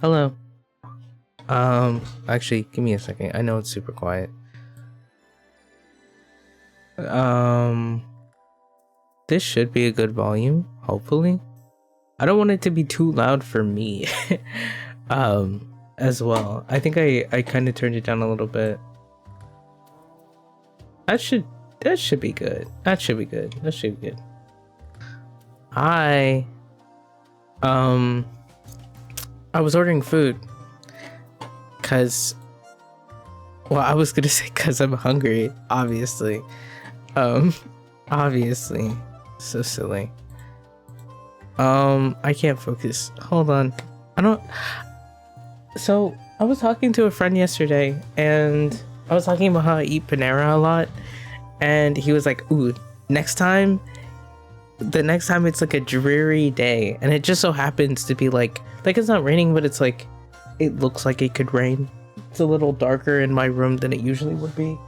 Hello. Actually, give me a second. I know it's super quiet. Um, this should be a good volume, hopefully. I don't want it to be too loud for me. As well. I think I kind of turned it down a little bit. That should be good. That should be good. That should be good. I was ordering food cuz I was going to say cuz I'm hungry, obviously. Obviously. So silly. I can't focus. Hold on. So, I was talking to a friend yesterday and I was talking about how I eat Panera a lot, and he was like, "Ooh, the next time it's like a dreary day," and it just so happens to be like it's not raining, but it's like it looks like it could rain. It's a little darker in my room than it usually would be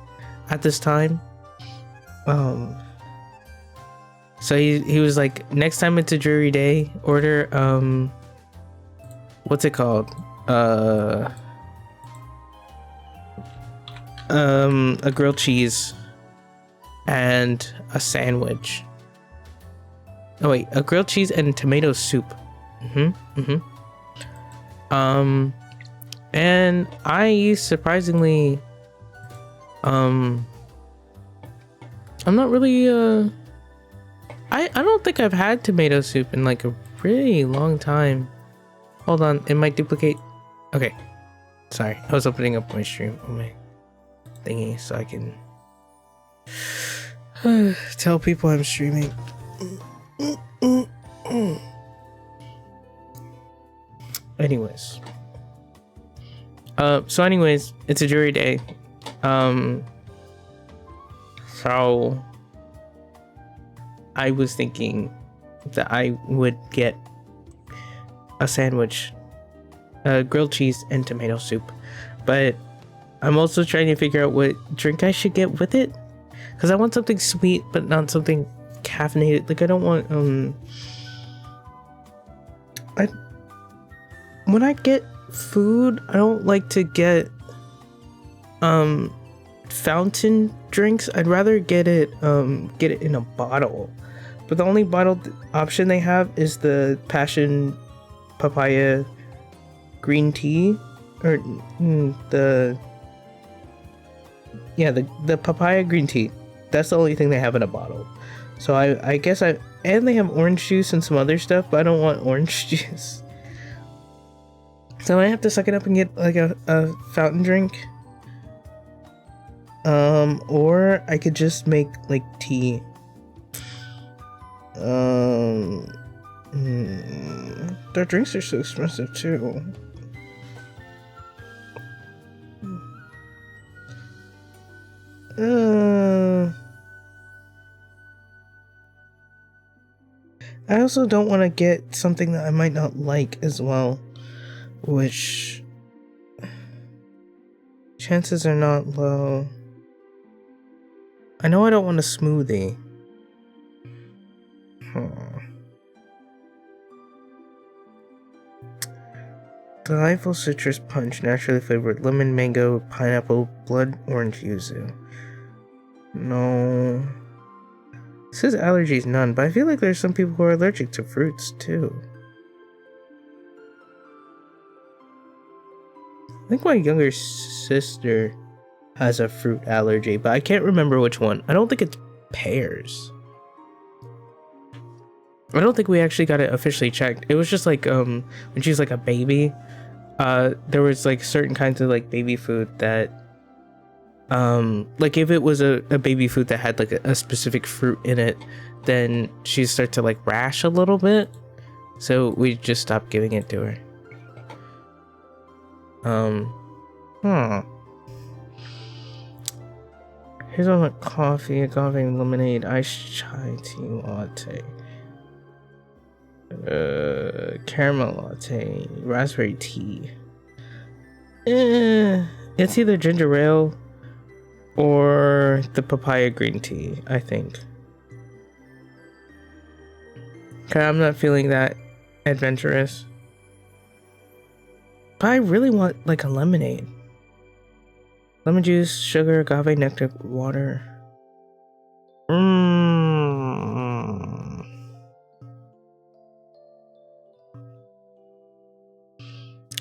at this time. So he was like, next time it's a dreary day, order what's it called? A grilled cheese and a sandwich. Oh wait, a grilled cheese and tomato soup. And I surprisingly, I'm not really, I don't think I've had tomato soup in like a really long time. Hold on, it might duplicate. Okay, sorry, I was opening up my stream on my thingy so I can tell people I'm streaming. Anyways, it's a jury day. So I was thinking that I would get a sandwich, grilled cheese and tomato soup, but I'm also trying to figure out what drink I should get with it, because I want something sweet but not something caffeinated. Like I don't want when I get food, I don't like to get fountain drinks. I'd rather get it in a bottle, but the only bottled option they have is the passion papaya green tea, or the papaya green tea. That's the only thing they have in a bottle. So I guess and they have orange juice and some other stuff, but I don't want orange juice. So I have to suck it up and get like a fountain drink. Or I could just make like tea. Their drinks are so expensive too. I also don't want to get something that I might not like as well, which chances are not low. I know I don't want a smoothie. Delightful citrus punch, naturally flavored lemon, mango, pineapple, blood orange yuzu. No. It says allergies none, but I feel like there's some people who are allergic to fruits too. I think my younger sister has a fruit allergy, but I can't remember which one. I don't think it's pears. I don't think we actually got it officially checked. It was just like when she was like a baby, there was like certain kinds of like baby food that like if it was a baby food that had like a specific fruit in it, then she'd start to like rash a little bit, so we just stopped giving it to her. Here's all the coffee, agave lemonade, iced chai tea latte, caramel latte, raspberry tea. It's either ginger ale or the papaya green tea, I think. Okay, I'm not feeling that adventurous. But I really want like a lemonade. Lemon juice, sugar, agave nectar, water. I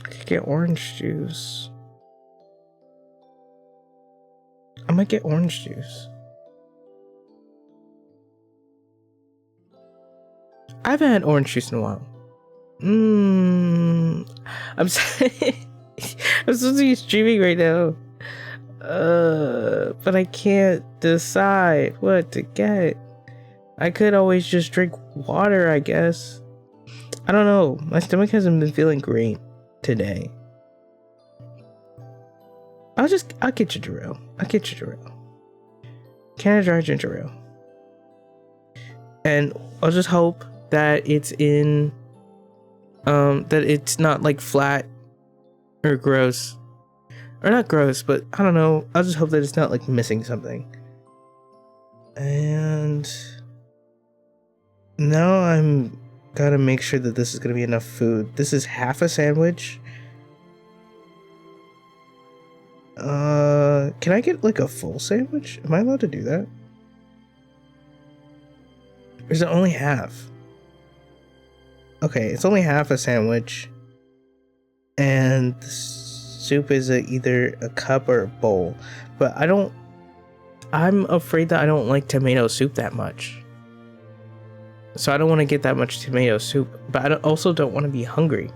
could get orange juice. I might get orange juice. I haven't had orange juice in a while. I'm sorry. I'm supposed to be streaming right now. But I can't decide what to get. I could always just drink water, I guess. I don't know. My stomach hasn't been feeling great today. I'll get ginger ale. Can of dry ginger ale. And I'll just hope that it's in that it's not like flat or gross. Or not gross, but I don't know. I'll just hope that it's not like missing something. And now I'm gotta make sure that this is gonna be enough food. This is half a sandwich. Can I get like a full sandwich? Am I allowed to do that? Or is it only half? Okay, it's only half a sandwich. And the soup is either a cup or a bowl. But I'm afraid that I don't like tomato soup that much. So I don't want to get that much tomato soup. But I also don't want to be hungry.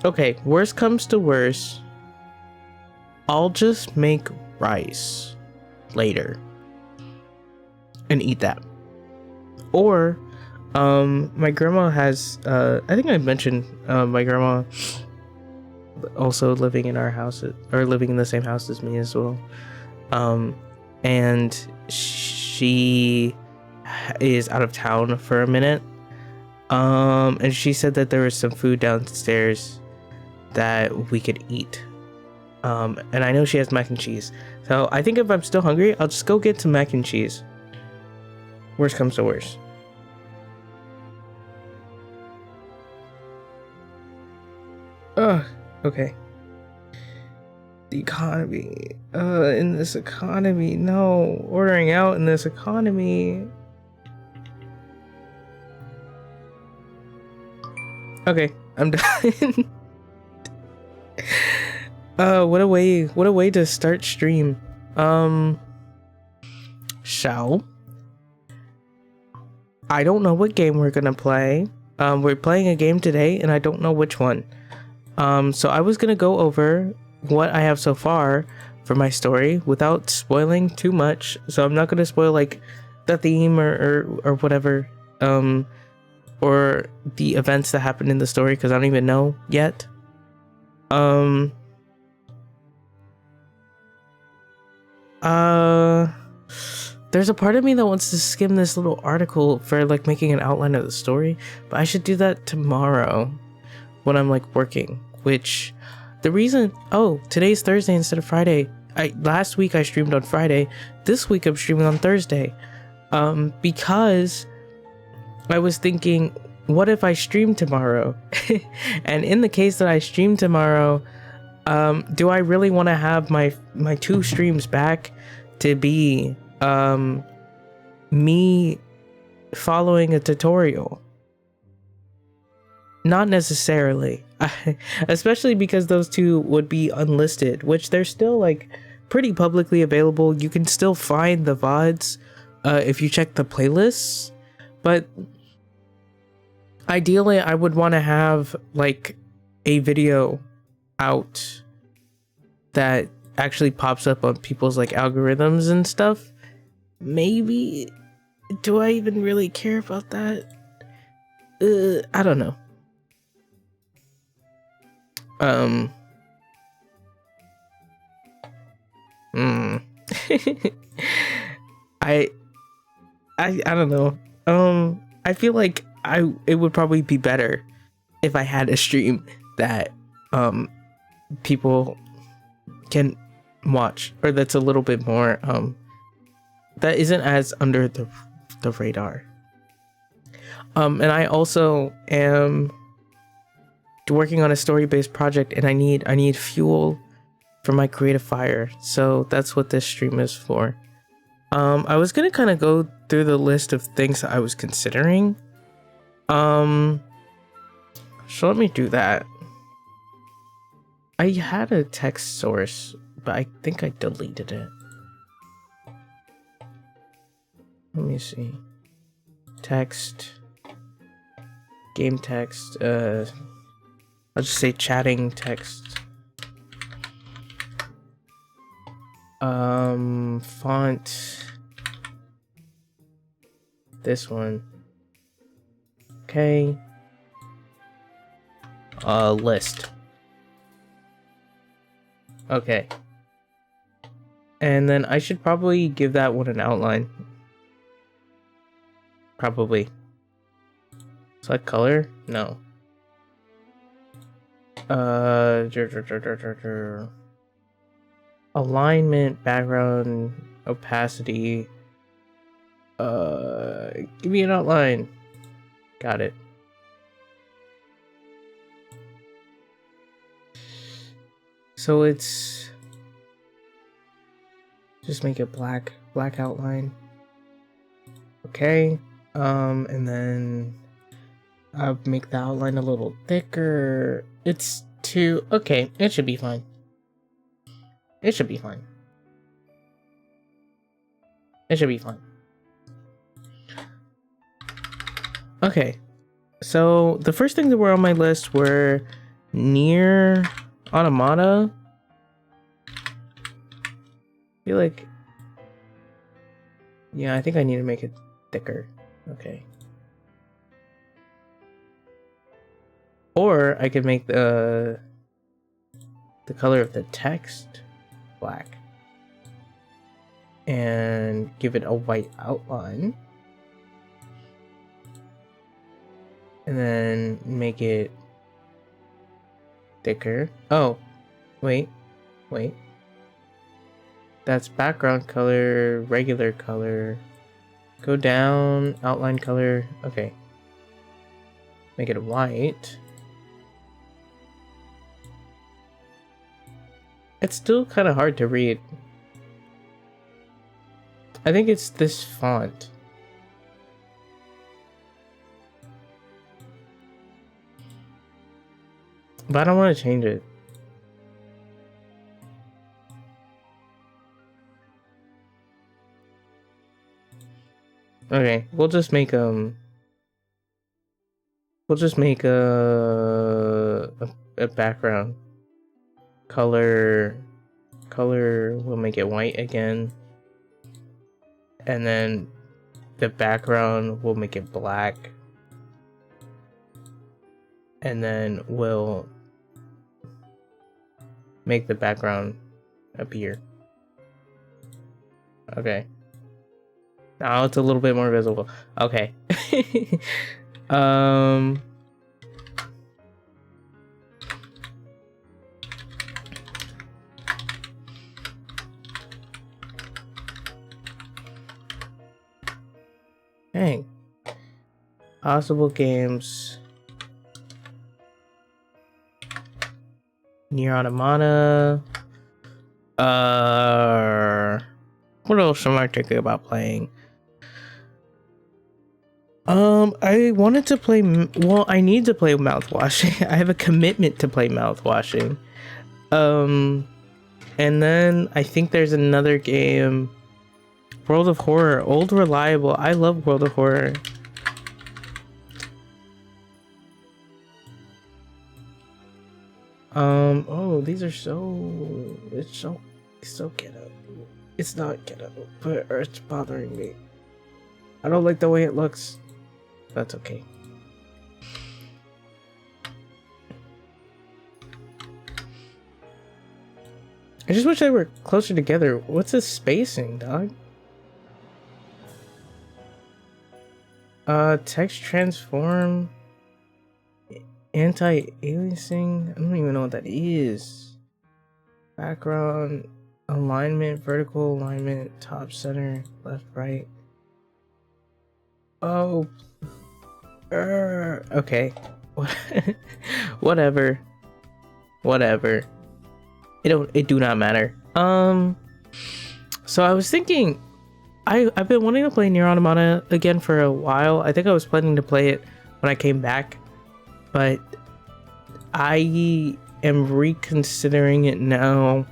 Okay, worst comes to worst, I'll just make rice later and eat that. Or my grandma has I think I mentioned my grandma also living in our house, or living in the same house as me as well. And she is out of town for a minute. And she said that there was some food downstairs that we could eat. And I know she has mac and cheese. So I think if I'm still hungry, I'll just go get some mac and cheese. Worst comes to worst. Okay. The economy. In this economy. No. Ordering out in this economy. Okay, I'm done. What a way to start stream. Shall I don't know what game we're gonna play. We're playing a game today and I don't know which one. So I was gonna go over what I have so far for my story without spoiling too much. So I'm not gonna spoil like the theme or whatever. Or the events that happened in the story, because I don't even know yet. There's a part of me that wants to skim this little article for like making an outline of the story, but I should do that tomorrow when I'm like working. Which the reason, today's Thursday instead of Friday. Last week I streamed on Friday. This week I'm streaming on Thursday. Because I was thinking, what if I stream tomorrow? And in the case that I stream tomorrow, do I really want to have my 2 streams back to be me following a tutorial? Not necessarily. Especially because those 2 would be unlisted, which they're still like pretty publicly available. You can still find the VODs if you check the playlists. But ideally, I would want to have like a video out that actually pops up on people's like algorithms and stuff. Maybe. Do I even really care about that? I don't know. I don't know. I feel like it would probably be better if I had a stream that people can watch, or that's a little bit more that isn't as under the radar. And I also am working on a story-based project, and I need fuel for my creative fire. So that's what this stream is for. I was gonna kind of go through the list of things that I was considering. So let me do that. I had a text source, but I think I deleted it. Let me see. Text. Game text. I'll just say chatting text. Font. This one. Okay. List. Okay. And then I should probably give that one an outline. Probably. Select color? No. Alignment, background, opacity. Give me an outline. Got it. So it's just make it black outline. Okay. And then I'll make the outline a little thicker. It's too okay. It should be fine. It should be fine. It should be fine. Okay. So the first things that were on my list were Nier Automata. I feel like, yeah, I think I need to make it thicker. Okay. Or I could make the color of the text black and give it a white outline, and then make it thicker. Oh, wait. That's background color, regular color. Go down, outline color. Okay. Make it white. It's still kind of hard to read. I think it's this font. But I don't want to change it. Okay, we'll just make a background color. We'll make it white again, and then the background we'll make it black, and then we'll make the background appear. Okay. Now it's a little bit more visible. Okay. Dang. Possible games. Nier Automata. What else am I thinking about playing? I wanted to play. Well, I need to play mouthwashing. I have a commitment to play mouthwashing. And then I think there's another game. World of Horror, Old Reliable. I love World of Horror. Oh, these are it's so ghetto. It's not ghetto, but it's bothering me. I don't like the way it looks. That's okay. I just wish they were closer together. What's this spacing, dog? Text transform, anti-aliasing. I don't even know what that is. Background, alignment, vertical alignment, top, center, left, right. Oh, okay. Whatever. It do not matter. So I was thinking, I've been wanting to play Nier Automata again for a while. I think I was planning to play it when I came back, but I am reconsidering it now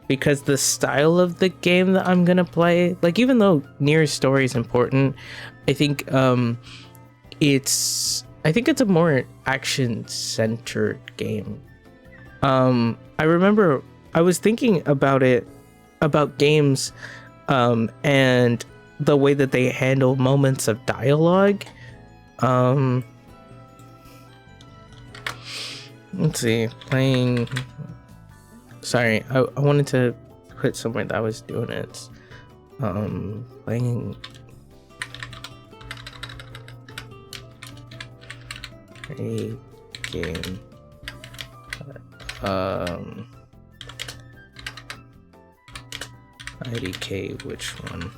because the style of the game that I'm gonna play, like, even though Nier's story is important, I think it's a more action-centered game. I remember I was thinking about games, and the way that they handle moments of dialogue. Let's see, playing. Sorry, I wanted to put somewhere that I was doing it. Playing a game. IDK, which one?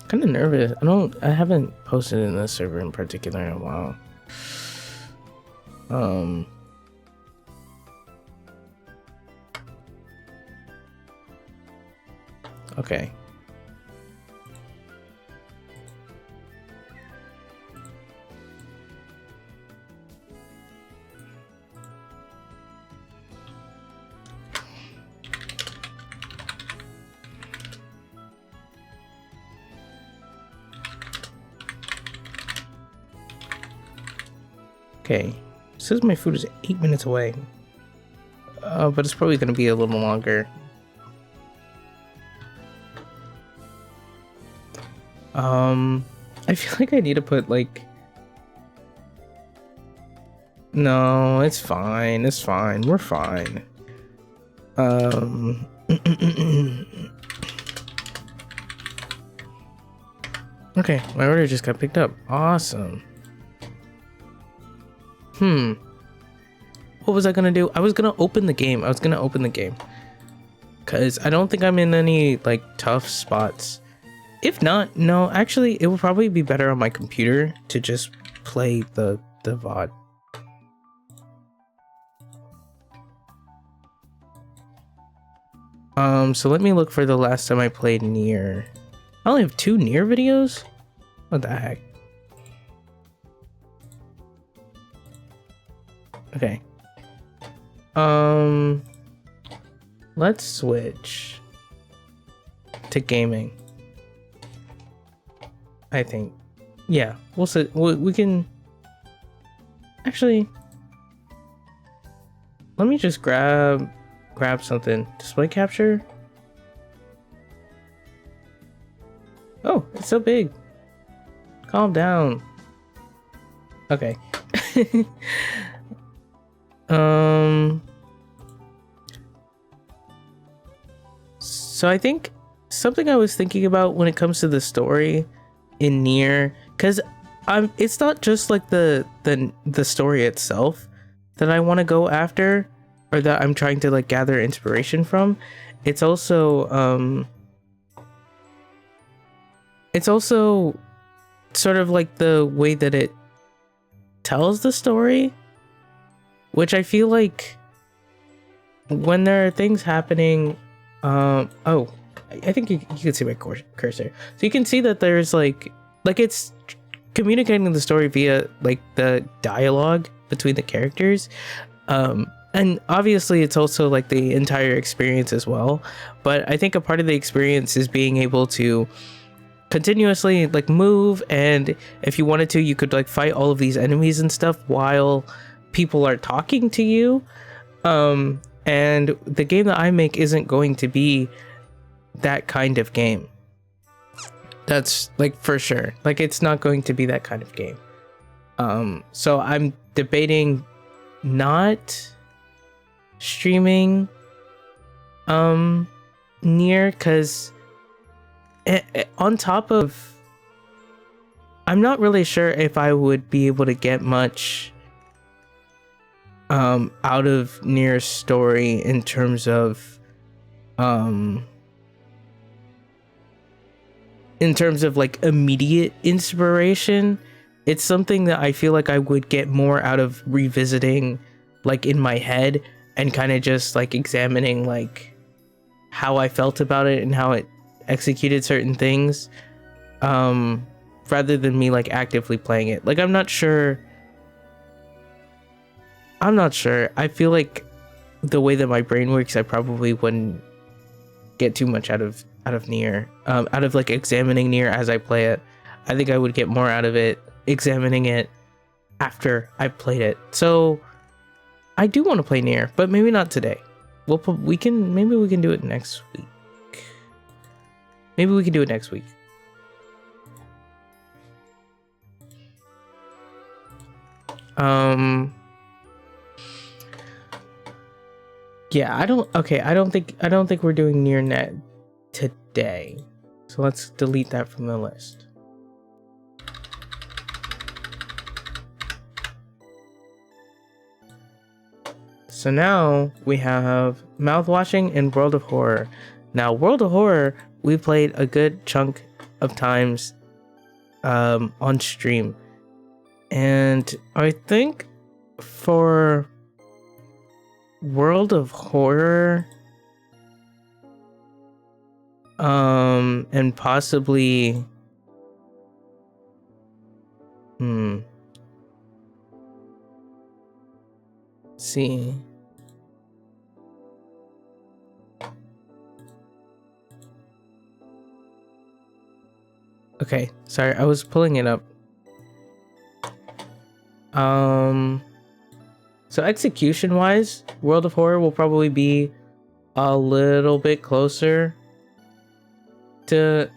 Kind of nervous. I haven't posted in this server in particular in a while. Okay. Okay, it says my food is 8 minutes away, but it's probably going to be a little longer. I feel like I need to put, like... No, it's fine, we're fine. Okay, my order just got picked up. Awesome. What was I gonna do? I was gonna open the game. Because I don't think I'm in any, like, tough spots. If not, no, actually, it would probably be better on my computer to just play the VOD. So let me look for the last time I played Nier. I only have 2 Nier videos? What the heck? Okay. Let's switch to gaming. I think. Yeah, we can actually, let me just grab something. Display capture. Oh, it's so big. Calm down. Okay. So I think something I was thinking about when it comes to the story in Nier, because it's not just like the story itself that I want to go after, or that I'm trying to, like, gather inspiration from. It's also sort of like the way that it tells the story, which I feel like when there are things happening, oh, I think you can see my cursor, so you can see that there's like it's communicating the story via, like, the dialogue between the characters, and obviously it's also, like, the entire experience as well. But I think a part of the experience is being able to continuously, like, move, and if you wanted to, you could, like, fight all of these enemies and stuff while people are talking to you. And the game that I make isn't going to be that kind of game. That's, like, for sure. Like, it's not going to be that kind of game. So I'm debating not streaming Nier, because on top of I'm not really sure if I would be able to get much out of Nier's story in terms of like immediate inspiration. It's something that I feel like I would get more out of revisiting like in my head and kind of just like examining like how I felt about it and how it executed certain things, rather than me like actively playing it. Like I'm not sure. I feel like the way that my brain works, I probably wouldn't get too much out of Nier, out of like examining Nier as I play it. I think I would get more out of it examining it after I played it. So I do want to play Nier, but maybe not today. Maybe we can do it next week. Maybe we can do it next week. Yeah, I don't think we're doing Nier Net today. So let's delete that from the list. So now we have Mouthwashing and World of Horror. Now, World of Horror, we played a good chunk of times on stream. And I think for World of Horror, and possibly, let's see. Okay, sorry, I was pulling it up. So execution wise, World of Horror will probably be a little bit closer to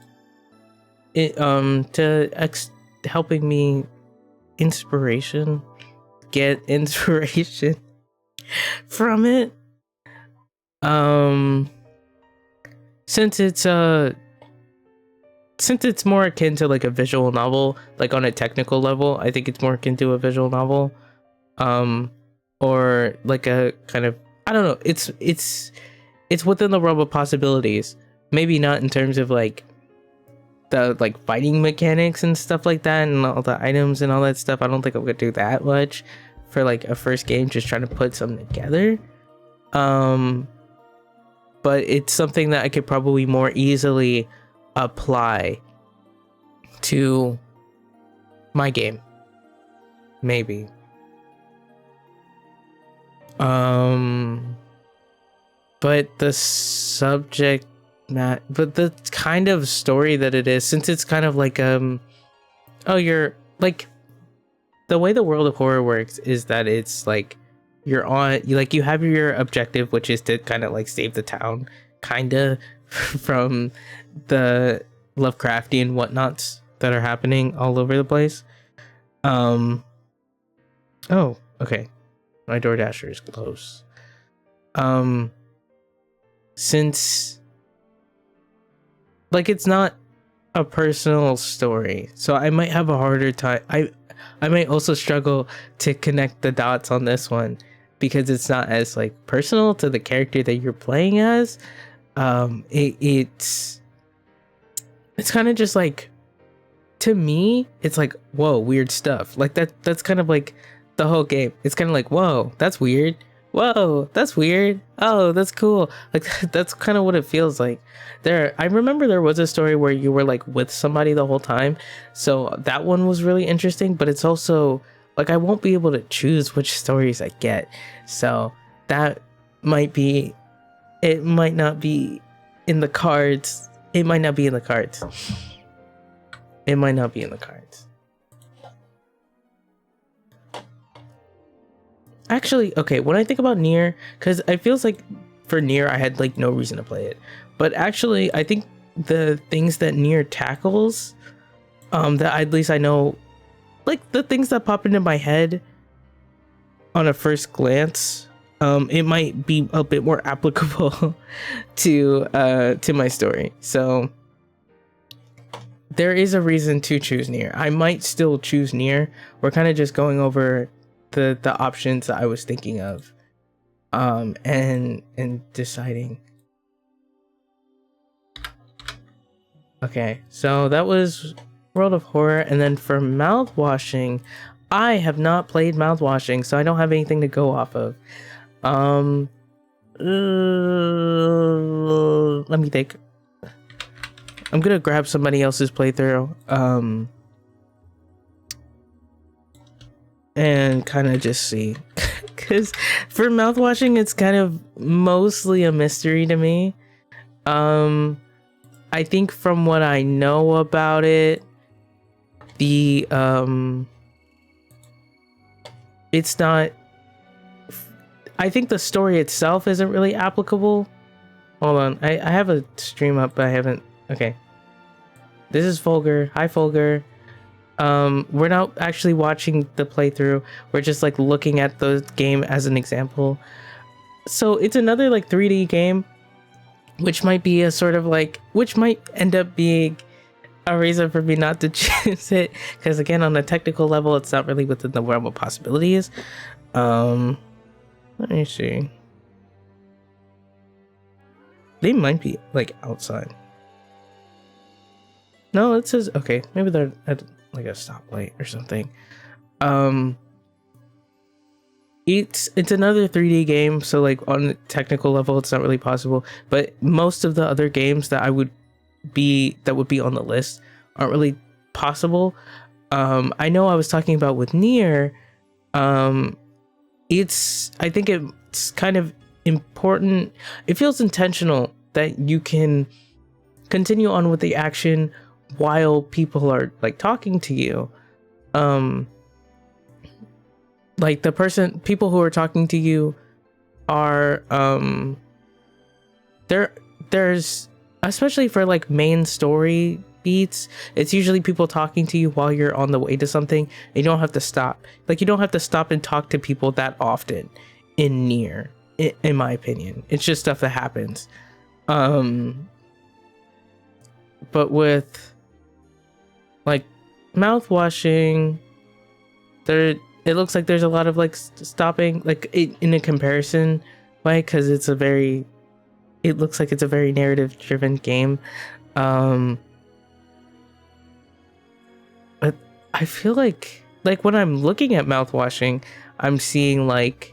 it, helping me get inspiration from it. Since it's more akin to like a visual novel, like on a technical level, I think it's more akin to a visual novel, or like a kind of, I don't know, it's within the realm of possibilities. Maybe not in terms of like the like fighting mechanics and stuff like that and all the items and all that stuff. I don't think I'm gonna do that much for like a first game, just trying to put something together. But it's something that I could probably more easily apply to my game, maybe. But the subject matter, but the kind of story that it is, since it's kind of like you're like, the way the World of Horror works is that it's like you have your objective, which is to kind of like save the town, kind of from the Lovecraftian whatnots that are happening all over the place. Oh, okay, my DoorDasher is close. Since like it's not a personal story, so I might have a harder time. I might also struggle to connect the dots on this one because it's not as like personal to the character that you're playing as. It's kind of just like, to me, it's like, whoa, weird stuff. Like that's kind of like the whole game. It's kind of like, whoa, that's weird. Whoa, that's weird. Oh, that's cool. Like that's kind of what it feels like. I remember there was a story where you were like with somebody the whole time. So that one was really interesting, but it's also like I won't be able to choose which stories I get. So that might be, it might not be in the cards. It might not be in the cards. It might not be in the cards. Actually, okay, when I think about Nier, because it feels like for Nier I had like no reason to play it, but actually I think the things that Nier tackles, that at least I know, like the things that pop into my head on a first glance, it might be a bit more applicable to my story. So there is a reason to choose Nier. I might still choose Nier. We're kind of just going over the options that I was thinking of, and deciding. Okay, so that was World of Horror, and then for mouthwashing, I have not played mouthwashing, so I don't have anything to go off of. Let me think. I'm gonna grab somebody else's playthrough, and kind of just see, because for mouthwashing, it's kind of mostly a mystery to me. I think from what I know about it, it's not. I think the story itself isn't really applicable. Hold on, I have a stream up, but I haven't. Okay. This is Fulgur. Hi, Fulgur. We're not actually watching the playthrough. We're just like looking at the game as an example. So it's another like 3D game, which might be a sort of like, which might end up being a reason for me not to choose it. Because again, on a technical level, it's not really within the realm of possibilities. Let me see. They might be like outside. No, it says, okay, maybe they're at like a stoplight or something. It's another 3D game, so like on a technical level it's not really possible, but most of the other games that would be on the list aren't really possible. I know I was talking about with Nier, I think it's kind of important. It feels intentional that you can continue on with the action while people are like talking to you. Like people who are talking to you are there's especially for like main story beats, it's usually people talking to you while you're on the way to something. You don't have to stop. Like you don't have to stop and talk to people that often in Nier, in my opinion. It's just stuff that happens. But with like mouthwashing, it looks like there's a lot of like stopping, like in a comparison way, because it looks like it's a very narrative driven game. But I feel like when I'm looking at mouthwashing, I'm seeing like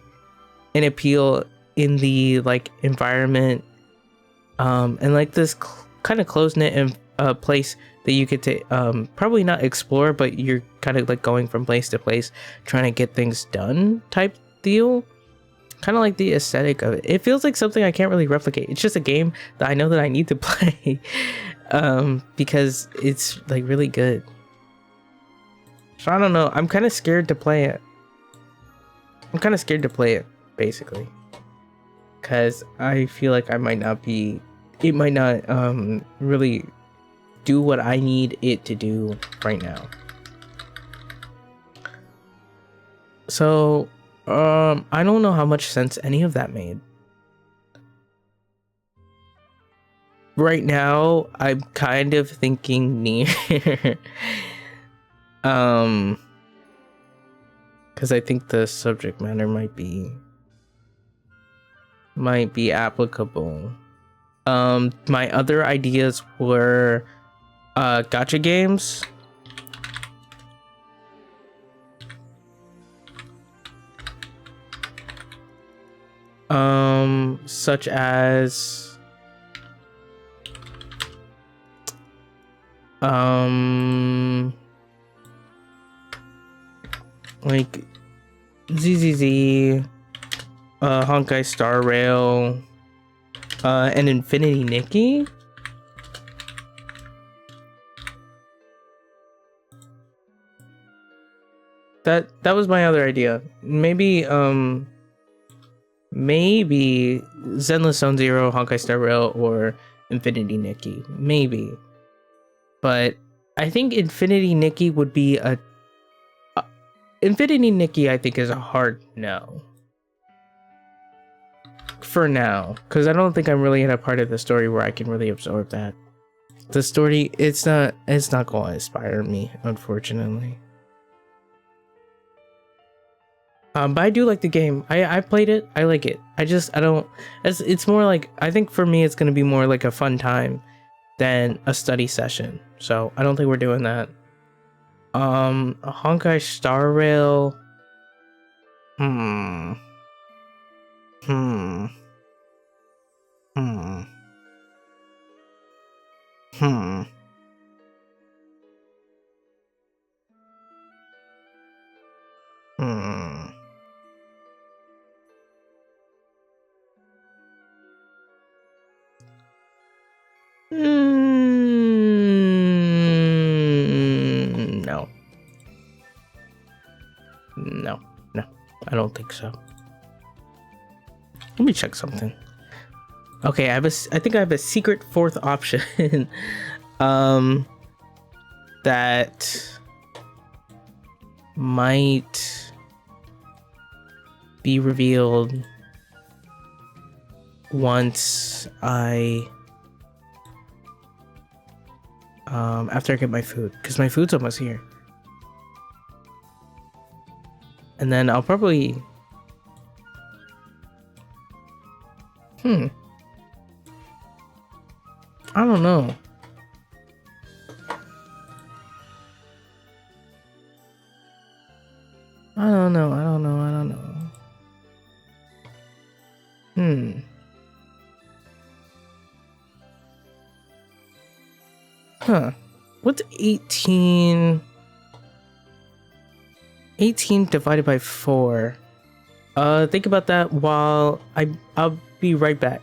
an appeal in the like environment, and like this kind of close-knit place that you get to probably not explore, but you're kind of like going from place to place trying to get things done type deal. Kind of like the aesthetic of it. It feels like something I can't really replicate. It's just a game that I know that I need to play because it's like really good. So I don't know. I'm kind of scared to play it. Basically, because I feel like it might not really do what I need it to do right now. So I don't know how much sense any of that made. Right now I'm kind of thinking Nier. Because I think the subject matter might be applicable. My other ideas were gacha games. Such as like ZZZ, Honkai Star Rail, and Infinity Nikki. That was my other idea. Maybe Zenless Zone Zero, Honkai Star Rail, or Infinity Nikki. Maybe. But I think Infinity Nikki would be Infinity Nikki, I think, is a hard no. For now. Because I don't think I'm really in a part of the story where I can really absorb that. The story, it's not going to inspire me, unfortunately. But I do like the game. I played it. I like it. I don't. It's more like, I think for me it's gonna be more like a fun time than a study session. So I don't think we're doing that. A Honkai Star Rail. Hmm. Hmm. Hmm. Hmm. Hmm. No. No. No. I don't think so. Let me check something. Okay, I think I have a secret fourth option. That might be revealed once I after I get my food, because my food's almost here. And then I'll probably I don't know. I don't know. Huh. What's 18? 18 divided by 4. Think about that while I'll be right back.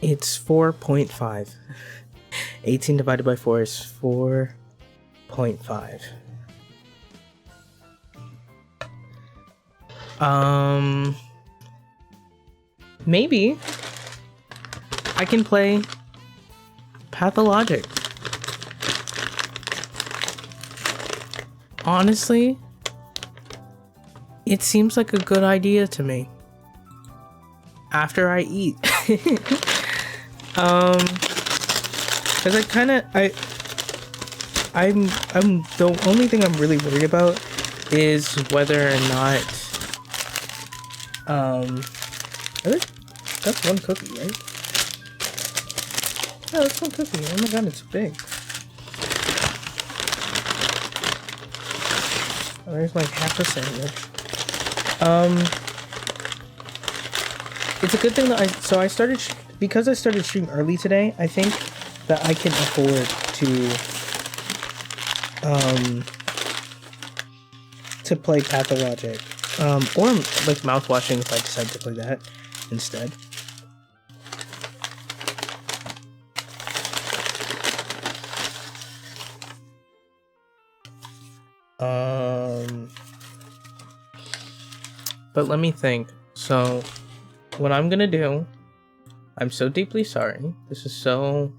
It's 4.5. 18 divided by 4 is 4.5. Maybe I can play Pathologic. Honestly, it seems like a good idea to me. After I eat. Cause I'm the only thing I'm really worried about is whether or not, that's one cookie, right? Yeah, that's one cookie. Oh my god, it's big. Oh, there's like half a sandwich. It's a good thing that I started because I started stream early today. I think that I can afford to play Pathologic, or like mouth washing if I decide to play that instead. But let me think. So what I'm gonna do, I'm so deeply sorry. This is so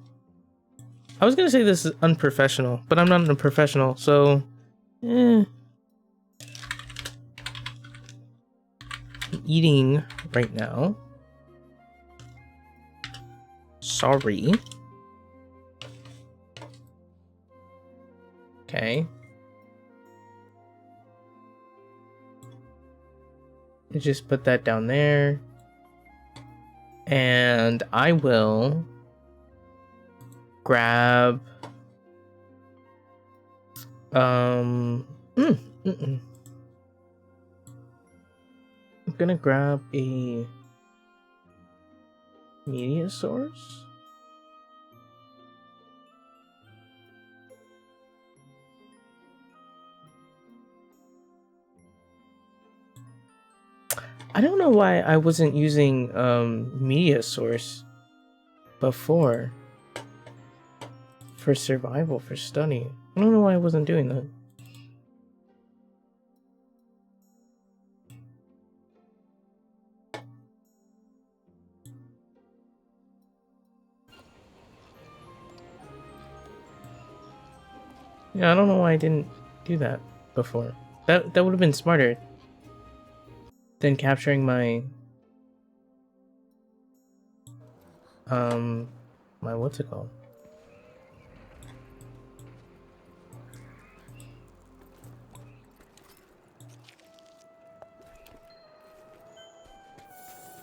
I was gonna say this is unprofessional, but I'm not a professional, so I'm eating right now. Sorry. Okay. Let's just put that down there. And I will grab I'm gonna grab a media source. I don't know why I wasn't using media source before for survival, for study. I don't know why I wasn't doing that. Yeah, I don't know why I didn't do that before. That would have been smarter than capturing my my what's it called?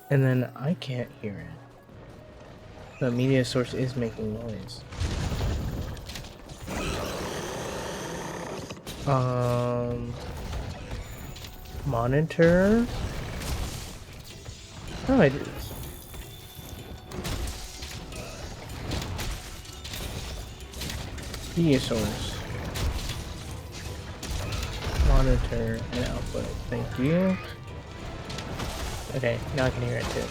And then I can't hear it. The media source is making noise. Monitor. How do I do this? Media source. Monitor and output. Thank you. Okay, now I can hear it too.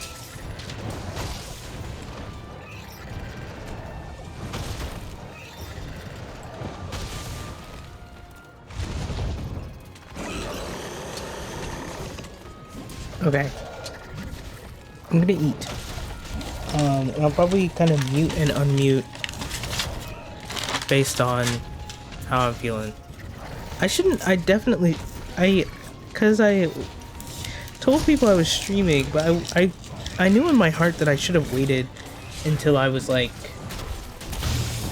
Okay. I'm gonna eat. And I'll probably kind of mute and unmute based on how I'm feeling. Cause I told people I was streaming, but I knew in my heart that I should have waited until I was like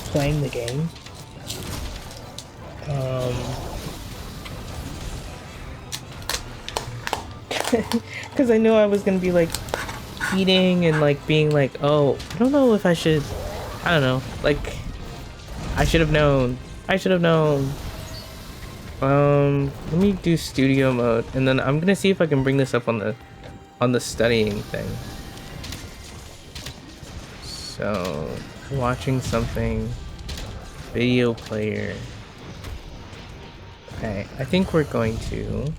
playing the game. Because I knew I was gonna be like eating and like being like, oh, I don't know if I should, I don't know, like I should have known. Let me do studio mode, and then I'm gonna see if I can bring this up on the studying thing. So, watching something, video player. Okay, I think we're going to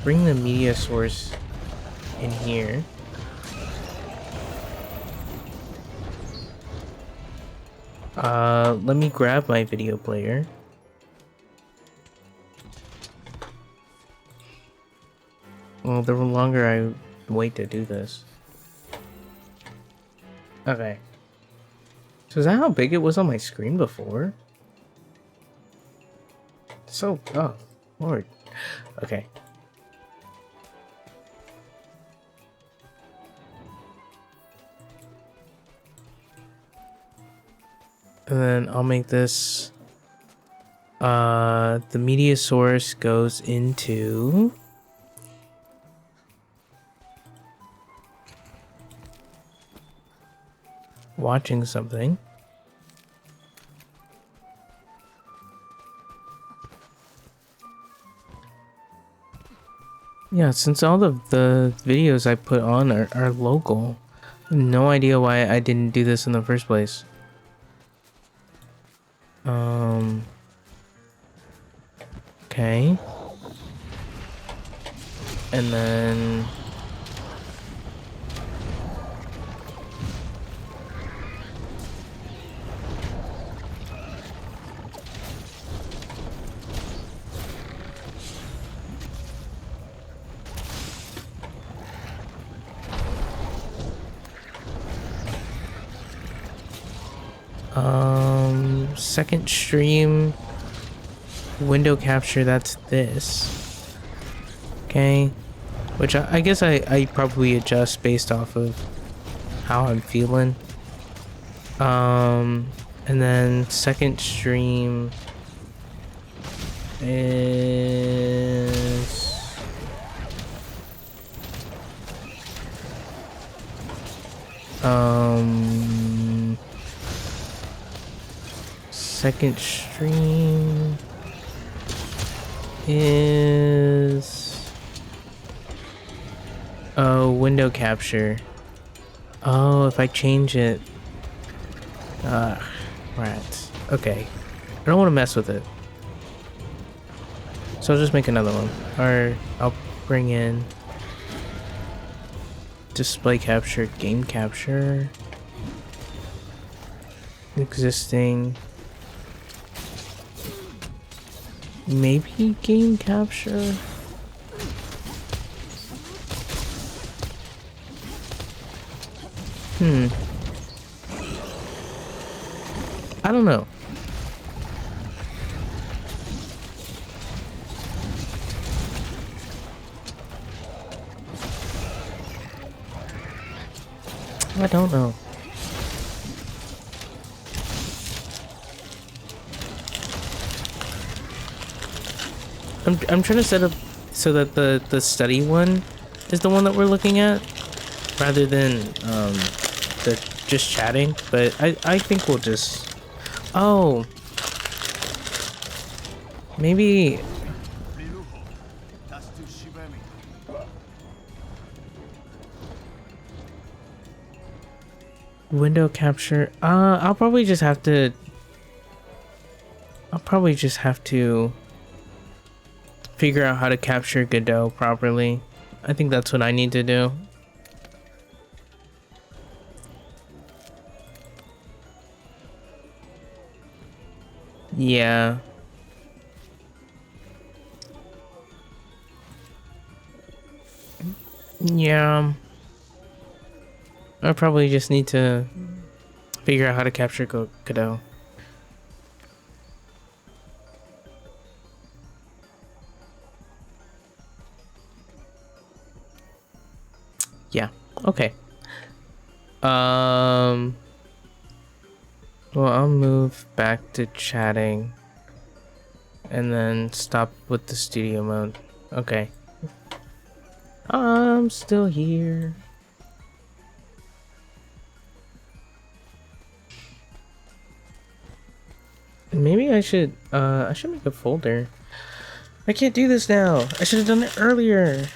bring the media source in here. Let me grab my video player. Well, the longer I wait to do this. Okay. So is that how big it was on my screen before? So, oh, Lord. Okay. And then I'll make this, the media source goes into watching something. Yeah, since all of the videos I put on are local, no idea why I didn't do this in the first place. Okay. And then Second stream window capture, that's this. Okay. Which I guess I probably adjust based off of how I'm feeling. And then second stream is second stream is window capture. Oh, if I change it, rats. Okay, I don't want to mess with it, so I'll just make another one, or I'll bring in display capture, game capture, existing, maybe game capture. I don't know. I don't know. I'm trying to set up so that the study one is the one that we're looking at, rather than the just chatting. But I think we'll just, oh, maybe. Window capture. I'll probably just have to figure out how to capture Godot properly. I think that's what I need to do. Yeah. Yeah. I probably just need to figure out how to capture Godot. Yeah. Okay. Well, I'll move back to chatting and then stop with the studio mode. Okay. I'm still here. Maybe I should make a folder. I can't do this now. I should have done it earlier.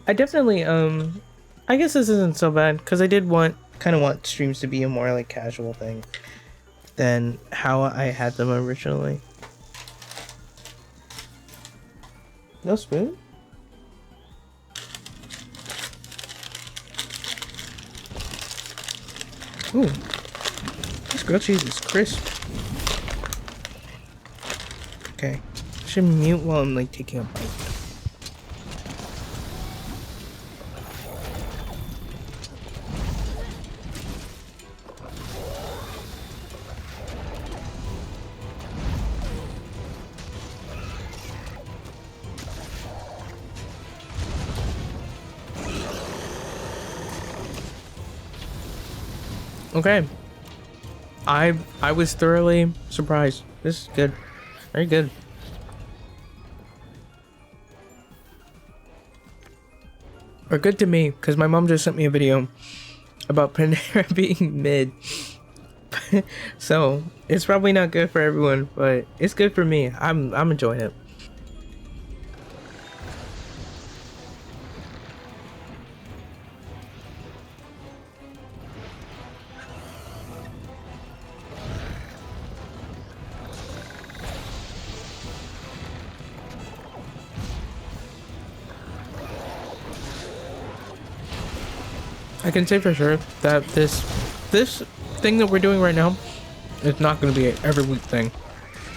I definitely I guess this isn't so bad, because I did kind of want streams to be a more like casual thing than how I had them originally. No spoon? Ooh, this grilled cheese is crisp. Okay, I should mute while I'm like taking a bite. Okay, I was thoroughly surprised. This is good, very good. Or good to me, because my mom just sent me a video about Panera being mid. So it's probably not good for everyone, but it's good for me. I'm enjoying it. I can say for sure that this thing that we're doing right now is not going to be an every week thing.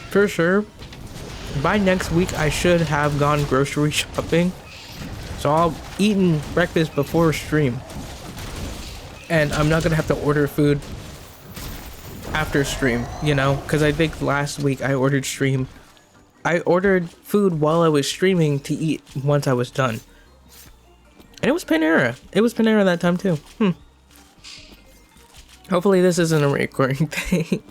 For sure, by next week I should have gone grocery shopping, So I'll eat breakfast before stream. And I'm not gonna have to order food after stream, you know? Because I think last week I ordered food while I was streaming to eat once I was done. And it was Panera. It was Panera that time too. Hopefully this isn't a recurring thing.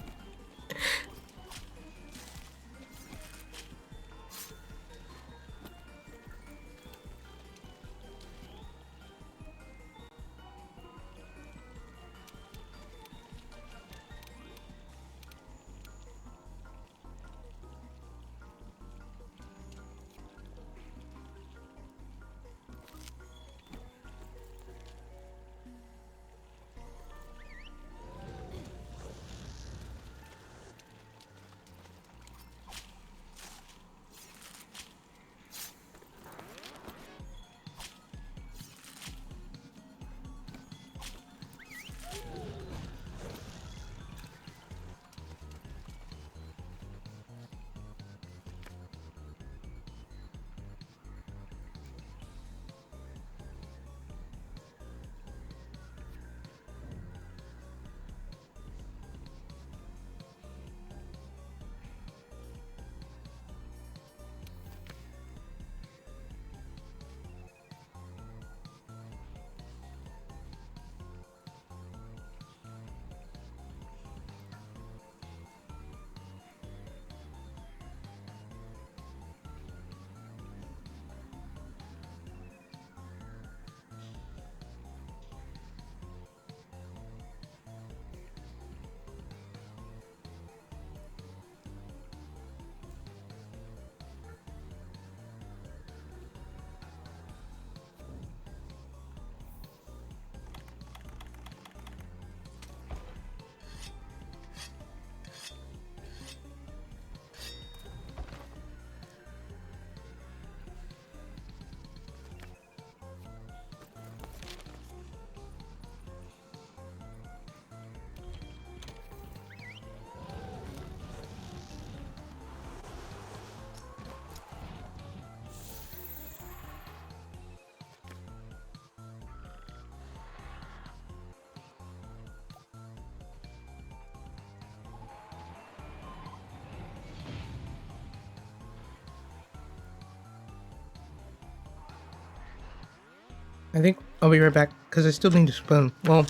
I think I'll be right back because I still need to spoon. Well,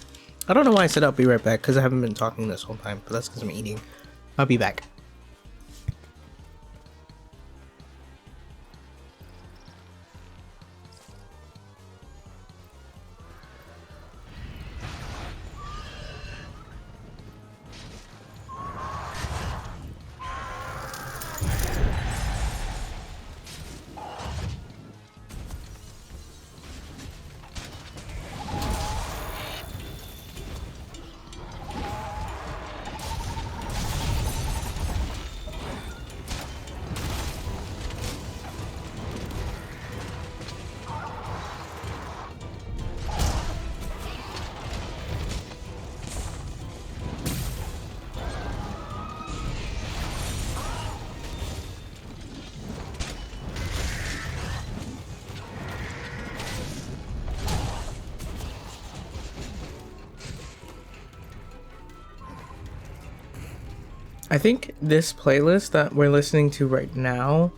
I don't know why I said I'll be right back because I haven't been talking this whole time, but that's because I'm eating. I'll be back. I think this playlist that we're listening to right now,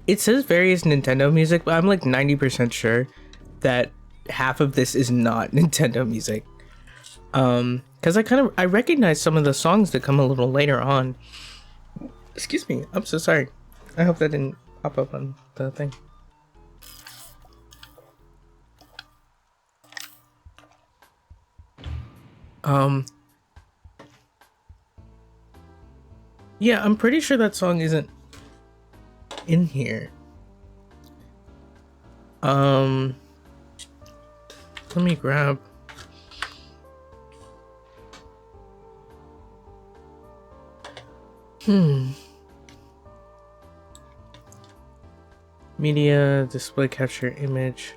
it says various Nintendo music, but I'm like 90% sure that half of this is not Nintendo music. Because I recognize some of the songs that come a little later on. Excuse me, I'm so sorry. I hope that didn't pop up on the thing. Yeah, I'm pretty sure that song isn't in here. Let me grab. Media, display capture image.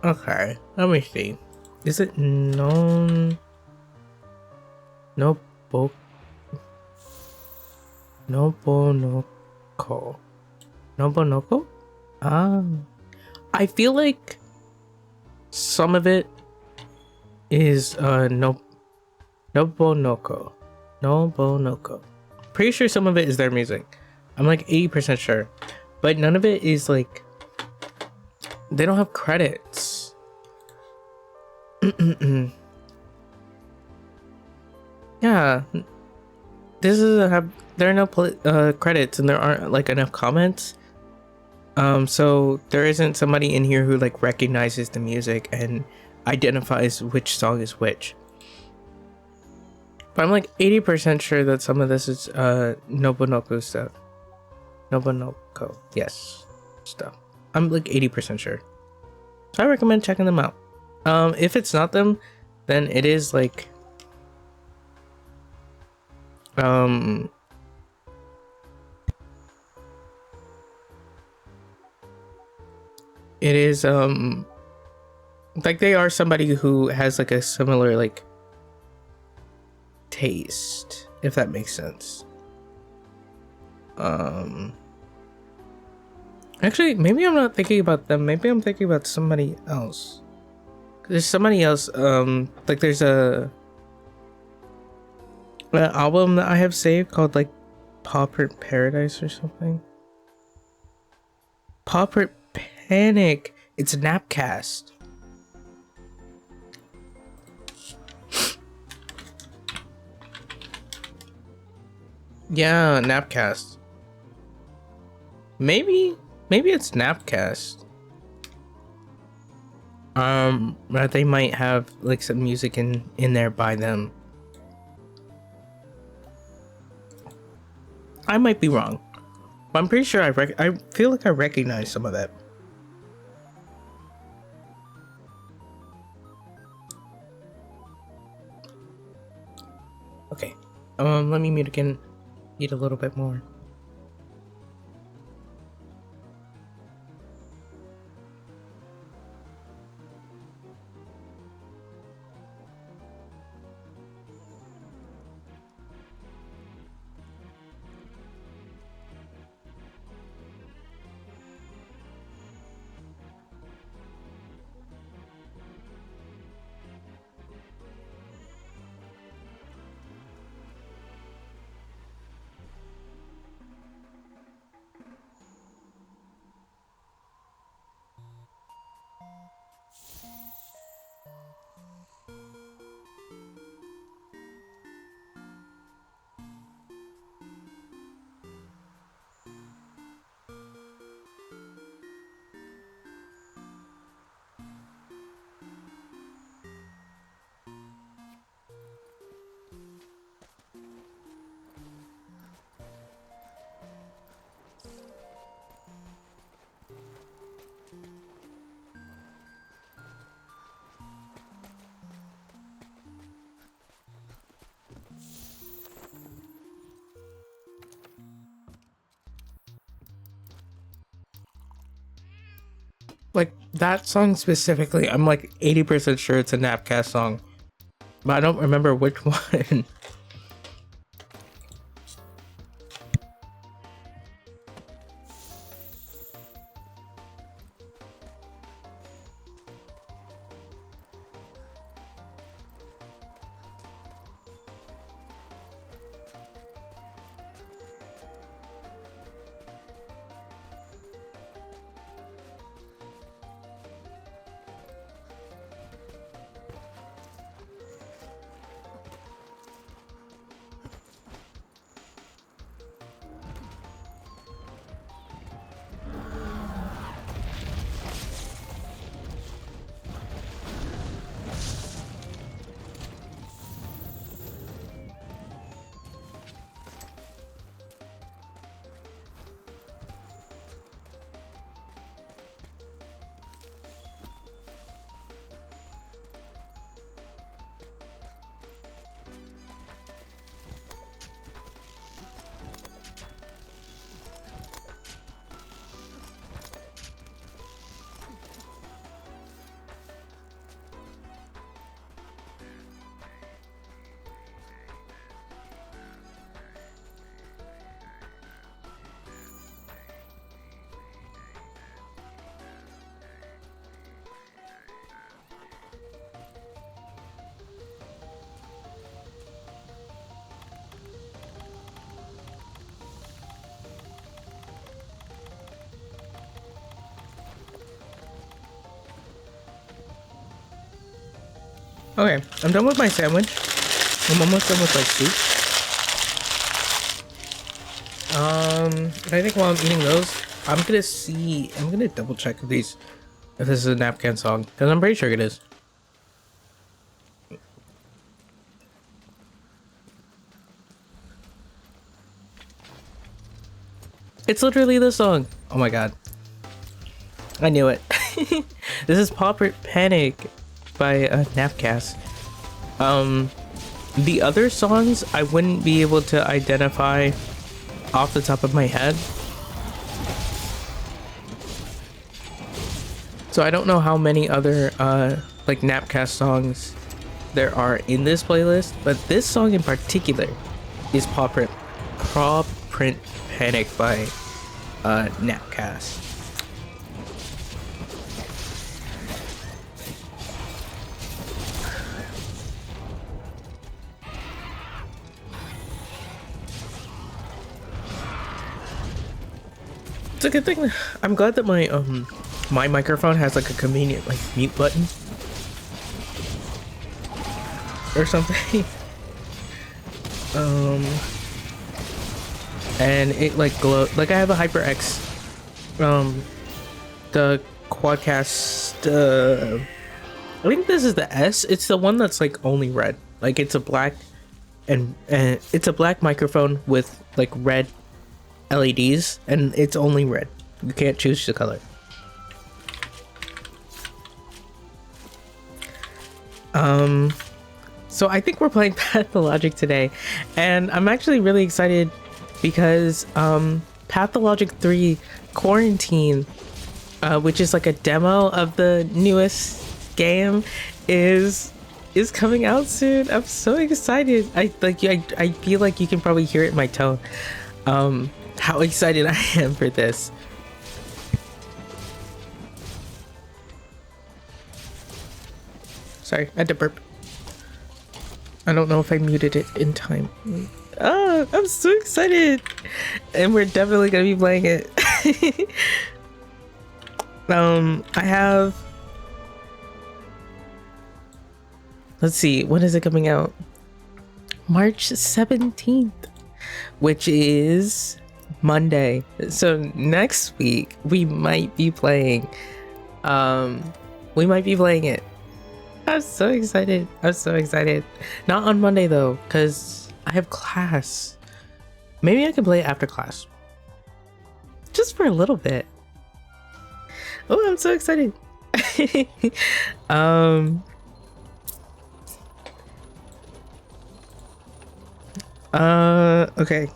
Okay, let me see. Is it known? Nobonoko. Nobunoko? Ah. I feel like some of it is Nobunoko. Nobunoko. Pretty sure some of it is their music. I'm like 80% sure. But none of it is like, they don't have credits. Yeah. This is there are no credits and there aren't like enough comments. So there isn't somebody in here who like recognizes the music and identifies which song is which. But I'm like 80% sure that some of this is Nobunoko stuff. Nobunoko, yes, stuff. I'm like 80% sure. So I recommend checking them out. If it's not them, then it is like it is like they are somebody who has like a similar like taste, if that makes sense. Actually, maybe I'm not thinking about them. Maybe I'm thinking about somebody else. There's somebody else. Like there's an album that I have saved called like Pauper Paradise or something. Pauper Panic. It's a Napcast. Yeah, Napcast. Maybe it's Napcast. But they might have like some music in there by them. I might be wrong, but I'm pretty sure I feel like I recognize some of that. Okay, let me mute again. Eat a little bit more. Like that song specifically, I'm like 80% sure it's a Napcast song, but I don't remember which one. Okay, I'm done with my sandwich. I'm almost done with my soup. And I think while I'm eating those, I'm gonna double check if this is a napkin song, because I'm pretty sure it is. It's literally this song. Oh my god. I knew it. This is Pauper Panic by Napcast. The other songs I wouldn't be able to identify off the top of my head. So I don't know how many other like Napcast songs there are in this playlist, but this song in particular is Paw Print Panic by Napcast. It's a good thing. I'm glad that my microphone has like a convenient like mute button or something. And it like glow like I have a HyperX the Quadcast I think this is the S. It's the one that's like only red. Like it's a black and it's a black microphone with like red LEDs and it's only red. You can't choose the color. So I think we're playing Pathologic today, and I'm actually really excited because Pathologic 3 Quarantine, which is like a demo of the newest game, is coming out soon. I'm so excited. I feel like you can probably hear it in my tone. How excited I am for this. Sorry, I had to burp. I don't know if I muted it in time. Oh, I'm so excited. And we're definitely gonna be playing it. I have... Let's see, when is it coming out? March 17th, which is Monday. So next week we might be playing it. I'm so excited. I'm so excited. Not on Monday though, because I have class. Maybe I can play it after class. Just for a little bit. Oh, I'm so excited. Okay.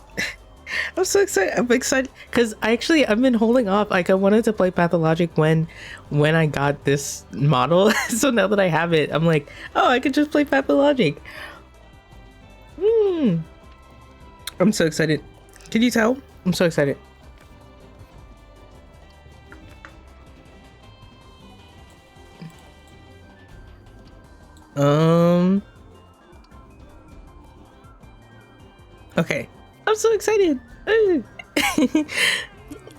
I'm so excited. I'm excited because I've been holding off. Like I wanted to play Pathologic when I got this model. So now that I have it, I'm like, oh, I could just play Pathologic. I'm so excited. Can you tell? I'm so excited. Okay. I'm so excited.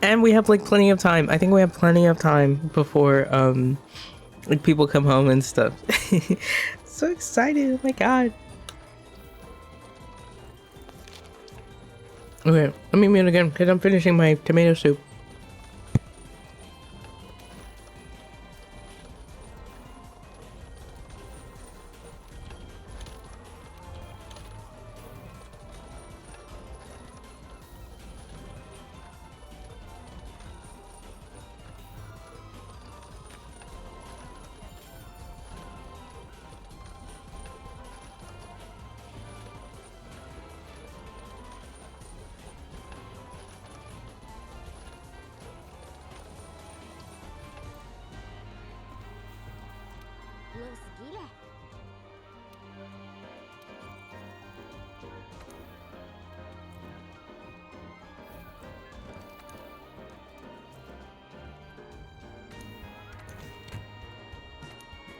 And we have like plenty of time. I think we have plenty of time before like people come home and stuff. So excited. Oh my god. Okay, let me mute again because I'm finishing my tomato soup.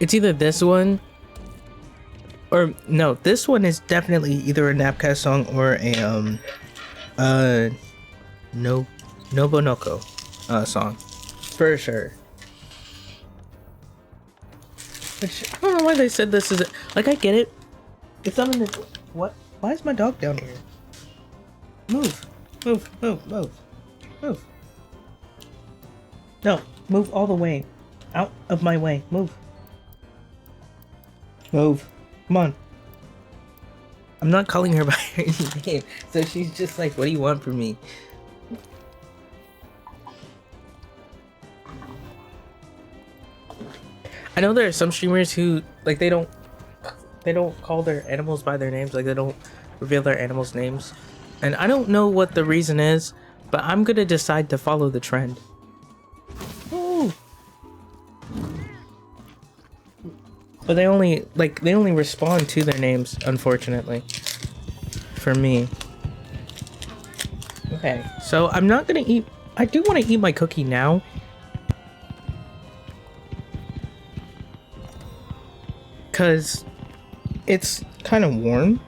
It's either this one or no, this one is definitely either a Napcast song or a Nobonoko song for sure. I don't know why they said this is it. Like, I get it. If I'm in this... What? Why is my dog down here? Move. Move. Move. Move. Move. No. Move all the way. Out of my way. Move. Move. Come on. I'm not calling her by her name. So she's just like, what do you want from me? I know there are some streamers who, like, they don't call their animals by their names. Like, they don't reveal their animals' names. And I don't know what the reason is, but I'm gonna decide to follow the trend. Ooh. But they only respond to their names, unfortunately. For me. Okay, so I'm not gonna eat... I do want to eat my cookie now. Because it's kind of warm.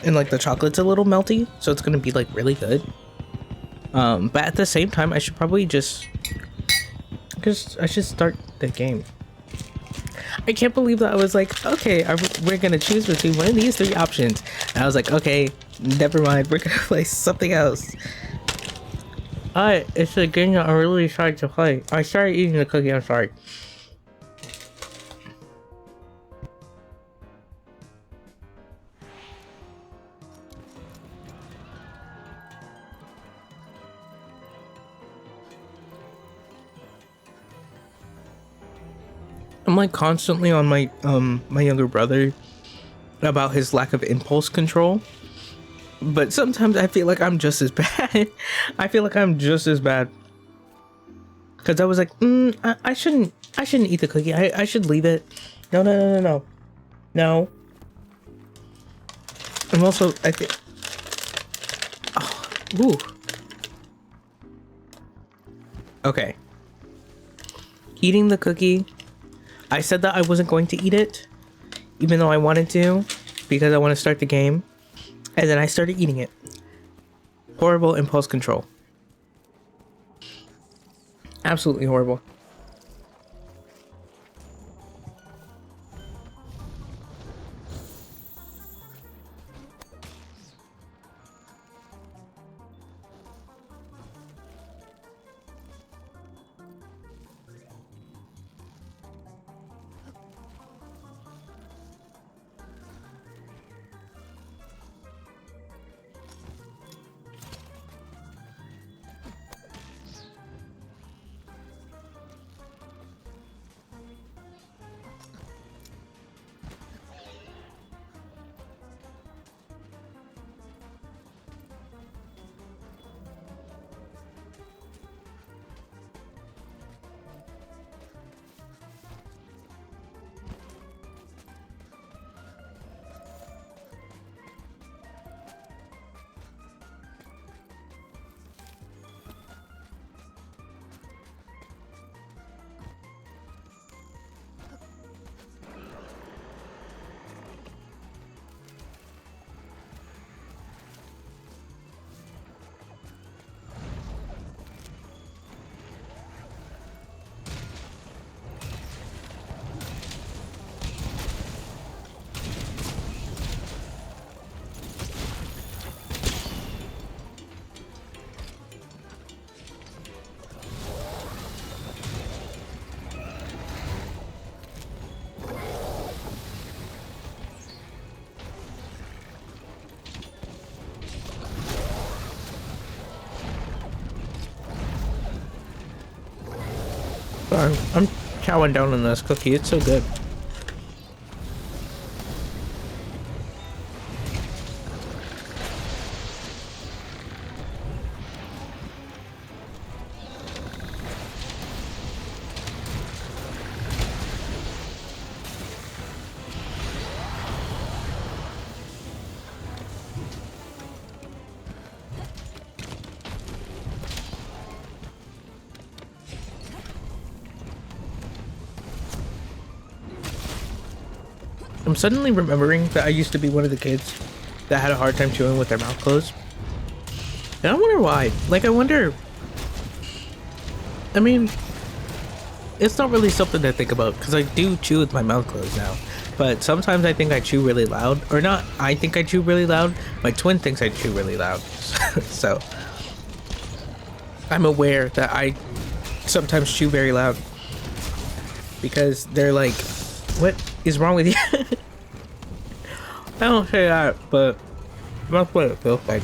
And like the chocolate's a little melty. So it's gonna be like really good. But at the same time, I should probably just... I should start the game. I can't believe that I was like, okay, we're gonna choose between one of these three options. And I was like, okay, never mind, we're gonna play something else. It's a game that I'm really excited to play. I started eating the cookie, I'm sorry. I'm like constantly on my my younger brother about his lack of impulse control, but sometimes I feel like I'm just as bad. I feel like I'm just as bad because I was like, I shouldn't eat the cookie. I should leave it. No. I'm also I think. Oh, ooh. Okay. Eating the cookie. I said that I wasn't going to eat it, even though I wanted to, because I want to start the game. And then I started eating it. Horrible impulse control. Absolutely horrible. Sorry, I'm chowing down on this cookie. It's so good. I'm suddenly remembering that I used to be one of the kids that had a hard time chewing with their mouth closed. And I wonder why. Like, I wonder... I mean... it's not really something to think about because I do chew with my mouth closed now. But sometimes I think I chew really loud, or not. I think I chew really loud. My twin thinks I chew really loud, so I'm aware that I sometimes chew very loud because they're like, "What is wrong with you?" I don't say that, but that's what it feels like.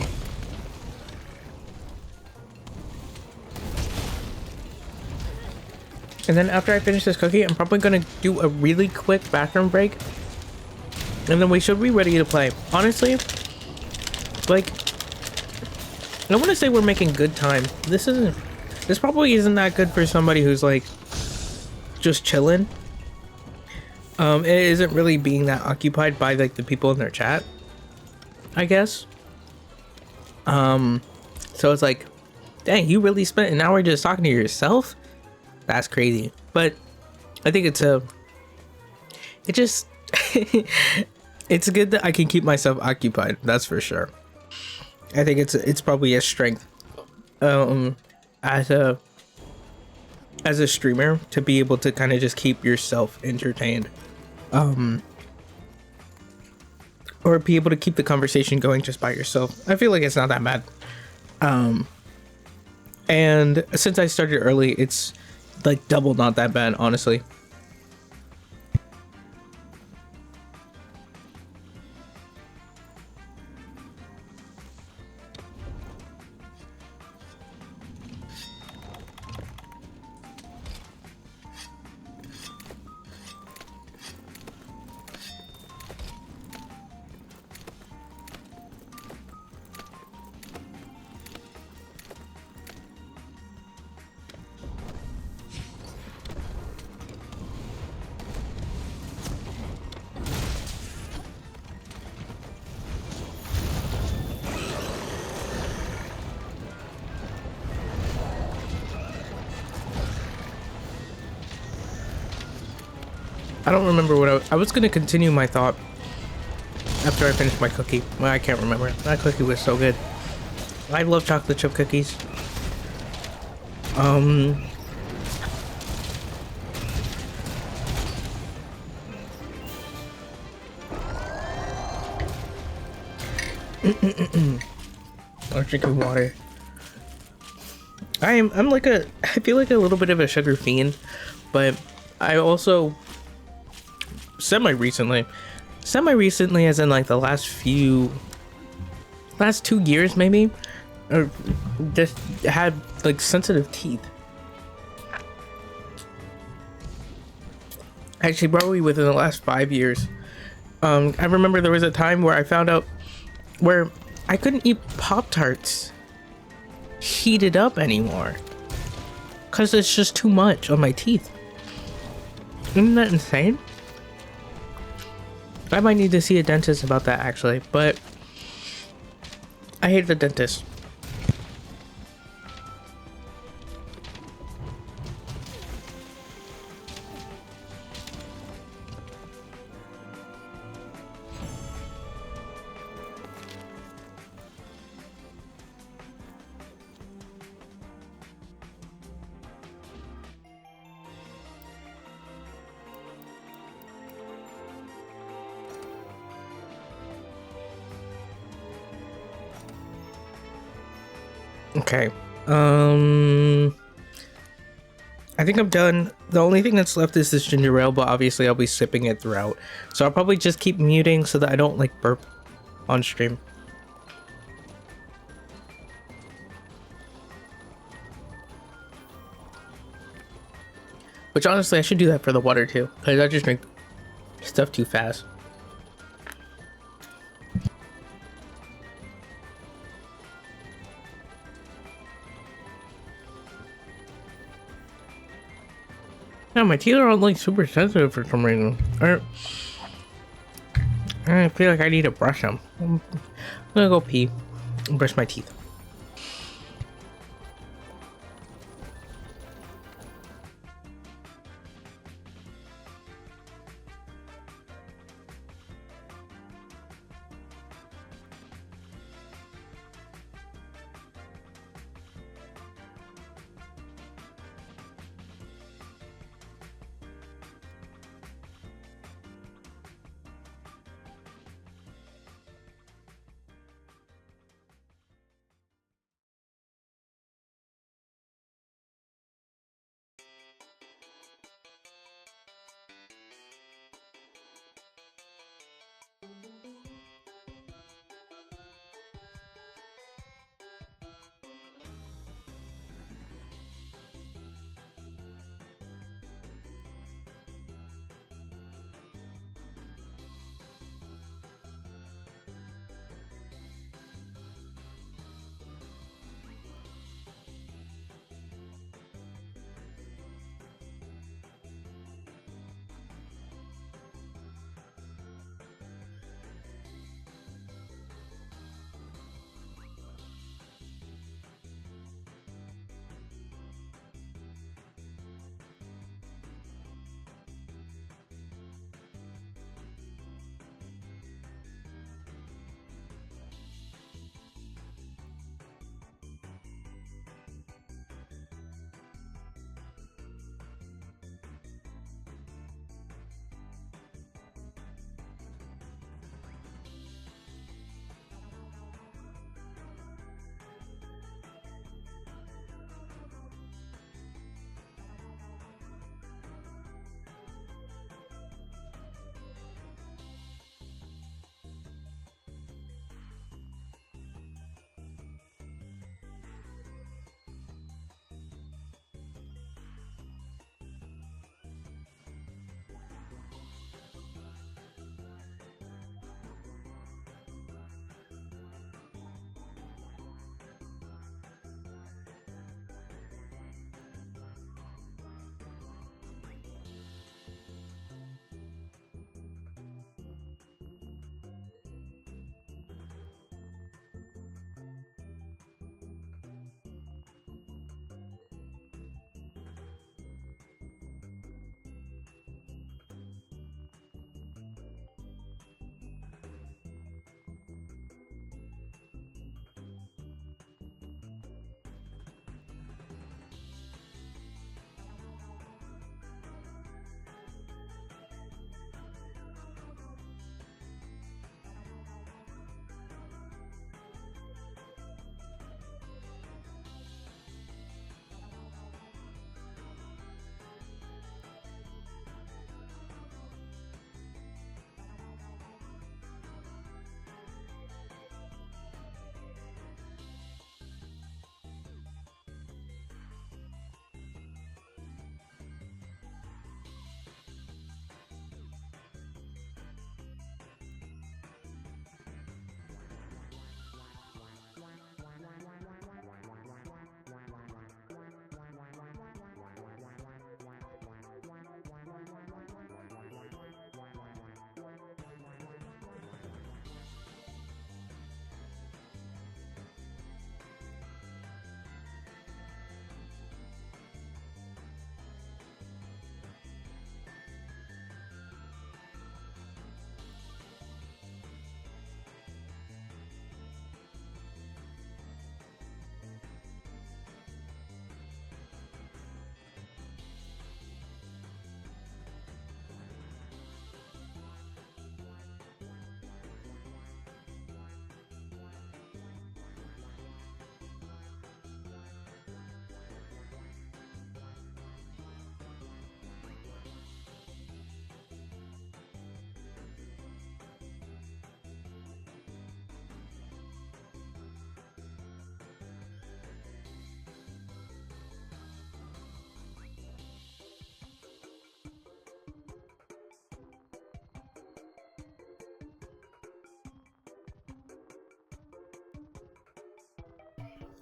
And then after I finish this cookie, I'm probably gonna do a really quick bathroom break. And then we should be ready to play. Honestly, like, I want to say we're making good time. This probably isn't that good for somebody who's like, just chilling. It isn't really being that occupied by like the people in their chat, I guess. So it's like, dang, you really spent an hour just talking to yourself? That's crazy. But I think it's it's good that I can keep myself occupied. That's for sure. I think it's probably a strength as a streamer to be able to kind of just keep yourself entertained, or be able to keep the conversation going just by yourself. I feel like it's not that bad. And since I started early, it's like double not that bad, honestly. I don't remember what I was gonna continue my thought after I finished my cookie. Well, I can't remember. That cookie was so good. I love chocolate chip cookies. I'm drinking water. I'm like I feel like a little bit of a sugar fiend, but I also semi recently as in like the last 2 years maybe, or just had like sensitive teeth. Actually, probably within the last 5 years. I remember there was a time where I found out where I couldn't eat Pop-Tarts heated up anymore because it's just too much on my teeth. Isn't that insane? I might need to see a dentist about that actually, but I hate the dentist. Okay. I think I'm done. The only thing that's left is this ginger ale, but obviously I'll be sipping it throughout. So I'll probably just keep muting so that I don't like burp on stream. Which honestly I should do that for the water too, because I just drink stuff too fast. Yeah, my teeth are all like super sensitive for some reason. I feel like I need to brush them. I'm gonna go pee and brush my teeth.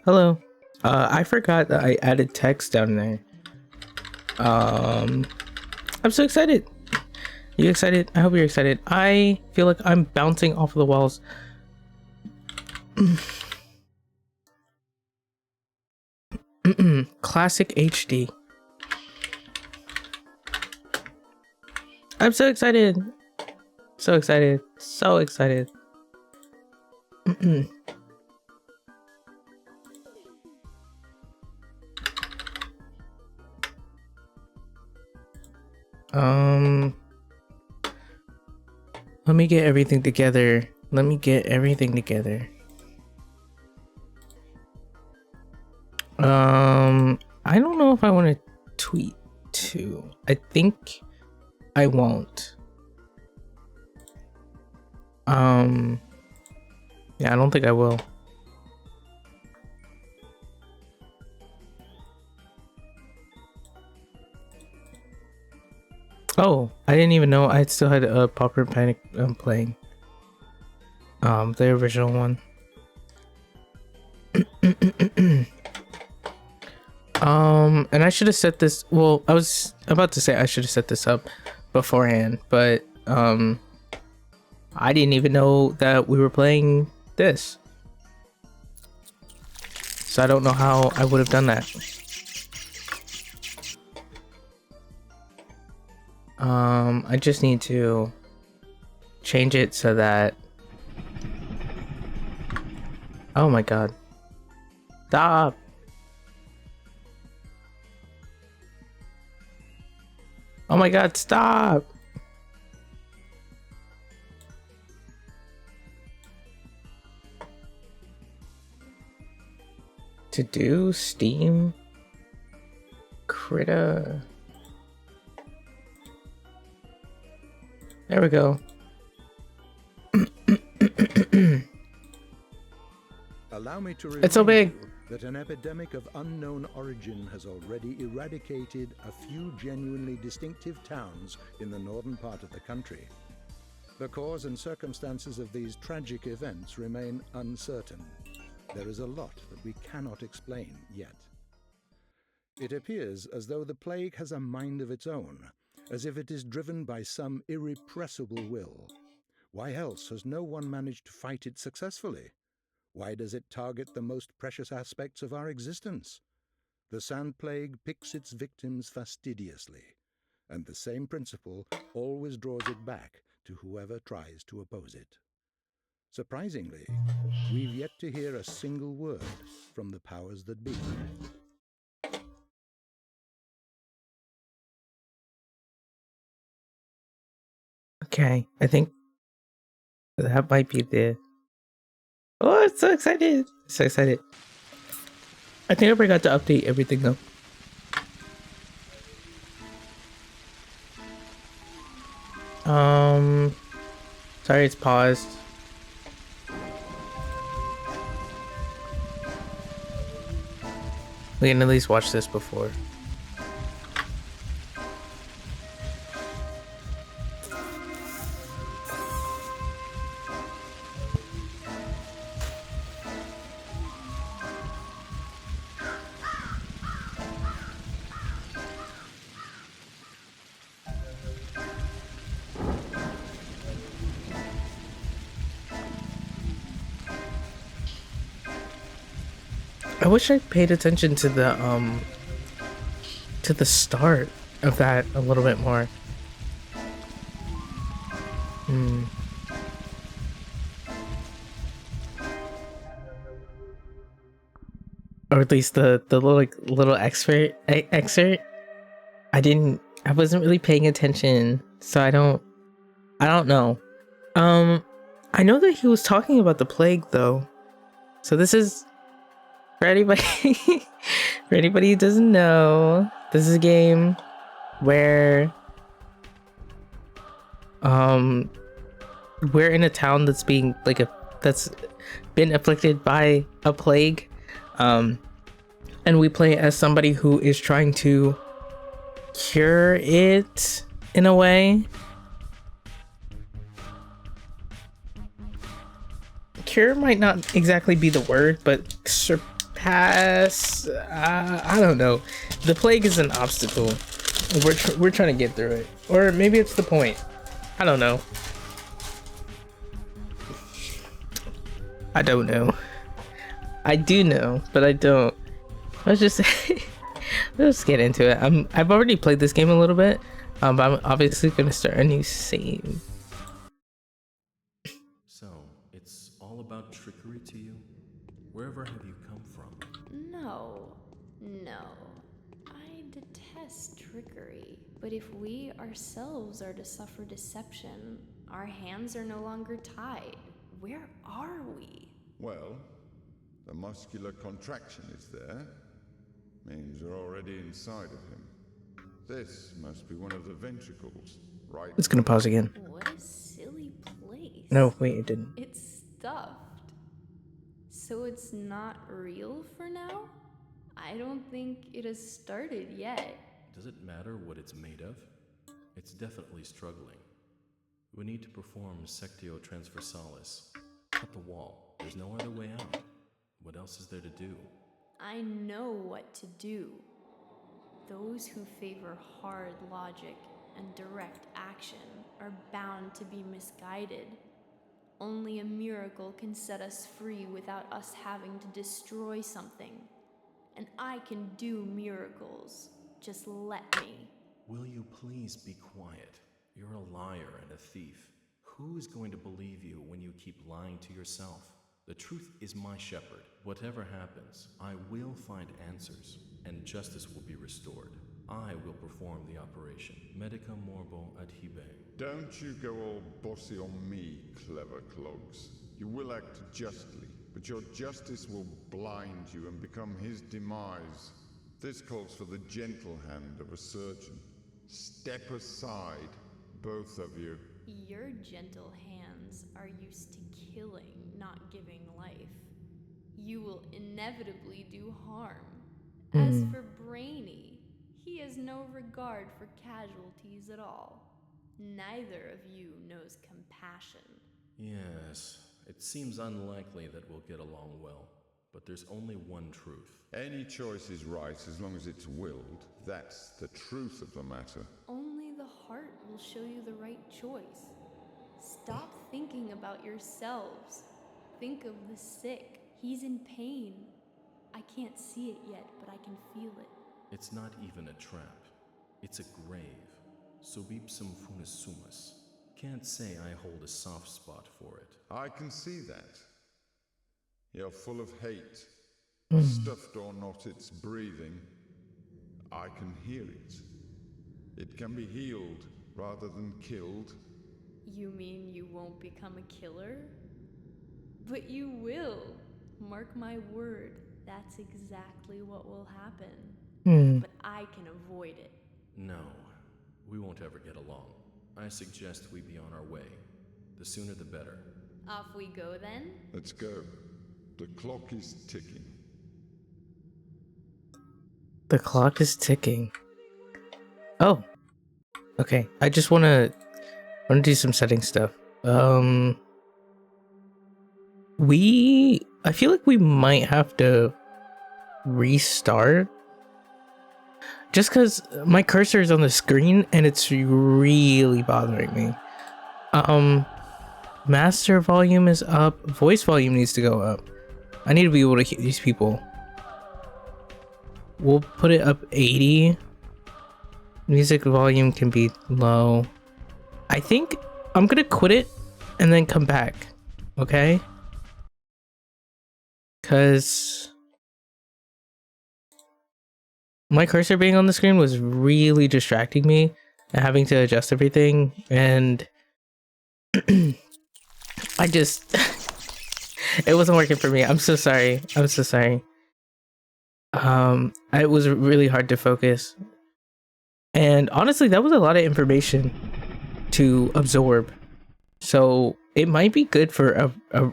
Hello. I forgot that I added text down there. I'm so excited. Are you excited? I hope you're excited. I feel like I'm bouncing off of the walls. Classic HD. I'm so excited. So excited. So excited. Let me get everything together. Let me get everything together. I don't know if I want to tweet too. I think I won't. Yeah, I don't think I will. Oh, I didn't even know I still had a Popper Panic playing. The original one. And I should have set this, well, I was about to say I should have set this up beforehand, but I didn't even know that we were playing this. So I don't know how I would have done that. I just need to change it so that, oh my god. Stop. Oh my god, stop. To do Steam Critter. There we go. Allow me to It's so big. that an epidemic of unknown origin has already eradicated a few genuinely distinctive towns in the northern part of the country. The cause and circumstances of these tragic events remain uncertain. There is a lot that we cannot explain yet. It appears as though the plague has a mind of its own, as if it is driven by some irrepressible will. Why else has no one managed to fight it successfully? Why does it target the most precious aspects of our existence? The sand plague picks its victims fastidiously, and the same principle always draws it back to whoever tries to oppose it. Surprisingly, we've yet to hear a single word from the powers that be. Okay, I think that might be the... Oh, I'm so excited. So excited. I think I forgot to update everything though. Sorry it's paused. We can at least watch this before. I wish I paid attention to the start of that a little bit more. Or at least the little excerpt. I wasn't really paying attention, so I don't know. I know that he was talking about the plague though. So this is for anybody for anybody who doesn't know, this is a game where we're in a town that's being that's been afflicted by a plague, and we play as somebody who is trying to cure it in a way. Cure might not exactly be the word, but pass. I don't know. The plague is an obstacle. We're trying to get through it, or maybe it's the point. I don't know. I don't know. I do know, but I don't. Let's just let's get into it. I've already played this game a little bit, but I'm obviously gonna start a new save. So, it's all about trickery to you? Wherever have you come from? No. I detest trickery. But if we ourselves are to suffer deception, our hands are no longer tied. Where are we? Well, the muscular contraction is there. Means you're already inside of him. This must be one of the ventricles, right? It's gonna pause again. What a silly place. No, wait, it didn't. It's stuffed. So it's not real for now? I don't think it has started yet. Does it matter what it's made of? It's definitely struggling. We need to perform sectio transversalis. Cut the wall. There's no other way out. What else is there to do? I know what to do. Those who favor hard logic and direct action are bound to be misguided. Only a miracle can set us free without us having to destroy something. And I can do miracles. Just let me. Will you please be quiet? You're a liar and a thief. Who is going to believe you when you keep lying to yourself? The truth is my shepherd. Whatever happens, I will find answers, and justice will be restored. I will perform the operation. Medica morbo adhibe. Don't you go all bossy on me, clever clogs. You will act justly, but your justice will blind you and become his demise. This calls for the gentle hand of a surgeon. Step aside, both of you. Your gentle hands are used to killing, not giving life. You will inevitably do harm. As for Brainy, he has no regard for casualties at all. Neither of you knows compassion. Yes, it seems unlikely that we'll get along well, but there's only one truth. Any choice is right as long as it's willed. That's the truth of the matter. Only the heart will show you the right choice. Stop thinking about yourselves. Think of the sick. He's in pain. I can't see it yet, but I can feel it. It's not even a trap. It's a grave. Subipsum funis sumus. Can't say I hold a soft spot for it. I can see that. You're full of hate. Stuffed or not, it's breathing. I can hear it. It can be healed rather than killed. You mean you won't become a killer? But you will. Mark my word, that's exactly what will happen. But I can avoid it. No, we won't ever get along. I suggest we be on our way. The sooner the better. Off we go then? Let's go. The clock is ticking. The clock is ticking. Oh. Okay. I just wanna do some setting stuff. I feel like we might have to restart. Just because my cursor is on the screen and it's really bothering me. Master volume is up. Voice volume needs to go up. I need to be able to hear these people. We'll put it up 80. Music volume can be low. I think I'm gonna quit it and then come back. Okay? Because my cursor being on the screen was really distracting me and having to adjust everything, and I just it wasn't working for me. I'm so sorry. I'm so sorry. It was really hard to focus, and honestly that was a lot of information to absorb, so it might be good for a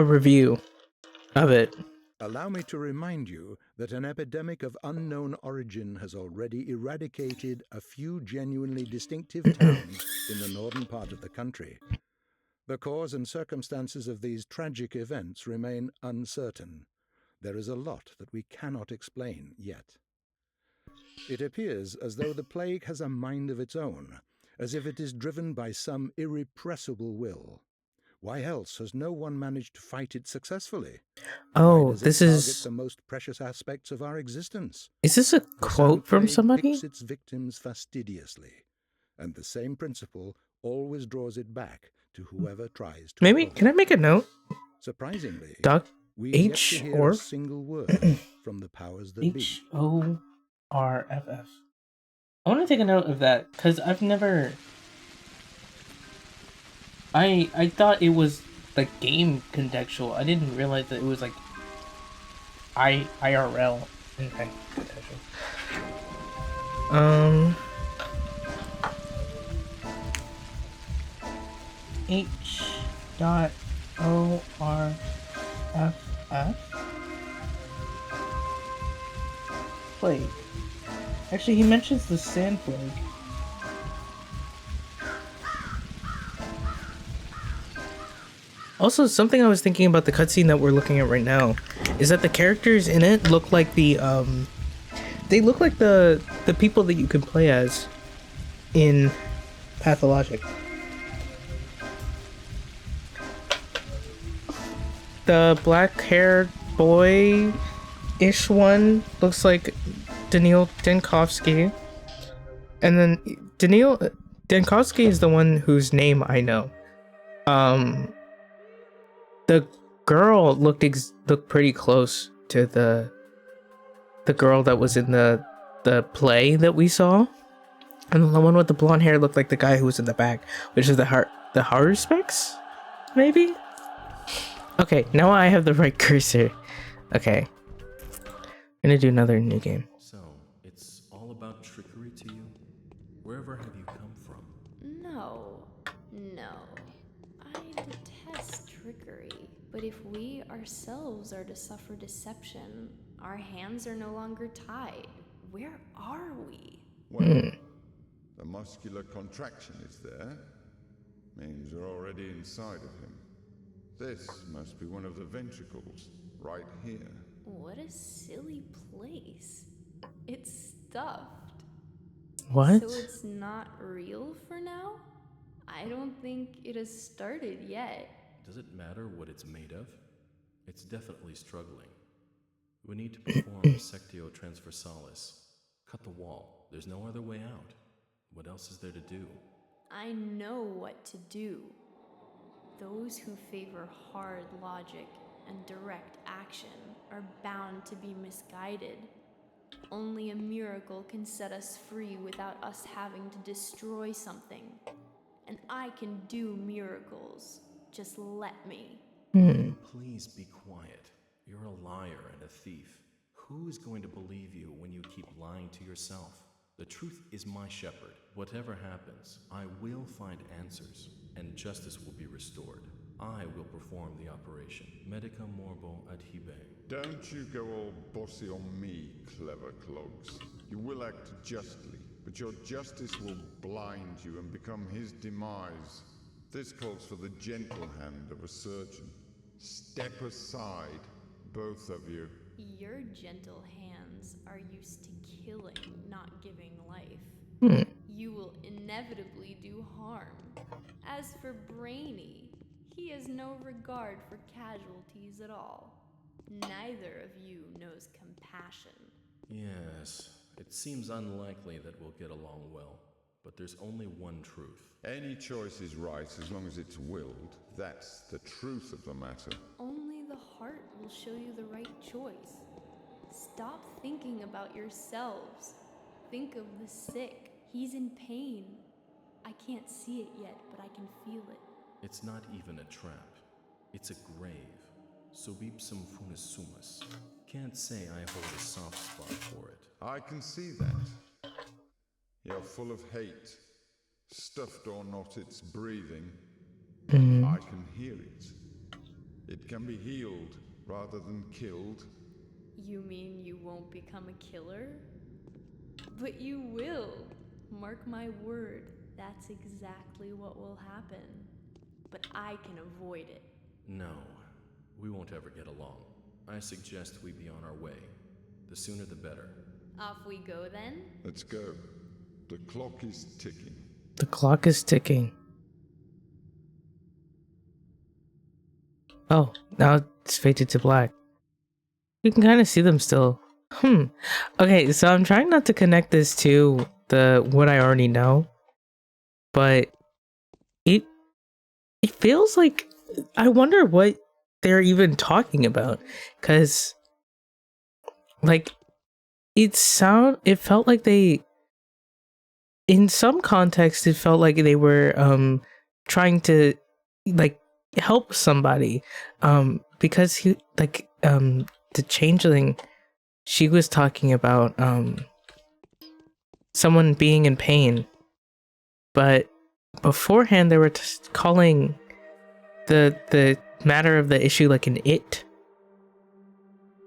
review of it. Allow me to remind you that an epidemic of unknown origin has already eradicated a few genuinely distinctive towns in the northern part of the country. The cause and circumstances of these tragic events remain uncertain. There is a lot that we cannot explain yet. It appears as though the plague has a mind of its own, as if it is driven by some irrepressible will. Why else has no one managed to fight it successfully? Oh, Why does this it target is... the most precious aspects of our existence? Is this a The quote from plague somebody? picks its victims fastidiously, and the same principle always draws it back to whoever tries to Maybe, oppose can I it. make a note? Surprisingly, Doc we've yet to H hear or a single word from the powers that be. HORFF. I want to take a note of that because I've never. I thought it was like game contextual. I didn't realize that it was like IRL. Okay, contextual. H.ORFF. Plague. Actually, he mentions the sand plague. Also, something I was thinking about the cutscene that we're looking at right now is that the characters in it look like they look like the people that you can play as in Pathologic. The black-haired boy-ish one looks like Daniil Denkovsky, and then Daniil Denkovsky is the one whose name I know. The girl looked pretty close to the girl that was in the play that we saw, and the one with the blonde hair looked like the guy who was in the back, which is the horror specs, maybe. Okay, now I have the right cursor. Okay, I'm gonna do another new game. So, it's all about trickery to you? Wherever have you come from? No. I detest trickery. But if we ourselves are to suffer deception, our hands are no longer tied. Where are we? Well, the muscular contraction is there. Means you're already inside of him. This must be one of the ventricles, right here. What a silly place. It's stuffed. What? So it's not real for now? I don't think it has started yet. Does it matter what it's made of? It's definitely struggling. We need to perform sectio transversalis. Cut the wall. There's no other way out. What else is there to do? I know what to do. Those who favor hard logic and direct action are bound to be misguided. Only a miracle can set us free without us having to destroy something. And I can do miracles. Just let me. Please be quiet. You're a liar and a thief. Who is going to believe you when you keep lying to yourself? The truth is my shepherd. Whatever happens, I will find answers, and justice will be restored. I will perform the operation. Medica morbo adhibe. Don't you go all bossy on me, clever clogs. You will act justly, but your justice will blind you and become his demise. This calls for the gentle hand of a surgeon. Step aside, both of you. Your gentle hands are used to killing, not giving life. You will inevitably do harm. As for Brainy, he has no regard for casualties at all. Neither of you knows compassion. Yes, it seems unlikely that we'll get along well, but there's only one truth. Any choice is right as long as it's willed. That's the truth of the matter. Only the heart will show you the right choice. Stop thinking about yourselves. Think of the sick. He's in pain. I can't see it yet, but I can feel it. It's not even a trap. It's a grave. Subipsum funis sumus. Can't say I hold a soft spot for it. I can see that. You're full of hate. Stuffed or not, it's breathing. I can hear it. It can be healed rather than killed. You mean you won't become a killer? But you will. Mark my word, that's exactly what will happen. but I can avoid it. No, we won't ever get along. I suggest we be on our way. The sooner the better. Off we go then? Let's go. The clock is ticking. The clock is ticking. Oh, now it's faded to black. You can kind of see them still. Okay, so I'm trying not to connect this to what I already know, but it feels like, I wonder what they're even talking about, because like it felt like they, in some context, it felt like they were trying to like help somebody, because he like the changeling, she was talking about someone being in pain, but beforehand they were calling the matter of the issue like an it.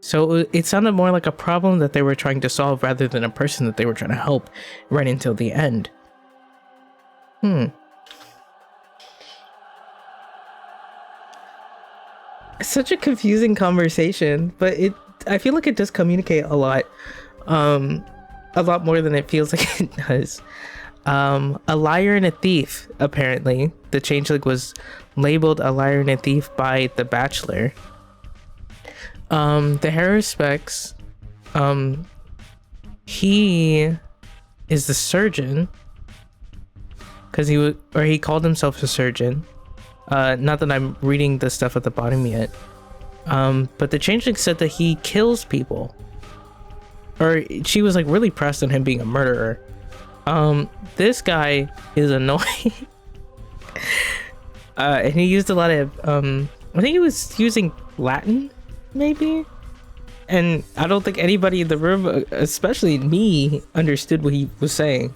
So it sounded more like a problem that they were trying to solve rather than a person that they were trying to help right until the end. It's such a confusing conversation, but I feel like it does communicate a lot more than it feels like it does. A liar and a thief, apparently. The changeling was labeled a liar and a thief by the Bachelor. The Haruspex, he is the surgeon, because he called himself a surgeon. Not that I'm reading the stuff at the bottom yet. But the changeling said that he kills people, or she was like really pressed on him being a murderer. This guy is annoying. And he used a lot of I think he was using Latin, maybe, and I don't think anybody in the room, especially me, understood what he was saying.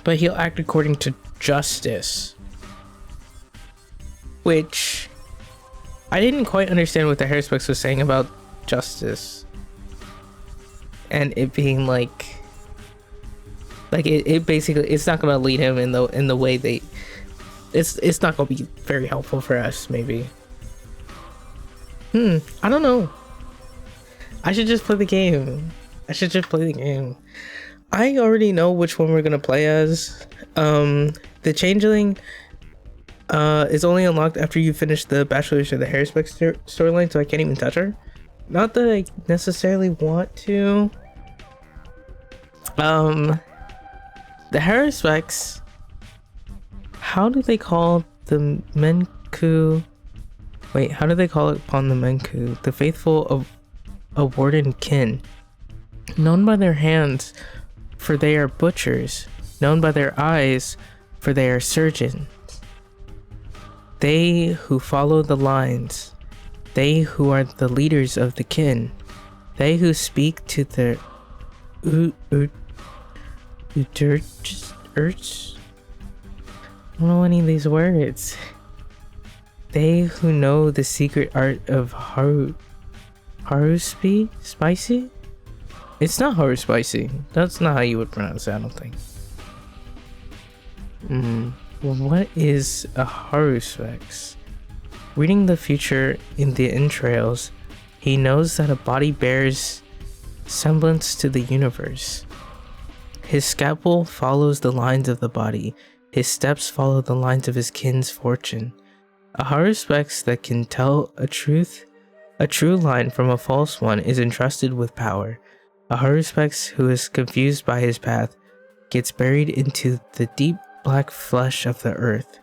But he'll act according to justice, which I didn't quite understand what the Haruspex was saying about justice, and it being like it basically, it's not gonna lead him in the way they, it's not gonna be very helpful for us, maybe. I don't know. I should just play the game. I already know which one we're gonna play as. The changeling is only unlocked after you finish the Bachelor's or the Haruspex storyline, so I can't even touch her. Not that I necessarily want to. The Haruspex, how do they call the Menku? Wait, how do they call it upon the Menku? The faithful of a warden kin, known by their hands, for they are butchers, known by their eyes, for they are surgeons. They who follow the lines, they who are the leaders of the kin, they who speak to the urts. I don't know any of these words. They who know the secret art of spicy? It's not spicy. That's not how you would pronounce it, I don't think. What is a Haruspex? Reading the future in the entrails, he knows that a body bears semblance to the universe. His scalpel follows the lines of the body. His steps follow the lines of his kin's fortune. A Haruspex that can tell a true line from a false one is entrusted with power. A Haruspex who is confused by his path gets buried into the deep black flesh of the earth.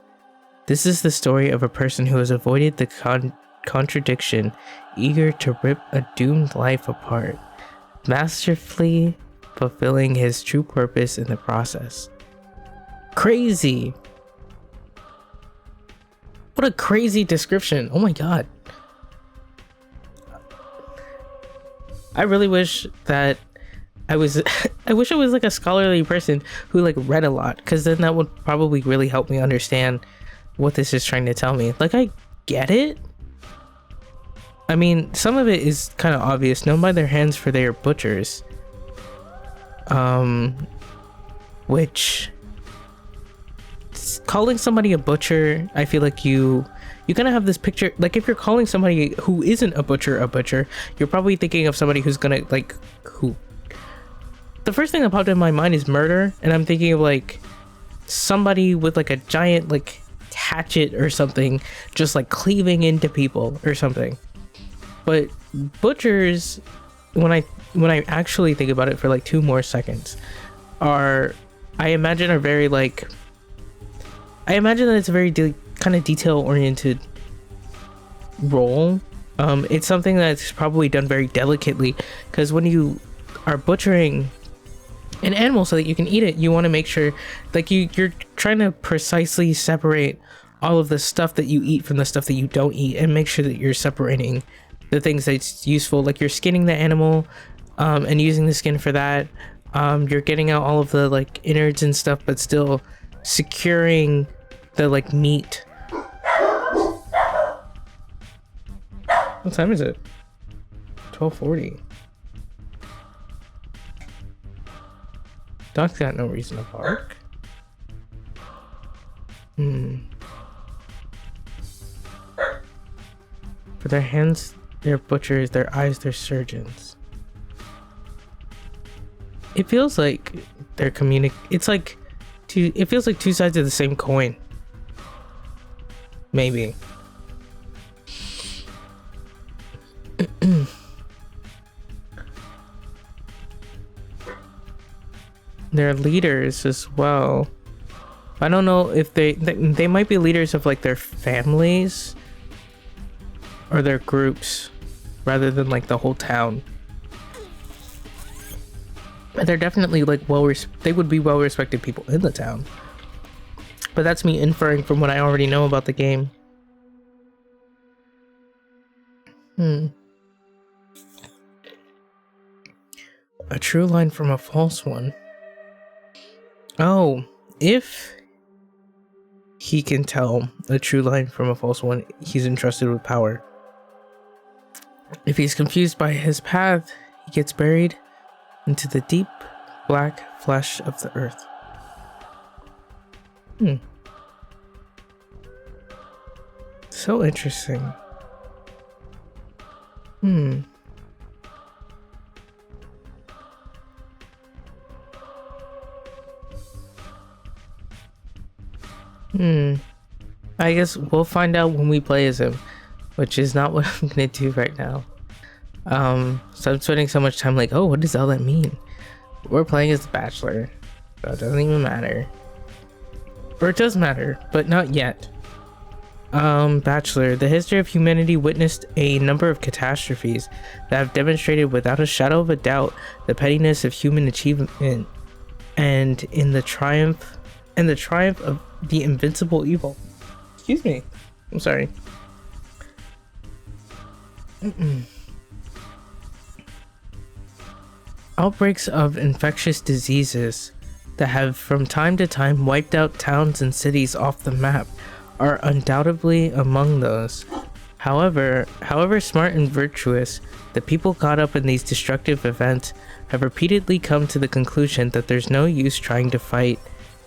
This is the story of a person who has avoided the contradiction, eager to rip a doomed life apart, masterfully fulfilling his true purpose in the process. Crazy! What a crazy description. Oh my god. I really wish that I wish I was like a scholarly person who like read a lot, because then that would probably really help me understand what this is trying to tell me. Like, I get it. I mean, some of it is kind of obvious. Known by their hands, for they are butchers. Which calling somebody a butcher, I feel like you kind of have this picture, like if you're calling somebody who isn't a butcher, you're probably thinking of somebody who's gonna like who. The first thing that popped in my mind is murder, and I'm thinking of like somebody with like a giant like hatchet or something, just like cleaving into people or something. But butchers, when I actually think about it for like 2 more seconds, are very like, I imagine that it's a very kind of detail oriented role. It's something that's probably done very delicately, because when you are butchering an animal so that you can eat it, you want to make sure like you're trying to precisely separate all of the stuff that you eat from the stuff that you don't eat, and make sure that you're separating the things that's useful, like you're skinning the animal and using the skin for that. You're getting out all of the like innards and stuff, but still securing the like meat. What time is it? 12:40. Doc's got no reason to bark. For their hands, they're butchers, their eyes, they're surgeons. It feels like they're it feels like 2 sides of the same coin. Maybe. They're leaders as well. I don't know if they might be leaders of like their families or their groups rather than like the whole town. But they're definitely like they would be well-respected people in the town. But that's me inferring from what I already know about the game. A true line from a false one. Oh, if he can tell a true line from a false one, he's entrusted with power. If he's confused by his path, he gets buried into the deep black flesh of the earth. So interesting. I guess we'll find out when we play as him, which is not what I'm gonna do right now. So I'm spending so much time like, oh, what does all that mean? We're playing as the Bachelor, so it doesn't even matter. Or it does matter, but not yet. Bachelor, the history of humanity witnessed a number of catastrophes that have demonstrated without a shadow of a doubt the pettiness of human achievement and in the triumph of the invincible evil. Excuse me. I'm sorry. Outbreaks of infectious diseases that have from time to time wiped out towns and cities off the map are undoubtedly among those. However smart and virtuous the people caught up in these destructive events have repeatedly come to the conclusion that there's no use trying to fight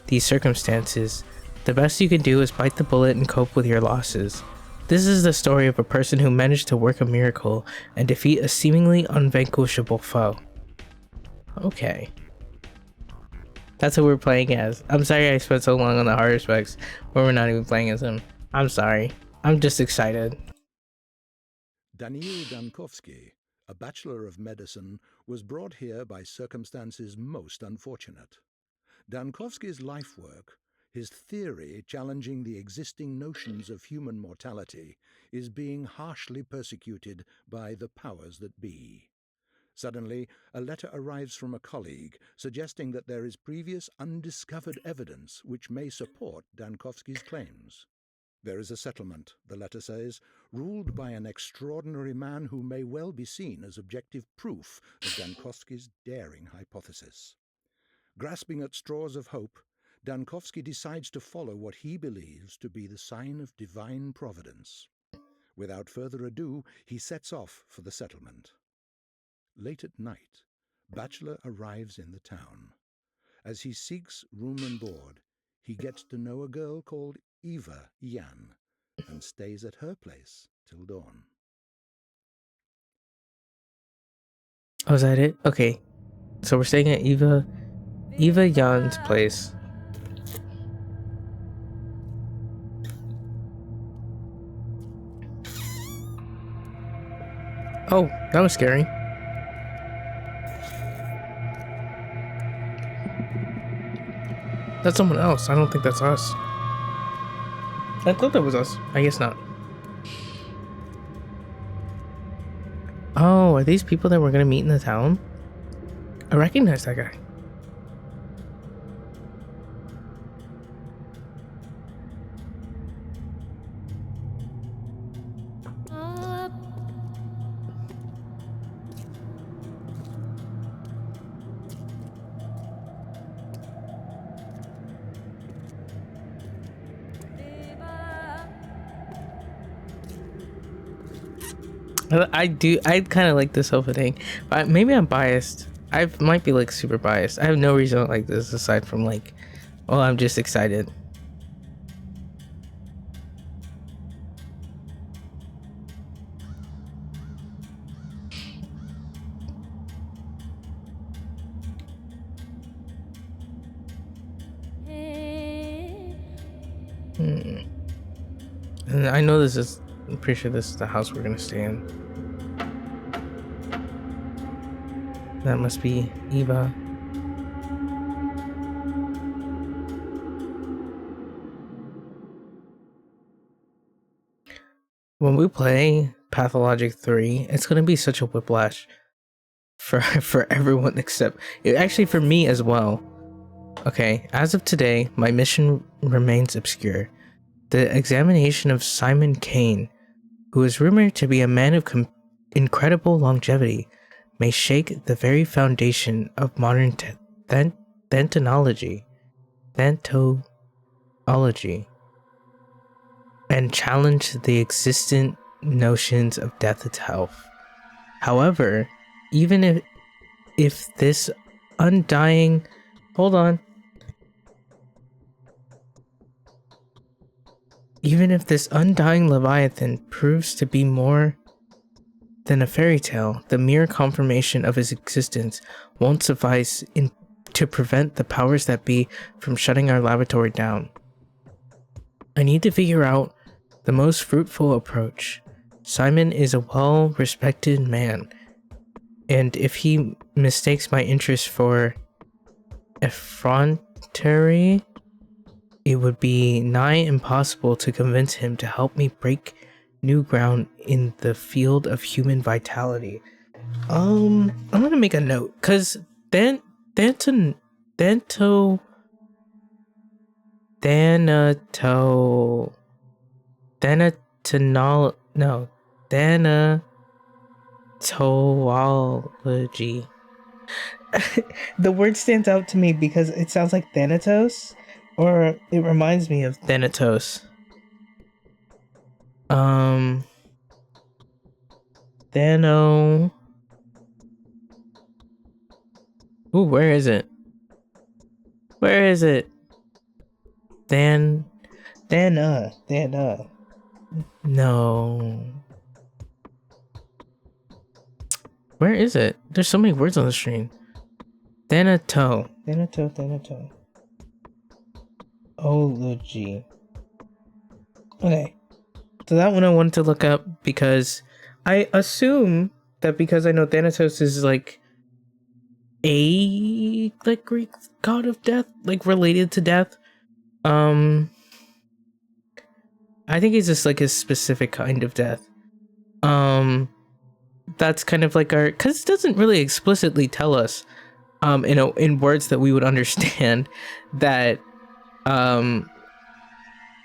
these circumstances. The best you can do is bite the bullet and cope with your losses. This is the story of a person who managed to work a miracle and defeat a seemingly unvanquishable foe. Okay. That's what we're playing as. I'm sorry I spent so long on the hard specs where we're not even playing as him. I'm sorry. I'm just excited. Daniil Dankovsky, a Bachelor of Medicine, was brought here by circumstances most unfortunate. Dankovsky's life work, his theory challenging the existing notions of human mortality, is being harshly persecuted by the powers that be. Suddenly, a letter arrives from a colleague suggesting that there is previous undiscovered evidence which may support Dankovsky's claims. There is a settlement, the letter says, ruled by an extraordinary man who may well be seen as objective proof of Dankovsky's daring hypothesis. Grasping at straws of hope, Dankovsky decides to follow what he believes to be the sign of divine providence. Without further ado, he sets off for the settlement. Late at night, Bachelor arrives in the town. As he seeks room and board, he gets to know a girl called Eva Yan and stays at her place till dawn. Oh, is that it? Okay. So we're staying at Eva Yan's place. Oh, that was scary. That's someone else. I don't think that's us. I thought that was us. I guess not. Oh, are these people that we're gonna meet in the town? I recognize that guy. I kind of like this whole thing, but maybe I'm biased. I might be like super biased. I have no reason to like this aside from like, well, I'm just excited. And I know this is, I'm pretty sure this is the house we're gonna stay in. That must be Eva. When we play Pathologic 3, it's gonna be such a whiplash for everyone except, actually for me as well. Okay, as of today, my mission remains obscure. The examination of Simon Kane, who is rumored to be a man of incredible longevity, may shake the very foundation of modern thentology, and challenge the existent notions of death itself. However, even if this undying, hold on. Even if this undying Leviathan proves to be more than a fairy tale, the mere confirmation of his existence won't suffice to prevent the powers that be from shutting our laboratory down. I need to figure out the most fruitful approach. Simon is a well-respected man, and if he mistakes my interest for effrontery, it would be nigh impossible to convince him to help me break new ground in the field of human vitality. I'm gonna make a note, cause thanatonol no, thanatology. The word stands out to me because it sounds like Thanatos, or it reminds me of Thanatos. Thano. Ooh, where is it? Where is it? Thana. No. Where is it? There's so many words on the screen. Thanato. Ology. Okay. So that one I wanted to look up because I assume that because I know Thanatos is like a like Greek god of death, like related to death. I think it's just like a specific kind of death. That's kind of like our, because it doesn't really explicitly tell us in words that we would understand that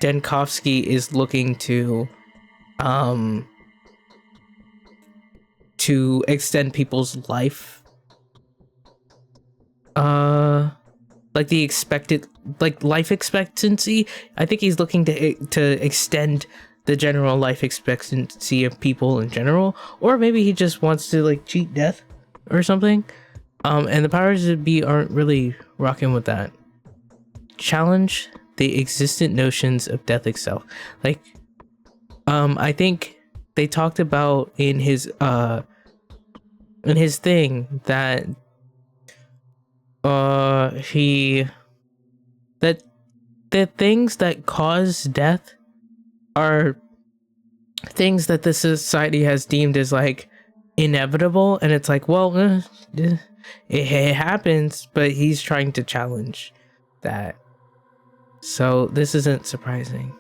Denkovsky is looking to extend people's life, like the expected, like life expectancy. I think he's looking to extend the general life expectancy of people in general, or maybe he just wants to like cheat death or something. And the powers that be aren't really rocking with that. Challenge the existent notions of death itself. Like, I think they talked about in his thing that that the things that cause death are things that the society has deemed as like inevitable, and it's like, well, it happens, but he's trying to challenge that. So this isn't surprising.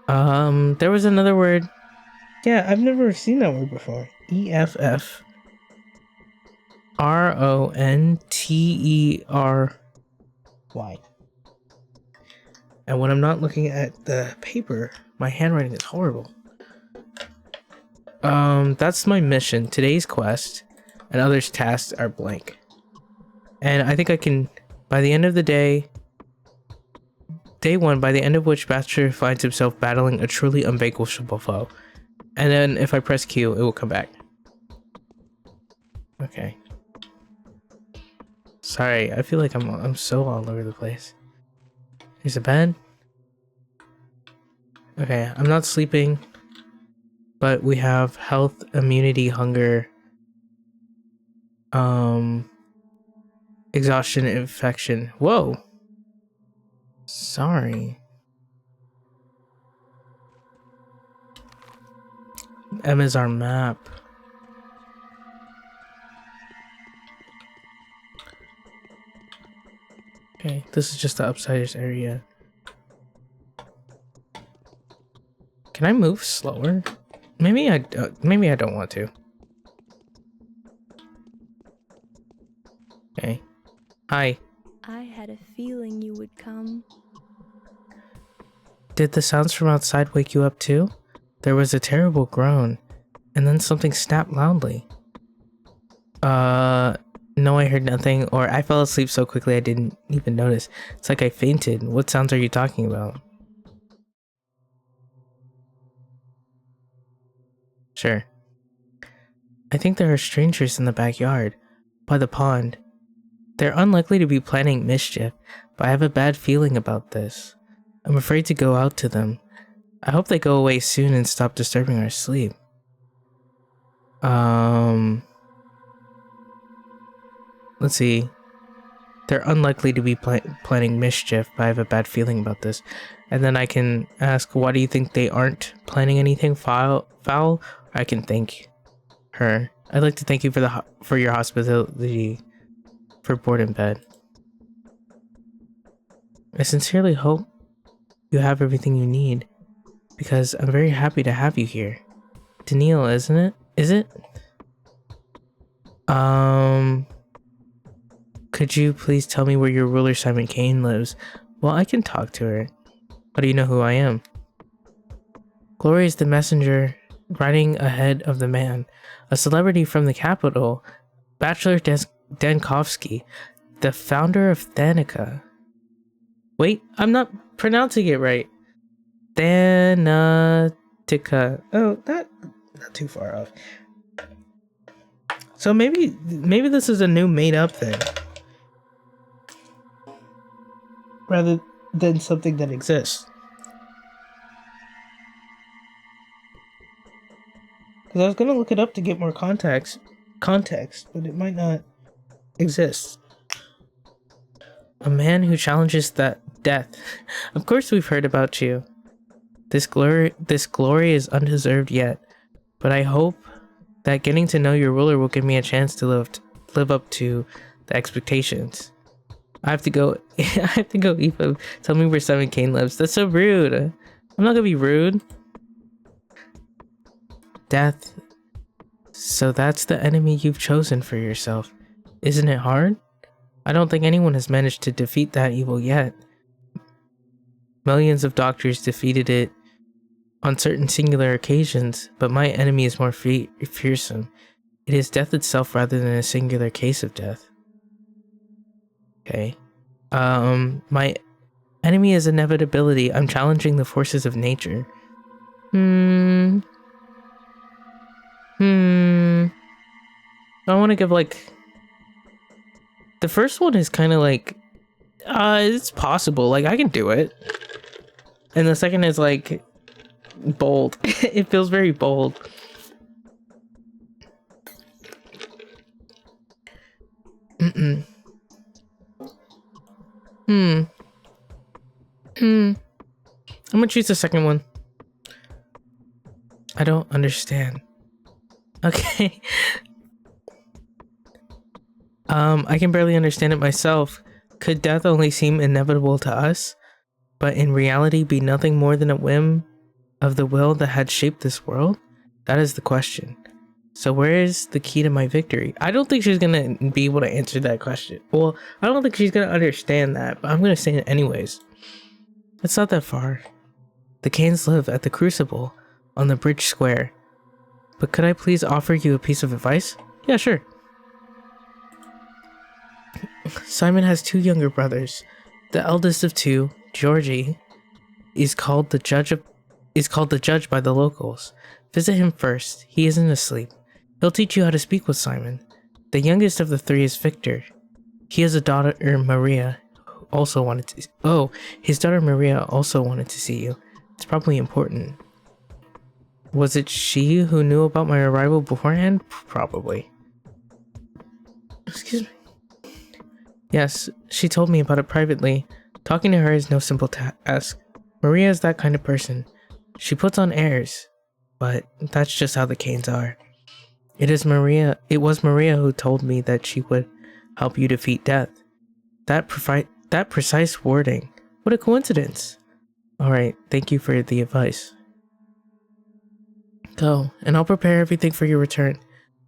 There was another word. Yeah, I've never seen that word before. EFFRONTERY. And when I'm not looking at the paper, my handwriting is horrible. That's my mission. Today's quest and others' tasks are blank. And I think I can, by the end of the day 1, by the end of which Bachelor finds himself battling a truly unvanquishable foe. And then if I press Q, it will come back. Okay. Sorry, I feel like I'm so all over the place. Here's a bed. Okay, I'm not sleeping, but we have health, immunity, hunger, exhaustion, infection. Whoa. Sorry. M is our map. Okay, this is just the upsiders area. Can I move slower? Maybe I don't want to. Okay. Hi. I had a feeling you would come. Did the sounds from outside wake you up too? There was a terrible groan, and then something snapped loudly. No, I heard nothing, or I fell asleep so quickly I didn't even notice. It's like I fainted. What sounds are you talking about? Sure. I think there are strangers in the backyard, by the pond. They're unlikely to be planning mischief, but I have a bad feeling about this. I'm afraid to go out to them. I hope they go away soon and stop disturbing our sleep. Let's see. They're unlikely to be planning mischief, but I have a bad feeling about this. And then I can ask, why do you think they aren't planning anything foul? I can thank her. I'd like to thank you for your hospitality for board and bed. I sincerely hope you have everything you need, because I'm very happy to have you here. Danielle, isn't it? Is it? Could you please tell me where your ruler Simon Kane lives? Well, I can talk to her. How do you know who I am? Glory is the messenger riding ahead of the man, a celebrity from the capital, Bachelor Dankovsky, the founder of Danica. Wait, I'm not pronouncing it right. Danatica. Oh, not too far off. So maybe this is a new made-up thing, rather than something that exists. Because I was gonna look it up to get more context, but it might not exist. A man who challenges that death. Of course we've heard about you. This glory is undeserved yet, but I hope that getting to know your ruler will give me a chance to live up to the expectations. I have to go. I have to go. Eva, tell me where Simon Kane lives. That's so rude. I'm not gonna be rude. Death. So that's the enemy you've chosen for yourself. Isn't it hard? I don't think anyone has managed to defeat that evil yet. Millions of doctors defeated it on certain singular occasions, but my enemy is more fearsome. It is death itself rather than a singular case of death. Okay. My enemy is inevitability. I'm challenging the forces of nature. I want to give like... The first one is kind of like... It's possible. Like, I can do it. And the second is, like, bold. It feels very bold. I'm gonna choose the second one. I don't understand. Okay. I can barely understand it myself. Could death only seem inevitable to us, but in reality be nothing more than a whim of the will that had shaped this world? That is the question. So where is the key to my victory? I don't think she's gonna be able to answer that question. Well, I don't think she's gonna understand that, but I'm gonna say it anyways. It's not that far. The Canes live at the Crucible on the Bridge Square. But could I please offer you a piece of advice? Yeah, sure. Simon has 2 younger brothers. The eldest of 2, Georgie, is called the judge by the locals. Visit him first. He isn't asleep. He'll teach you how to speak with Simon. The youngest of the 3 is Victor. He has a daughter, Maria, who also wanted to. Oh, his daughter Maria also wanted to see you. It's probably important. Was it she who knew about my arrival beforehand? Probably. Excuse me. Yes, she told me about it privately. Talking to her is no simple task. Maria is that kind of person. She puts on airs, but that's just how the Canes are. It was Maria who told me that she would help you defeat death. That precise wording. What a coincidence. Alright, thank you for the advice. Go, and I'll prepare everything for your return.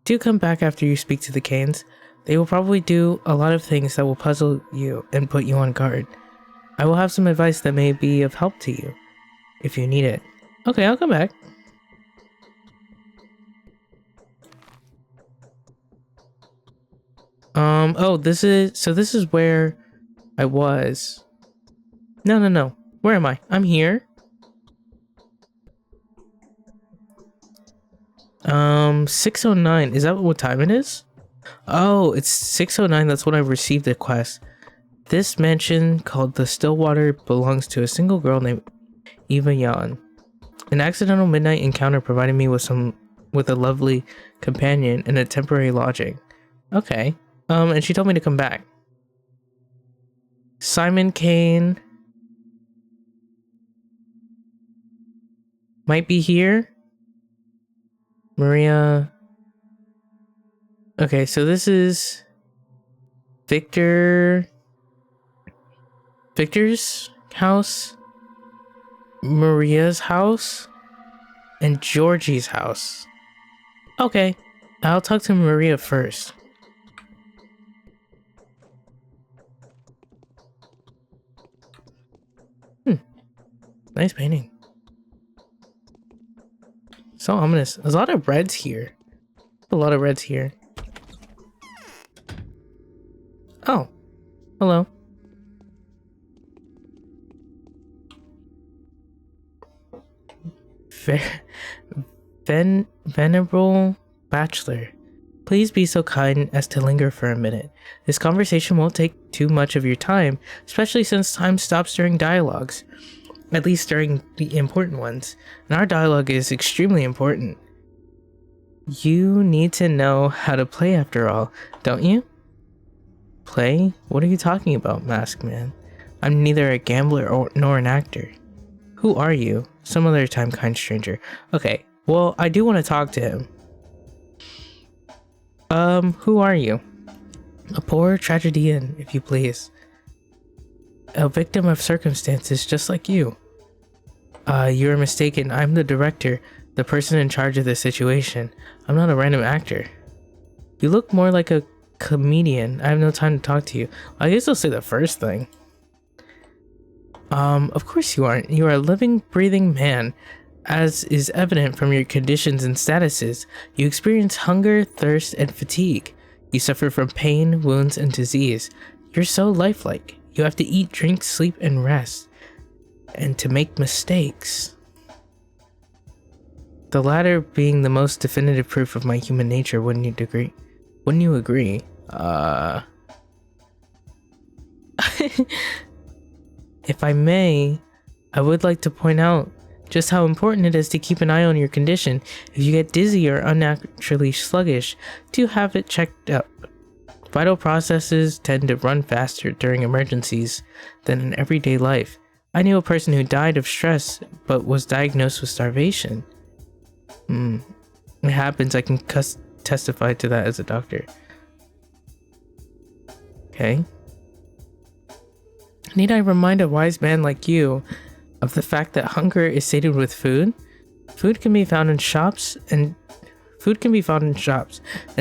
Do come back after you speak to the Canes. They will probably do a lot of things that will puzzle you and put you on guard. I will have some advice that may be of help to you, if you need it. Okay, I'll come back. Oh, this is where I was. No. Where am I? I'm here. 6:09. Is that what time it is? Oh, it's 6:09. That's when I received the quest. This mansion called the Stillwater belongs to a single girl named Eva Yan. An accidental midnight encounter provided me with a lovely companion and a temporary lodging. Okay. And she told me to come back. Simon Kane might be here. Maria. Okay, so this is Victor's house, Maria's house, and Georgie's house. Okay, I'll talk to Maria first. Nice painting. So ominous. There's a lot of reds here. A lot of reds here. Oh, hello. Venerable Bachelor, please be so kind as to linger for a minute. This conversation won't take too much of your time, especially since time stops during dialogues. At least during the important ones. And our dialogue is extremely important. You need to know how to play after all, don't you? Play? What are you talking about, Masked Man? I'm neither a gambler nor an actor. Who are you? Some other time, kind stranger. Okay, well, I do want to talk to him. Who are you? A poor tragedian, if you please. A victim of circumstances just like you. You're mistaken. I'm the director, the person in charge of the situation. I'm not a random actor. You look more like a comedian. I have no time to talk to you. I guess I'll say the first thing. Of course you aren't. You are a living, breathing man. As is evident from your conditions and statuses, you experience hunger, thirst, and fatigue. You suffer from pain, wounds, and disease. You're so lifelike. You have to eat, drink, sleep, and rest. And to make mistakes. The latter being the most definitive proof of my human nature, wouldn't you agree? Wouldn't you agree? If I may, I would like to point out just how important it is to keep an eye on your condition. If you get dizzy or unnaturally sluggish, do have it checked out. Vital processes tend to run faster during emergencies than in everyday life. I knew a person who died of stress but was diagnosed with starvation. It happens. I can testify to that as a doctor. Okay. Need I remind a wise man like you of the fact that hunger is sated with food? Food can be found in shops, and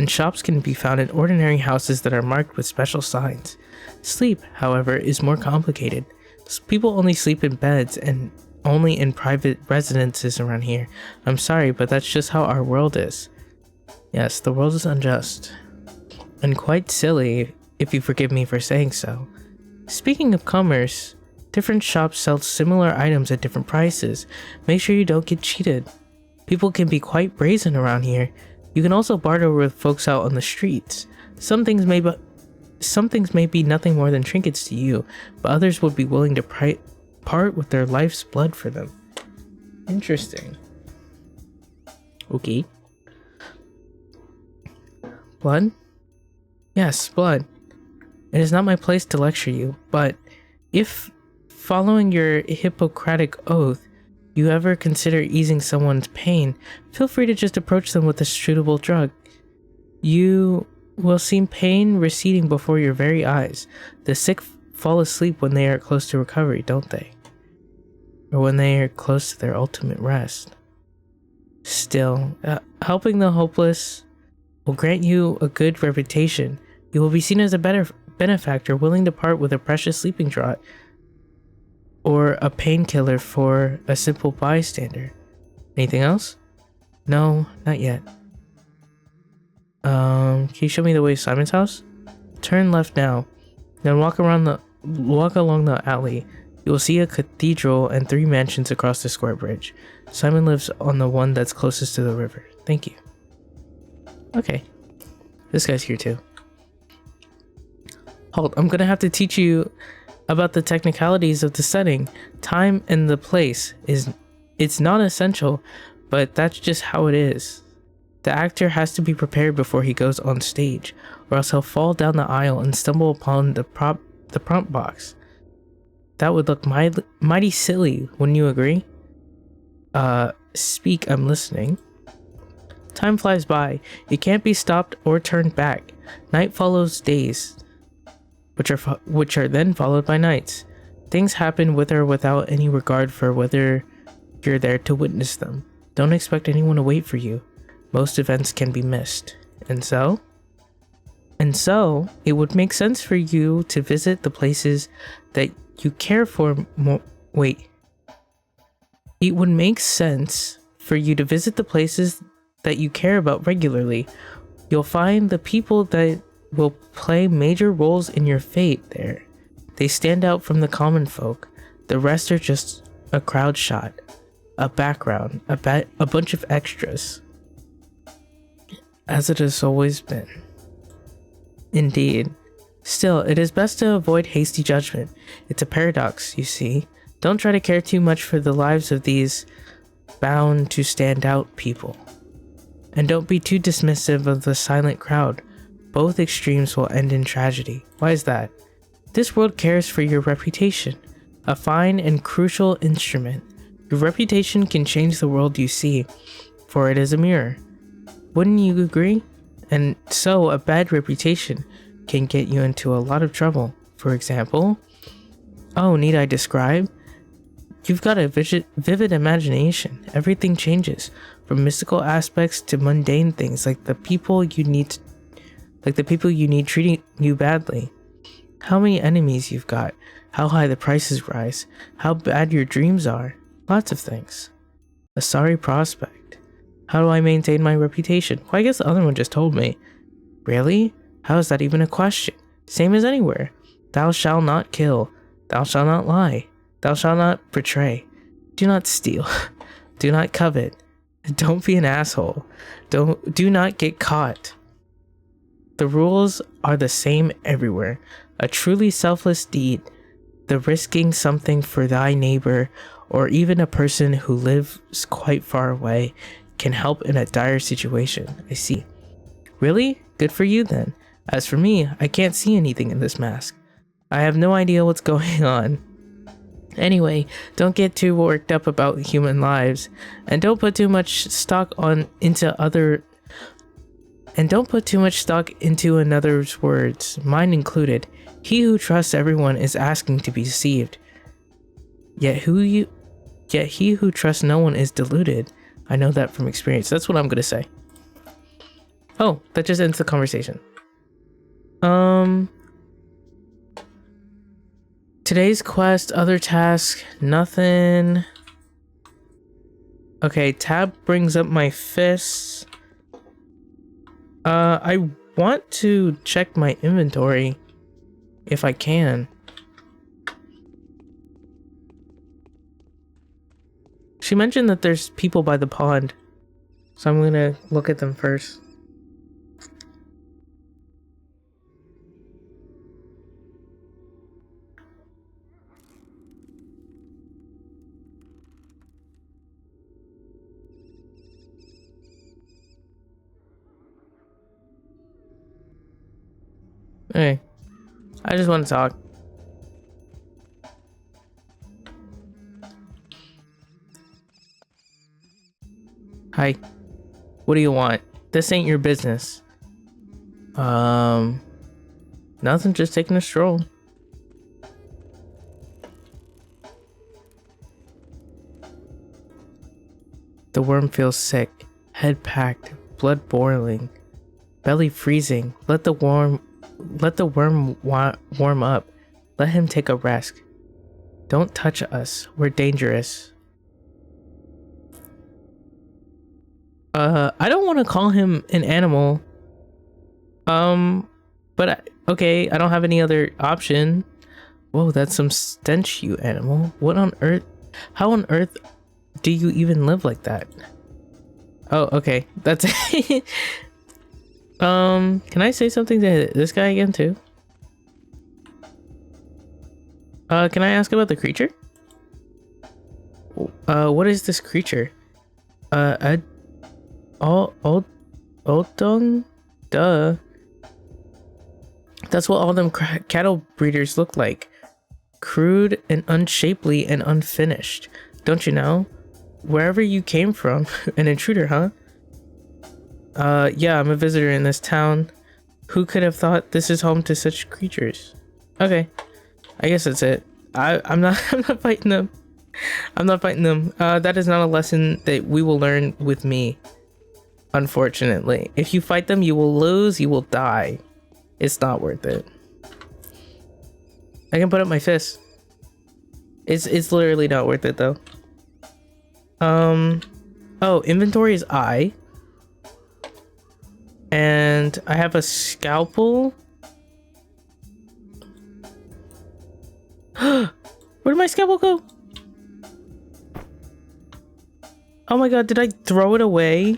shops can be found in ordinary houses that are marked with special signs. Sleep, however, is more complicated. People only sleep in beds and only in private residences around here. I'm sorry, but that's just how our world is. Yes, the world is unjust. And quite silly, if you forgive me for saying so. Speaking of commerce, different shops sell similar items at different prices. Make sure you don't get cheated. People can be quite brazen around here. You can also barter with folks out on the streets. Some things may be nothing more than trinkets to you, but others would be willing to part with their life's blood for them. Interesting. Okay. Blood? Yes, blood. It is not my place to lecture you, but if, following your Hippocratic oath, you ever consider easing someone's pain, feel free to just approach them with a suitable drug. You will see pain receding before your very eyes. The sick fall asleep when they are close to recovery, don't they? Or when they are close to their ultimate rest. Still, helping the hopeless will grant you a good reputation. You will be seen as a better benefactor, willing to part with a precious sleeping draught or a painkiller for a simple bystander. Anything else? No, not yet. Can you show me the way to Simon's house? Turn left now, then walk along the alley. You will see a cathedral and 3 mansions across the square bridge. Simon lives on the one that's closest to the river. Thank you. Okay. This guy's here too. Halt, I'm gonna have to teach you about the technicalities of the setting. Time and the place it's not essential, but that's just how it is. The actor has to be prepared before he goes on stage, or else he'll fall down the aisle and stumble upon the prompt box. That would look mighty silly, wouldn't you agree? Speak, I'm listening. Time flies by. It can't be stopped or turned back. Night follows days, which are then followed by nights. Things happen with or without any regard for whether you're there to witness them. Don't expect anyone to wait for you. Most events can be missed. And so, it would make sense for you to visit the places that you care for more. It would make sense for you to visit the places that you care about regularly. You'll find the people that will play major roles in your fate there. They stand out from the common folk. The rest are just a crowd shot, a background, a bunch of extras. As it has always been. Indeed. Still, it is best to avoid hasty judgment. It's a paradox, you see. Don't try to care too much for the lives of these bound to stand out people. And don't be too dismissive of the silent crowd. Both extremes will end in tragedy. Why is that? This world cares for your reputation, a fine and crucial instrument. Your reputation can change the world you see, for it is a mirror. Wouldn't you agree? And so a bad reputation can get you into a lot of trouble. For example, oh, need I describe? You've got a vivid imagination. Everything changes, from mystical aspects to mundane things, like the people you need treating you badly. How many enemies you've got, how high the prices rise, how bad your dreams are, lots of things. A sorry prospect. How do I maintain my reputation? Well, I guess the other one just told me. Really? How is that even a question? Same as anywhere. Thou shalt not kill. Thou shalt not lie. Thou shalt not betray. Do not steal. Do not covet. Don't be an asshole. Do not get caught. The rules are the same everywhere. A truly selfless deed, the risking something for thy neighbor, or even a person who lives quite far away, can help in a dire situation. I see. Really? Good for you then. As for me, I can't see anything in this mask. I have no idea what's going on. Anyway, don't get too worked up about human lives, and don't put too much stock into another's words, mine included. He who trusts everyone is asking to be deceived. Yet he who trusts no one is deluded. I know that from experience. That's what I'm gonna say. Oh, that just ends the conversation. Today's quest, other task, nothing. Okay, tab brings up my fists. I want to check my inventory if I can. She mentioned that there's people by the pond, so I'm gonna look at them first. Hey, I just want to talk. Hi. What do you want? This ain't your business. Nothing, just taking a stroll. The worm feels sick, head packed, blood boiling, belly freezing. Let the worm warm up. Let him take a rest. Don't touch us. We're dangerous. I don't want to call him an animal. Okay, I don't have any other option. Whoa, that's some stench, you animal. What on earth? How on earth do you even live like that? Oh, okay. That's it. Can I say something to this guy again too? Can I ask about the creature? What is this creature? Oldung? Duh. That's what all them cattle breeders look like. Crude and unshapely and unfinished. Don't you know? Wherever you came from. An intruder, huh? Yeah, I'm a visitor in this town. Who could have thought this is home to such creatures? Okay. I guess that's it. I'm not fighting them. I'm not fighting them. That is not a lesson that we will learn with me. Unfortunately. If you fight them, you will lose, you will die. It's not worth it. I can put up my fist. It's literally not worth it though. Oh, inventory is I. And I have a scalpel. Where did my scalpel go? Oh my god, did I throw it away?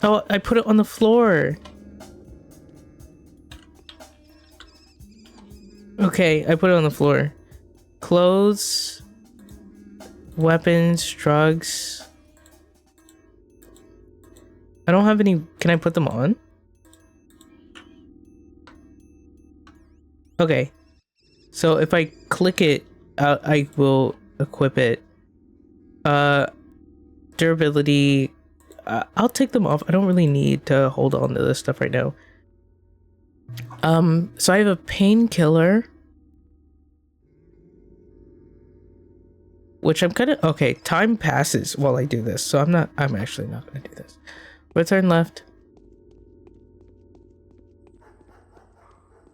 Oh, I put it on the floor. Okay, I put it on the floor. Clothes, weapons, drugs. I don't have any. Can I put them on? Okay. So if I click it, I will equip it. Durability. I'll take them off. I don't really need to hold on to this stuff right now. So I have a painkiller. Which I'm kind of... Okay, time passes while I do this. So I'm actually not going to do this. Return left.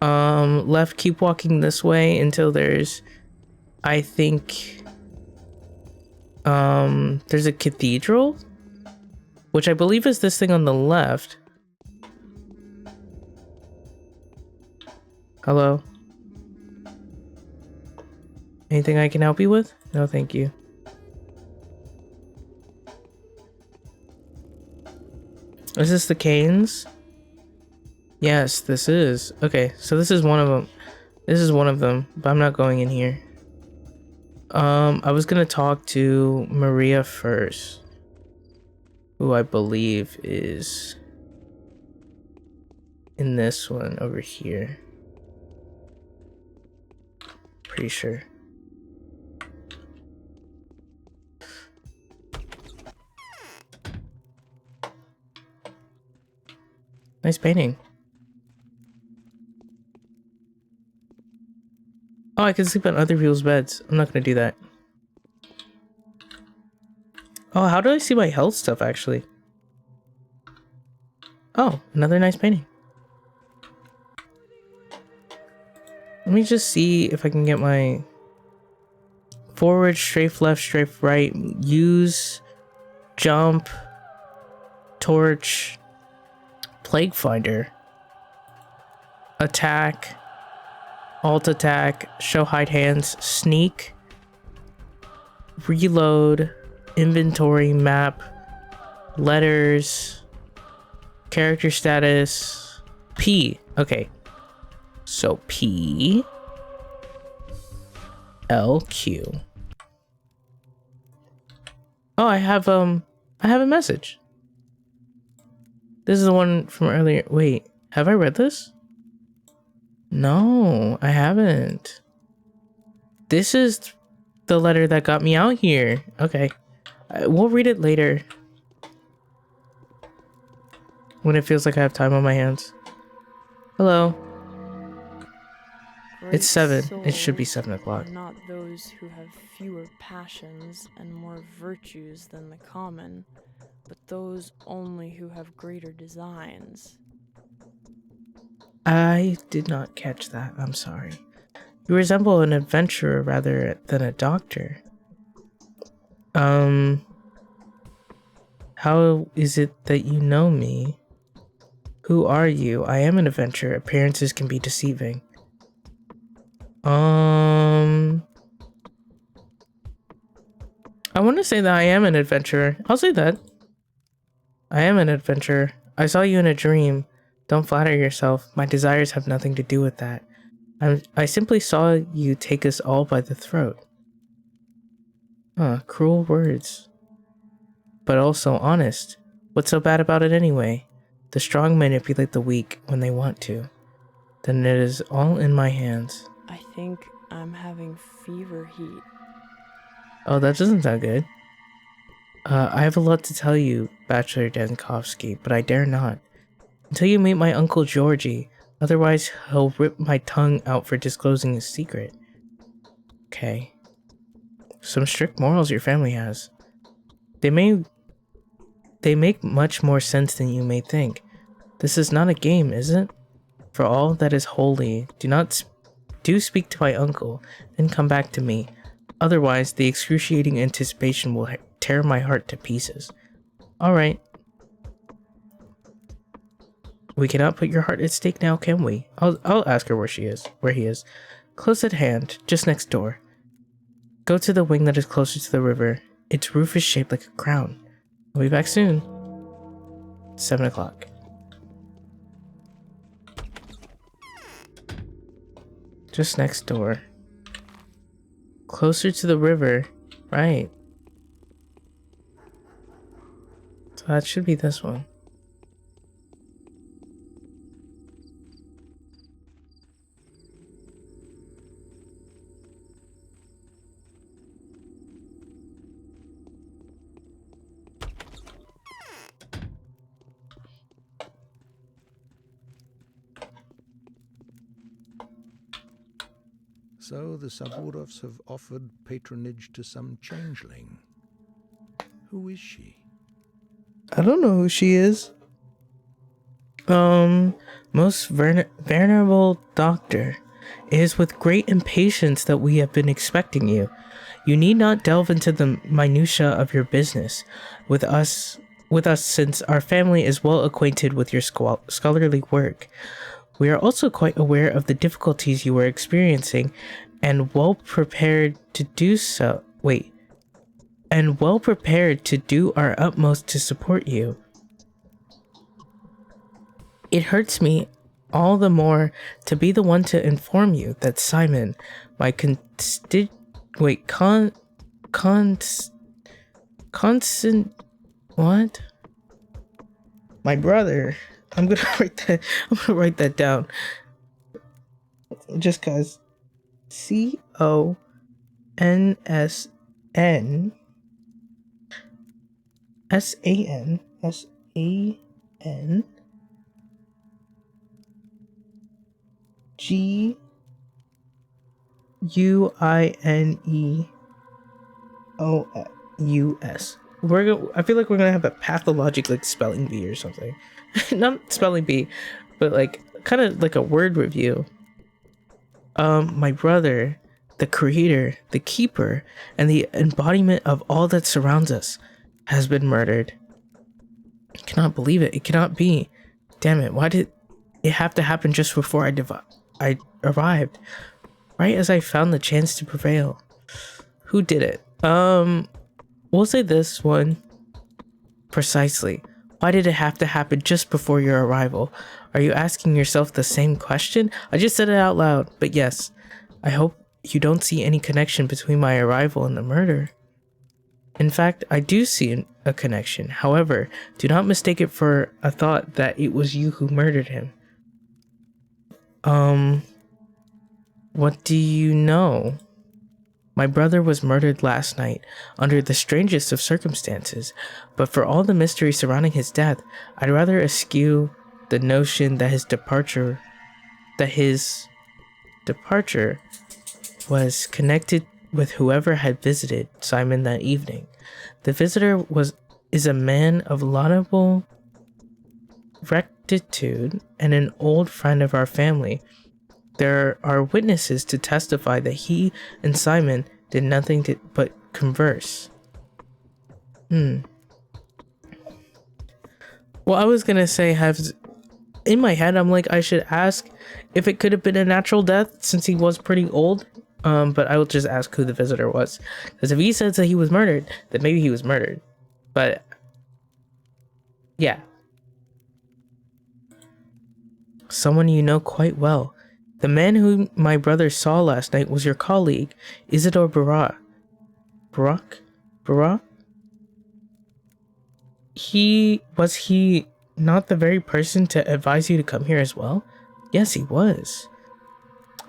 Left, keep walking this way until there's... I think... there's a cathedral? Which I believe is this thing on the left. Hello? Anything I can help you with? No, thank you. Is this the canes? Yes, this is. Okay, so this is one of them. This is one of them, but I'm not going in here. I was gonna talk to Maria first, who I believe is in this one over here. Pretty sure. Nice painting. Oh, I can sleep on other people's beds. I'm not gonna do that. Oh, how do I see my health stuff actually? Oh, another nice painting. Let me just see if I can get my forward, strafe left, strafe right, use, jump, torch, plague finder, attack, alt attack, show hide hands, sneak, reload, inventory, map, letters, character status, P. Okay. So P, L, Q. Oh, I have a message. This is the one from earlier. Wait, have I read this? No, I haven't. This is the letter that got me out here. Okay. We'll read it later. When it feels like I have time on my hands. Hello. It's 7. It should be 7 o'clock. Not those who have fewer passions and more virtues than the common, but those only who have greater designs. I did not catch that. I'm sorry. You resemble an adventurer rather than a doctor. How is it that you know me? Who are you? I am an adventurer. Appearances can be deceiving. I want to say that I am an adventurer. I'll say that. I am an adventurer. I saw you in a dream. Don't flatter yourself. My desires have nothing to do with that. I simply saw you take us all by the throat. Huh, cruel words. But also honest. What's so bad about it anyway? The strong manipulate the weak when they want to. Then it is all in my hands. I think I'm having fever heat. Oh, that doesn't sound good. I have a lot to tell you, Bachelor Dankovsky, but I dare not. Until you meet my Uncle Georgie, otherwise he'll rip my tongue out for disclosing his secret. Okay. Some strict morals your family has. They make much more sense than you may think. This is not a game, is it? For all that is holy, do speak to my uncle, then come back to me. Otherwise, the excruciating anticipation will tear my heart to pieces. Alright. We cannot put your heart at stake now, can we? I'll ask her where he is. Close at hand, just next door. Go to the wing that is closer to the river. Its roof is shaped like a crown. I'll be back soon. 7 o'clock. Just next door. Closer to the river. Right. So that should be this one. So the Saburovs have offered patronage to some changeling. Who is she? I don't know who she is. Most venerable doctor, it is with great impatience that we have been expecting you. You need not delve into the minutiae of your business with us since our family is well acquainted with your scholarly work. We are also quite aware of the difficulties you are experiencing and well prepared to do our utmost to support you. It hurts me all the more to be the one to inform you that Simon, my constant, what? My brother. I'm gonna write that down. Just cause SANSANGUINEOUS. I feel like we're gonna have a pathologic like spelling bee or something. Not spelling bee, but like kind of like a word review. My brother, the creator, the keeper, and the embodiment of all that surrounds us, has been murdered. I cannot believe it. It cannot be. Damn it! Why did it have to happen just before I arrived? Right as I found the chance to prevail. Who did it? We'll say this one. Precisely. Why did it have to happen just before your arrival? Are you asking yourself the same question? I just said it out loud, but yes. I hope you don't see any connection between my arrival and the murder. In fact, I do see a connection. However, do not mistake it for a thought that it was you who murdered him. What do you know? My brother was murdered last night, under the strangest of circumstances, but for all the mystery surrounding his death, I'd rather eschew the notion that his departure was connected with whoever had visited Simon that evening. The visitor is a man of laudable rectitude and an old friend of our family. There are witnesses to testify that he and Simon did nothing but converse. Well, I was gonna say, in my head, I'm like, I should ask if it could have been a natural death since he was pretty old. But I will just ask who the visitor was. Because if he says that he was murdered, then maybe he was murdered. But, yeah. Someone you know quite well. The man whom my brother saw last night was your colleague, Isidore Barat. Barat? Was he not the very person to advise you to come here as well? Yes, he was.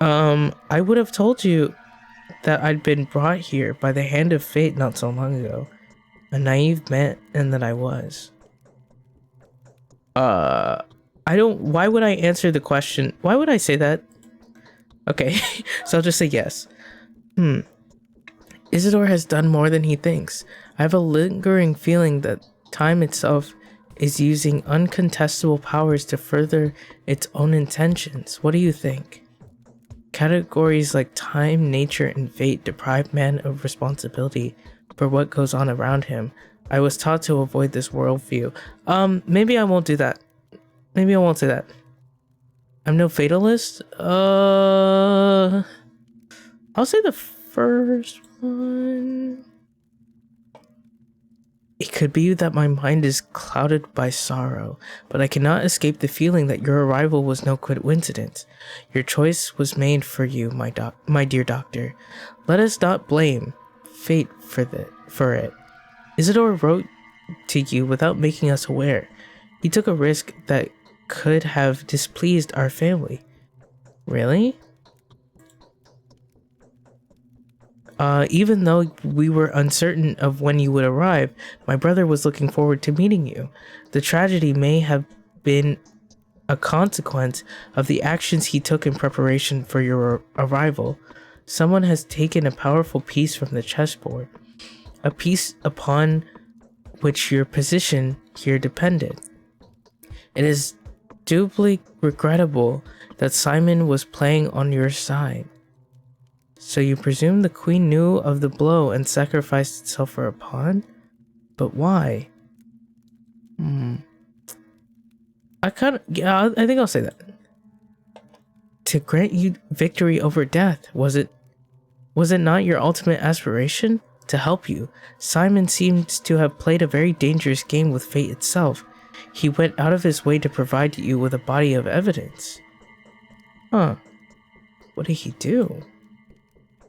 I would have told you that I'd been brought here by the hand of fate not so long ago. A naive man that I was. Why would I answer the question? Why would I say that? Okay, so I'll just say yes. Isidore has done more than he thinks. I have a lingering feeling that time itself is using uncontestable powers to further its own intentions. What do you think? Categories like time, nature, and fate deprive man of responsibility for what goes on around him. I was taught to avoid this worldview. Maybe I won't do that. Maybe I won't say that. I'm no fatalist. I'll say the first one. It could be that my mind is clouded by sorrow, but I cannot escape the feeling that your arrival was no coincidence. Your choice was made for you, my dear doctor. Let us not blame fate for it. Isidore wrote to you without making us aware. He took a risk that could have displeased our family. Really? Even though we were uncertain of when you would arrive, my brother was looking forward to meeting you. The tragedy may have been a consequence of the actions he took in preparation for your arrival. Someone has taken a powerful piece from the chessboard, a piece upon which your position here depended. It is doubly regrettable that Simon was playing on your side. So you presume the queen knew of the blow and sacrificed itself for a pawn? But why? I think I'll say that. To grant you victory over death, was it not your ultimate aspiration? To help you, Simon seems to have played a very dangerous game with fate itself. He went out of his way to provide you with a body of evidence. Huh. What did he do?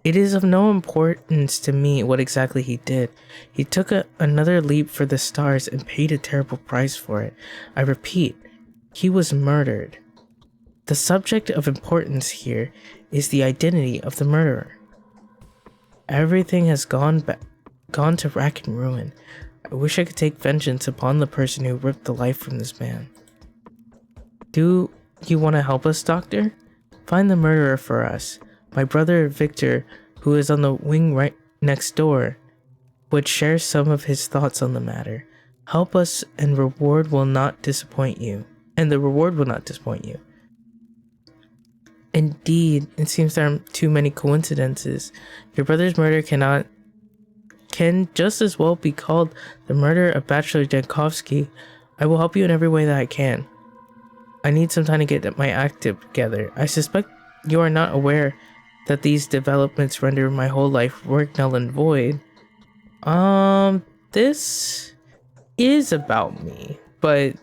It is of no importance to me what exactly he did. He took another leap for the stars and paid a terrible price for it. I repeat, he was murdered. The subject of importance here is the identity of the murderer. Everything has gone to rack and ruin. I wish I could take vengeance upon the person who ripped the life from this man. Do you want to help us, Doctor? Find the murderer for us. My brother Victor, who is on the wing right next door, would share some of his thoughts on the matter. Help us and reward will not disappoint you. And the reward will not disappoint you. Indeed, it seems there are too many coincidences. Your brother's murder can just as well be called the murder of Bachelor Jankovsky. I will help you in every way that I can. I need some time to get my act together. I suspect you are not aware that these developments render my whole life work null and void. This is about me, but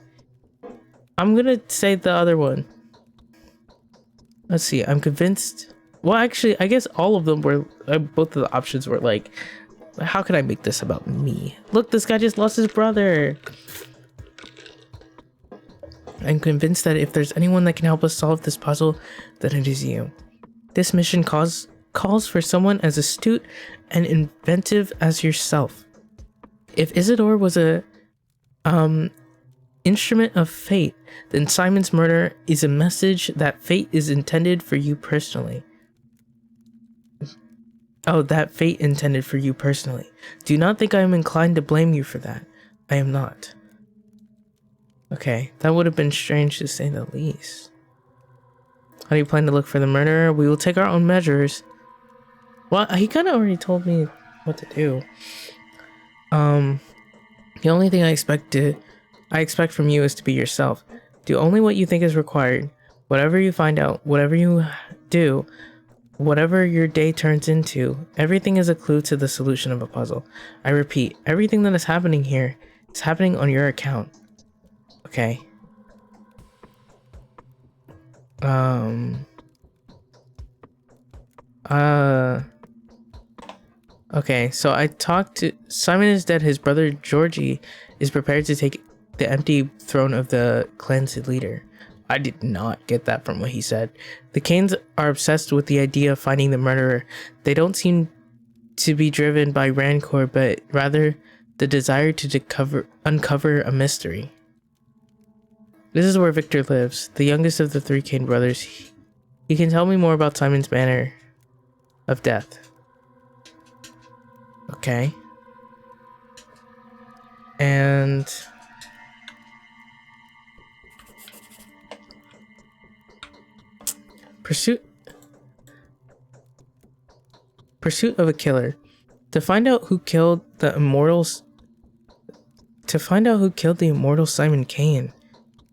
I'm gonna say the other one. Let's see, I'm convinced. Well, actually, I guess all of them were, both of the options were like, how can I make this about me? Look, this guy just lost his brother. I'm convinced that if there's anyone that can help us solve this puzzle, then it is you. This mission calls for someone as astute and inventive as yourself. If Isidore was a instrument of fate, then Simon's murder is a message that fate is intended for you personally. Oh, that fate intended for you personally. Do not think I am inclined to blame you for that. I am not. Okay, that would have been strange to say the least. How do you plan to look for the murderer? We will take our own measures. Well, he kind of already told me what to do. The only thing I expect from you is to be yourself. Do only what you think is required. Whatever you find out, whatever you do, whatever your day turns into, everything is a clue to the solution of a puzzle. I repeat, everything that is happening here is happening on your account. Okay. Okay, so I talked to... Simon is dead. His brother Georgie is prepared to take the empty throne of the clan's leader. I did not get that from what he said. The Canes are obsessed with the idea of finding the murderer. They don't seem to be driven by rancor, but rather the desire to uncover a mystery. This is where Victor lives, the youngest of the three Kane brothers. He can tell me more about Simon's manner of death. Okay. And... Pursuit of a killer. To find out who killed the immortal Simon Kane.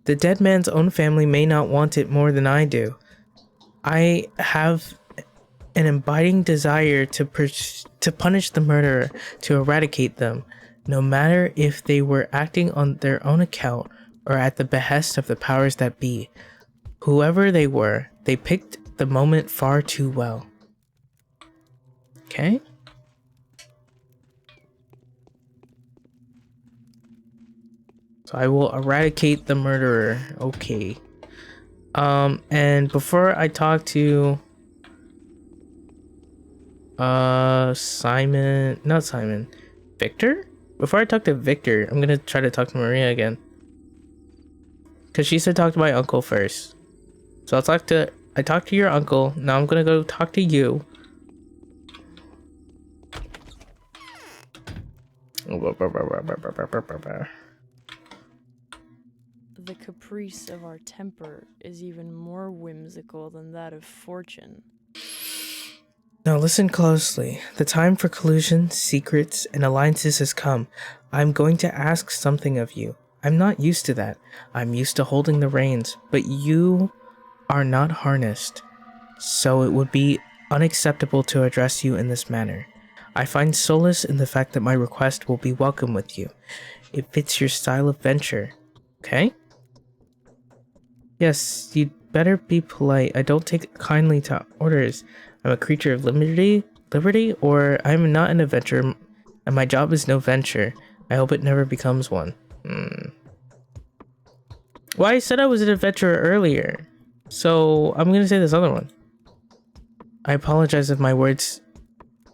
The dead man's own family may not want it more than I do. I have an abiding desire to punish the murderer, to eradicate them, no matter if they were acting on their own account or at the behest of the powers that be. Whoever they were, they picked the moment far too well. Okay? So I will eradicate the murderer. Okay. And before I talk to Victor? Before I talk to Victor, I'm gonna try to talk to Maria again. Cause she said talk to my uncle first. So I talked to your uncle. Now I'm gonna go talk to you. The caprice of our temper is even more whimsical than that of fortune. Now listen closely. The time for collusion, secrets, and alliances has come. I'm going to ask something of you. I'm not used to that. I'm used to holding the reins, but you are not harnessed, so it would be unacceptable to address you in this manner. I find solace in the fact that my request will be welcome with you. It fits your style of venture. Okay? Yes, you better be polite. I don't take kindly to orders. I'm a creature of liberty, or I'm not an adventurer, and my job is no venture. I hope it never becomes one. Well, I said I was an adventurer earlier, so I'm gonna say this other one. I apologize if my words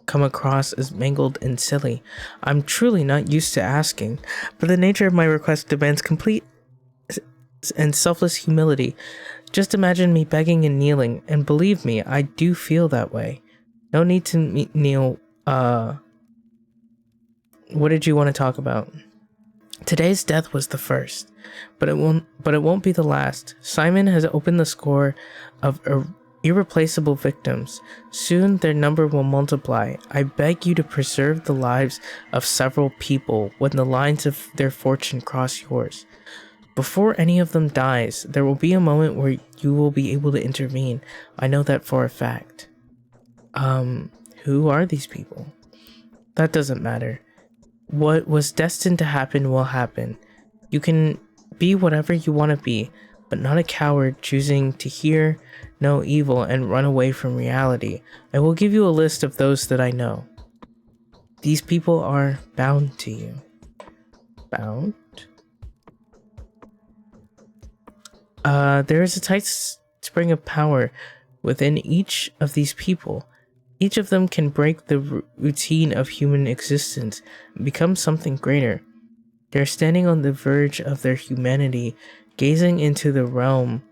come across as mangled and silly. I'm truly not used to asking, but the nature of my request demands complete and selfless humility. Just imagine me begging and kneeling, and believe me, I do feel that way. No need to kneel. What did you want to talk about? Today's death was the first, but it won't be the last. Simon has opened the score of irreplaceable victims. Soon their number will multiply. I beg you to preserve the lives of several people when the lines of their fortune cross yours. Before any of them dies, there will be a moment where you will be able to intervene. I know that for a fact. Who are these people? That doesn't matter. What was destined to happen will happen. You can be whatever you want to be, but not a coward choosing to hear no evil and run away from reality. I will give you a list of those that I know. These people are bound to you. Bound? There is a tight spring of power within each of these people. Each of them can break the routine of human existence and become something greater. They're standing on the verge of their humanity, gazing into the realm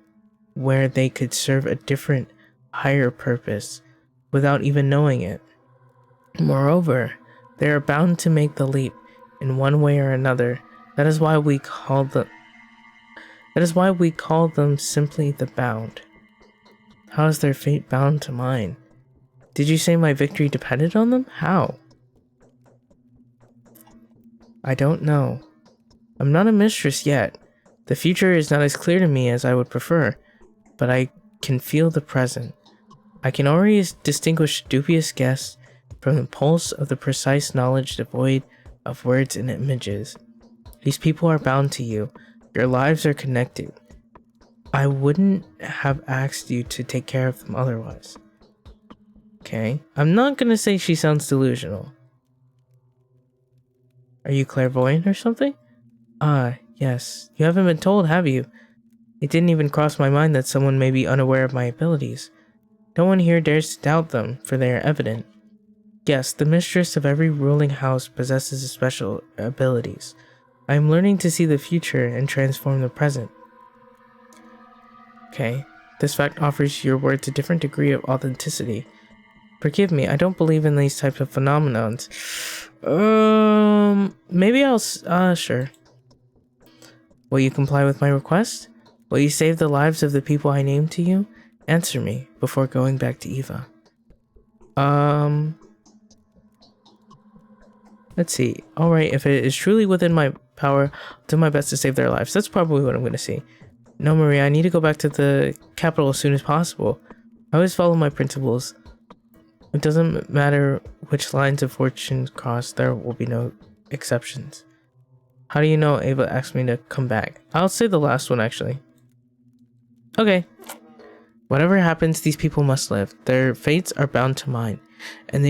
where they could serve a different, higher purpose without even knowing it. Moreover, they are bound to make the leap in one way or another. That is why we call them simply the bound. How is their fate bound to mine? Did you say my victory depended on them? How? I don't know. I'm not a mistress yet. The future is not as clear to me as I would prefer, but I can feel the present. I can already distinguish dubious guess from the pulse of the precise knowledge devoid of words and images. These people are bound to you. Your lives are connected. I wouldn't have asked you to take care of them otherwise. Okay, I'm not gonna say she sounds delusional. Are you clairvoyant or something? Ah, yes. You haven't been told, have you? It didn't even cross my mind that someone may be unaware of my abilities. No one here dares to doubt them, for they are evident. Yes, the mistress of every ruling house possesses special abilities. I am learning to see the future and transform the present. Okay, this fact offers your words a different degree of authenticity. Forgive me, I don't believe in these types of phenomenons. Maybe I'll, sure. Will you comply with my request? Will you save the lives of the people I named to you? Answer me before going back to Eva. Let's see. Alright, if it is truly within my power, I'll do my best to save their lives. That's probably what I'm gonna see. No, Maria, I need to go back to the capital as soon as possible. I always follow my principles. It doesn't matter which lines of fortune cross, there will be no exceptions. How do you know Ava asked me to come back? I'll say the last one, actually. Okay. Whatever happens, these people must live. Their fates are bound to mine, and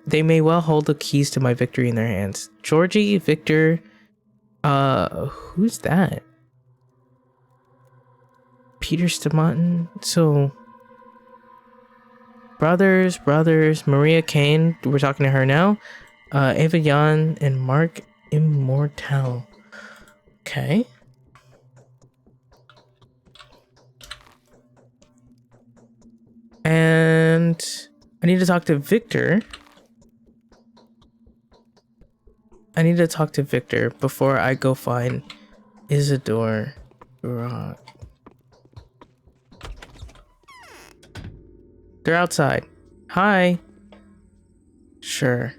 they may well hold the keys to my victory in their hands. Georgie, Victor, who's that? Peter Stamatin? So, brothers, Maria Kane, we're talking to her now. Ava Yan and Mark Immortal. Okay. And I need to talk to Victor. Before I go find Isidore Rock. They're outside. Hi. Sure.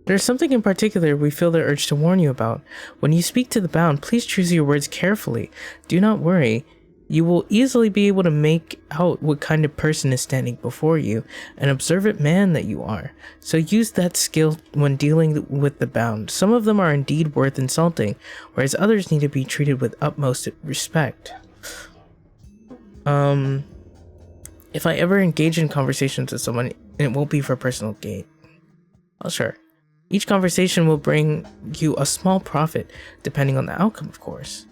There's something in particular we feel the urge to warn you about. When you speak to the bound, please choose your words carefully. Do not worry. You will easily be able to make out what kind of person is standing before you, an observant man that you are. So use that skill when dealing with the bound. Some of them are indeed worth insulting, whereas others need to be treated with utmost respect. If I ever engage in conversations with someone, it won't be for personal gain. Well, sure. Each conversation will bring you a small profit, depending on the outcome, of course.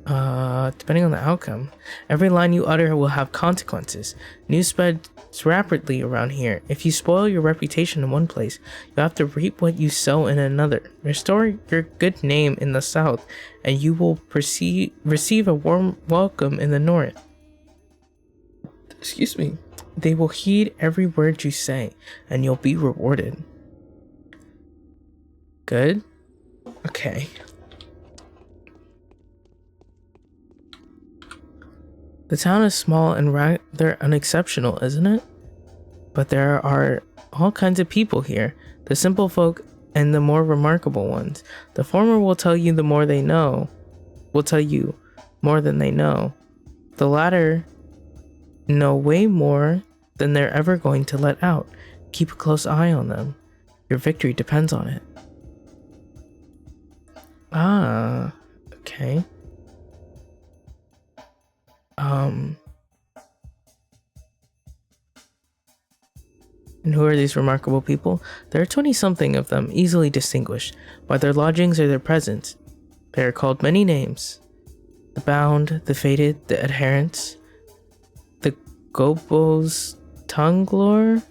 Depending on the outcome, every line you utter will have consequences. News spreads rapidly around here. If you spoil your reputation in one place, you have to reap what you sow in another. Restore your good name in the south, and you will receive a warm welcome in the north. Excuse me. They will heed every word you say, and you'll be rewarded. Good? Okay. The town is small and rather unexceptional, isn't it? But there are all kinds of people here, the simple folk and the more remarkable ones. The former will tell you more than they know. The latter know way more than they're ever going to let out. Keep a close eye on them. Your victory depends on it. Ah, okay. And who are these remarkable people? There are 20-something of them, easily distinguished by their lodgings or their presence. They are called many names. The bound, the fated, the adherents, the gobos tonglor,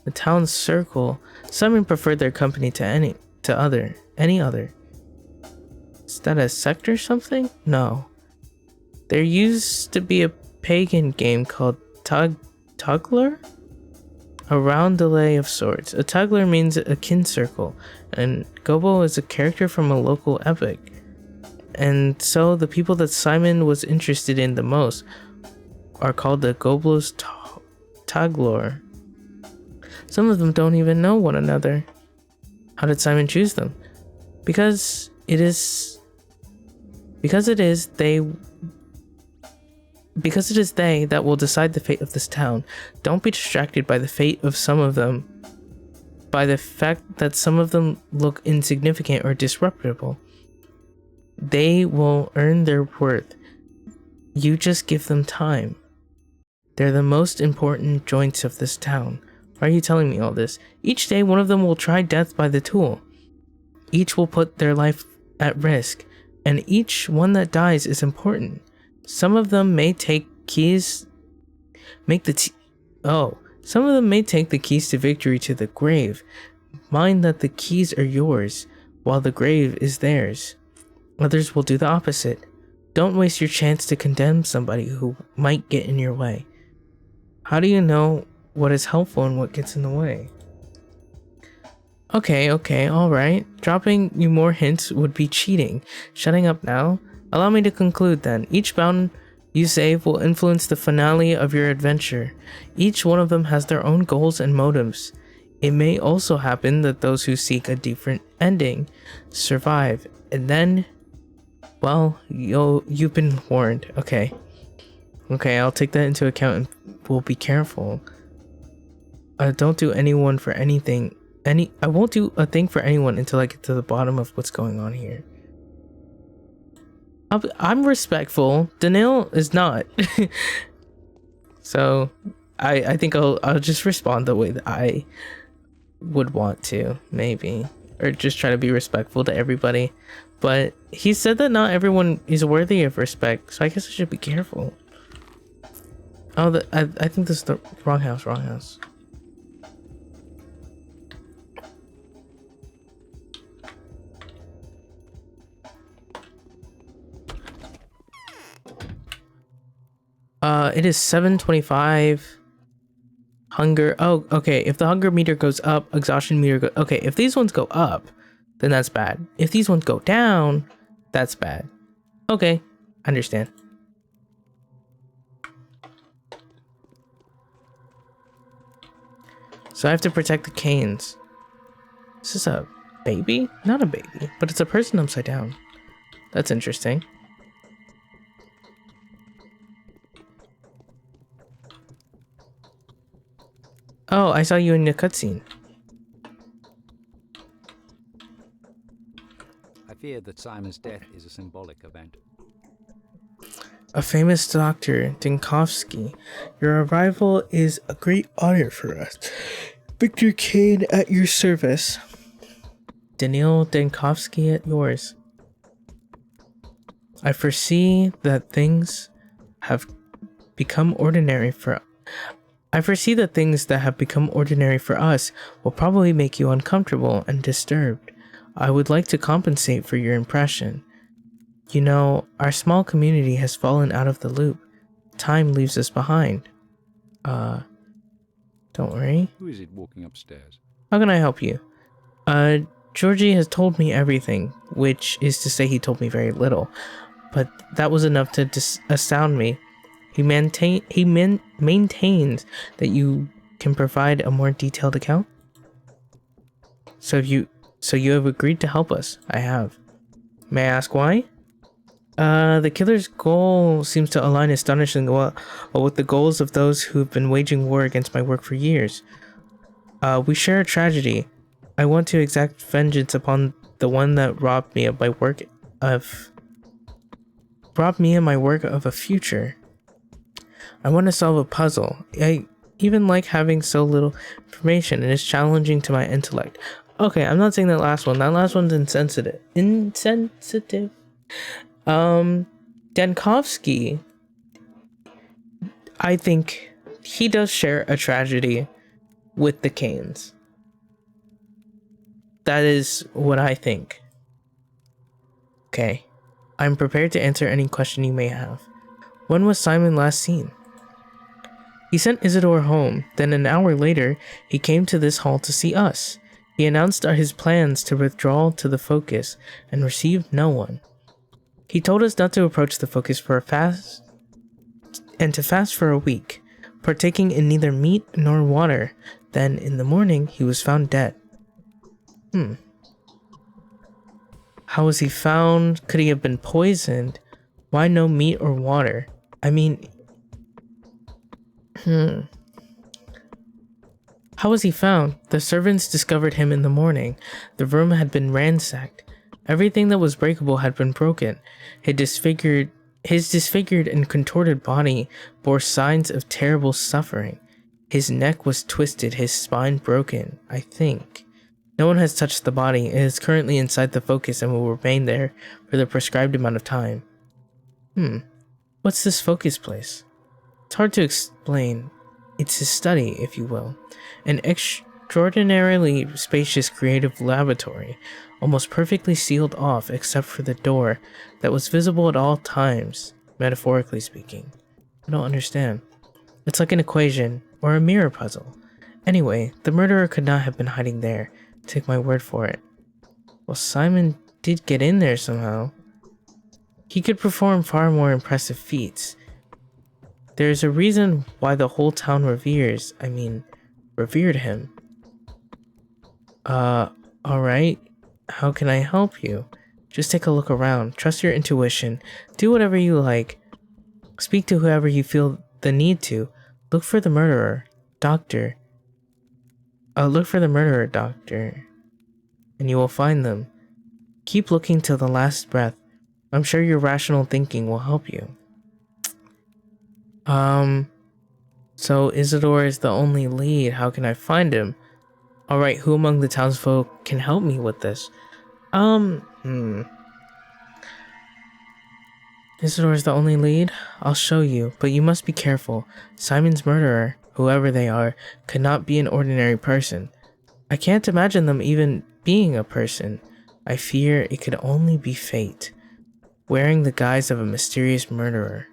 the town circle. Some prefer their company to any other. Is that a sect or something? No. There used to be a pagan game called Tugler? A round delay of sorts. A Tugler means a kin circle, and Gobo is a character from a local epic. And so the people that Simon was interested in the most are called the Goblos Taglor. Some of them don't even know one another. How did Simon choose them? Because it is they that will decide the fate of this town. Don't be distracted by the fate of some of them, by the fact that some of them look insignificant or disreputable. They will earn their worth. You just give them time. They're the most important joints of this town. Why are you telling me all this? Each day one of them will try death by the tool. Each will put their life at risk, and each one that dies is important. Some of them may take some of them may take the keys to victory to the grave. Mind that the keys are yours, while the grave is theirs. Others will do the opposite. Don't waste your chance to condemn somebody who might get in your way. How do you know what is helpful and what gets in the way? Okay, alright. Dropping you more hints would be cheating. Shutting up now? Allow me to conclude then. Each bound you save will influence the finale of your adventure. Each one of them has their own goals and motives. It may also happen that those who seek a different ending survive, and then, well, you've been warned. Okay, I'll take that into account and we'll be careful. Don't do anyone for anything. I won't do a thing for anyone until I get to the bottom of what's going on here. I'm respectful. Daniil is not. So I think I'll just respond the way that I would want to, maybe, or just try to be respectful to everybody. But he said that not everyone is worthy of respect, so I guess I should be careful. Oh, I think this is the wrong house. It is 7:25. Hunger. Oh, okay. If the hunger meter goes up, exhaustion meter goes. Okay, if these ones go up, then that's bad. If these ones go down, that's bad. Okay, understand. So I have to protect the canes. Is this a baby? Not a baby, but it's a person upside down. That's interesting. Oh, I saw you in the cutscene. I fear that Simon's death is a symbolic event. A famous doctor, Dinkovsky. Your arrival is a great honor for us. Victor Kane at your service. Daniil Dinkovsky at yours. I foresee that things have become ordinary for us will probably make you uncomfortable and disturbed. I would like to compensate for your impression. You know, our small community has fallen out of the loop. Time leaves us behind. Don't worry. Who is it walking upstairs? How can I help you? Georgie has told me everything, which is to say he told me very little. But that was enough to astound me. He maintains that you can provide a more detailed account. So you have agreed to help us. I have. May I ask why? The killer's goal seems to align astonishingly well with the goals of those who have been waging war against my work for years. We share a tragedy. I want to exact vengeance upon the one that robbed me and my work of a future. I want to solve a puzzle. I even like having so little information, and it's challenging to my intellect. Okay, I'm not saying that last one. That last one's insensitive. Dankovsky, I think he does share a tragedy with the Canes. That is what I think. Okay, I'm prepared to answer any question you may have. When was Simon last seen? He sent Isidore home, then an hour later, he came to this hall to see us. He announced his plans to withdraw to the Focus and received no one. He told us not to approach the Focus for a fast and to fast for a week, partaking in neither meat nor water. Then, in the morning, he was found dead. How was he found? Could he have been poisoned? Why no meat or water? I mean... How was he found? The servants discovered him in the morning. The room had been ransacked. Everything that was breakable had been broken. His disfigured and contorted body bore signs of terrible suffering. His neck was twisted, his spine broken, I think. No one has touched the body. It is currently inside the Focus and will remain there for the prescribed amount of time. What's this Focus place? It's hard to explain. It's his study, if you will. An extraordinarily spacious creative laboratory, almost perfectly sealed off except for the door that was visible at all times, metaphorically speaking. I don't understand. It's like an equation or a mirror puzzle. Anyway, the murderer could not have been hiding there. Take my word for it. Well, Simon did get in there somehow. He could perform far more impressive feats. There's a reason why the whole town revered him. Alright. How can I help you? Just take a look around. Trust your intuition. Do whatever you like. Speak to whoever you feel the need to. Look for the murderer, Doctor. Look for the murderer, Doctor. And you will find them. Keep looking till the last breath. I'm sure your rational thinking will help you. So Isidore is the only lead. How can I find him? Alright, who among the townsfolk can help me with this? Isidore is the only lead? I'll show you, but you must be careful. Simon's murderer, whoever they are, could not be an ordinary person. I can't imagine them even being a person. I fear it could only be fate, wearing the guise of a mysterious murderer.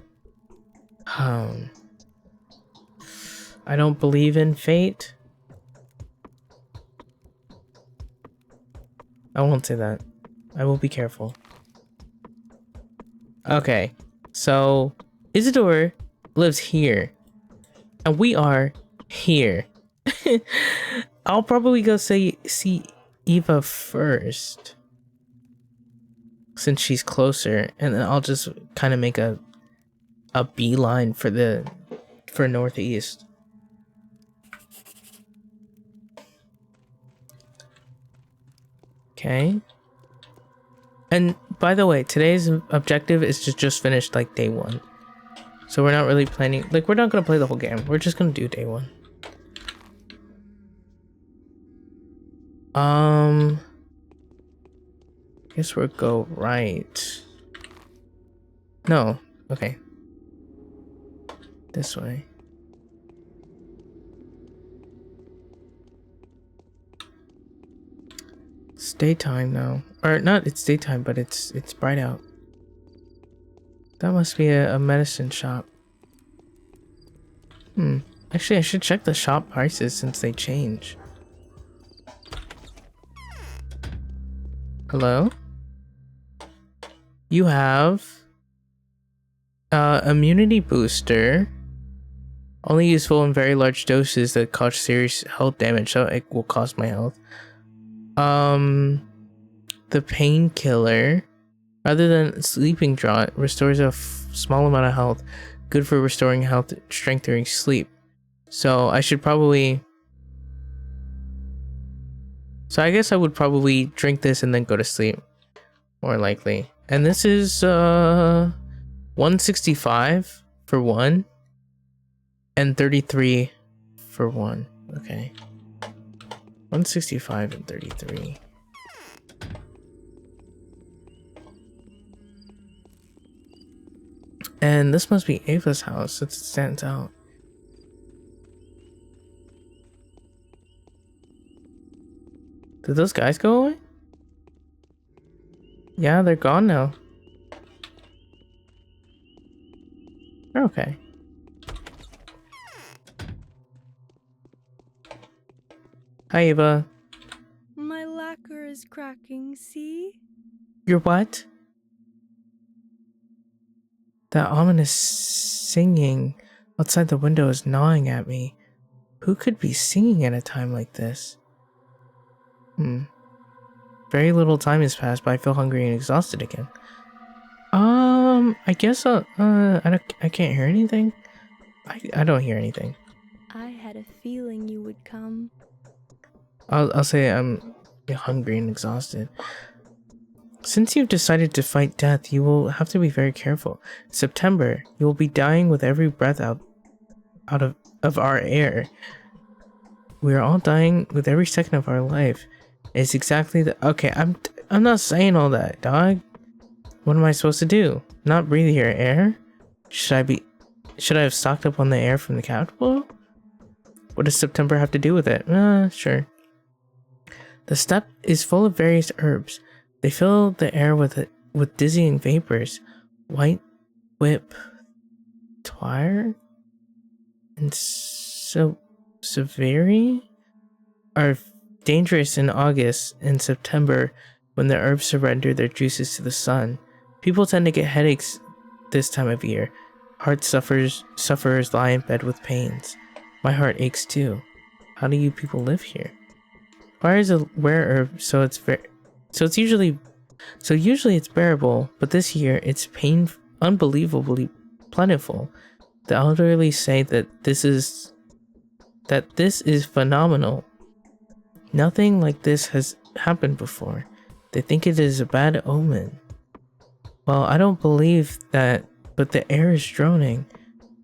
I don't believe in fate. I won't say that. I will be careful. Okay, so Isidore lives here, and we are here. I'll probably go see Eva first, since she's closer, and then I'll just kind of make a beeline for northeast. Okay. And by the way, today's objective is to just finish like day 1. So we're not really planning, like we're not gonna play the whole game. We're just gonna do day 1. Guess we'll go right. No, okay. This way. It's daytime now. Or not, it's daytime, but it's bright out. That must be a medicine shop. Actually, I should check the shop prices since they change. Hello? You have immunity booster. Only useful in very large doses that cause serious health damage, so it will cost my health. The painkiller, rather than sleeping draught, restores a small amount of health, good for restoring health, strength during sleep. So I should probably. So I guess I would probably drink this and then go to sleep, more likely. And this is 165 for 1, and 33 for 1. Okay. 165 and 33. And this must be Ava's house. It stands out. Did those guys go away? Yeah, they're gone now. They're okay. Hi, Ava. My lacquer is cracking, see? You're what? That ominous singing outside the window is gnawing at me. Who could be singing at a time like this? Very little time has passed, but I feel hungry and exhausted again. I guess I can't hear anything. I don't hear anything. I had a feeling you would come. I'll say I'm hungry and exhausted. Since you've decided to fight death, you will have to be very careful. In September, you will be dying with every breath out of our air. We are all dying with every second of our life. It's exactly the okay. I'm not saying all that, dog. What am I supposed to do? Not breathe your air? Should I have stocked up on the air from the capital? What does September have to do with it? Sure. The steppe is full of various herbs. They fill the air with dizzying vapors. White whip, twire, and Saveri are dangerous in August and September when the herbs surrender their juices to the sun. People tend to get headaches this time of year. Heart sufferers lie in bed with pains. My heart aches too. How do you people live here? Fire is a rare herb, so usually it's bearable, but this year it's unbelievably plentiful. The elderly say that this is phenomenal. Nothing like this has happened before. They think it is a bad omen. Well, I don't believe that, but the air is droning.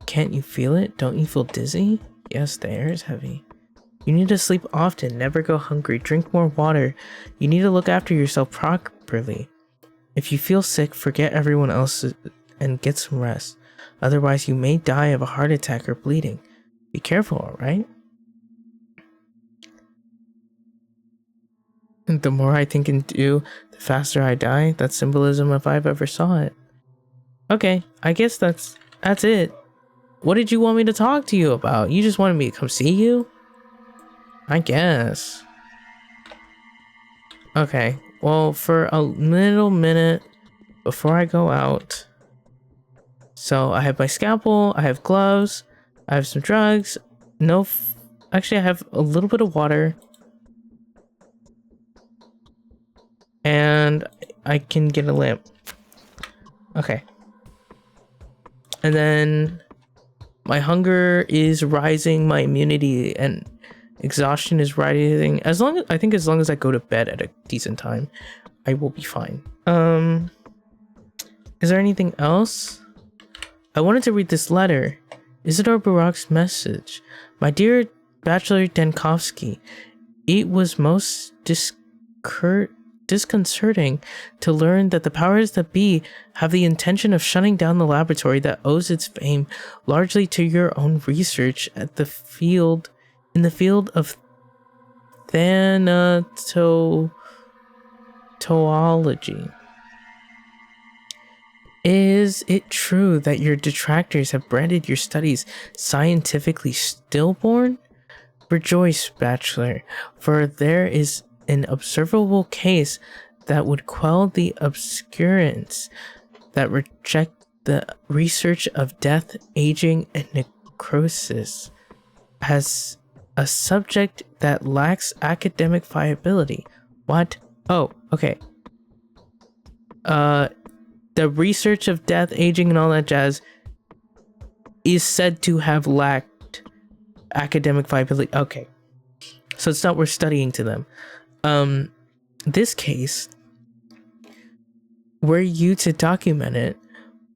Can't you feel it? Don't you feel dizzy? Yes, the air is heavy. You need to sleep often, never go hungry, drink more water. You need to look after yourself properly. If you feel sick, forget everyone else and get some rest. Otherwise, you may die of a heart attack or bleeding. Be careful, alright? And the more I think and do, the faster I die. That's symbolism if I've ever saw it. Okay, I guess that's it. What did you want me to talk to you about? You just wanted me to come see you? I guess. Okay, well, for a little minute before I go out. So I have my scalpel, I have gloves, I have some drugs. Actually, I have a little bit of water. And I can get a lamp. Okay. And then my hunger is rising, my immunity and Exhaustion is rising. I think as long as I go to bed at a decent time, I will be fine. Is there anything else? I wanted to read this letter. Isidore Barak's message. My dear Bachelor Dankovsky, it was most disconcerting to learn that the powers that be have the intention of shutting down the laboratory that owes its fame largely to your own research in the field of thanatoology. Is it true that your detractors have branded your studies scientifically stillborn? Rejoice, Bachelor, for there is an observable case that would quell the obscurants that reject the research of death, aging, and necrosis as a subject that lacks academic viability. What? Oh, okay. The research of death, aging, and all that jazz is said to have lacked academic viability. Okay. So it's not worth studying to them. This case, were you to document it,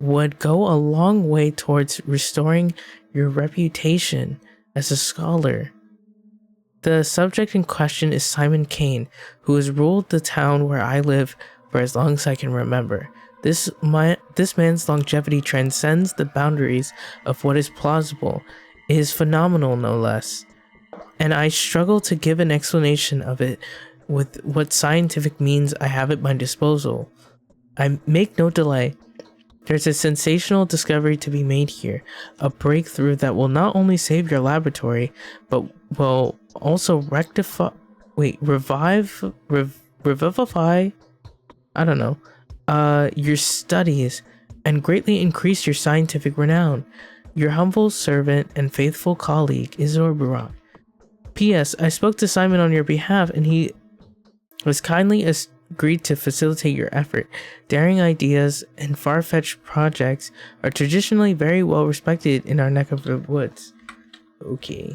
would go a long way towards restoring your reputation as a scholar. The subject in question is Simon Kane, who has ruled the town where I live for as long as I can remember. This man's longevity transcends the boundaries of what is plausible. It is phenomenal, no less. And I struggle to give an explanation of it with what scientific means I have at my disposal. I make no delay. There's a sensational discovery to be made here, a breakthrough that will not only save your laboratory, but will also revivify, I don't know, your studies and greatly increase your scientific renown. Your humble servant and faithful colleague, Isidore Barak. P.S. I spoke to Simon on your behalf and he was kindly agreed to facilitate your effort. Daring ideas and far-fetched projects are traditionally very well respected in our neck of the woods. Okay.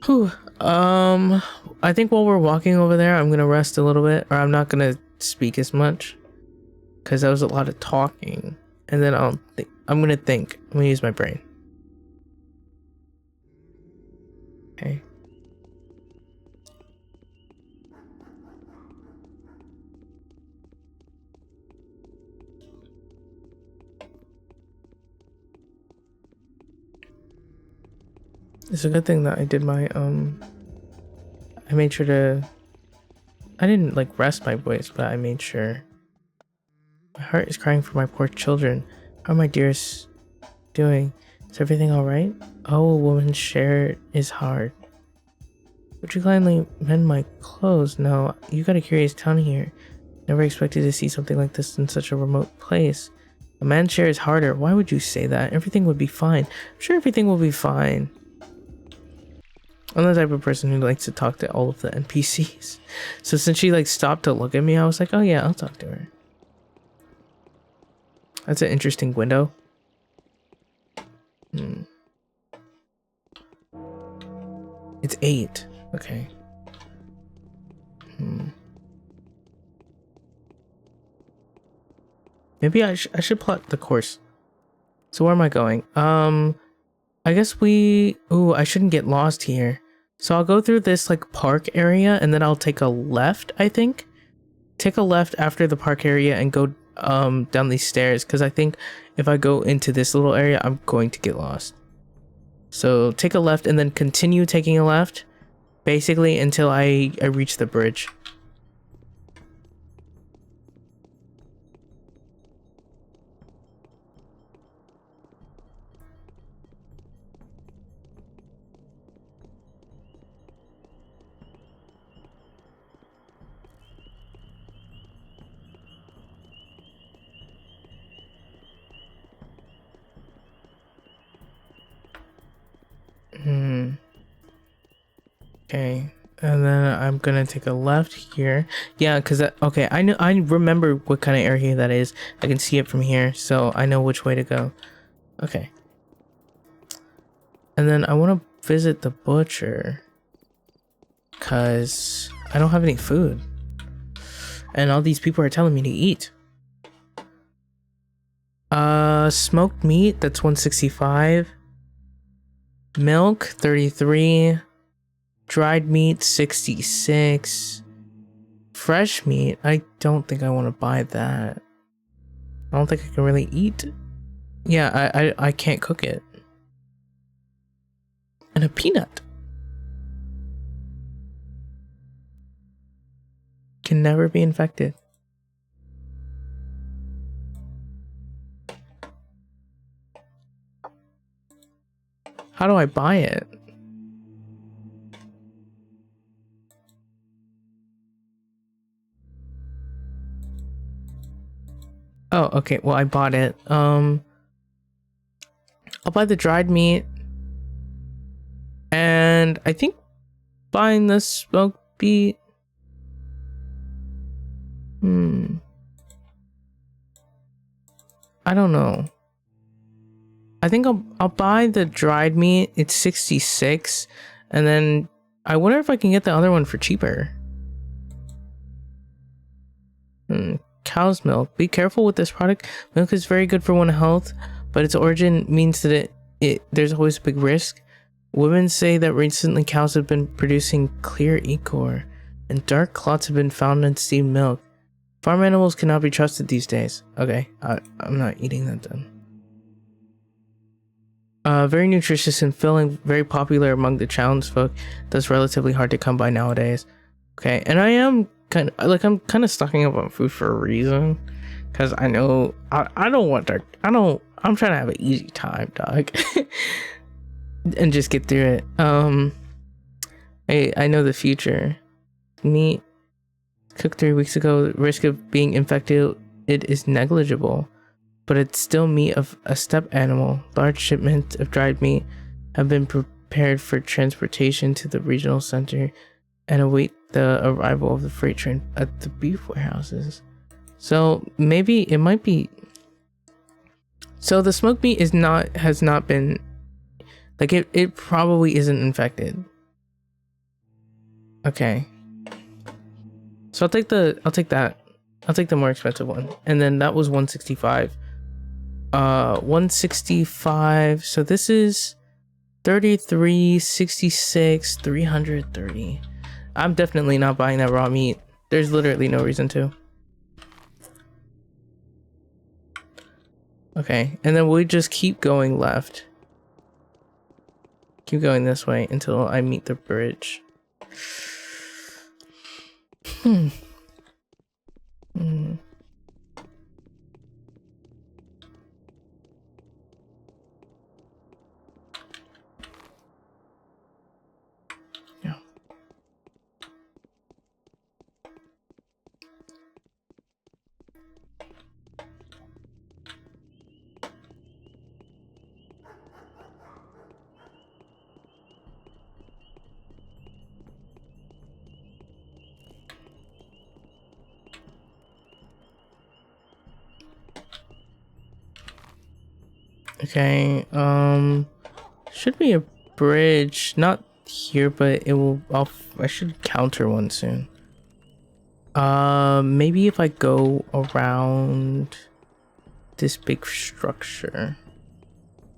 Whew. I think while we're walking over there, I'm gonna rest a little bit, or I'm not gonna speak as much, because that was a lot of talking. And then I'm gonna think. I'm gonna use my brain. Okay. It's a good thing that I did my I made sure to, I didn't like rest my voice, but I made sure. My heart is crying for my poor children. How are my dears doing? Is everything alright? Oh, a woman's share is hard. Would you kindly mend my clothes? No, you got a curious town here. Never expected to see something like this in such a remote place. A man's share is harder. Why would you say that? Everything would be fine. I'm sure everything will be fine. I'm the type of person who likes to talk to all of the NPCs. So since she like stopped to look at me, I was like, oh yeah, I'll talk to her. That's an interesting window. It's 8. Okay. Maybe I should plot the course. So where am I going? I guess ooh, I shouldn't get lost here. So I'll go through this like park area and then I'll take a left, I think. Take a left after the park area and go down these stairs, because I think if I go into this little area, I'm going to get lost. So take a left and then continue taking a left, basically until I reach the bridge. Okay, and then I'm gonna take a left here. Yeah, because okay, I remember what kind of area that is. I can see it from here, so I know which way to go. Okay. And then I want to visit the butcher. Because I don't have any food. And all these people are telling me to eat. Smoked meat, that's 165. Milk, 33. Dried meat, 66. Fresh meat, I don't think I want to buy that. I don't think I can really eat. Yeah, I can't cook it. And a peanut. Can never be infected. How do I buy it? Oh, okay. Well, I bought it. I'll buy the dried meat. And I think buying the smoked meat. I don't know. I think I'll buy the dried meat. It's 66. And then I wonder if I can get the other one for cheaper. Cow's milk. Be careful with this product. Milk is very good for one's health, but its origin means that there's always a big risk. Women say that recently cows have been producing clear ichor, and dark clots have been found in steamed milk. Farm animals cannot be trusted these days. Okay, I'm not eating that then. Very nutritious and filling, very popular among the townsfolk. That's relatively hard to come by nowadays. Okay, and I am I'm kind of stocking up on food for a reason, because I know I don't want to. I'm trying to have an easy time, dog, and just get through it. Hey, I know the future. Meat cooked 3 weeks ago. The risk of being infected is negligible. But it's still meat of a steppe animal. Large shipments of dried meat have been prepared for transportation to the regional center and await the arrival of the freight train at the beef warehouses. So maybe it might be. So the smoked meat has not been, like, it probably isn't infected. Okay. So I'll take that. I'll take the more expensive one. And then that was 165. 165. So this is 33, 66, 330. I'm definitely not buying that raw meat. There's literally no reason to. Okay, and then we just keep going left. Keep going this way until I meet the bridge. Yeah. Okay, should be a bridge, not here, but it will, I should counter one soon. Maybe if I go around this big structure.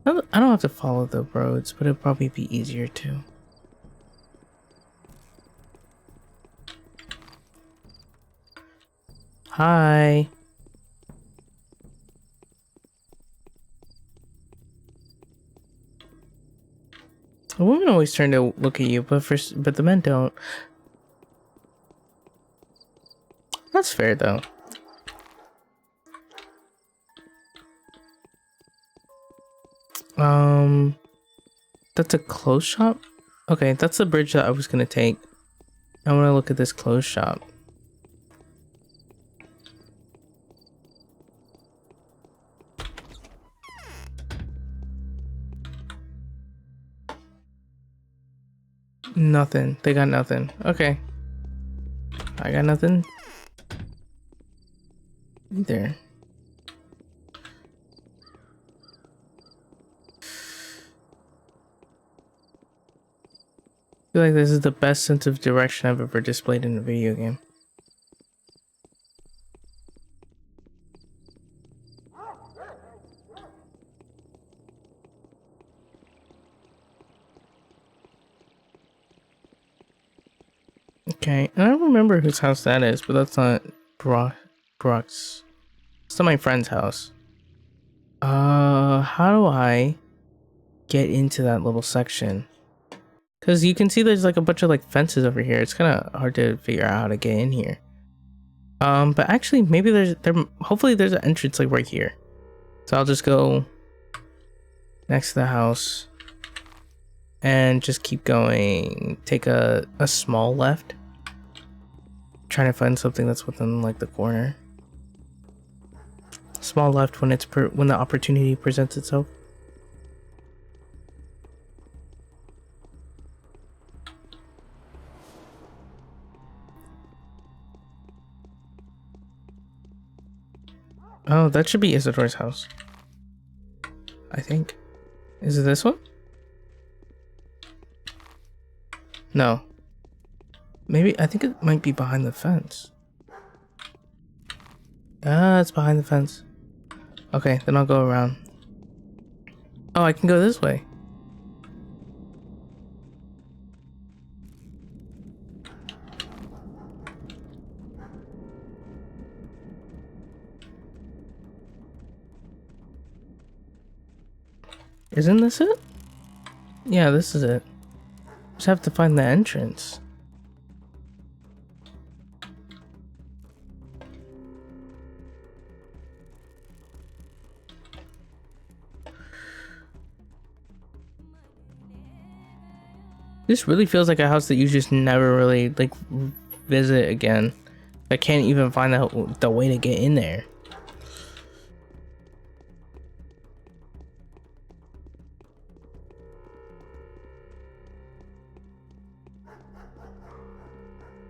I don't have to follow the roads, but it'll probably be easier to. Hi. The women always turn to look at you, but the men don't. That's fair though. That's a clothes shop? Okay, that's the bridge that I was gonna take. I wanna look at this clothes shop. Nothing. They got nothing. Okay. I got nothing. There. feel like this is the best sense of direction I've ever displayed in a video game. Okay, I don't remember whose house that is, but that's not Brock's. It's not my friend's house. How do I get into that little section? Because you can see there's like a bunch of like fences over here. It's kind of hard to figure out how to get in here. But actually maybe hopefully there's an entrance like right here. So I'll just go next to the house and just keep going. Take a small left. Trying to find something that's within like the corner. Small left when when the opportunity presents itself. Oh, that should be Isidore's house. I think. Is it this one? No. Maybe, I think it might be behind the fence. Ah, it's behind the fence. Okay, then I'll go around. Oh, I can go this way. Isn't this it? Yeah, this is it. Just have to find the entrance. This really feels like a house that you just never really like visit again. I can't even find out the way to get in there.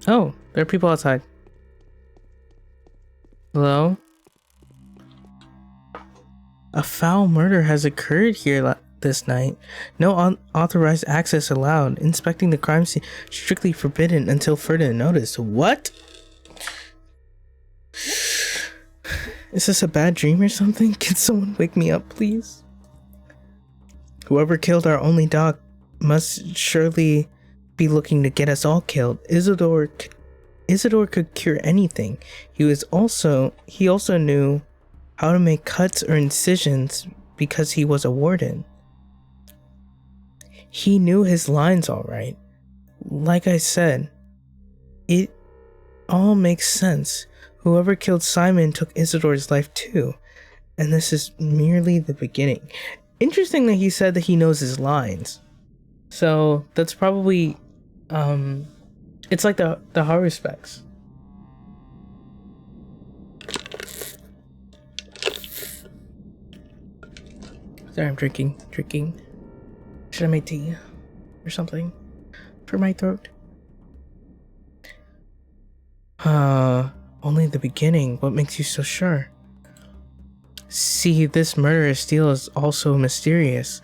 Oh, there are people outside. Hello? A foul murder has occurred here this night. No unauthorized access allowed. Inspecting the crime scene strictly forbidden until further notice. What? Is this a bad dream or something? Can someone wake me up, please? Whoever killed our only dog must surely be looking to get us all killed. Isidore could cure anything. He also knew how to make cuts or incisions because he was a warden. He knew his lines all right. Like I said, it all makes sense. Whoever killed Simon took Isidore's life too, and this is merely the beginning. Interesting that he said that he knows his lines. So that's probably it's like the horror specs. Sorry, I'm drinking. Should I make tea or something for my throat? Only the beginning. What makes you so sure? See, this murderous steel is also mysterious.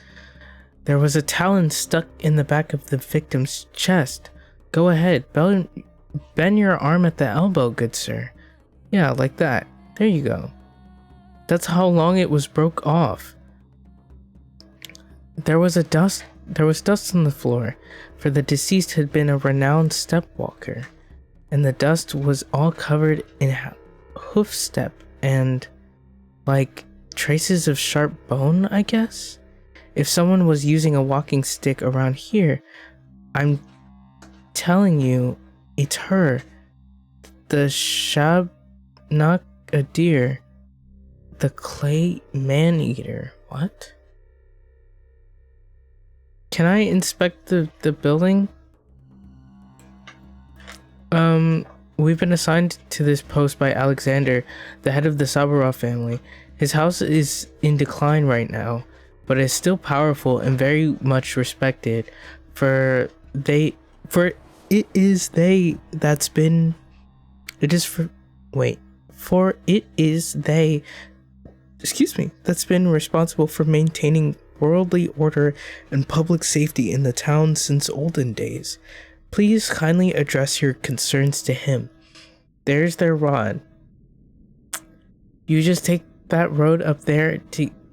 There was a talon stuck in the back of the victim's chest. Go ahead, bend your arm at the elbow, good sir. Yeah, like that. There you go. That's how long it was broke off. There was dust on the floor, for the deceased had been a renowned stepwalker, and the dust was all covered in hoof step and like traces of sharp bone, I guess. If someone was using a walking stick around here, I'm telling you, it's her. The Shabnak Adir, the clay man-eater. What? Can I inspect the building? We've been assigned to this post by Alexander, the head of the Saburov family. His house is in decline right now, but is still powerful and very much respected. For it is they that's been responsible for maintaining worldly order and public safety in the town since olden days. Please kindly address your concerns to him. There's their rod. You just take that road up there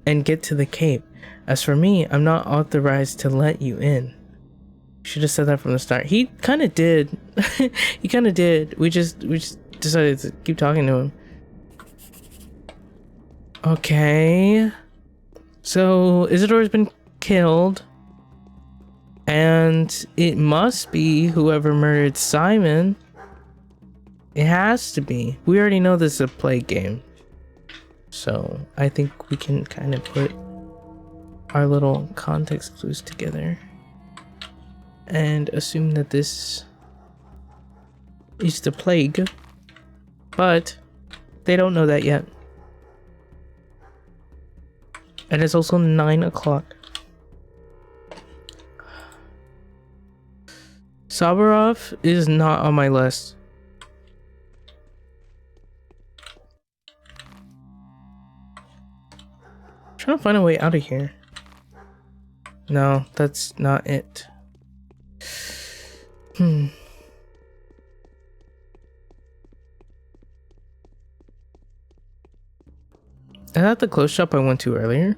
and get to the cape. As for me, I'm not authorized to let you in. Should have said that from the start. He kind of did. He kind of did. We just decided to keep talking to him. Okay. So Isidore's been killed. And it must be whoever murdered Simon. It has to be. We already know this is a plague game. So I think we can kind of put our little context clues together and assume that this is the plague. But they don't know that yet. And it's also 9 o'clock. Sabarov is not on my list. I'm trying to find a way out of here. No, that's not it. Is that the clothes shop I went to earlier?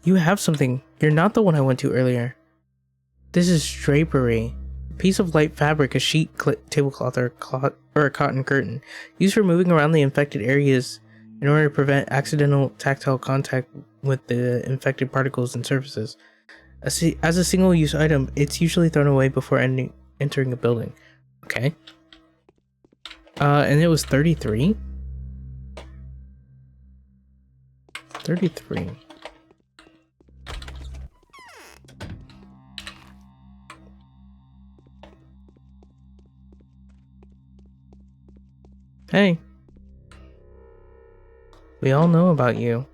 You have something. You're not the one I went to earlier. This is drapery. A piece of light fabric, a sheet, tablecloth, or a cotton curtain, used for moving around the infected areas in order to prevent accidental tactile contact with the infected particles and surfaces. As a single-use item, it's usually thrown away before entering a building. Okay. And it was 33? 33. Hey. We all know about you.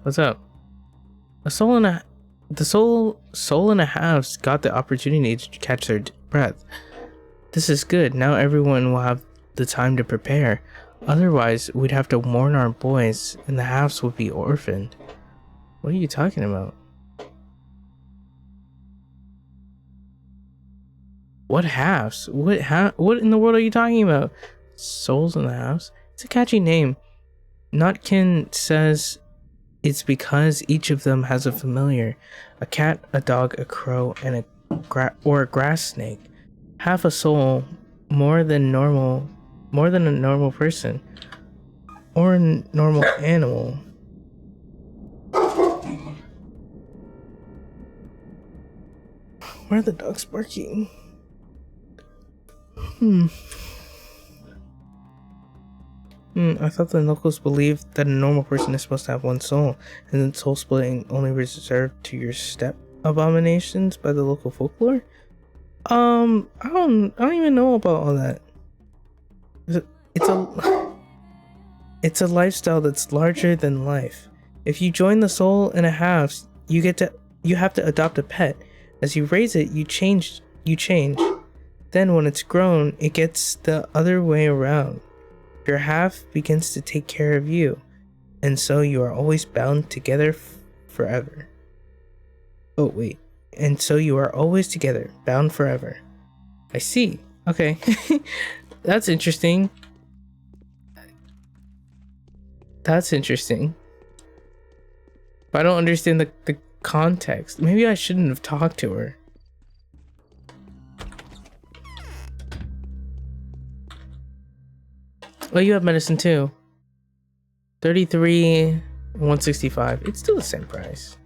What's up? The soul and a half's got the opportunity to catch their breath. This is good. Now everyone will have the time to prepare. Otherwise, we'd have to warn our boys, and the halves would be orphaned. What are you talking about? What halves? What in the world are you talking about? Souls in the halves? It's a catchy name. Notkin says it's because each of them has a familiar. A cat, a dog, a crow, and a grass snake. Half a soul, more than a normal person. Or a normal animal. Why are the dogs barking? I thought the locals believed that a normal person is supposed to have one soul, and then soul splitting only reserved to your step abominations by the local folklore. I don't even know about all that. It's a lifestyle that's larger than life. If you join the soul in a halves, you have to adopt a pet. As you raise it, you change. Then when it's grown, it gets the other way around. Your half begins to take care of you, and so you are always bound together forever. Oh wait, and so you are always together, bound forever. I see. Okay. That's interesting. That's interesting. But I don't understand the context. Maybe I shouldn't have talked to her. Oh, you have medicine too. 33, 165. It's still the same price.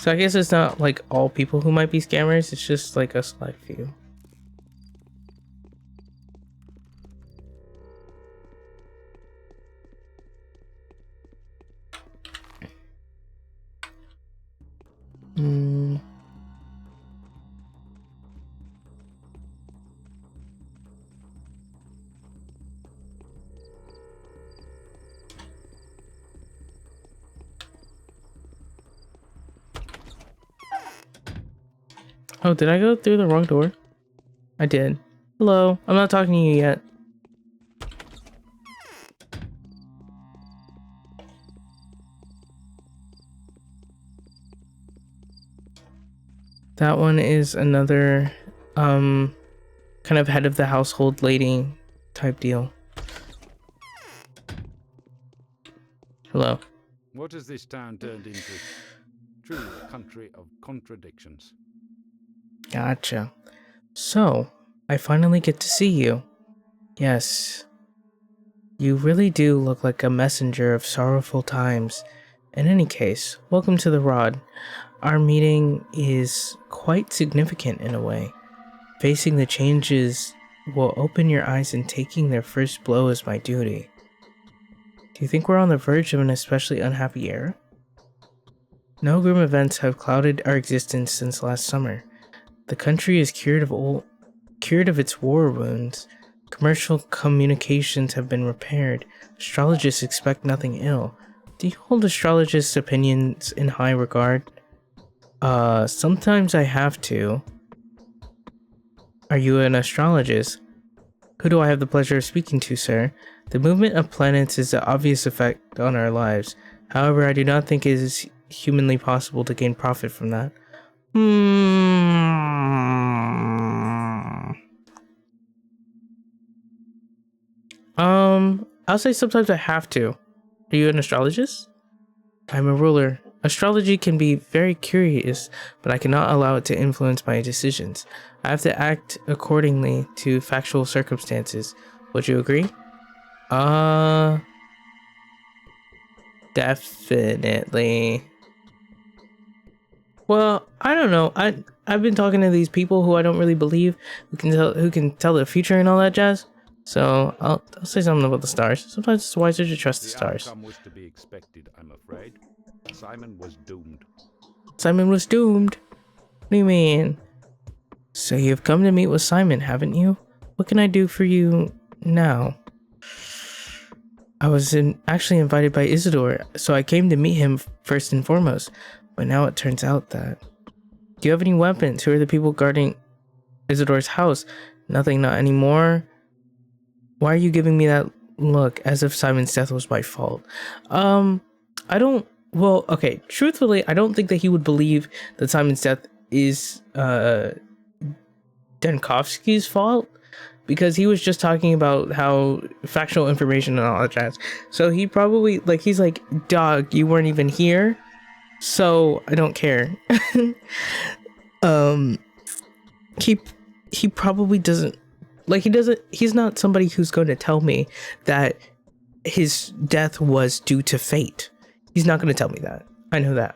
So I guess it's not like all people who might be scammers. It's just like a select few. Oh, did I go through the wrong door? I did. Hello, I'm not talking to you yet. That one is another, kind of head of the household lady type deal. Hello. What has this town turned into? Truly a country of contradictions. Gotcha. So, I finally get to see you. Yes. You really do look like a messenger of sorrowful times. In any case, welcome to the Rod. Our meeting is quite significant in a way. Facing the changes will open your eyes, and taking their first blow is my duty. Do you think we're on the verge of an especially unhappy era? No grim events have clouded our existence since last summer. The country is cured of its war wounds. Commercial communications have been repaired. Astrologists expect nothing ill. Do you hold astrologists' opinions in high regard? Sometimes I have to. Are you an astrologist? Who do I have the pleasure of speaking to, sir? The movement of planets is the obvious effect on our lives. However, I do not think it is humanly possible to gain profit from that. I'll say sometimes I have to. Are you an astrologist? I'm a ruler. Astrology can be very curious, but I cannot allow it to influence my decisions. I have to act accordingly to factual circumstances. Would you agree? Definitely. Well, I don't know. I've been talking to these people who I don't really believe, who can tell the future and all that jazz. So I'll say something about the stars. Sometimes it's wiser to trust the stars. The outcome was to be expected, I'm afraid. Simon was doomed. Simon was doomed? What do you mean? So you've come to meet with Simon, haven't you? What can I do for you now? I was actually invited by Isidore, so I came to meet him first and foremost. But now it turns out that... Do you have any weapons? Who are the people guarding Isidore's house? Nothing, not anymore. Why are you giving me that look as if Simon's death was my fault? I don't... Well, okay, truthfully, I don't think that he would believe that Simon's death is Denkovsky's fault, because he was just talking about how factual information and all that jazz. So he probably, like, he's like, dog, you weren't even here, so I don't care. He probably doesn't, like, he's not somebody who's going to tell me that his death was due to fate. He's not going to tell me that. I know that.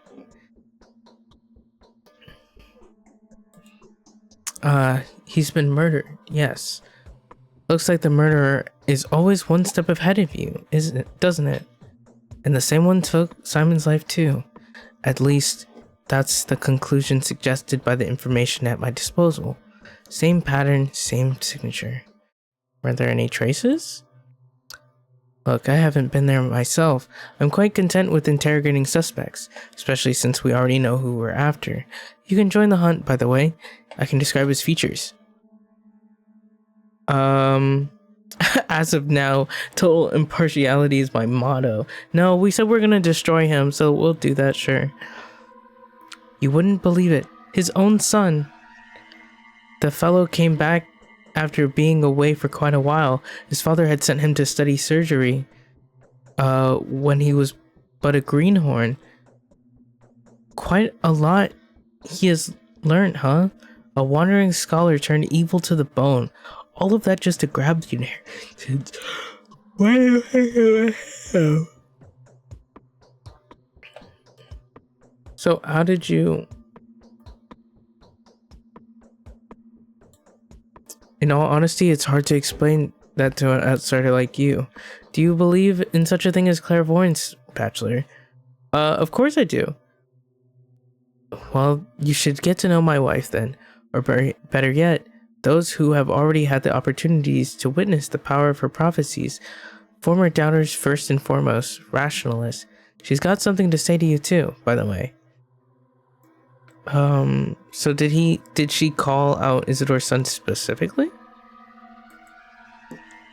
He's been murdered, yes. Looks like the murderer is always one step ahead of you, isn't it? Doesn't it? And the same one took Simon's life too. At least, that's the conclusion suggested by the information at my disposal. Same pattern, same signature. Were there any traces? Look, I haven't been there myself. I'm quite content with interrogating suspects, especially since we already know who we're after. You can join the hunt, by the way. I can describe his features. As of now, total impartiality is my motto. No, we said we're gonna destroy him, so we'll do that, sure. You wouldn't believe it. His own son. The fellow came back after being away for quite a while. His father had sent him to study surgery, when he was but a greenhorn. Quite a lot he has learned, huh? A wandering scholar turned evil to the bone. All of that just to grab the inheritance. Why do I have? So how did you... In all honesty, it's hard to explain that to an outsider like you. Do you believe in such a thing as clairvoyance, Bachelor? Of course I do. Well, you should get to know my wife then. Or better yet, those who have already had the opportunities to witness the power of her prophecies. Former doubters first and foremost, rationalists. She's got something to say to you too, by the way. So did she call out Isidore's son specifically?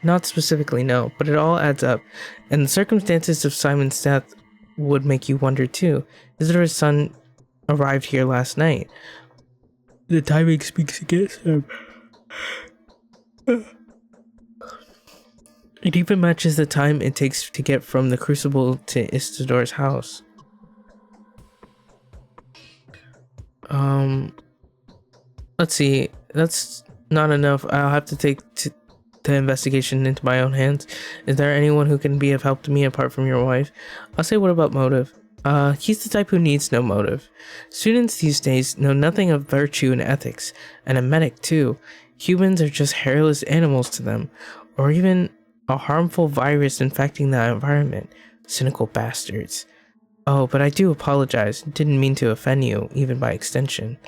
Not specifically, no, but it all adds up. And the circumstances of Simon's death would make you wonder too. Isidore's son arrived here last night. The timing speaks against him. It even matches the time it takes to get from the Crucible to Isidore's house. Let's see. That's not enough. I'll have to take the investigation into my own hands. Is there anyone who can be of help to me apart from your wife? I'll say, what about motive? He's the type who needs no motive. Students these days know nothing of virtue and ethics, and a medic too. Humans are just hairless animals to them, or even a harmful virus infecting the environment. Cynical bastards. Oh, but I do apologize. Didn't mean to offend you, even by extension.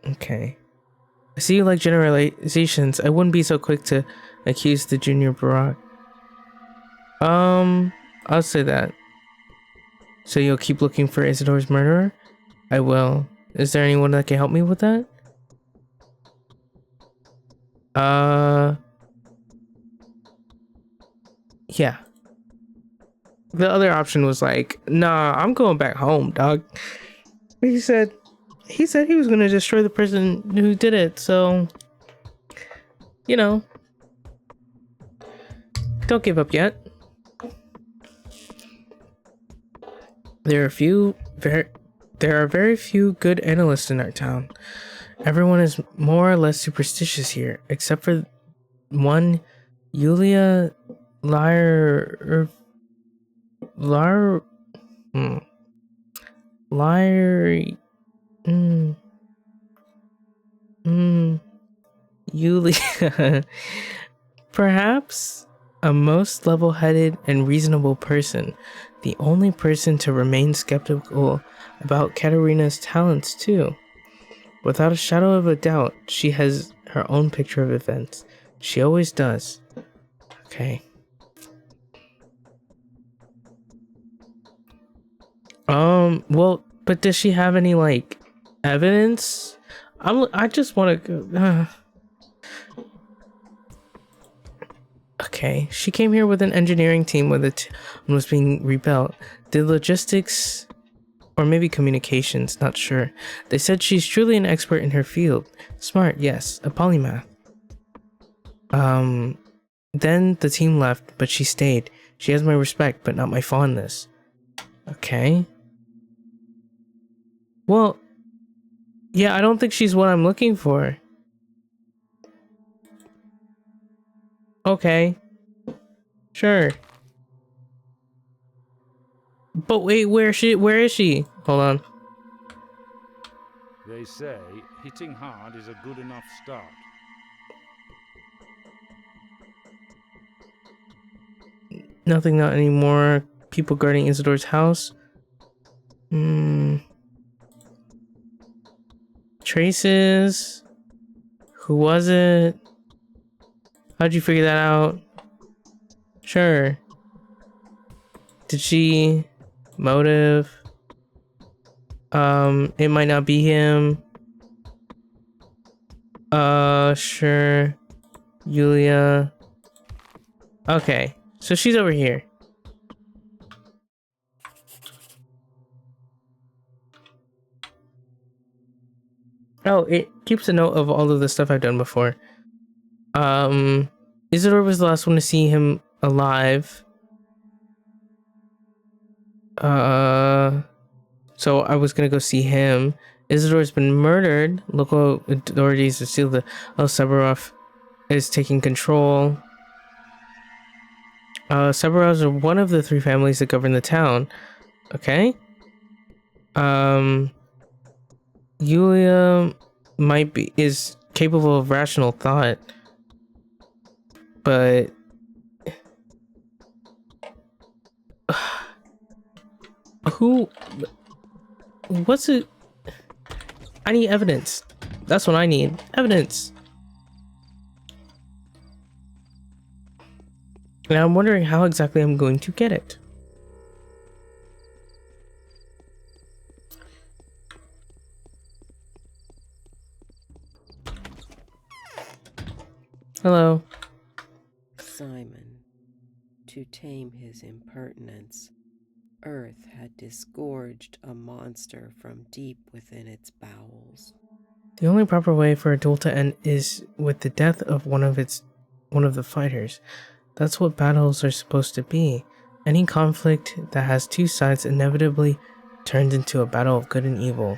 Okay. I see you like generalizations. I wouldn't be so quick to accuse the junior Barack. I'll say that. So you'll keep looking for Isidore's murderer? I will. Is there anyone that can help me with that? Yeah. The other option was like, nah, I'm going back home, dog. He said he was gonna destroy the person who did it, so you know, don't give up yet. There are very few good analysts in our town. Everyone is more or less superstitious here, except for one, Yulia Lyre. Yulia. Perhaps a most level-headed and reasonable person. The only person to remain skeptical about Katerina's talents, too. Without a shadow of a doubt, she has her own picture of events. She always does. Okay. Well, but does she have any, like, evidence? I just want to go... Okay, she came here with an engineering team when the town was being rebuilt. The logistics, or maybe communications, not sure. They said she's truly an expert in her field. Smart, yes, a polymath. Then the team left, but she stayed. She has my respect, but not my fondness. Okay. Well, yeah, I don't think she's what I'm looking for. Okay. Sure. But wait, where is she? Hold on. They say hitting hard is a good enough start. Nothing, not anymore. People guarding Isidore's house. Traces. Who was it? How'd you figure that out? Sure. Did she? Motive. It might not be him. Sure. Yulia. Okay, so she's over here. Oh, it keeps a note of all of the stuff I've done before. Isidore was the last one to see him alive. So I was gonna go see him. Isidore's been murdered. Local authorities have sealed the Severov is taking control. Severovs are one of the three families that govern the town. Okay. Yulia is capable of rational thought, but what's it? I need evidence. That's what I need. Evidence. And I'm wondering how exactly I'm going to get it. Hello. Simon, to tame his impertinence, Earth had disgorged a monster from deep within its bowels. The only proper way for a duel to end is with the death of one of the fighters. That's what battles are supposed to be. Any conflict that has two sides inevitably turns into a battle of good and evil.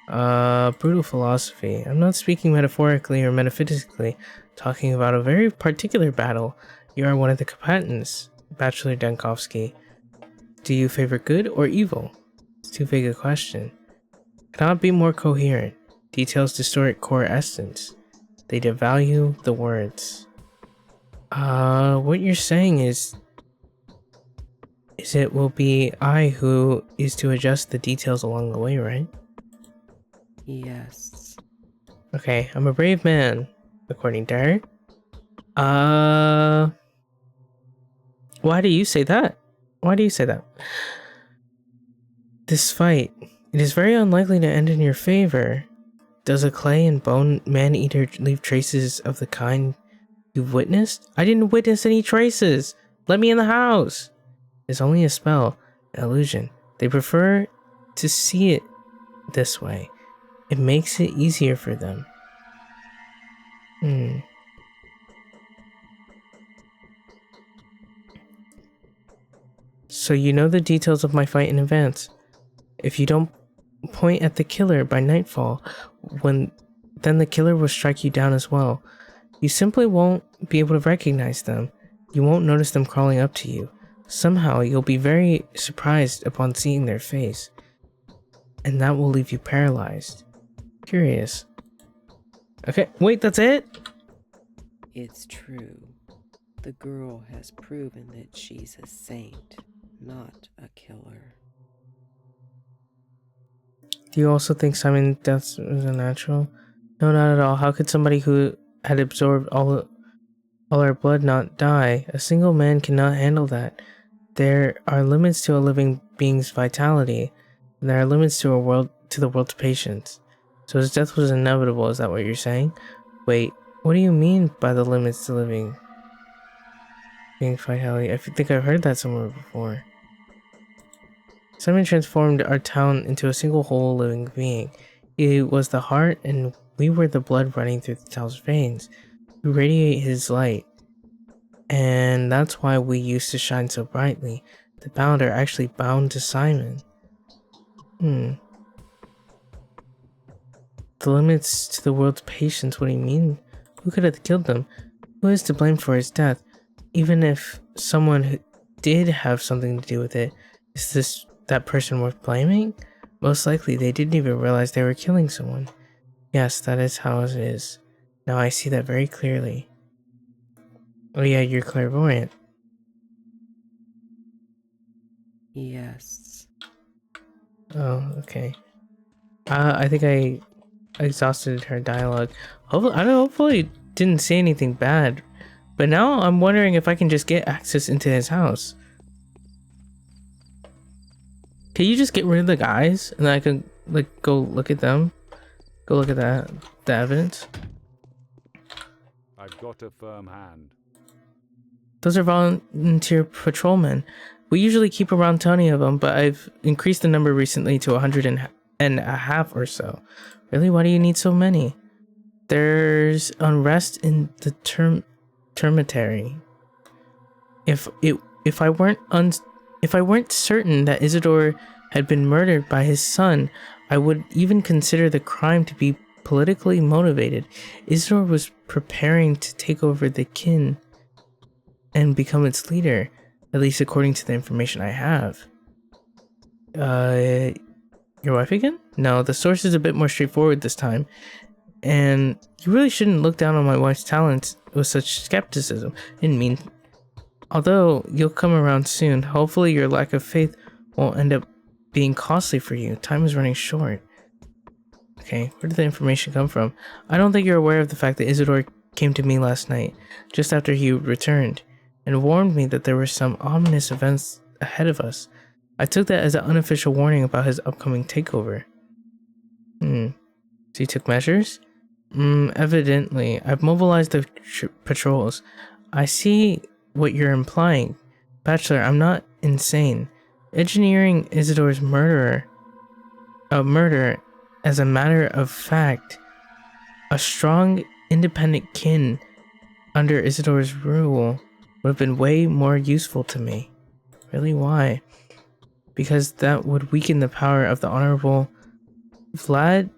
Brutal philosophy. I'm not speaking metaphorically or metaphysically, talking about a very particular battle. You are one of the combatants, Bachelor Dankovsky. Do you favor good or evil? It's too vague a question. Cannot be more coherent. Details distort core essence. They devalue the words. What you're saying is it will be I who is to adjust the details along the way, right? Yes. Okay, I'm a brave man, according to her. Why do you say that? Why do you say that? This fight, it is very unlikely to end in your favor. Does a clay and bone man-eater leave traces of the kind you've witnessed? I didn't witness any traces! Let me in the house! It's only a spell, an illusion. They prefer to see it this way. It makes it easier for them. So you know the details of my fight in advance. If you don't point at the killer by nightfall, then the killer will strike you down as well. You simply won't be able to recognize them. You won't notice them crawling up to you. Somehow you'll be very surprised upon seeing their face. And that will leave you paralyzed. Curious. Okay, wait, that's it? It's true. The girl has proven that she's a saint, not a killer. Do you also think Simon's death was unnatural? No, not at all. How could somebody who had absorbed all our blood not die? A single man cannot handle that. There are limits to a living being's vitality, and there are limits to the world's patience. So his death was inevitable, is that what you're saying? Wait, what do you mean by the limits to living being's vitality? I think I've heard that somewhere before. Simon transformed our town into a single whole living being. He was the heart, and we were the blood running through the town's veins. We radiate his light, and that's why we used to shine so brightly. The bound are actually bound to Simon. The limits to the world's patience, what do you mean? Who could have killed them? Who is to blame for his death? Even if someone who did have something to do with it, is that person worth blaming? Most likely they didn't even realize they were killing someone. Yes, that is how it is. Now I see that very clearly. Oh yeah, you're clairvoyant. Yes. Oh, okay. I think I exhausted her dialogue. Hopefully didn't say anything bad. But now I'm wondering if I can just get access into his house. Can you just get rid of the guys and then I can like go look at them? Go look at the evidence. I've got a firm hand. Those are volunteer patrolmen. We usually keep around 20 of them, but I've increased the number recently to 150 or so. Really? Why do you need so many? There's unrest in the termitary. If I weren't certain that Isidore had been murdered by his son, I would even consider the crime to be politically motivated. Isidore was preparing to take over the kin and become its leader, at least according to the information I have. Your wife again? No, the source is a bit more straightforward this time. And you really shouldn't look down on my wife's talents with such skepticism. Didn't mean. Although you'll come around soon, hopefully your lack of faith won't end up being costly for you. Time is running short. Okay, where did the information come from? I don't think you're aware of the fact that Isidore came to me last night, just after he returned, and warned me that there were some ominous events ahead of us. I took that as an unofficial warning about his upcoming takeover. So you took measures? Evidently. I've mobilized the patrols. I see what you're implying. Bachelor, I'm not insane. Engineering Isidore's murder, as a matter of fact, a strong, independent kin under Isidore's rule would have been way more useful to me. Really, why? Because that would weaken the power of the Honorable Vladislav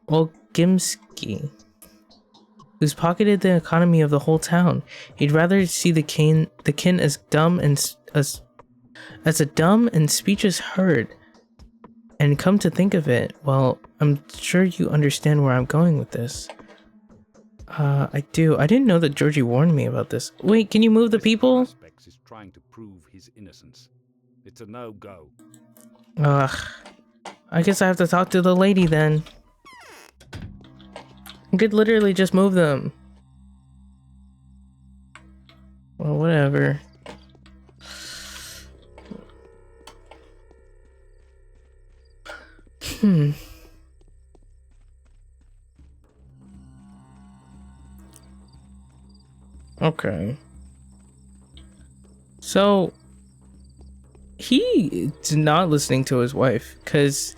Olgimsky, who's pocketed the economy of the whole town. He'd rather see the kin as dumb and as a dumb and speechless herd. And come to think of it, well, I'm sure you understand where I'm going with this. I do. I didn't know that Georgie warned me about this. Wait, can you move the people? Aspects is trying to prove his innocence. It's a no-go. Ugh. I guess I have to talk to the lady then. I could literally just move them. Well, whatever. Okay. So he's not listening to his wife because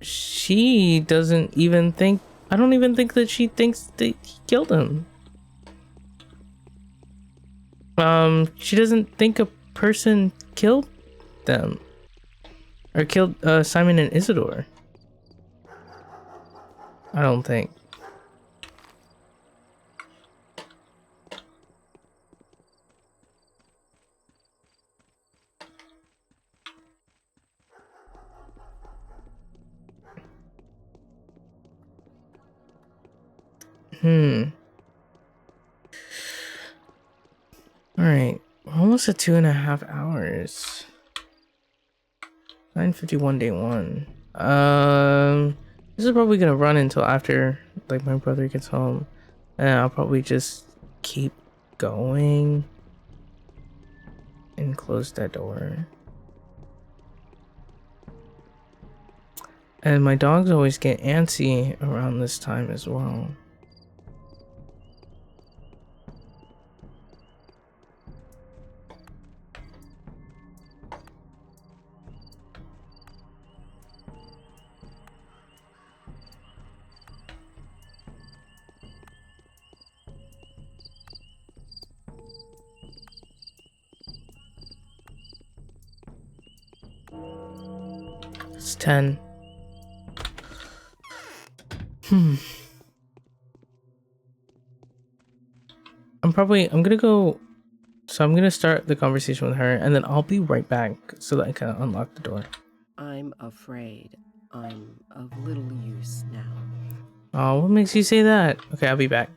she doesn't even think, I don't even think that she thinks that he killed him. She doesn't think a person killed them or killed Simon and Isidore. I don't think. Alright, we're almost at 2.5 hours. 9:51 day 1. This is probably gonna run until after like my brother gets home. And I'll probably just keep going and close that door. And my dogs always get antsy around this time as well. It's 10. I'm gonna go, so I'm gonna start the conversation with her and then I'll be right back so that I can unlock the door. I'm afraid I'm of little use now. Oh, what makes you say that? Okay, I'll be back.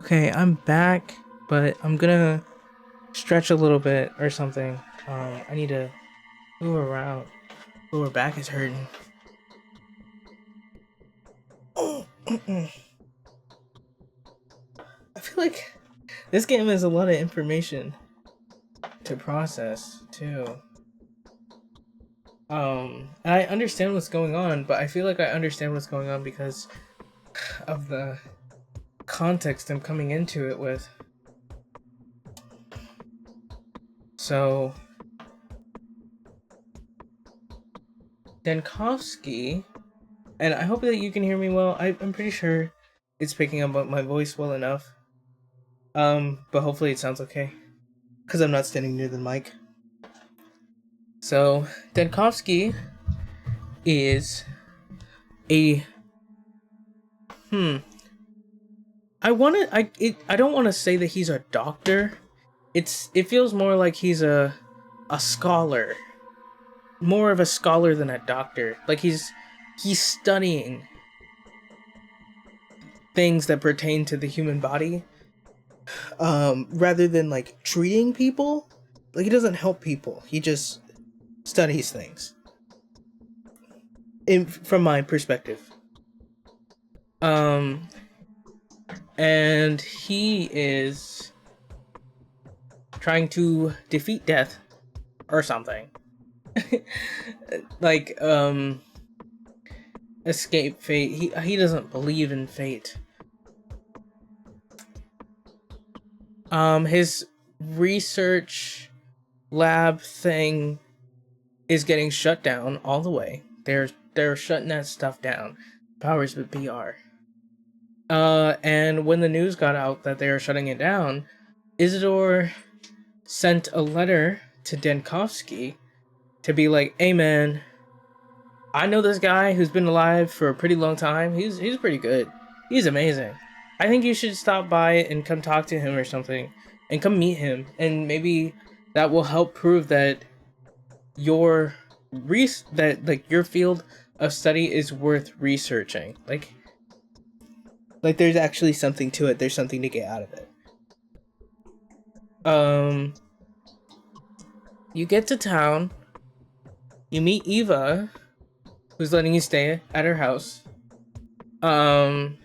Okay, I'm back, but I'm gonna stretch a little bit or something. I need to move around. Oh, her back is hurting. I feel like this game has a lot of information to process too. And I understand what's going on, but I feel like I understand what's going on because of the context I'm coming into it with. So Denkovsky, and I hope that you can hear me well. I'm pretty sure it's picking up my voice well enough. But hopefully it sounds okay, because I'm not standing near the mic. So Denkovsky is a I don't want to say that he's a doctor. It feels more like he's a scholar. More of a scholar than a doctor. Like he's studying things that pertain to the human body, rather than like treating people. Like he doesn't help people. He just studies things. From my perspective. And he is trying to defeat death or something. Like, escape fate. He doesn't believe in fate. His research lab thing is getting shut down all the way. They're shutting that stuff down. Powers that be are. And when the news got out that they are shutting it down, Isidore sent a letter to Denkovsky to be like, "Hey man, I know this guy who's been alive for a pretty long time. He's pretty good. He's amazing. I think you should stop by and come talk to him or something, and come meet him, and maybe that will help prove that your your field of study is worth researching. Like there's actually something to it. There's something to get out of it." You get to town. You meet Eva, who's letting you stay at her house. And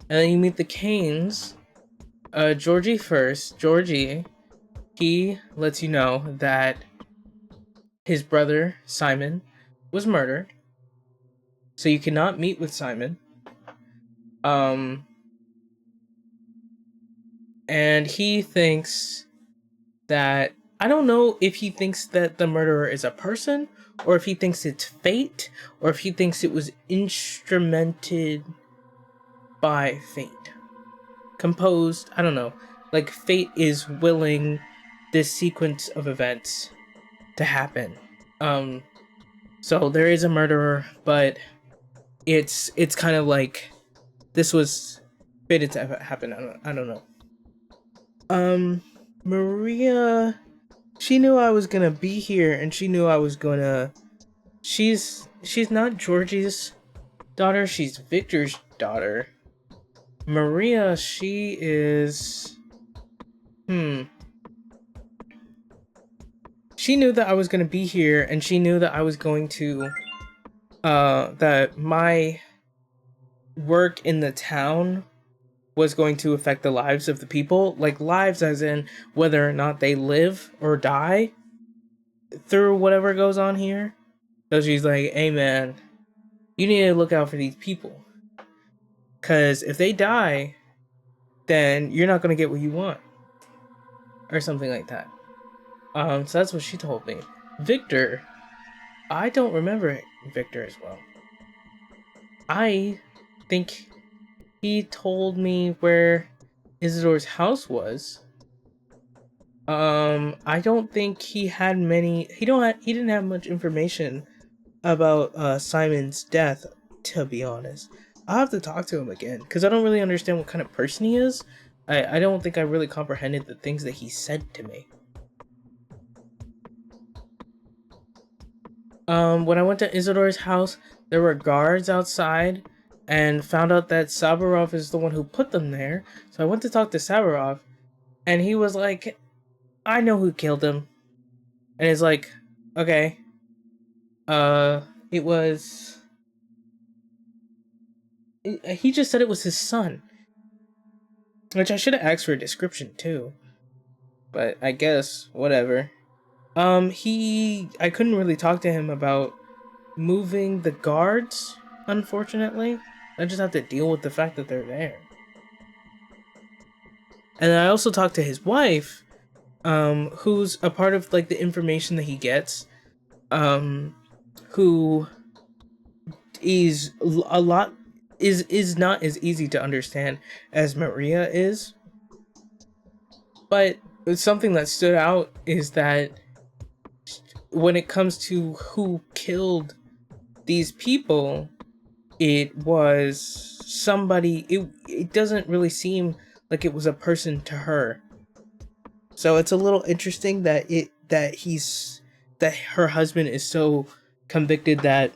then you meet the Canes. Georgie first. Georgie, he lets you know that his brother, Simon, was murdered. So you cannot meet with Simon. And he thinks that... I don't know if he thinks that the murderer is a person, or if he thinks it's fate, or if he thinks it was instrumented by fate. Composed, I don't know. Like, fate is willing this sequence of events to happen. So there is a murderer, but it's kind of like this was fated to happen. I don't know. Maria, she knew I was gonna be here, and she knew I was gonna... She's not Georgie's daughter, she's Victor's daughter. Maria, she is... She knew that I was gonna be here, and she knew that I was going to... that my work in the town was going to affect the lives of the people. Like, lives as in whether or not they live or die through whatever goes on here. So she's like, "Hey man, you need to look out for these people. Because if they die, then you're not going to get what you want." Or something like that. So that's what she told me. Victor, I don't remember Victor as well. I think he told me where Isidore's house was. I don't think he had many... He didn't have much information about Simon's death, to be honest. I'll have to talk to him again, because I don't really understand what kind of person he is. I don't think I really comprehended the things that he said to me. When I went to Isidore's house, there were guards outside, and found out that Saburov is the one who put them there. So I went to talk to Saburov, and he was like, "I know who killed him." And it's like, okay. It was... He just said it was his son. Which I should have asked for a description too. But I guess, whatever. I couldn't really talk to him about moving the guards, unfortunately. I just have to deal with the fact that they're there. And I also talked to his wife, who's a part of like the information that he gets, who is a lot is not as easy to understand as Maria is. But something that stood out is that when it comes to who killed these people, it was somebody. It doesn't really seem like it was a person to her. So it's a little interesting that her husband is so convicted that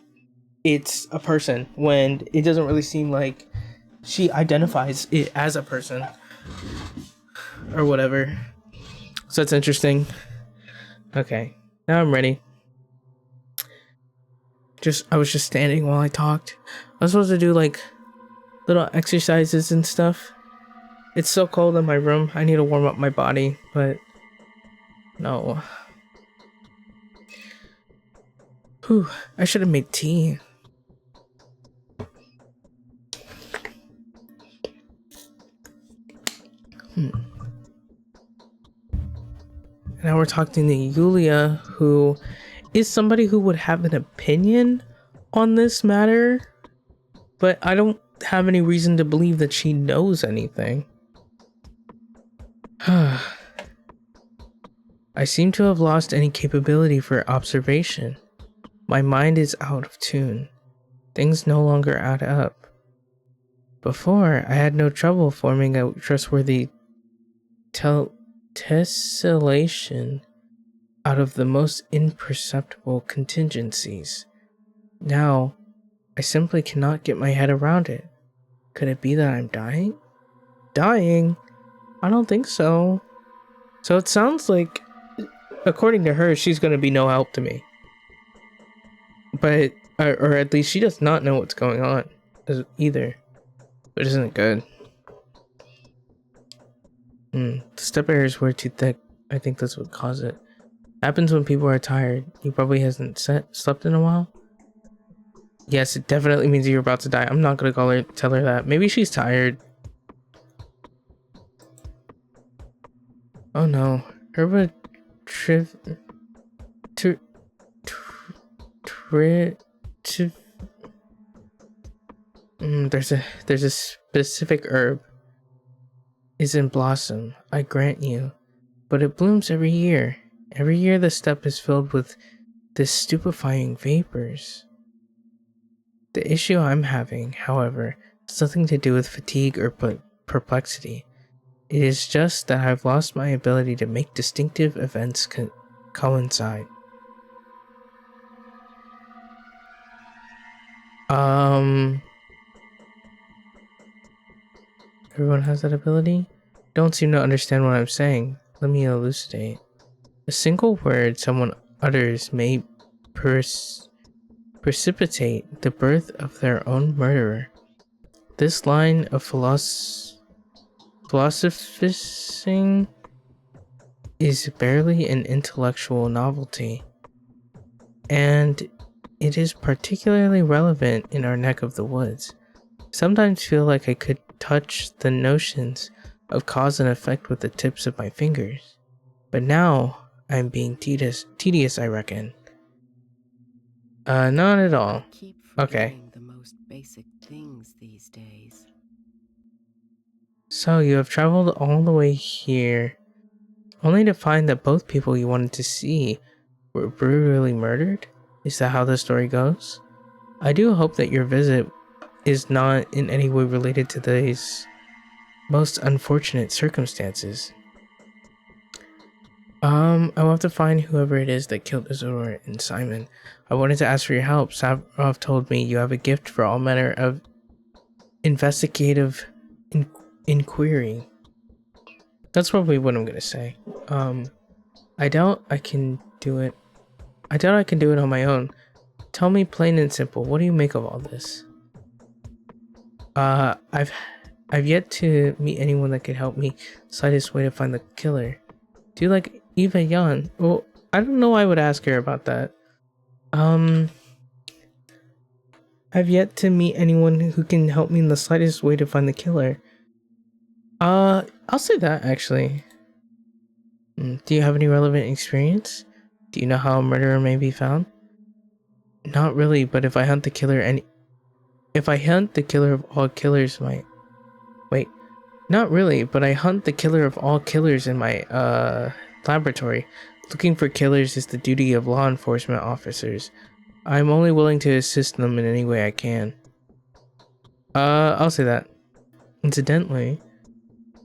it's a person when it doesn't really seem like she identifies it as a person or whatever. So it's interesting. Okay, now I'm ready. I was just standing while I talked. I was supposed to do like little exercises and stuff. It's so cold in my room. I need to warm up my body, but no. Whew, I should have made tea. Now we're talking to Yulia, who is somebody who would have an opinion on this matter, but I don't have any reason to believe that she knows anything. I seem to have lost any capability for observation. My mind is out of tune. Things no longer add up. Before, I had no trouble forming a trustworthy tessellation out of the most imperceptible contingencies. Now, I simply cannot get my head around it. Could it be that I'm dying? Dying? I don't think so. So it sounds like, according to her, she's going to be no help to me. But, or at least she does not know what's going on either. But isn't it good? The step errors were too thick. I think that's what caused it. Happens when people are tired. He probably hasn't slept in a while. Yes, it definitely means you're about to die. I'm not gonna tell her that. Maybe she's tired. Oh no. There's a specific herb is in blossom, I grant you, but it blooms every year. Every year the steppe is filled with this stupefying vapors. The issue I'm having, however, has nothing to do with fatigue or perplexity. It is just that I've lost my ability to make distinctive events coincide. Everyone has that ability? Don't seem to understand what I'm saying. Let me elucidate. A single word someone utters may precipitate the birth of their own murderer. This line of philosophizing is barely an intellectual novelty, and it is particularly relevant in our neck of the woods. Sometimes feel like I could touch the notions of cause and effect with the tips of my fingers, but now I'm being tedious, I reckon. Not at all. Keep Okay. forgetting the most basic things these days. So you have traveled all the way here, only to find that both people you wanted to see were brutally murdered? Is that how the story goes? I do hope that your visit is not in any way related to these most unfortunate circumstances. I will have to find whoever it is that killed Isidore and Simon. I wanted to ask for your help. Savrov told me you have a gift for all manner of investigative inquiry. That's probably what I'm gonna say. I doubt I can do it. I doubt I can do it on my own. Tell me plain and simple, what do you make of all this? I've yet to meet anyone that could help me slightest way to find the killer. Do you like Eva Yan? Well, I don't know. I would ask her about that. I've yet to meet anyone who can help me in the slightest way to find the killer. I'll say that actually. Do you have any relevant experience? Do you know how a murderer may be found? Not really, but if I hunt the killer of all killers, wait. Not really, but I hunt the killer of all killers in my laboratory. Looking for killers is the duty of law enforcement officers. I'm only willing to assist them in any way I can. I'll say that. Incidentally,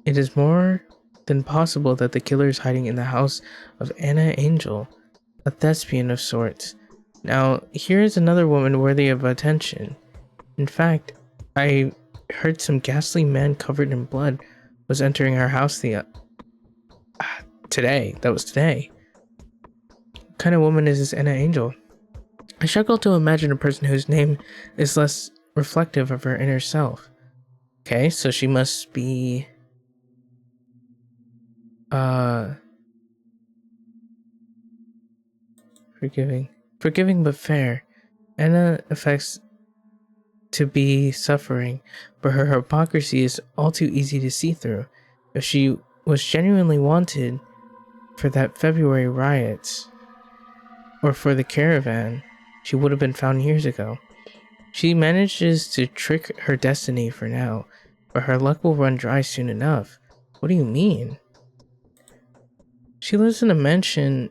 it is more than possible that the killer is hiding in the house of Anna Angel, a thespian of sorts. Now, here is another woman worthy of attention. In fact, I heard some ghastly man covered in blood was entering our house today. That was today. What kind of woman is this Anna Angel? I struggle to imagine a person whose name is less reflective of her inner self. Okay, so she must be forgiving but fair. Anna affects to be suffering, but her hypocrisy is all too easy to see through. If she was genuinely wanted for that February riots, or for the caravan, she would have been found years ago. She manages to trick her destiny for now, but her luck will run dry soon enough. What do you mean? She lives in a mansion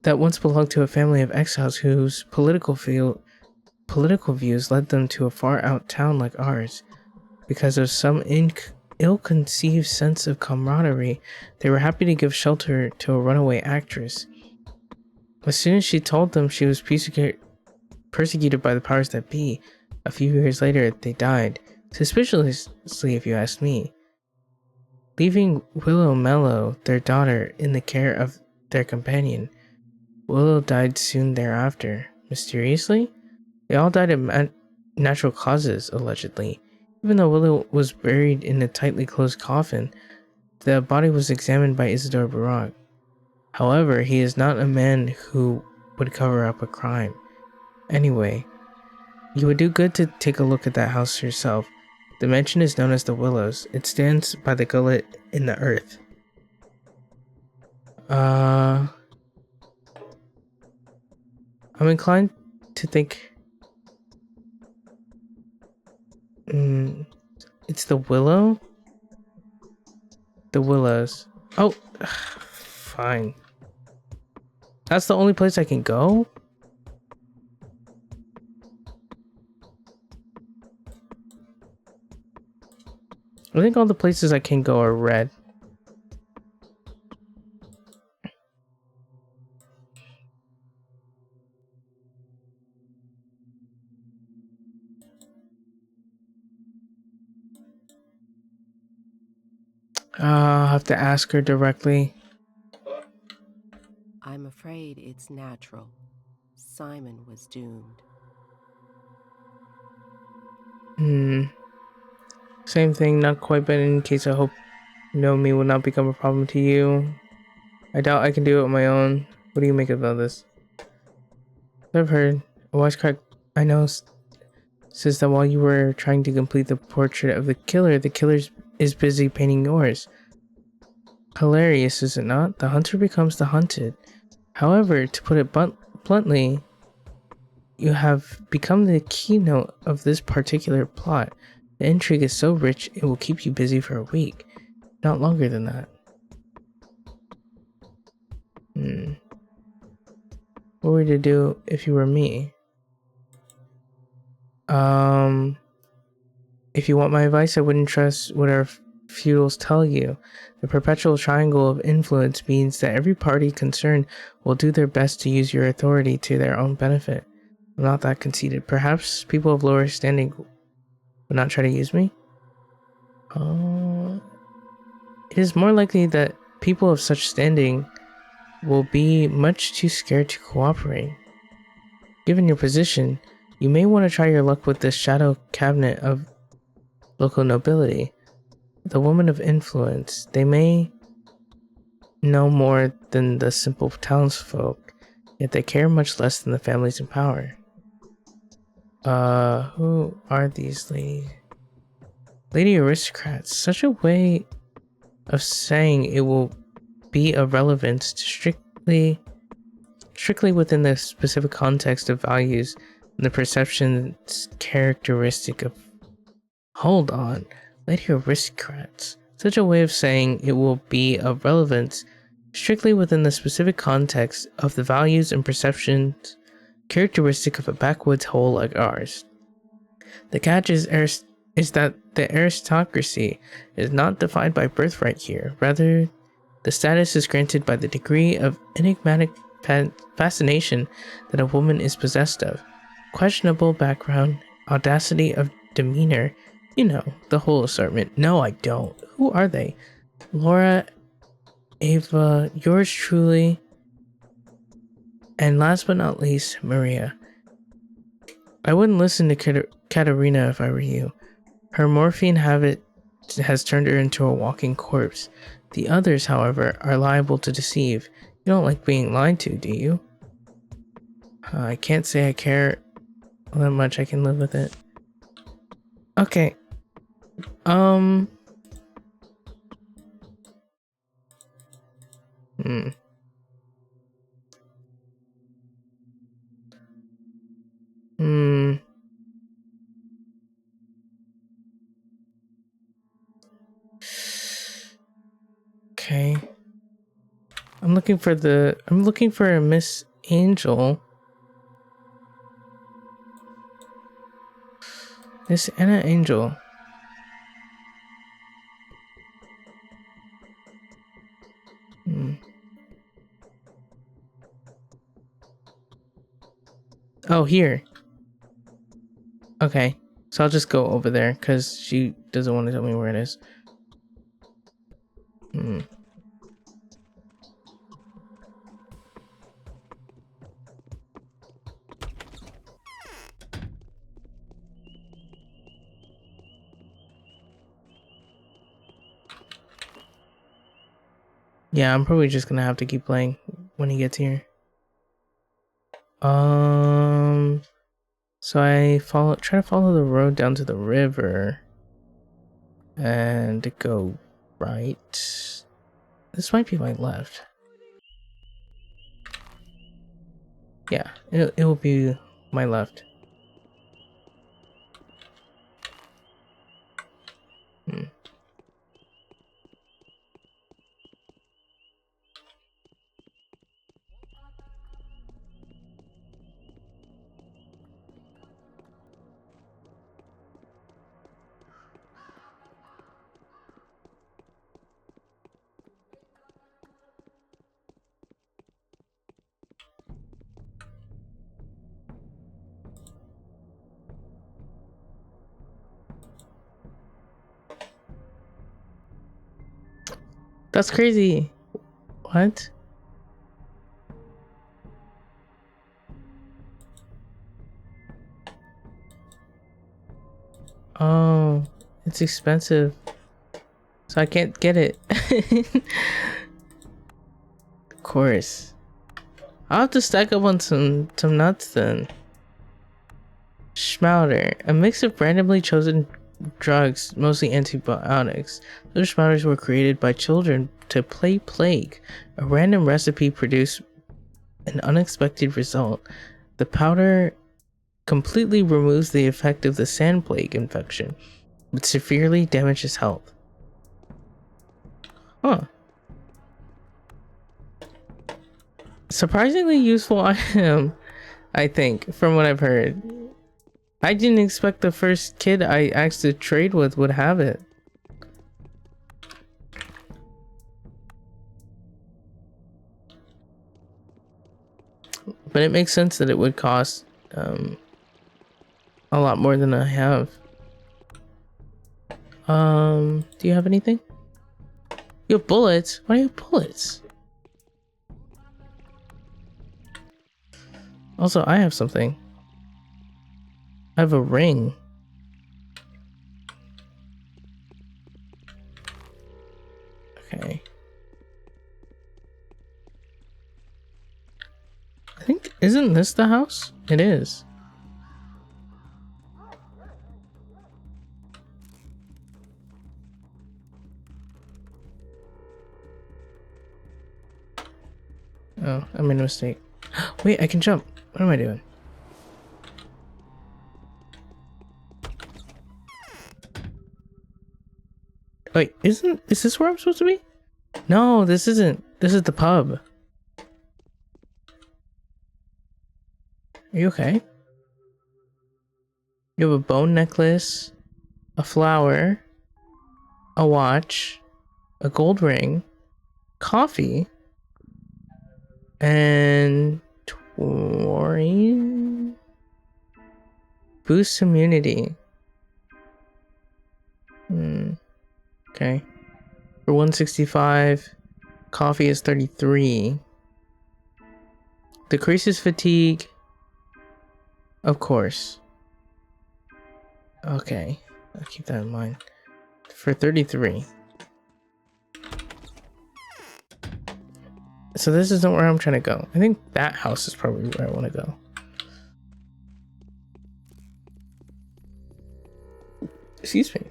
that once belonged to a family of exiles whose political views led them to a far-out town like ours. Because of some ill-conceived sense of camaraderie, they were happy to give shelter to a runaway actress. As soon as she told them she was persecuted by the powers that be, a few years later they died, suspiciously if you ask me, leaving Willow Mellow, their daughter, in the care of their companion. Willow died soon thereafter. Mysteriously? They all died of natural causes, allegedly. Even though Willow was buried in a tightly closed coffin, the body was examined by Isidore Barak. However, he is not a man who would cover up a crime. Anyway, you would do good to take a look at that house yourself. The mansion is known as the Willows. It stands by the gullet in the earth. I'm inclined to think it's the Willow? The Willows. Oh, fine. That's the only place I can go? I think all the places I can go are red. I'll have to ask her directly. I'm afraid it's natural. Simon was doomed. Same thing, not quite, but in case I hope me will not become a problem to you. I doubt I can do it on my own. What do you make of all this? I've heard a wisecrack I know says that while you were trying to complete the portrait of the killer is busy painting yours. Hilarious, is it not? The hunter becomes the hunted. However, to put it bluntly, you have become the keynote of this particular plot. The intrigue is so rich it will keep you busy for a week. Not longer than that. What would you do if you were me? If you want my advice, I wouldn't trust what our feudals tell you. The perpetual triangle of influence means that every party concerned will do their best to use your authority to their own benefit. I'm not that conceited. Perhaps people of lower standing would not try to use me? It is more likely that people of such standing will be much too scared to cooperate. Given your position, you may want to try your luck with this shadow cabinet of local nobility. The woman of influence. They may know more than the simple townsfolk, yet they care much less than the families in power. Who are these lady aristocrats? Such a way of saying it will be of relevance to strictly within the specific context of values and the perceptions characteristic of. Hold on, lady aristocrats. Such a way of saying it will be of relevance strictly within the specific context of the values and perceptions characteristic of a backwoods hole like ours. The catch is that the aristocracy is not defined by birthright here. Rather, the status is granted by the degree of enigmatic fascination that a woman is possessed of. Questionable background, audacity of demeanor, you know, the whole assortment. No, I don't. Who are they? Laura, Ava, yours truly, and last but not least, Maria. I wouldn't listen to Katerina if I were you. Her morphine habit has turned her into a walking corpse. The others, however, are liable to deceive. You don't like being lied to, do you? I can't say I care that much. I can live with it. Okay. Hmm. Hmm. Okay. I'm looking for a Miss Angel. Miss Anna Angel. Oh, here. Okay. So I'll just go over there because she doesn't want to tell me where it is. Yeah, I'm probably just gonna have to keep playing when he gets here. So I try to follow the road down to the river and go right. This might be my left. Yeah, it will be my left. That's crazy. What? Oh, it's expensive. So I can't get it. Of course. I'll have to stack up on some nuts then. Schmouder, a mix of randomly chosen drugs, mostly antibiotics. Those schmouters were created by children to play plague. A random recipe produced an unexpected result. The powder completely removes the effect of the sand plague infection, but severely damages health. Huh. Surprisingly useful item, I think, from what I've heard. I didn't expect the first kid I asked to trade with would have it. But it makes sense that it would cost a lot more than I have. Do you have anything? You have bullets? Why do you have bullets? Also, I have something. I have a ring. Okay. I think, isn't this the house? It is. Oh, I made a mistake. Wait, I can jump. What am I doing? Wait, is this where I'm supposed to be? No, this isn't. This is the pub. Are you okay? You have a bone necklace, a flower, a watch, a gold ring, coffee, and taurine? Boosts immunity. Okay. For 165, coffee is 33. Decreases fatigue. Of course. Okay. I'll keep that in mind. For 33. So this isn't where I'm trying to go. I think that house is probably where I want to go. Excuse me.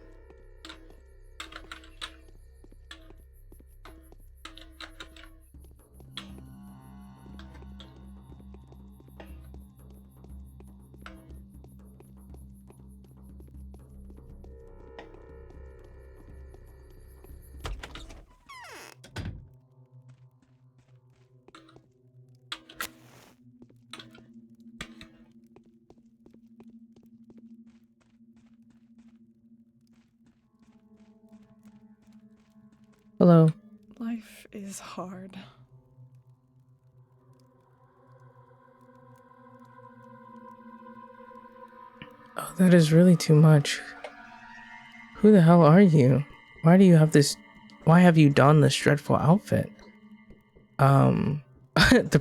Hello. Life is hard. Oh, that is really too much. Who the hell are you? Why do you have this? Why have you donned this dreadful outfit?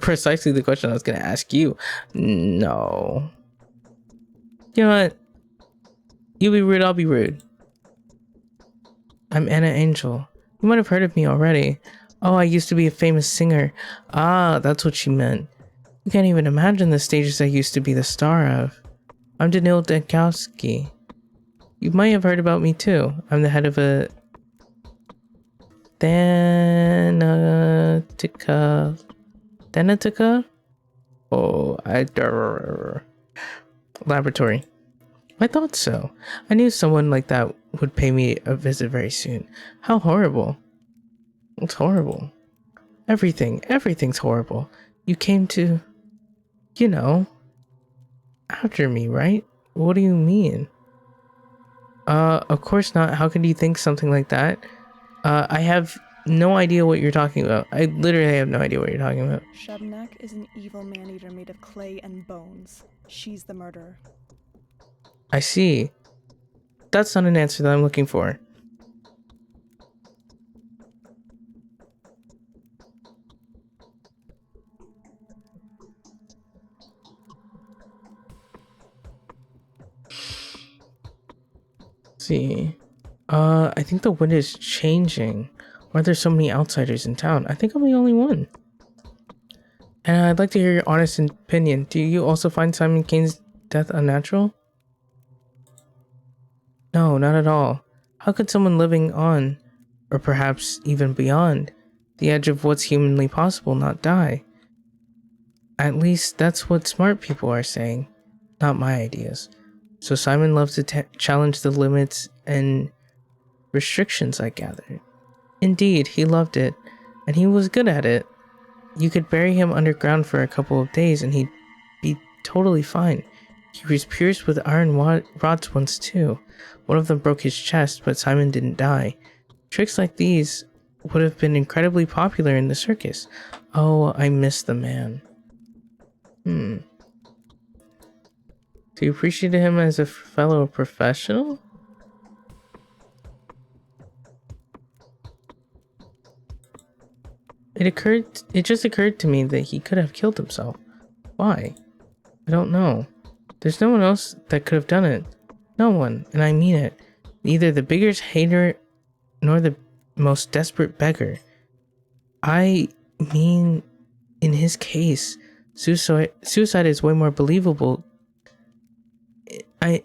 Precisely the question I was gonna ask you. No. You know what? You be rude, I'll be rude. I'm Anna Angel. You might have heard of me already. Oh, I used to be a famous singer. Ah, that's what she meant. You can't even imagine the stages I used to be the star of. I'm Danil Denkowski. You might have heard about me too. I'm the head of a Thanatica? Oh, laboratory. I thought so. I knew someone like that would pay me a visit very soon. How horrible. It's horrible. Everything's horrible. You came to, you know, after me, right? What do you mean? Of course not. How could you think something like that? I have no idea what you're talking about. I literally have no idea what you're talking about. Shubnek is an evil man-eater made of clay and bones. She's the murderer. I see. That's not an answer that I'm looking for. Let's see. I think the wind is changing. Why are there so many outsiders in town? I think I'm the only one. And I'd like to hear your honest opinion. Do you also find Simon Kane's death unnatural? No, not at all. How could someone living on, or perhaps even beyond, the edge of what's humanly possible not die? At least that's what smart people are saying, not my ideas. So Simon loves to challenge the limits and restrictions, I gather. Indeed, he loved it, and he was good at it. You could bury him underground for a couple of days and he'd be totally fine. He was pierced with iron rods once too. One of them broke his chest, but Simon didn't die. Tricks like these would have been incredibly popular in the circus. Oh, I miss the man. So you appreciated him as a fellow professional? It just occurred to me that he could have killed himself. Why? I don't know. There's no one else that could have done it. No one, and I mean it. Neither the biggest hater nor the most desperate beggar. I mean, in his case, suicide is way more believable.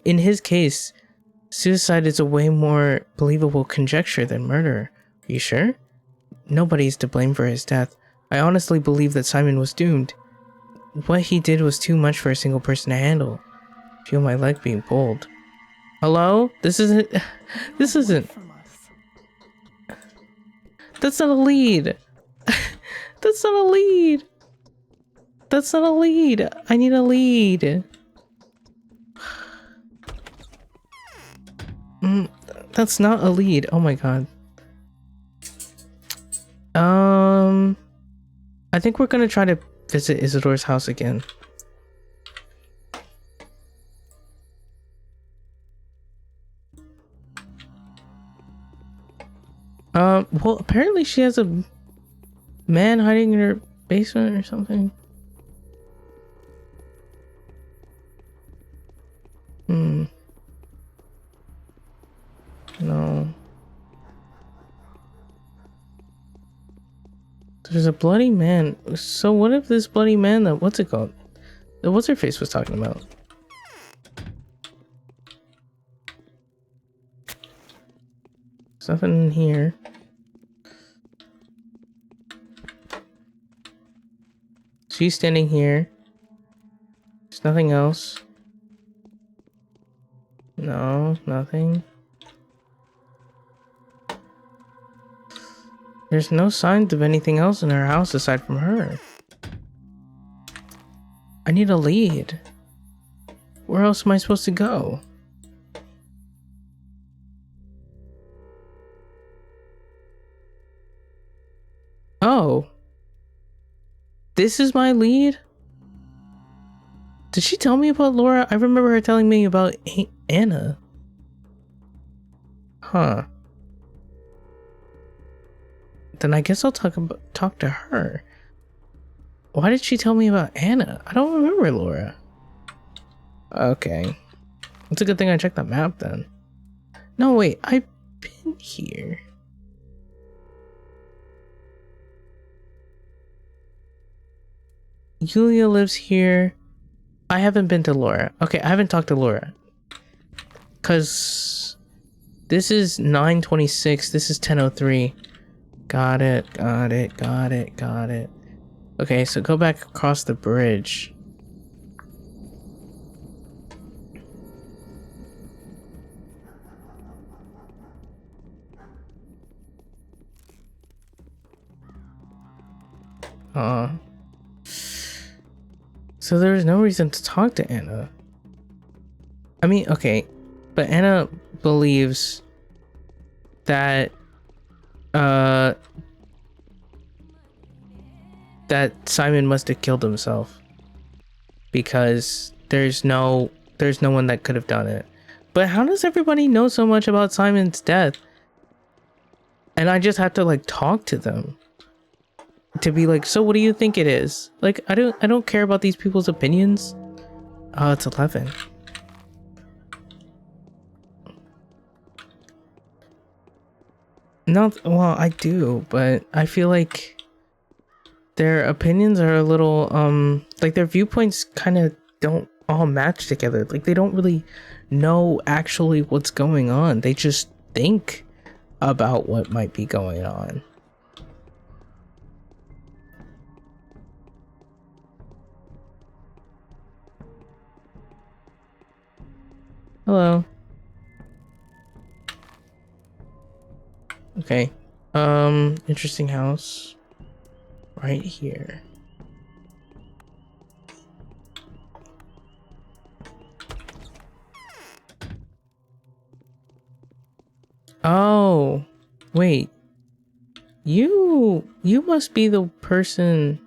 In his case, suicide is a way more believable conjecture than murder. Are you sure? Nobody's to blame for his death. I honestly believe that Simon was doomed. What he did was too much for a single person to handle. Feel my leg being pulled. Hello? This isn't... This isn't... From us. That's not a lead. That's not a lead. That's not a lead. I need a lead. That's not a lead. Oh my god. I think we're gonna try to visit Isidore's house again. Well, apparently she has a man hiding in her basement or something. No. There's a bloody man. So what if this bloody man that, what's it called? That what's her face was talking about? There's nothing in here. She's standing here. There's nothing else. No, nothing. There's no signs of anything else in her house aside from her. I need a lead. Where else am I supposed to go? Oh. This is my lead? Did she tell me about Laura? I remember her telling me about Anna. Huh. Then I guess I'll talk to her. Why did she tell me about Anna? I don't remember Laura. Okay. It's a good thing I checked that map then. No, wait. I've been here. Yulia lives here. I haven't been to Laura. Okay, I haven't talked to Laura. Because this is 9:26. This is 10:03. Got it. Okay, so go back across the bridge. So there's no reason to talk to Anna. I mean, okay, but Anna believes that that Simon must have killed himself because there's no one that could have done it. But how does everybody know so much about Simon's death? And I just have to like talk to them to be like, so what do you think it is? Like, I don't care about these people's opinions. Oh, it's 11. No, well, I do, but I feel like their opinions are a little, like their viewpoints kind of don't all match together. Like they don't really know actually what's going on. They just think about what might be going on. Hello. Okay. Interesting house. Right here. Oh, wait. You must be the person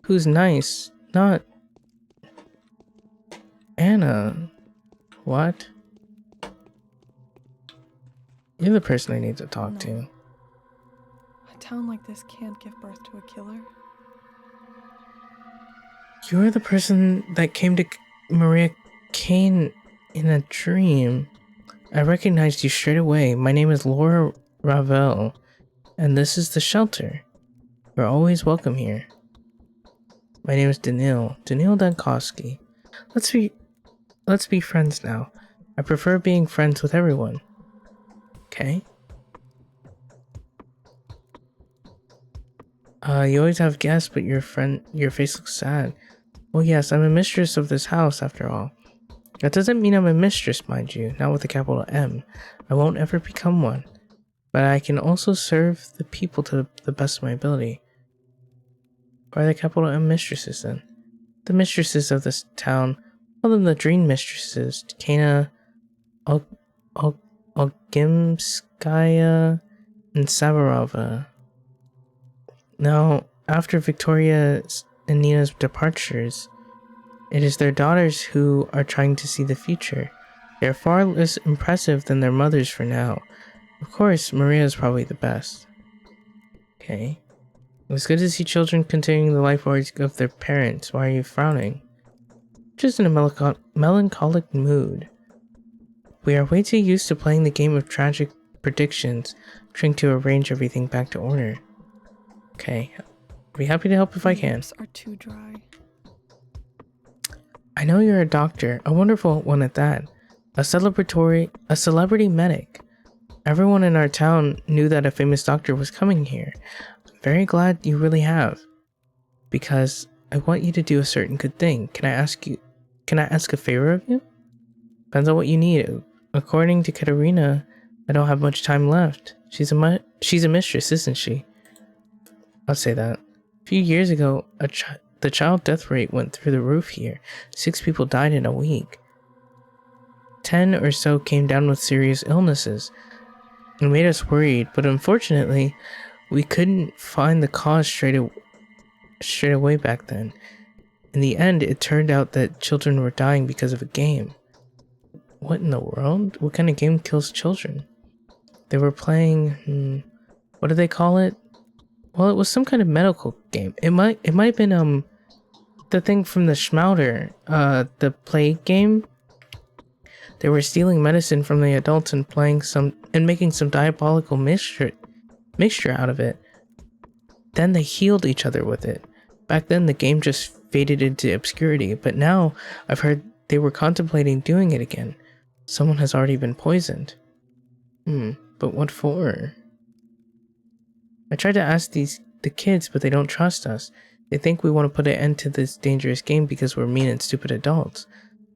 who's nice, not Anna. What? You're the person I need to talk to. A town like this can't give birth to a killer. You're the person that came to Maria Kane in a dream. I recognized you straight away. My name is Laura Ravel, and this is the shelter. You're always welcome here. My name is Danil Dankowski. Let's be friends now. I prefer being friends with everyone. Okay? You always have guests, but your face looks sad. Well, yes, I'm a mistress of this house, after all. That doesn't mean I'm a mistress, mind you, not with a capital M. I won't ever become one. But I can also serve the people to the best of my ability. Why are the capital M mistresses, then? The mistresses of this town, call them the dream mistresses, Kana, Olgimskaya, and Savarova. Now, after Victoria and Nina's departures, it is their daughters who are trying to see the future. They are far less impressive than their mothers for now. Of course, Maria is probably the best. Okay. It was good to see children continuing the life work of their parents. Why are you frowning? Just in a melancholic mood. We are way too used to playing the game of tragic predictions, trying to arrange everything back to order. Okay. I'll be happy to help if I can. Lips are too dry. I know you're a doctor, a wonderful one at that. A celebrity medic. Everyone in our town knew that a famous doctor was coming here. I'm very glad you really have. Because I want you to do a certain good thing. Can I ask a favor of you? Depends on what you need. According to Katerina, I don't have much time left. She's a mistress, isn't she? I'll say that. A few years ago, the child death rate went through the roof here. 6 people died in a week. 10 or so came down with serious illnesses. It made us worried, but unfortunately, we couldn't find the cause straight away back then. In the end, it turned out that children were dying because of a game. What in the world? What kind of game kills children? They were playing, what do they call it? Well, it was some kind of medical game. It might have been the thing from the Schmouder, the plague game. They were stealing medicine from the adults and making some diabolical mixture out of it. Then they healed each other with it. Back then the game just faded into obscurity, but now I've heard they were contemplating doing it again. Someone has already been poisoned. But what for? I tried to ask the kids, but they don't trust us. They think we want to put an end to this dangerous game because we're mean and stupid adults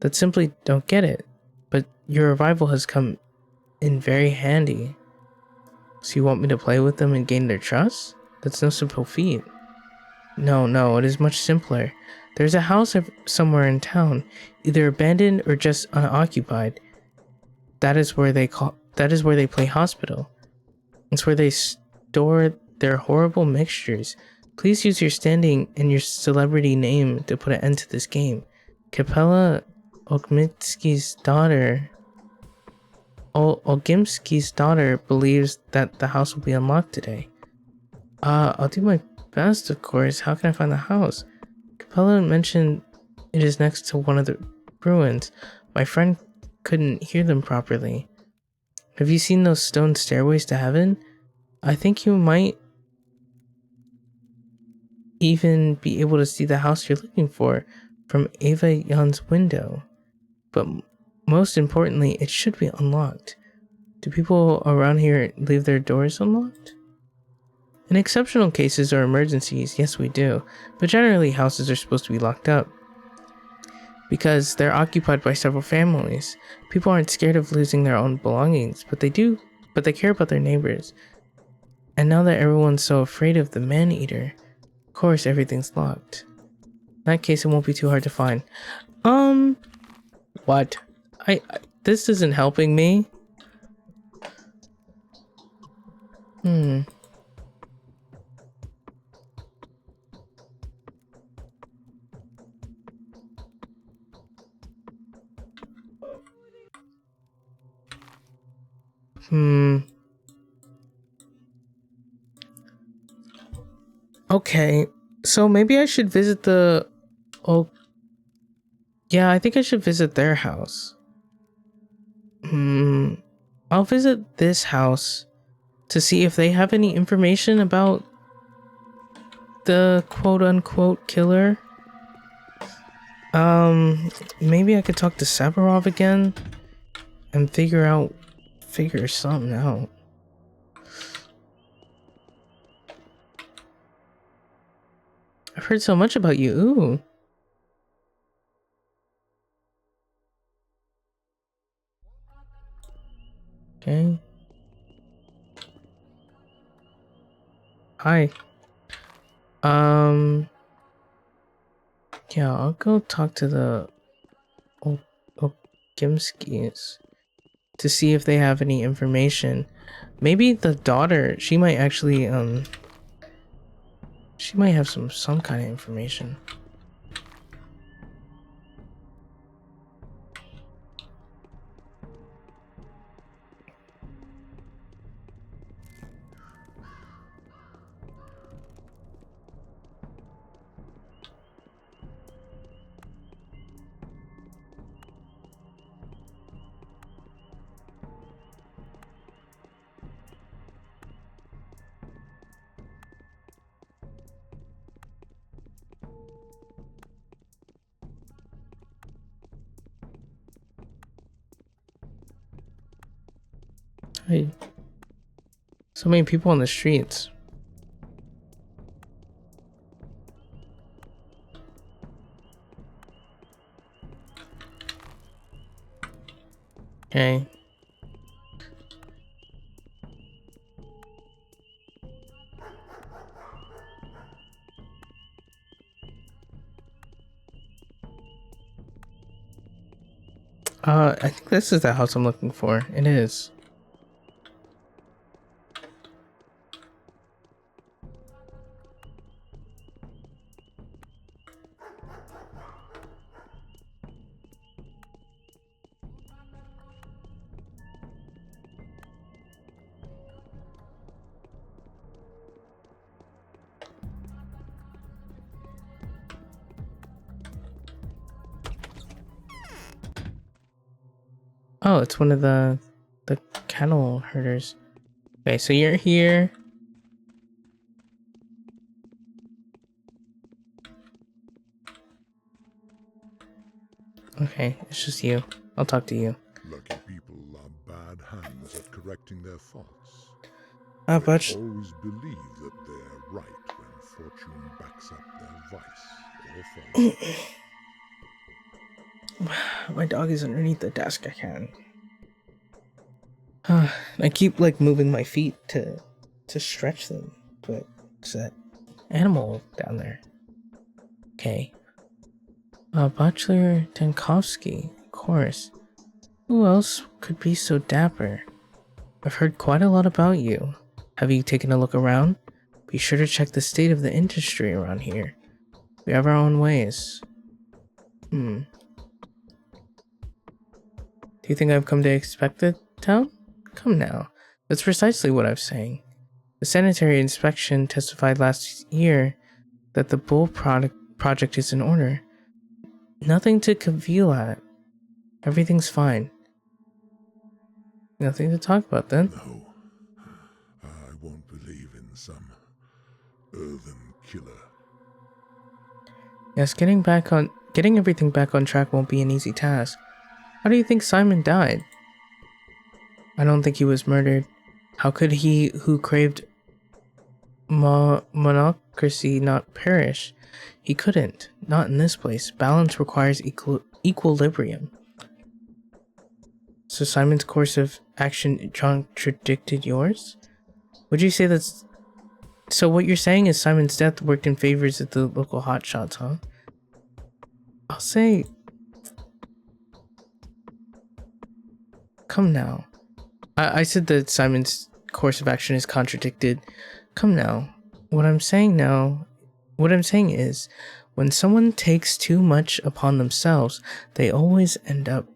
that simply don't get it. But your arrival has come in very handy. So you want me to play with them and gain their trust? That's no simple feat. No, it is much simpler. There's a house somewhere in town, either abandoned or just unoccupied. That is where they play hospital. It's where they store their horrible mixtures. Please use your standing and your celebrity name to put an end to this game. Kapella Ogimsky's daughter believes that the house will be unlocked today. I'll do my best, of course. How can I find the house? Capella mentioned it is next to one of the ruins. My friend couldn't hear them properly. Have you seen those stone stairways to heaven? I think you might even be able to see the house you're looking for from Ava Jan's window. But most importantly, it should be unlocked. Do people around here leave their doors unlocked? In exceptional cases or emergencies, yes we do, but generally houses are supposed to be locked up because they're occupied by several families. People aren't scared of losing their own belongings, but they care about their neighbors. And now that everyone's so afraid of the man-eater, of course everything's locked. In that case, it won't be too hard to find. What? This isn't helping me. Okay, so maybe I should visit the... Oh, yeah, I think I should visit their house. I'll visit this house to see if they have any information about the quote-unquote killer. Maybe I could talk to Savarov again and figure something out. I've heard so much about you. Ooh. Okay. Hi. Yeah, I'll go talk to the Gimskis to see if they have any information. Maybe the daughter, she might actually, she might have some kind of information. Hey, so many people on the streets. Okay. I think this is the house I'm looking for. It is. Oh, it's one of the cattle herders. Okay, so you're here. Okay, it's just you. I'll talk to you. Lucky people are bad hands at correcting their faults. But Always believe that they're right when fortune backs up their vice or fault. my dog is underneath the desk. I can. I keep like moving my feet to stretch them, but it's that animal down there. Okay. Butler Dankovsky, of course. Who else could be so dapper? I've heard quite a lot about you. Have you taken a look around? Be sure to check the state of the industry around here. We have our own ways. Do you think I've come to expect the town? Come now. That's precisely what I'm saying. The sanitary inspection testified last year that the bull project is in order. Nothing to cavil at. Everything's fine. Nothing to talk about then. No, I won't believe in some earthen killer. Yes, getting everything back on track won't be an easy task. How do you think Simon died? I don't think he was murdered. How could he who craved monocracy not perish? He couldn't. Not in this place. Balance requires equilibrium. So Simon's course of action contradicted yours? Would you say that's... So what you're saying is Simon's death worked in favors of the local hotshots, huh? I'll say... Come now. I said that Simon's course of action is contradicted. Come now. What I'm saying is, when someone takes too much upon themselves, they always end up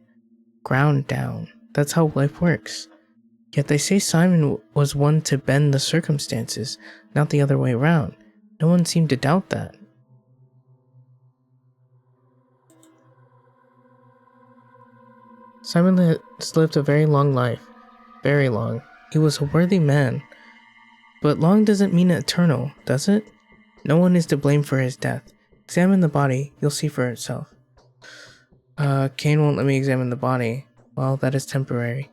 ground down. That's how life works. Yet they say Simon was one to bend the circumstances, not the other way around. No one seemed to doubt that. Simon has lived a very long life. Very long. He was a worthy man. But long doesn't mean eternal, does it? No one is to blame for his death. Examine the body, you'll see for itself. Kane won't let me examine the body. Well, that is temporary.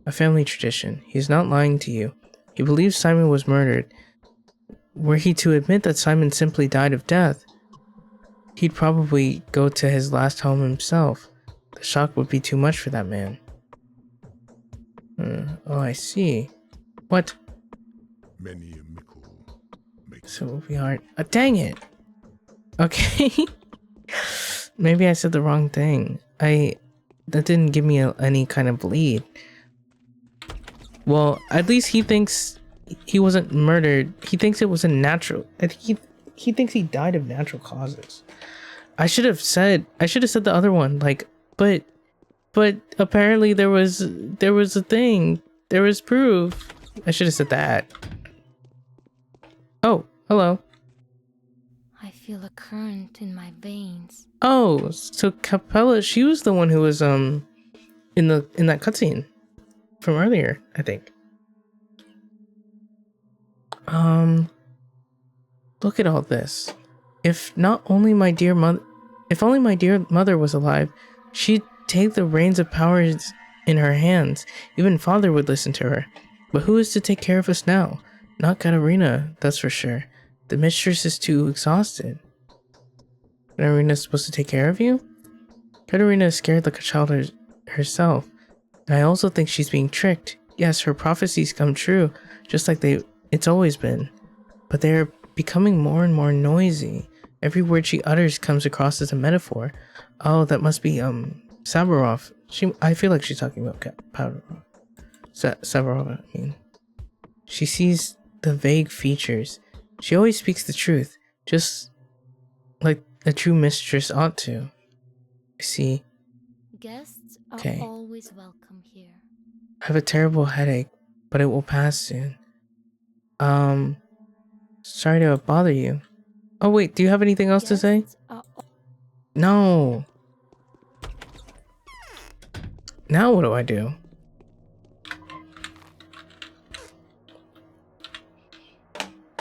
A family tradition. He is not lying to you. He believes Simon was murdered. Were he to admit that Simon simply died of death, he'd probably go to his last home himself. The shock would be too much for that man. Oh, I see. What? Many a mickle makes So we aren't. Dang it! Okay. Maybe I said the wrong thing. That didn't give me any kind of lead. Well, at least he thinks he wasn't murdered. He thinks it was a natural. He thinks he died of natural causes. I should have said the other one. Like, but apparently there was a thing. There was proof. I should have said that. Oh, hello. I feel a current in my veins. Oh, so Capella, she was the one who was in that cutscene from earlier, I think. Look at all this. If only my dear mother was alive, she'd take the reins of power in her hands. Even father would listen to her. But who is to take care of us now? Not Katarina, that's for sure. The mistress is too exhausted. Katarina's supposed to take care of you? Katarina is scared like a child herself. And I also think she's being tricked. Yes, her prophecies come true, just like it's always been. But they're becoming more and more noisy. Every word she utters comes across as a metaphor. Oh, that must be Savarov. I feel like she's talking about Savarov. Savarov, I mean. She sees the vague features. She always speaks the truth, just like a true mistress ought to. I see. Guests are Okay. always welcome here. I have a terrible headache, but it will pass soon. Sorry to bother you. Oh wait, do you have anything else to say? No. Now what do I do?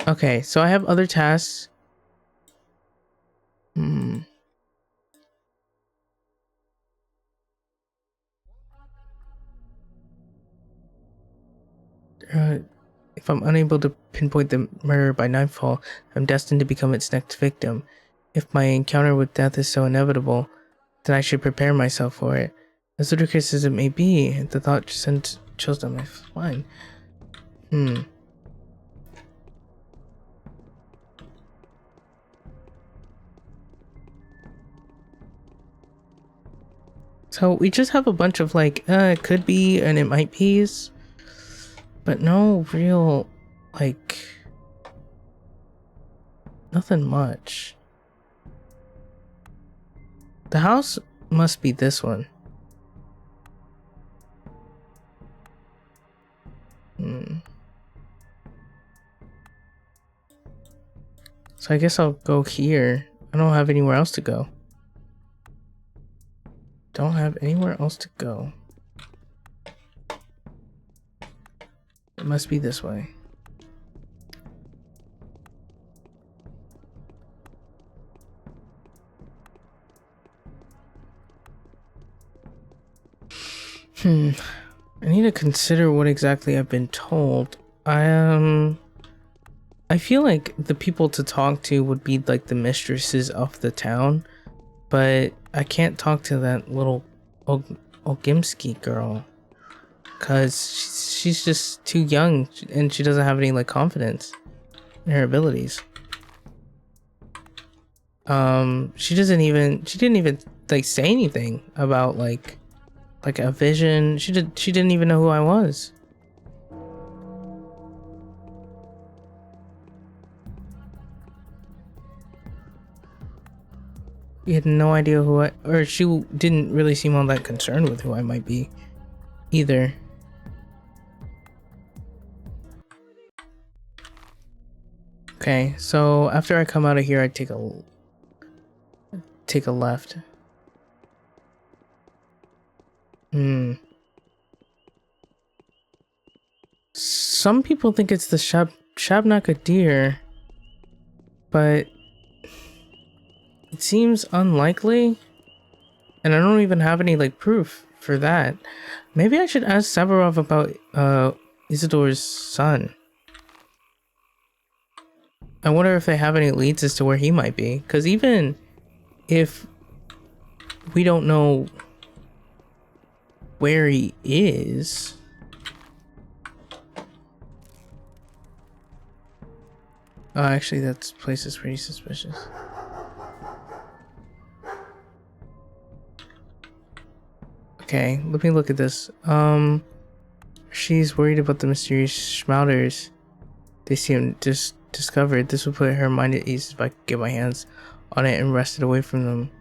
Okay, so I have other tasks. If I'm unable to pinpoint the murderer by nightfall, I'm destined to become its next victim. If my encounter with death is so inevitable, then I should prepare myself for it. As ludicrous as it may be, the thought sent chills down my spine. So we just have a bunch of like, it could be and it might be's, but no real, like, nothing much. The house must be this one. So I guess I'll go here. I don't have anywhere else to go. Don't have anywhere else to go. It must be this way. I need to consider what exactly I've been told. I feel like the people to talk to would be like the mistresses of the town, but I can't talk to that little Ogimsky girl because she's just too young and she doesn't have any like confidence in her abilities. She didn't even like say anything about like a vision. She didn't even know who I was. She had no idea or she didn't really seem all that concerned with who I might be either. Okay, so after I come out of here, I take a left. Some people think it's the Shabnaka deer, but it seems unlikely, and I don't even have any like proof for that. Maybe I should ask Savarov about Isidore's son. I wonder if they have any leads as to where he might be, because even if we don't know where he is. Oh, actually, that place is pretty suspicious. Okay, let me look at this. She's worried about the mysterious schmouters they seem discovered. This will put her mind at ease if I could get my hands on it and wrest it away from them.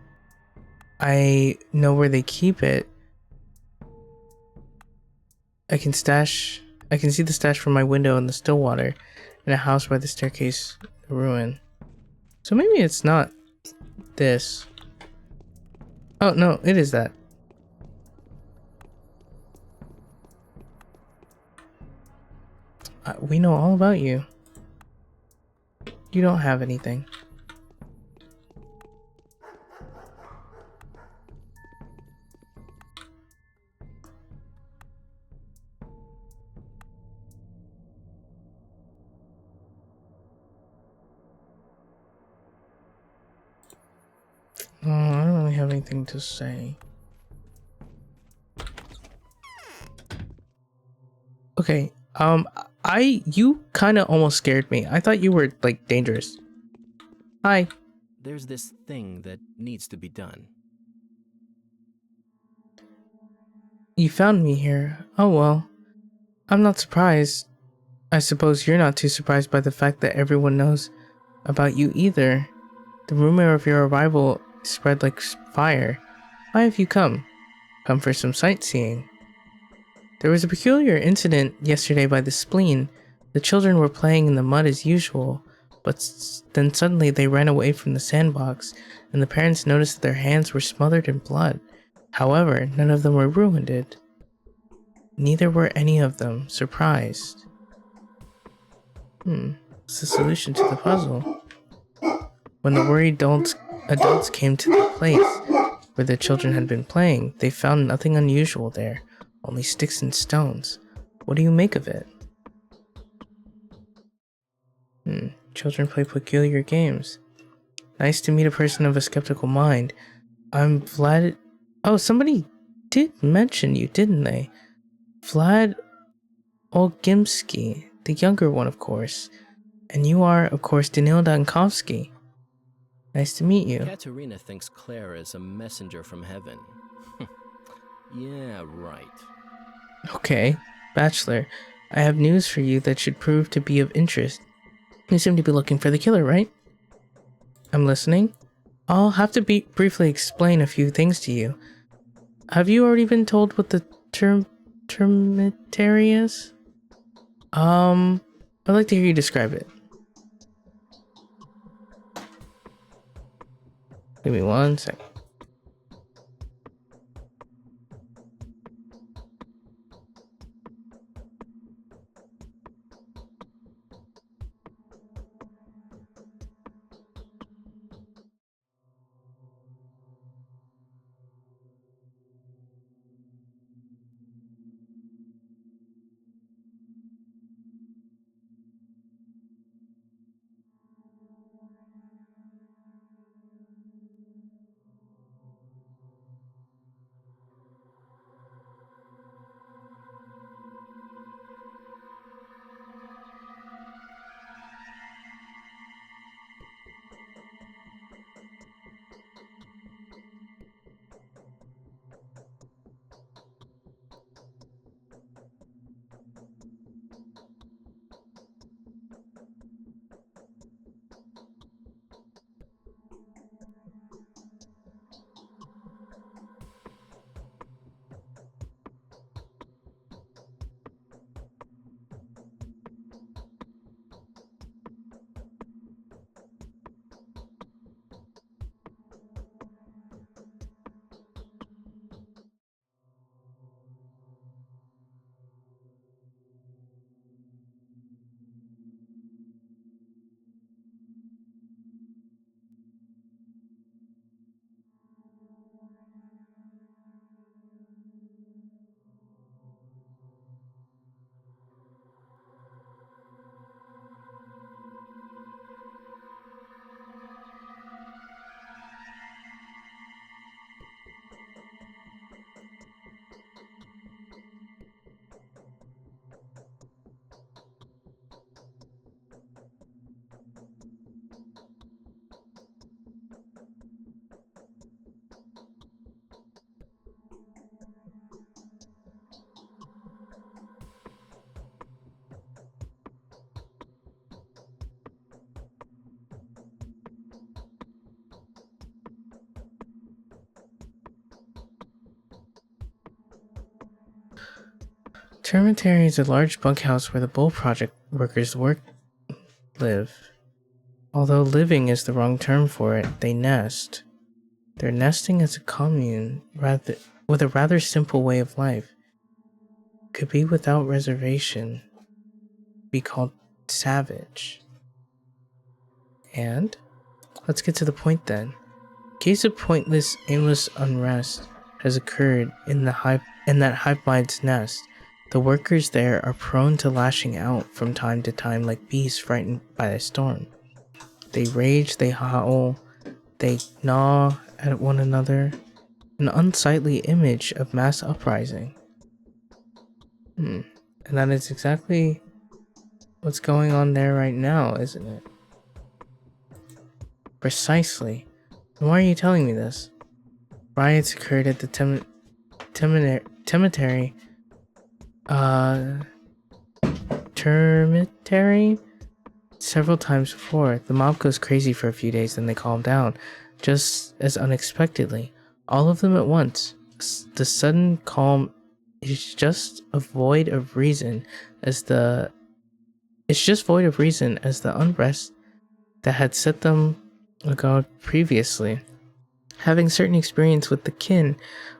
I know where they keep it. I can see the stash from my window in the still water in a house by the staircase ruin. So maybe it's not this. Oh no, it is that. We know all about you. You don't have anything. Oh, I don't really have anything to say. Okay, you kind of almost scared me. I thought you were, like, dangerous. Hi. There's this thing that needs to be done. You found me here. Oh well. I'm not surprised. I suppose you're not too surprised by the fact that everyone knows about you either. The rumor of your arrival spread like fire. Why have you come? Come for some sightseeing. There was a peculiar incident yesterday by the spleen. The children were playing in the mud as usual, but then suddenly they ran away from the sandbox, and the parents noticed that their hands were smothered in blood. However, none of them were ruined. Neither were any of them surprised. What's the solution to the puzzle? When the worried adults came to the place where the children had been playing, they found nothing unusual there, only sticks and stones. What do you make of it? Children play peculiar games. Nice to meet a person of a skeptical mind. I'm Vlad. Oh, somebody did mention you, didn't they? Vlad Olgimsky, the younger one, of course. And you are, of course, Danil Dankovsky. Nice to meet you. Katerina thinks Claire is a messenger from heaven. Yeah, right. Okay, Bachelor, I have news for you that should prove to be of interest. You seem to be looking for the killer, right? I'm listening. I'll have to briefly explain a few things to you. Have you already been told what the termitary is? I'd like to hear you describe it. Give me 1 sec. Termitary is a large bunkhouse where the Bull Project workers live. Although living is the wrong term for it, they nest. They're nesting as a commune, with a rather simple way of life. Could be without reservation. Be called savage. And let's get to the point then. A case of pointless, aimless unrest has occurred in that hive mind's nest. The workers there are prone to lashing out from time to time like beasts frightened by a storm. They rage, they howl, they gnaw at one another. An unsightly image of mass uprising. And that is exactly what's going on there right now, isn't it? Precisely. And why are you telling me this? Riots occurred at the Termitary several times before. The mob goes crazy for a few days, then they calm down, just as unexpectedly. All of them at once. The sudden calm is just void of reason as the unrest that had set them agog previously. Having certain experience with the kin,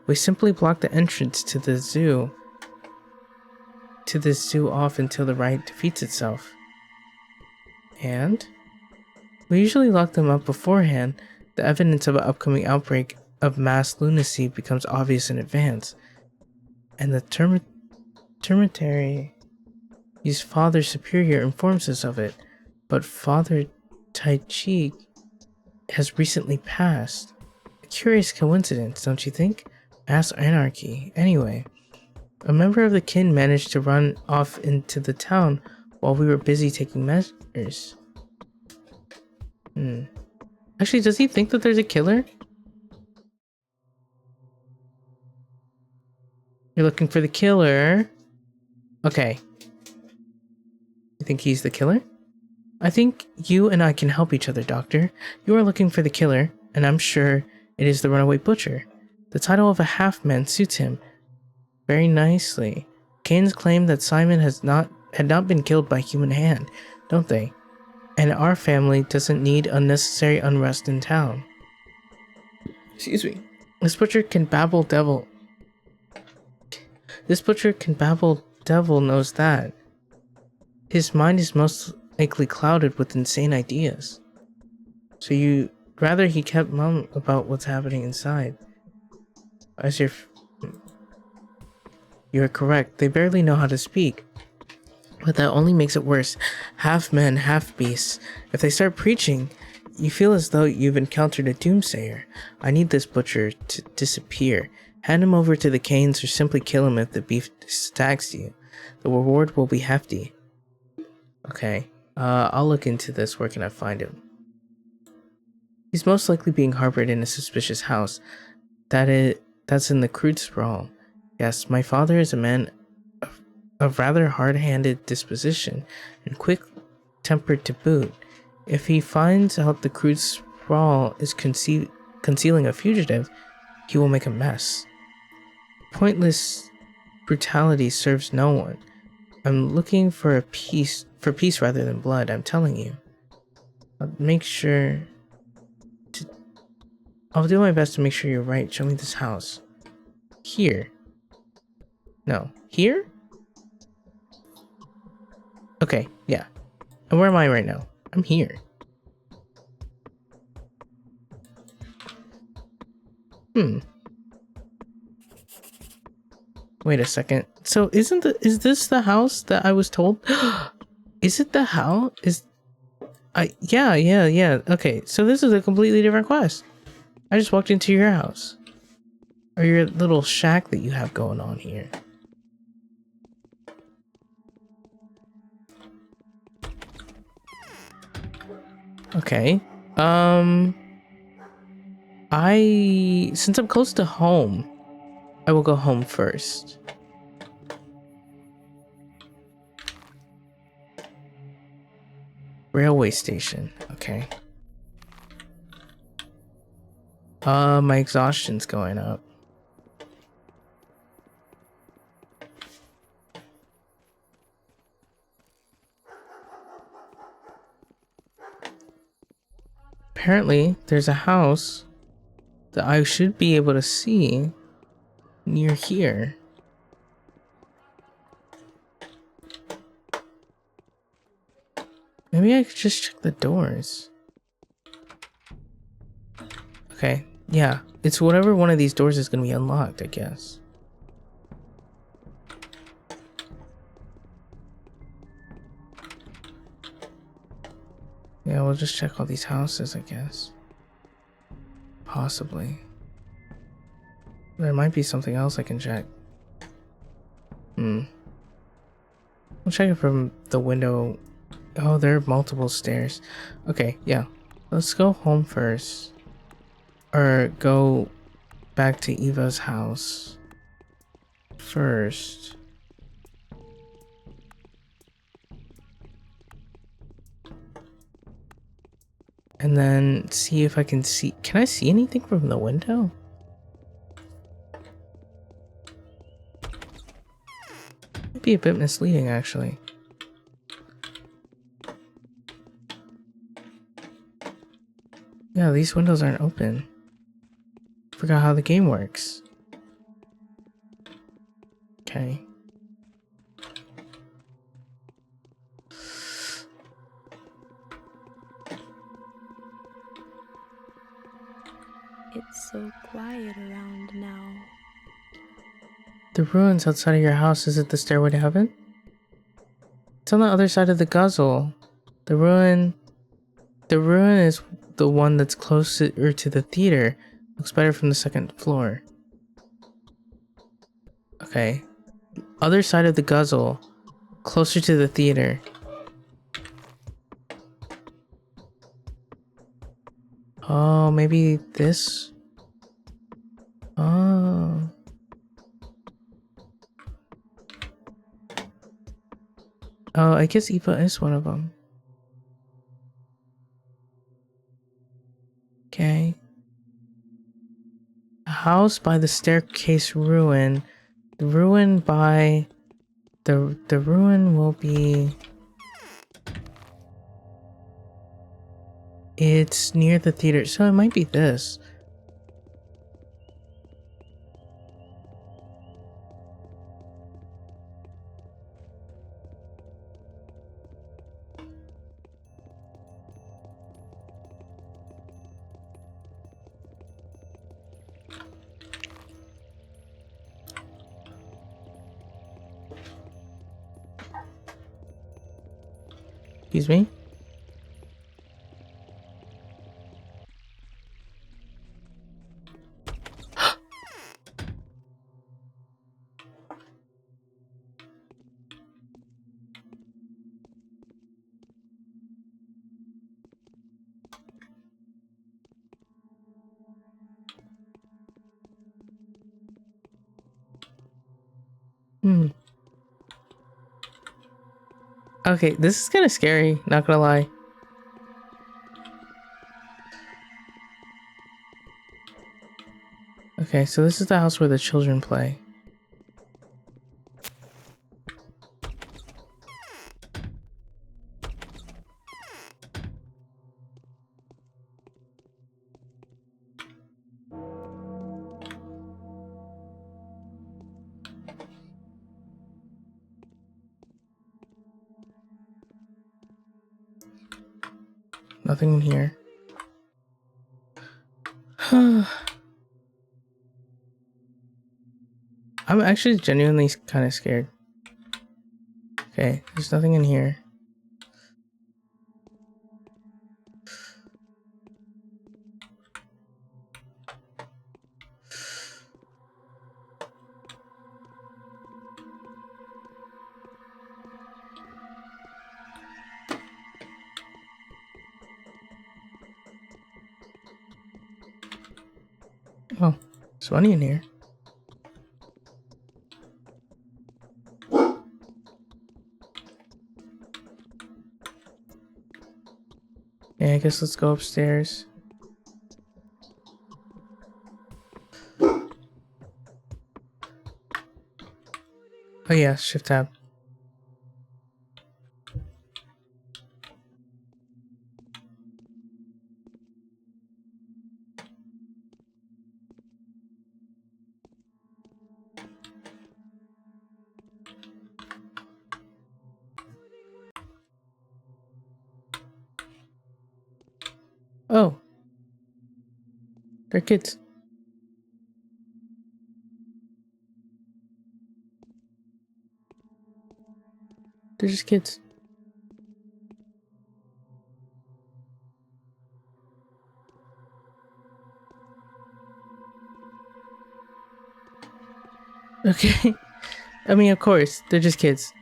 we simply block the entrance to the zoo off until the riot defeats itself. And we usually lock them up beforehand. The evidence of an upcoming outbreak of mass lunacy becomes obvious in advance. And the Termitary's Father Superior informs us of it. But Father Tai Chi has recently passed. A curious coincidence, don't you think? Mass anarchy. Anyway, a member of the kin managed to run off into the town while we were busy taking measures. Actually, does he think that there's a killer? You're looking for the killer. Okay. You think he's the killer? I think you and I can help each other, Doctor. You are looking for the killer, and I'm sure it is the runaway butcher. The title of a half-man suits him very nicely. Canes claim that Simon had not been killed by human hand, don't they? And our family doesn't need unnecessary unrest in town. Excuse me. This butcher can babble devil knows that. His mind is most likely clouded with insane ideas. So you'd rather he kept mum about what's happening inside. As you're correct, they barely know how to speak. But that only makes it worse. Half men, half beasts. If they start preaching, you feel as though you've encountered a doomsayer. I need this butcher to disappear. Hand him over to the Canes or simply kill him if the beef stacks you. The reward will be hefty. Okay, I'll look into this. Where can I find him? He's most likely being harbored in a suspicious house. That's in the crude sprawl. Yes, my father is a man of rather hard-handed disposition and quick-tempered to boot. If he finds out the crude sprawl is concealing a fugitive, he will make a mess. Pointless brutality serves no one. I'm looking for peace rather than blood, I'm telling you. I'll do my best to make sure you're right. Show me this house. Here. No. Here? Okay, yeah. And where am I right now? I'm here. Wait a second. So is this the house that I was told? Is it the house? Yeah. Okay, so this is a completely different quest. I just walked into your house. Or your little shack that you have going on here. Okay. Since I'm close to home, I will go home first. Railway station. Okay. My exhaustion's going up. Apparently, there's a house that I should be able to see near here. Maybe I could just check the doors. Okay, yeah. It's whatever one of these doors is going to be unlocked, I guess. Yeah, we'll just check all these houses, I guess. Possibly. There might be something else I can check. We'll check it from the window. Oh, there are multiple stairs. Okay, yeah. Let's go home first. Or go back to Eva's house first. And then see if I can see. Can I see anything from the window? Might be a bit misleading, actually. Yeah, these windows aren't open. Forgot how the game works. Okay. It's so quiet around now. The ruins outside of your house, is it the stairway to heaven? It's on the other side of the guzzle. The ruin is the one that's closer to the theater. Looks better from the second floor. Okay. Other side of the guzzle, closer to the theater. Oh, maybe this? Oh. Oh, I guess Eva is one of them. Okay. A house by the staircase ruin. The ruin by... The ruin will be... It's near the theater, so it might be this. Excuse me? Okay, this is kind of scary, not gonna lie. Okay, so this is the house where the children play. Nothing in here. I'm actually genuinely kind of scared. Okay, there's nothing in here. Oh, there's money in here. Yeah, I guess let's go upstairs. Oh yeah, shift tab. Oh. They're kids. They're just kids. Okay. I mean, of course, they're just kids.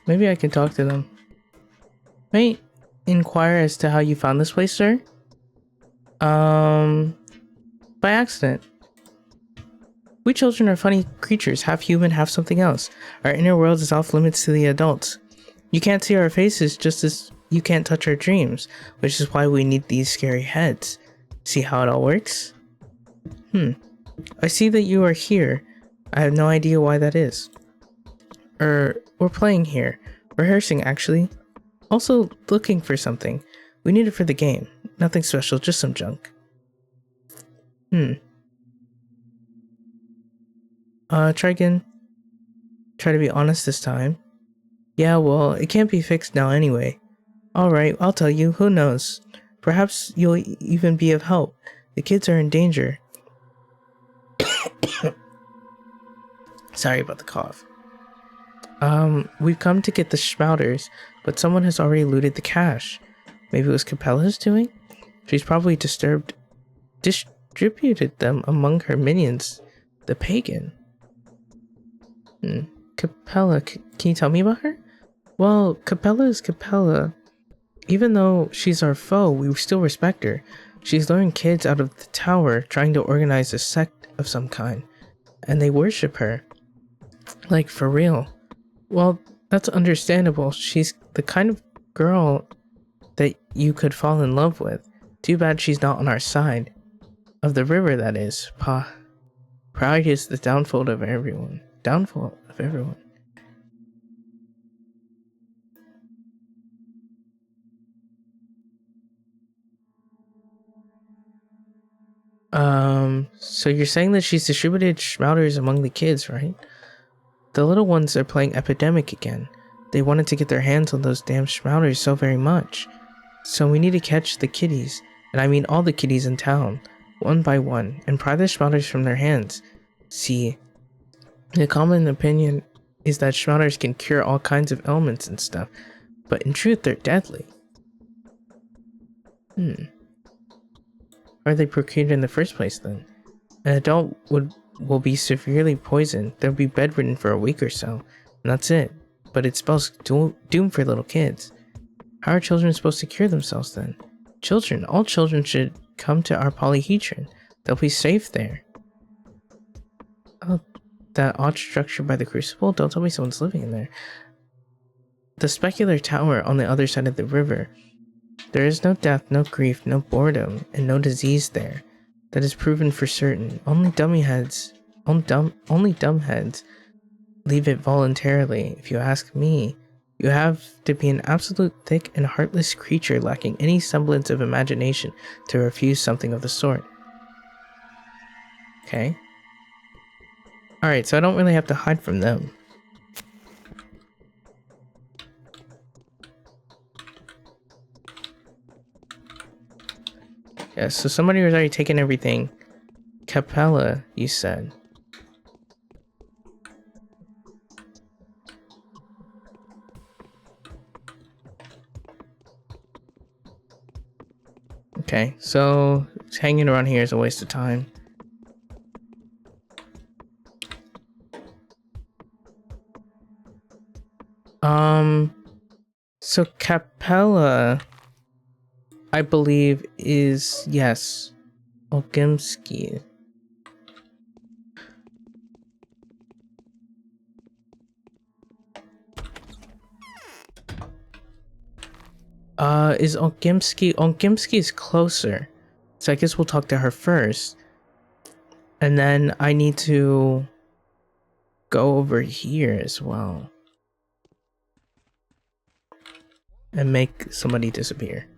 Maybe I can talk to them. May I inquire as to how you found this place, sir? By accident. We children are funny creatures, half human, half something else. Our inner world is off limits to the adults. You can't see our faces just as you can't touch our dreams, which is why we need these scary heads. See how it all works? I see that you are here. I have no idea why that is. We're playing here. Rehearsing, actually. Also looking for something. We need it for the game. Nothing special, just some junk. Try again. Try to be honest this time. Yeah, well, it can't be fixed now anyway. Alright, I'll tell you, who knows? Perhaps you'll even be of help. The kids are in danger. Sorry about the cough. We've come to get the Schmouters, but someone has already looted the cash. Maybe it was Capella's doing? She's probably distributed them among her minions. The pagan. Capella, can you tell me about her? Well, Capella is Capella. Even though she's our foe, we still respect her. She's luring kids out of the tower, trying to organize a sect of some kind. And they worship her. Like, for real. Well, that's understandable. She's the kind of girl that you could fall in love with. Too bad she's not on our side. Of the river, that is. Pride is the downfall of everyone. Downfall of everyone. So you're saying that she's distributed Schmouters among the kids, right? The little ones are playing Epidemic again. They wanted to get their hands on those damn Schmouters so very much. So we need to catch the kitties, and I mean all the kitties in town, one by one, and pry the Schmouters from their hands. See, the common opinion is that Schmouters can cure all kinds of ailments and stuff, but in truth they're deadly. Why are they procured in the first place then? An adult will be severely poisoned. They'll be bedridden for a week or so, and that's it. But it spells doom for little kids. How are children supposed to cure themselves then? Children, all children should come to our polyhedron. They'll be safe there. Oh, that odd structure by the crucible? Don't tell me someone's living in there. The specular tower on the other side of the river. There is no death, no grief, no boredom, and no disease there. That is proven for certain. Only dumbheads leave it voluntarily. If you ask me, you have to be an absolute thick and heartless creature lacking any semblance of imagination to refuse something of the sort. Okay. Alright, so I don't really have to hide from them. Yeah, so somebody was already taking everything. Capella, you said. Okay, so hanging around here is a waste of time. So Capella, I believe, is, yes, Ogimski. Is Ogimski? Ogimski is closer. So I guess we'll talk to her first. And then I need to go over here as well. And make somebody disappear.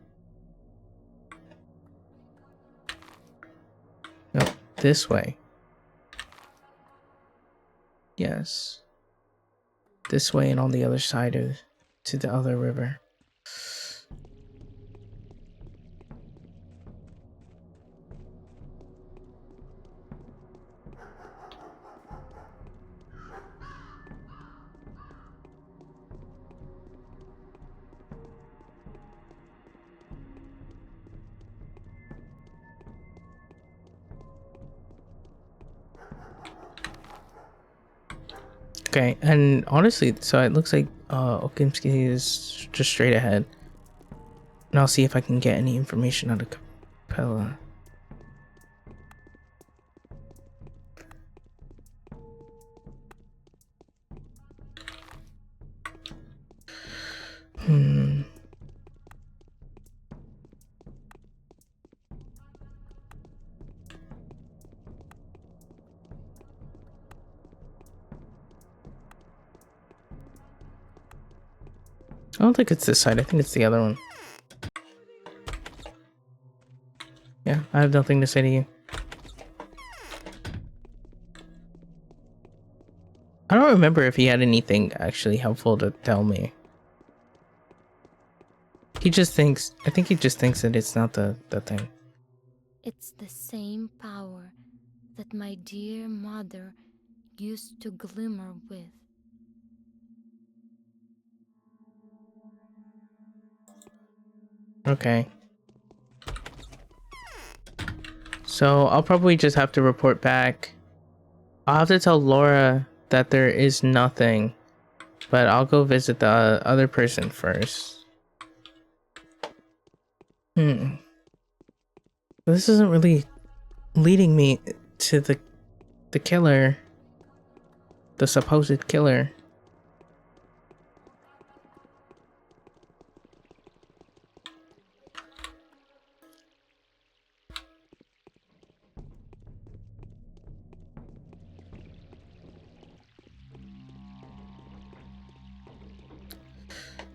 No, this way. Yes. This way and on the other side of to the other river. Okay, and honestly, so it looks like Okimski is just straight ahead. And I'll see if I can get any information out of Capella. I don't think it's this side. I think it's the other one. Yeah, I have nothing to say to you. I don't remember if he had anything actually helpful to tell me. He just thinks, I think he just thinks that it's not the thing. It's the same power that my dear mother used to glimmer with. Okay. So I'll probably just have to report back. I'll have to tell Laura that there is nothing, but I'll go visit the other person first. This isn't really leading me to the killer, the supposed killer.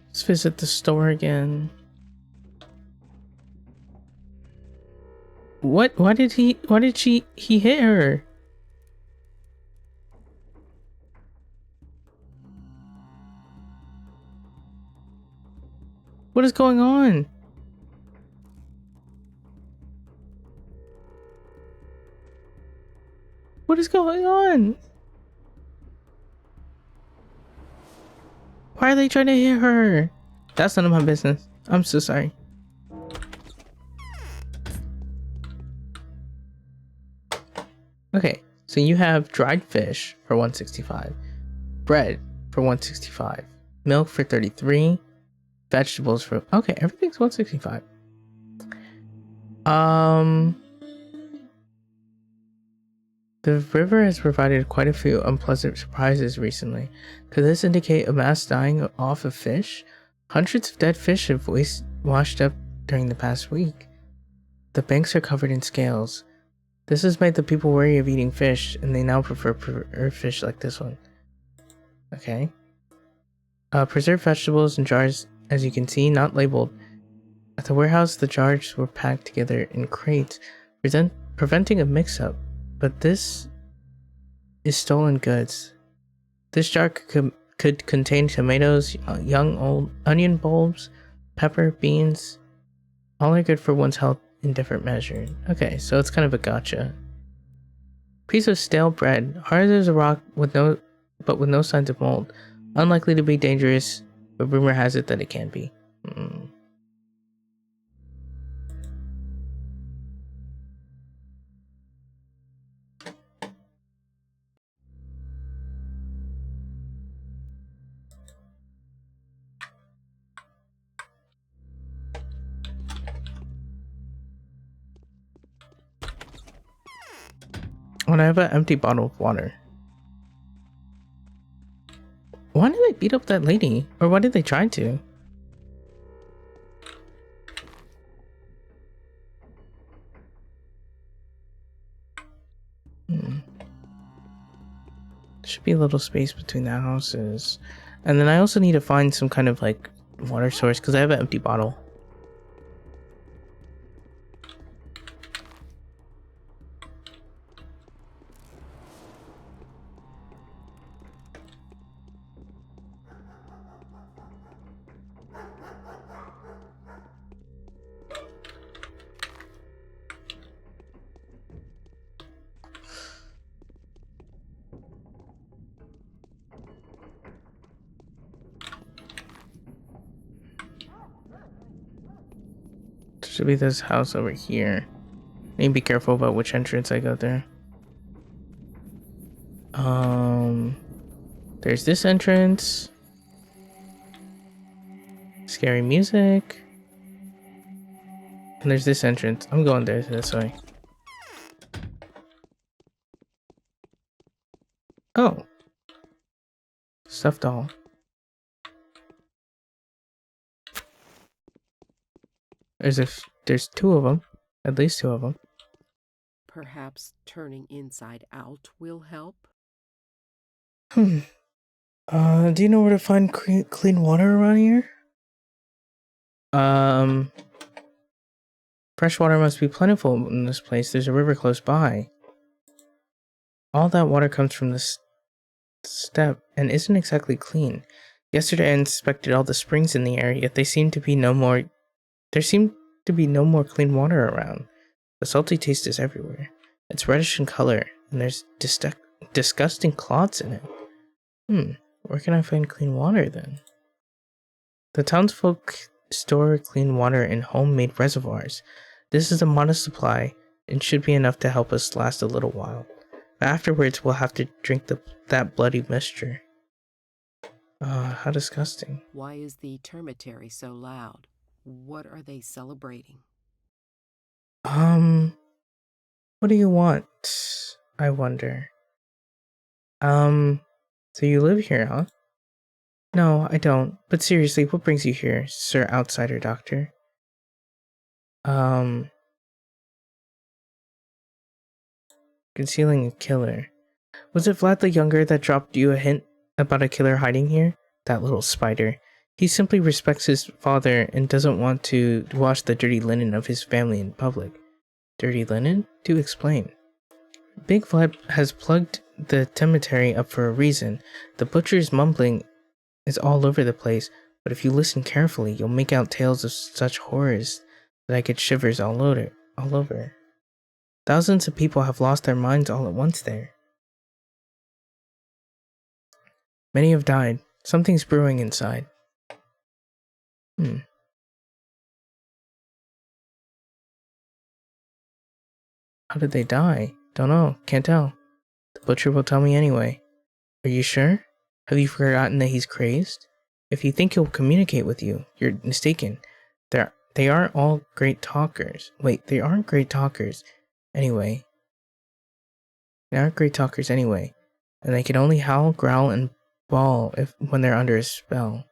Let's visit the store again. What? Why did he hit her? What is going on? What is going on? Why are they trying to hit her? That's none of my business. I'm so sorry. Okay, so you have dried fish for 165, bread for 165, milk for 33, vegetables for, okay, everything's 165. The river has provided quite a few unpleasant surprises recently. Could this indicate a mass dying off of fish? Hundreds of dead fish have washed up during the past week. The banks are covered in scales. This has made the people wary of eating fish, and they now prefer fish like this one. Okay. Preserved vegetables in jars, as you can see, not labeled. At the warehouse, the jars were packed together in crates, preventing a mix-up. But this is stolen goods. This jar could contain tomatoes, young old onion bulbs, pepper, beans. All are good for one's health in different measure. Okay, so it's kind of a gotcha. Piece of stale bread, hard as a rock with no signs of mold. Unlikely to be dangerous, but rumor has it that it can be. When I have an empty bottle of water. Why did they beat up that lady? Or why did they try to? Should be a little space between the houses. And then I also need to find some kind of like water source because I have an empty bottle. Should be this house over here. Need to be careful about which entrance I go there. There's this entrance. Scary music. And there's this entrance. I'm going there this way. Oh. Stuffed doll. There's two of them. At least two of them. Perhaps turning inside out will help? Do you know where to find clean water around here? Fresh water must be plentiful in this place. There's a river close by. All that water comes from this step and isn't exactly clean. Yesterday I inspected all the springs in the area, yet there seemed to be no more clean water around. The salty taste is everywhere. It's reddish in color, and there's disgusting clots in it. Where can I find clean water then? The townsfolk store clean water in homemade reservoirs. This is a modest supply and should be enough to help us last a little while. Afterwards, we'll have to drink that bloody mixture. How disgusting. Why is the termitary so loud? What are they celebrating? What do you want? I wonder. So you live here, huh? No, I don't. But seriously, what brings you here, Sir Outsider Doctor? Concealing a killer. Was it Vlad the Younger that dropped you a hint about a killer hiding here? That little spider. He simply respects his father and doesn't want to wash the dirty linen of his family in public. Dirty linen? Do explain. Big Vlad has plugged the cemetery up for a reason. The butcher's mumbling is all over the place, but if you listen carefully, you'll make out tales of such horrors that I get shivers all over. Thousands of people have lost their minds all at once there. Many have died. Something's brewing inside. How did they die? Don't know. Can't tell. The butcher will tell me anyway. Are you sure? Have you forgotten that he's crazed? If you think he'll communicate with you, you're mistaken. They aren't all great talkers. Wait, they aren't great talkers. Anyway. They aren't great talkers anyway. And they can only howl, growl, and bawl when they're under a spell.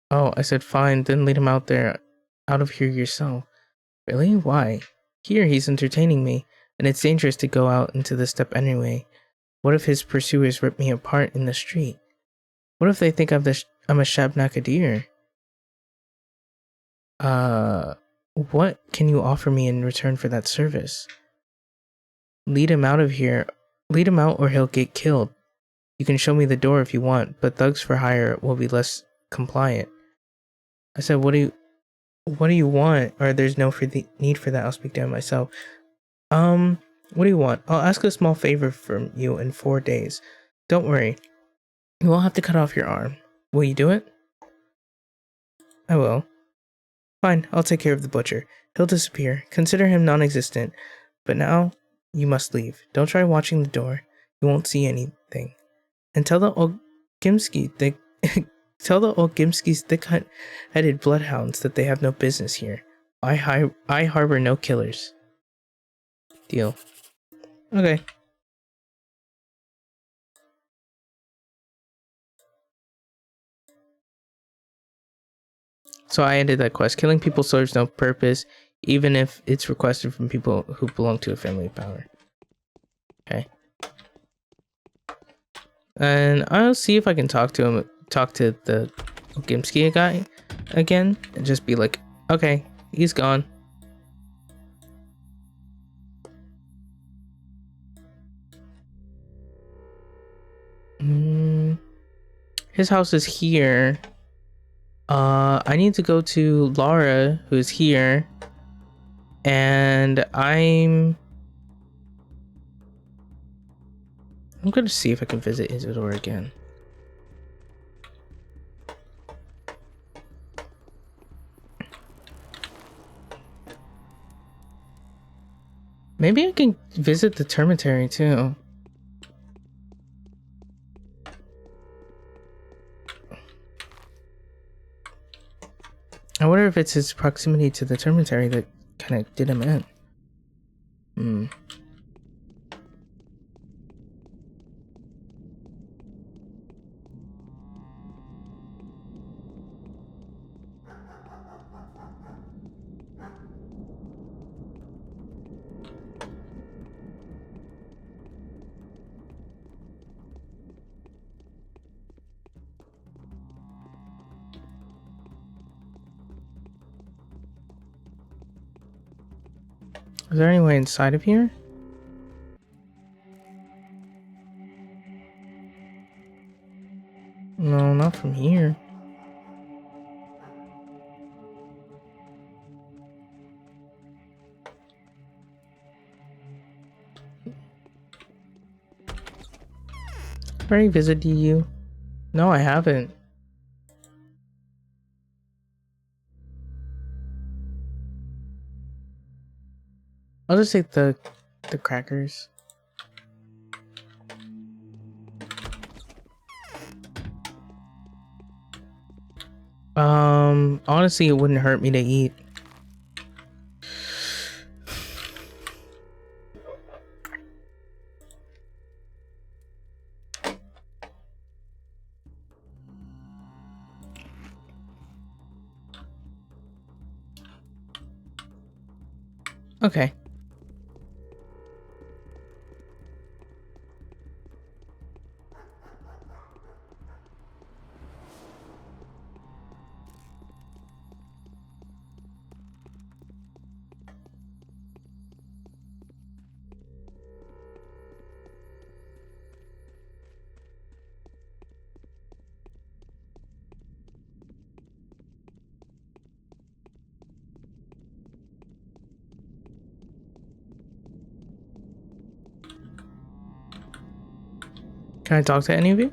Oh, I said fine, then lead him out of here yourself. Really? Why? Here he's entertaining me, and it's dangerous to go out into the steppe anyway. What if his pursuers rip me apart in the street? What if they think I'm a Shabnakadir? What can you offer me in return for that service? Lead him out of here. Lead him out or he'll get killed. You can show me the door if you want, but thugs for hire will be less compliant. I said, what do you want? Or there's no need for that, I'll speak to him myself. What do you want? I'll ask a small favor from you in 4 days. Don't worry. You won't have to cut off your arm. Will you do it? I will. Fine, I'll take care of the butcher. He'll disappear. Consider him non-existent. But now, you must leave. Don't try watching the door. You won't see anything. And tell the old Gimski's thick-headed bloodhounds that they have no business here. I harbor no killers. Deal. Okay. So I ended that quest. Killing people serves no purpose, even if it's requested from people who belong to a family of power. Okay. And I'll see if I can talk to the Gimski guy again, and just be like, okay, he's gone. His house is here. I need to go to Laura, who's here, and I'm gonna see if I can visit Isidore again. Maybe I can visit the termitary too. I wonder if it's his proximity to the termitary that kind of did him in. Hmm. Is there any way inside of here? No, not from here. I've already visited you. No, I haven't. I'll just take the crackers. Honestly, it wouldn't hurt me to eat. Okay. Can I talk to any of you?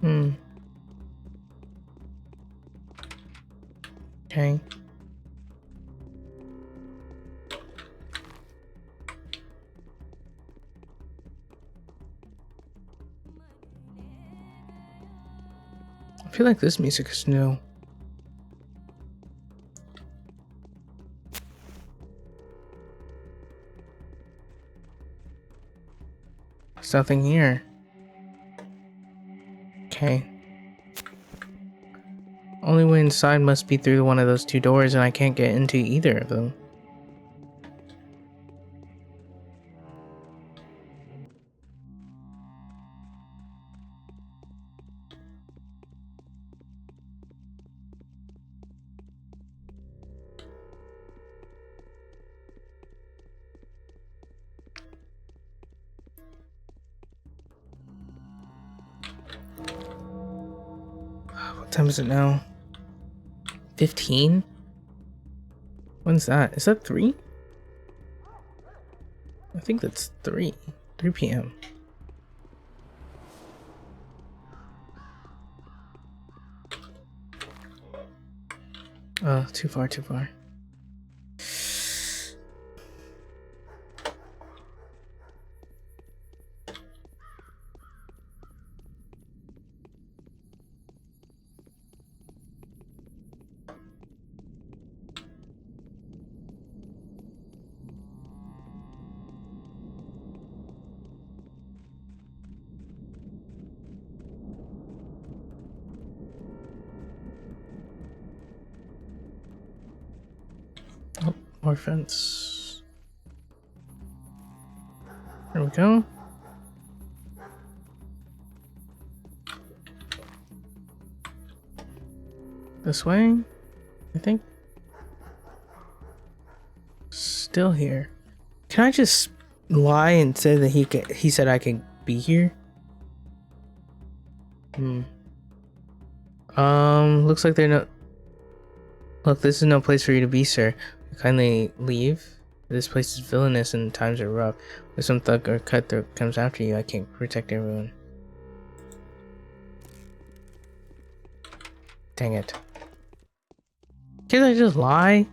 Hmm. Okay. I feel like this music is new. There's nothing here. Okay. Only way inside must be through one of those two doors, and I can't get into either of them. What time is it now? 15? When's that? Is that 3? I think that's 3. 3 p.m. Too far, too far. Oh, more fence. There we go. This way, I think. Still here. Can I just lie and say that he said I could be here? Looks like they're not. Look, this is no place for you to be, sir. Kindly leave. This place is villainous and times are rough. If some thug or cutthroat comes after you, I can't protect everyone. Dang it. Can't I just lie?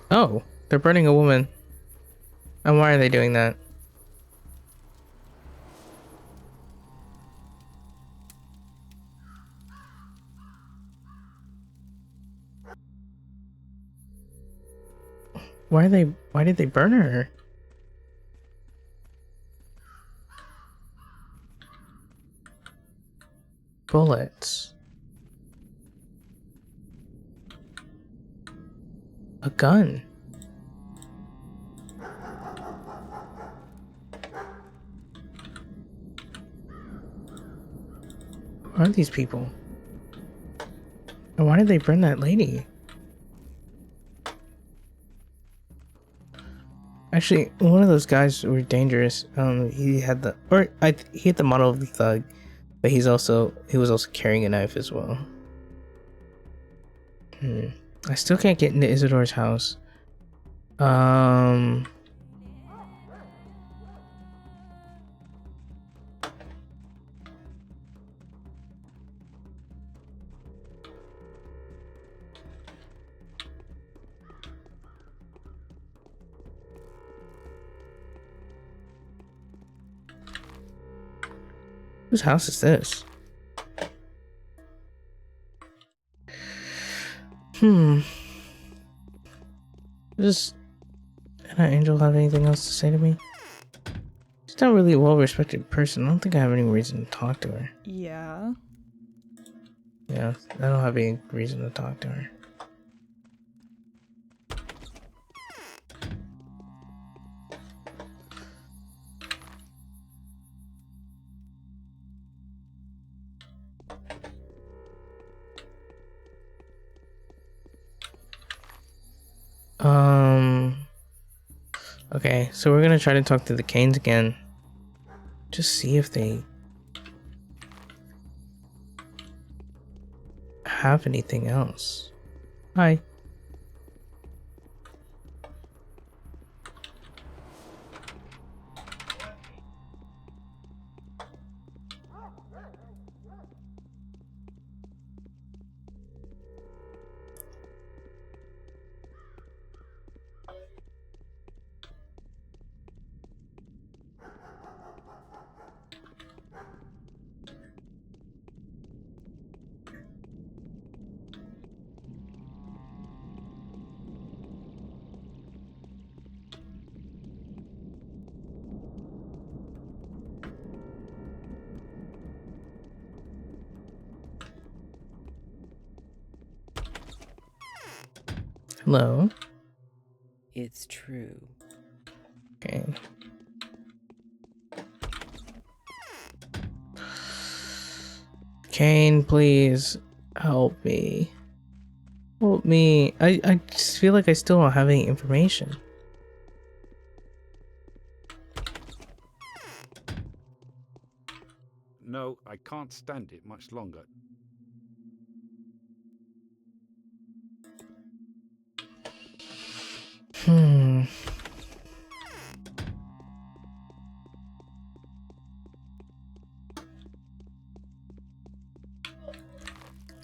Oh, they're burning a woman. And why are they doing that? Why did they burn her? Bullets. A gun. Who are these people? And why did they burn that lady? Actually, one of those guys were dangerous. He had he had the model of the thug, but he was also carrying a knife as well. I still can't get into Isidore's house. Whose house is this? Does Anna Angel have anything else to say to me? She's not really a well-respected person. I don't think I have any reason to talk to her. Yeah. Yeah, I don't have any reason to talk to her. Okay, so we're gonna try to talk to the Canes again. Just see if they have anything else. Hi. Hello. It's true. Okay. Kane, please help me. Help me. I just feel like I still don't have any information. No, I can't stand it much longer. I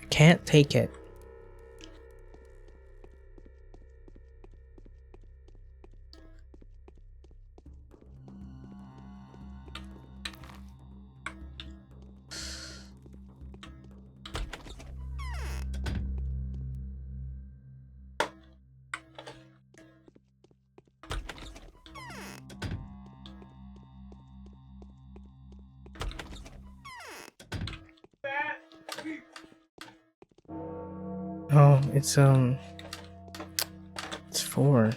can't take it. Oh, it's 4.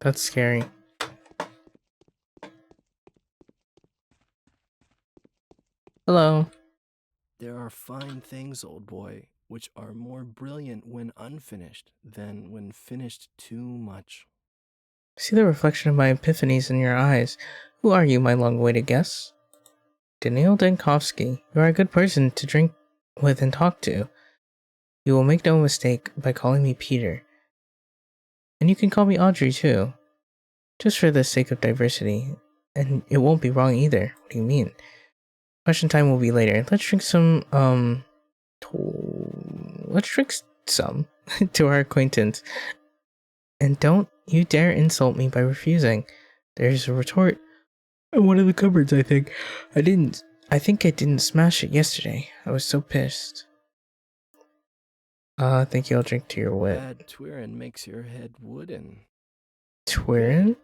That's scary. are fine things, old boy, which are more brilliant when unfinished than when finished too much. See the reflection of my epiphanies in your eyes. Who are you, my long-awaited guest? Daniil Dankovsky. You are a good person to drink with and talk to. You will make no mistake by calling me Peter. And you can call me Audrey, too. Just for the sake of diversity. And it won't be wrong either. What do you mean? Question time will be later. Let's drink some, to our acquaintance. And don't you dare insult me by refusing. There's a retort in one of the cupboards, I think. I think I didn't smash it yesterday. I was so pissed. Thank you, I'll drink to your wit. Bad Twirin makes your head wooden. Twirin?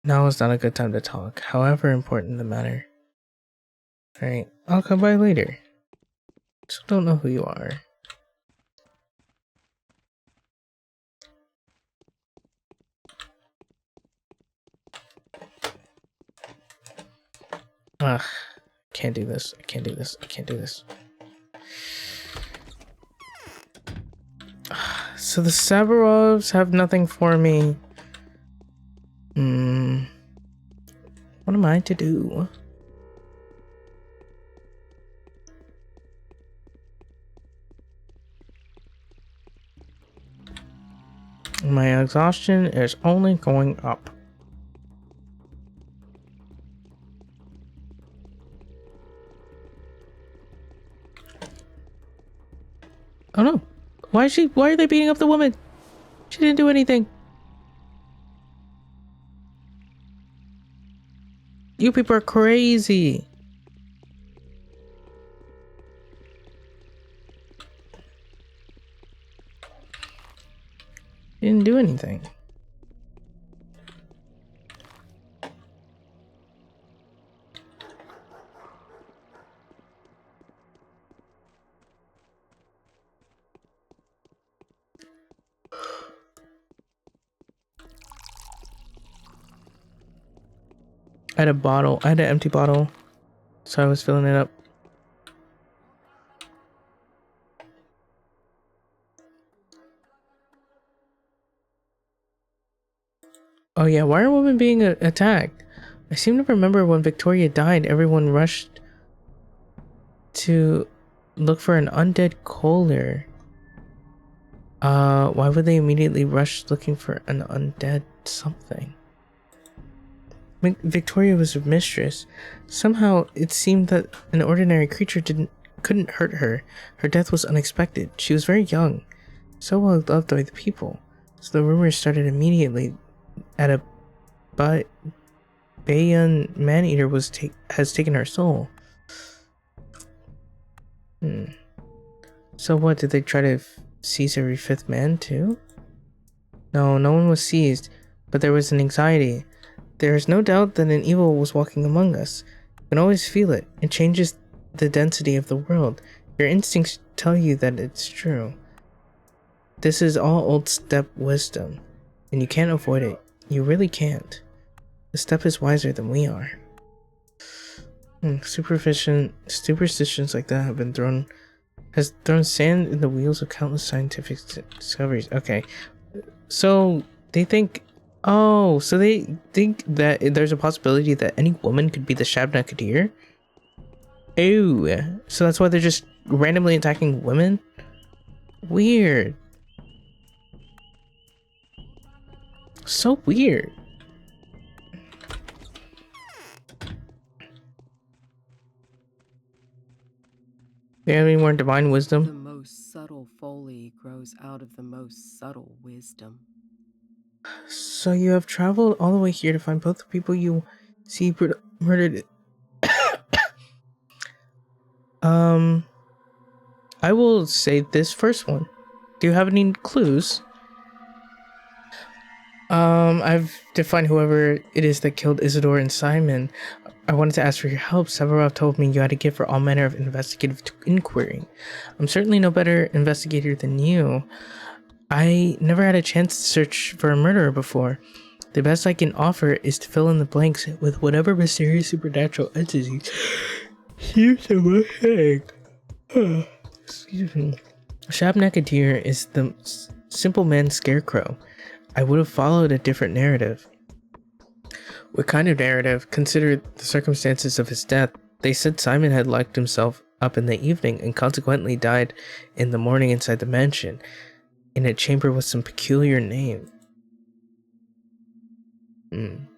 Now is not a good time to talk, however important the matter. Alright, I'll come by later. Still don't know who you are. Ugh, can't do this. I can't do this. I can't do this. So the Sabarovs have nothing for me. What am I to do? My exhaustion is only going up. Oh no. Why are they beating up the woman? She didn't do anything. You people are crazy. She didn't do anything. I had an empty bottle, so I was filling it up. Oh yeah, why are women being attacked? I seem to remember when Victoria died, everyone rushed to look for an undead Kohler. Why would they immediately rush looking for an undead something? Victoria was a mistress. Somehow it seemed that an ordinary creature couldn't hurt her. Her death was unexpected. She was very young, so well loved by the people. So the rumors started immediately at a Bayan man-eater has taken her soul. So what, did they try to seize every fifth man too? No, no one was seized, but there was an anxiety. There is no doubt that an evil was walking among us. You can always feel it. It changes the density of the world. Your instincts tell you that it's true. This is all old steppe wisdom, and you can't avoid it. You really can't. The steppe is wiser than we are. Superstitions like that has thrown sand in the wheels of countless scientific discoveries. Okay, so they think that there's a possibility that any woman could be the Shabna Kadir? Ew. So that's why they're just randomly attacking women? Weird. So weird. Do you have any more divine wisdom? The most subtle folly grows out of the most subtle wisdom. So you have traveled all the way here to find both the people you see murdered. I will say this first one. Do you have any clues? I've defined whoever it is that killed Isidore and Simon. I wanted to ask for your help. Severov told me you had a gift for all manner of investigative inquiry. I'm certainly no better investigator than you. I never had a chance to search for a murderer before. The best I can offer is to fill in the blanks with whatever mysterious supernatural entities Here's a thing. Excuse me. Shabnaka Deer is the simple man scarecrow. I would have followed a different narrative. What kind of narrative? Consider the circumstances of his death. They said Simon had locked himself up in the evening and consequently died in the morning inside the mansion, in a chamber with some peculiar name. In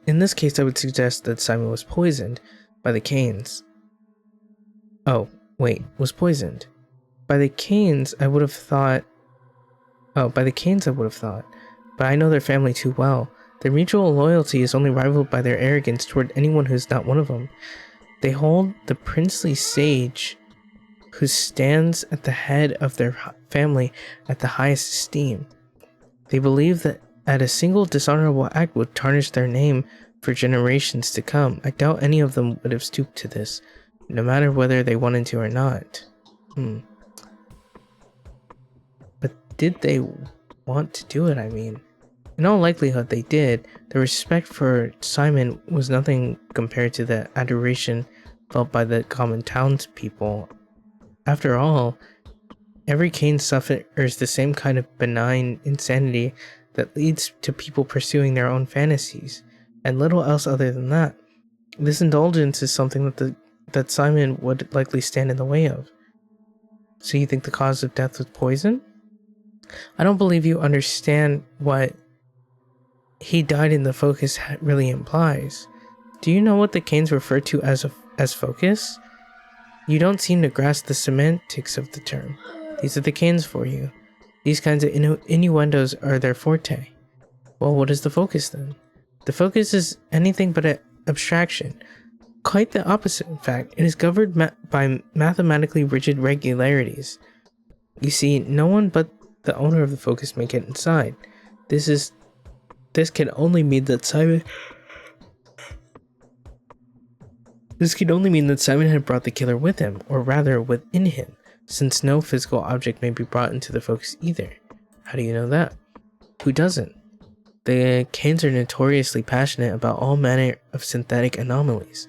this case, I would suggest that Simon was poisoned by the Canes. Oh, wait, was poisoned. By the Canes, I would have thought... Oh, by the Canes, I would have thought. But I know their family too well. Their mutual loyalty is only rivaled by their arrogance toward anyone who's not one of them. They hold the princely sage who stands at the head of their family at the highest esteem. They believe that a single dishonorable act would tarnish their name for generations to come. I doubt any of them would have stooped to this, no matter whether they wanted to or not. But did they want to do it, I mean? In all likelihood, they did. The respect for Simon was nothing compared to the adoration felt by the common townspeople. After all, every Cane suffers the same kind of benign insanity that leads to people pursuing their own fantasies, and little else other than that. This indulgence is something that Simon would likely stand in the way of. So you think the cause of death was poison? I don't believe you understand what he died in the focus really implies. Do you know what the Canes refer to as focus? You don't seem to grasp the semantics of the term. These are the Canes for you. These kinds of innuendos are their forte. Well, what is the focus then? The focus is anything but an abstraction. Quite the opposite, in fact. It is governed by mathematically rigid regularities. You see, no one but the owner of the focus may get inside. This can only mean that Simon... This can only mean that Simon had brought the killer with him, or rather within him, since no physical object may be brought into the focus either. How do you know that? Who doesn't? The Canes are notoriously passionate about all manner of synthetic anomalies.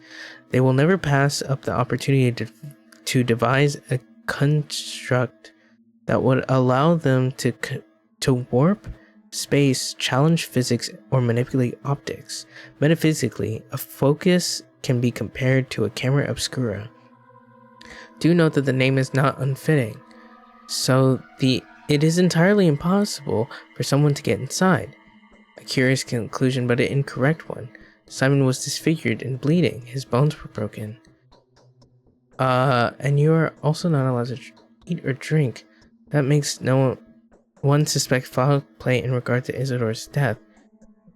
They will never pass up the opportunity to devise a construct that would allow them to warp space, challenge physics, or manipulate optics. Metaphysically, a focus can be compared to a camera obscura. Do note that the name is not unfitting, so it is entirely impossible for someone to get inside. A curious conclusion, but an incorrect one. Simon was disfigured and bleeding. His bones were broken. And you are also not allowed to eat or drink. That makes no one suspect foul play in regard to Isidore's death.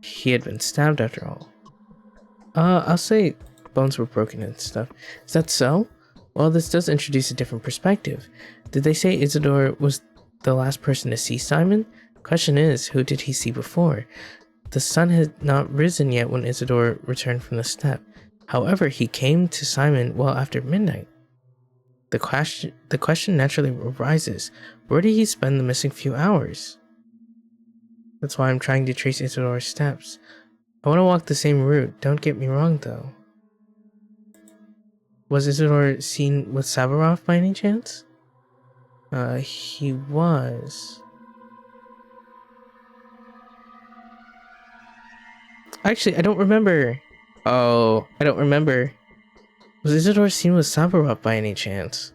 He had been stabbed after all. I'll say bones were broken and stuff. Is that so? Well, this does introduce a different perspective. Did they say Isidore was the last person to see Simon? Question is, who did he see before? The sun had not risen yet when Isidore returned from the steppe. However, he came to Simon well after midnight. The question naturally arises, where did he spend the missing few hours? That's why I'm trying to trace Isidore's steps. I want to walk the same route, don't get me wrong though. Was Isidore seen with Savarov by any chance? He was. Actually, I don't remember. Oh, I don't remember. Was Isidore seen with Savarov by any chance?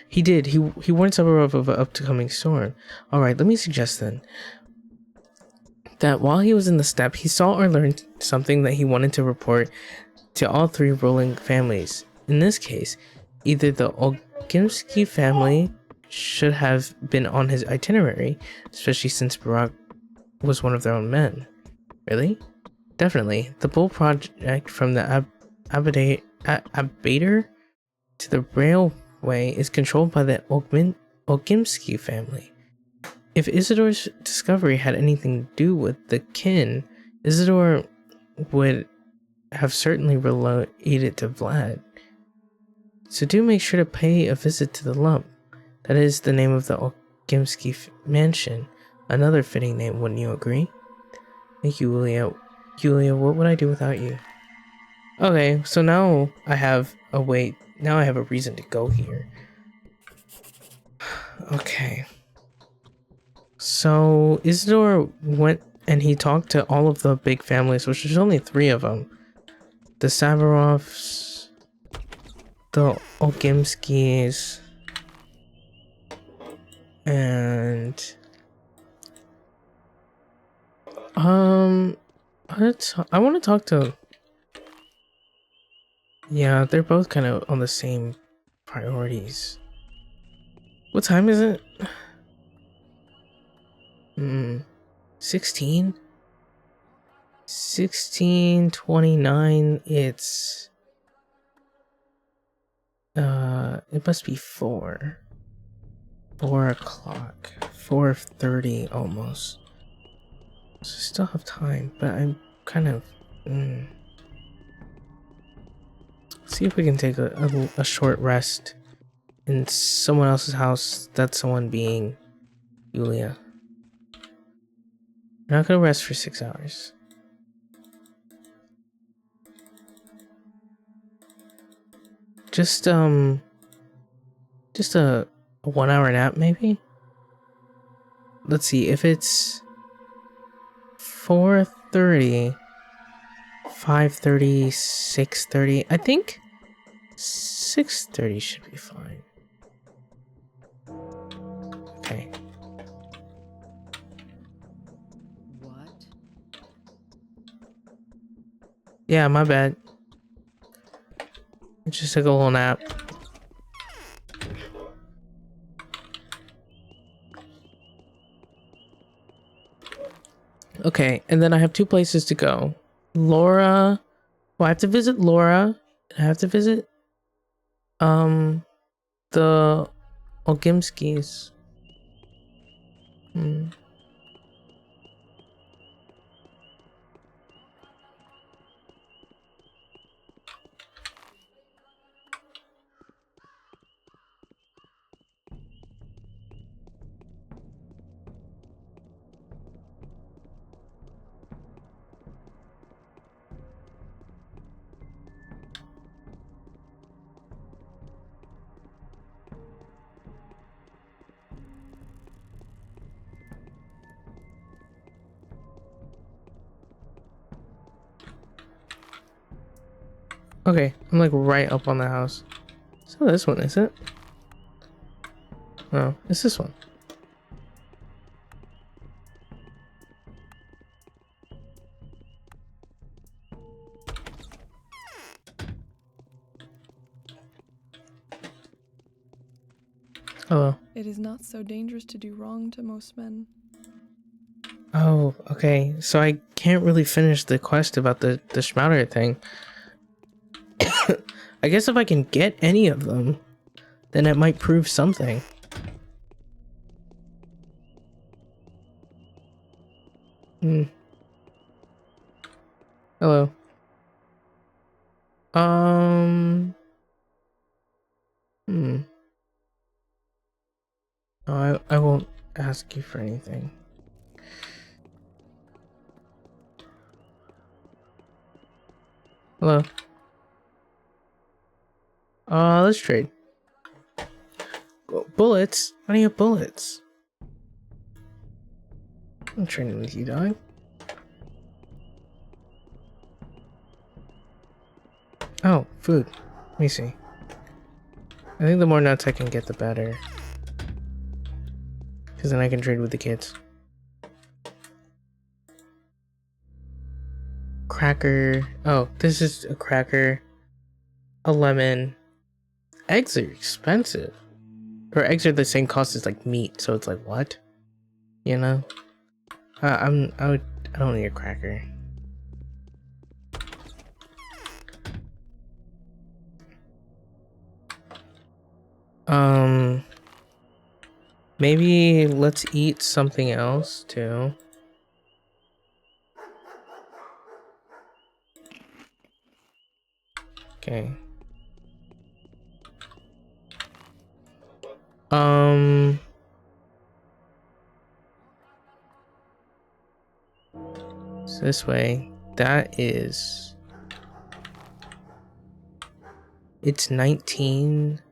He did. He warned Savarov of an upcoming storm. Alright, let me suggest then that while he was in the steppe, he saw or learned something that he wanted to report to all three ruling families. In this case, either the Olgimsky family should have been on his itinerary, especially since Barak was one of their own men. Really? Definitely. The bull project from the abator to the railway is controlled by the Olgimsky family. If Isidore's discovery had anything to do with the kin, Isidore would have certainly related to Vlad. So do make sure to pay a visit to the lump. That is the name of the Olgimsky mansion. Another fitting name, wouldn't you agree? Thank you, Yulia. Yulia, what would I do without you? Okay, so now I have a wait. Now I have a reason to go here. Okay. So Isidore went and he talked to all of the big families, which there's only 3 of them. The Savarovs, the Olgimskis, and I want to talk to. Yeah, they're both kind of on the same priorities. What time is it? 16? 16:29. It's it must be 4 o'clock, 4:30 almost. So I still have time, but I'm kind of see if we can take a short rest in someone else's house. That someone being Yulia. We're not gonna rest for 6 hours. Just a 1 hour nap maybe. Let's see if it's 4:30, 5:30, 6:30. I think 6:30 should be fine. Okay. What? Yeah, my bad. I just took a little nap. Okay, and then I have 2 places to go. Laura. Well, I have to visit Laura. I have to visit the Olgimskis. Okay, I'm like right up on the house. So this one, is it? No, it's this one. Hello. It is not so dangerous to do wrong to most men. Oh, okay. So I can't really finish the quest about the Schmouder thing. I guess if I can get any of them, then it might prove something. Hello. No, I won't ask you for anything. Hello. Let's trade. Bullets? Why do you have bullets? I'm trading with you, dog. Oh, food. Let me see. I think the more nuts I can get, the better. Because then I can trade with the kids. Cracker. Oh, this is a cracker. A lemon. Eggs are expensive. Or eggs are the same cost as like meat, so it's like what? You know? I don't need a cracker. Maybe let's eat something else too. Okay. So this way. That is It's 19.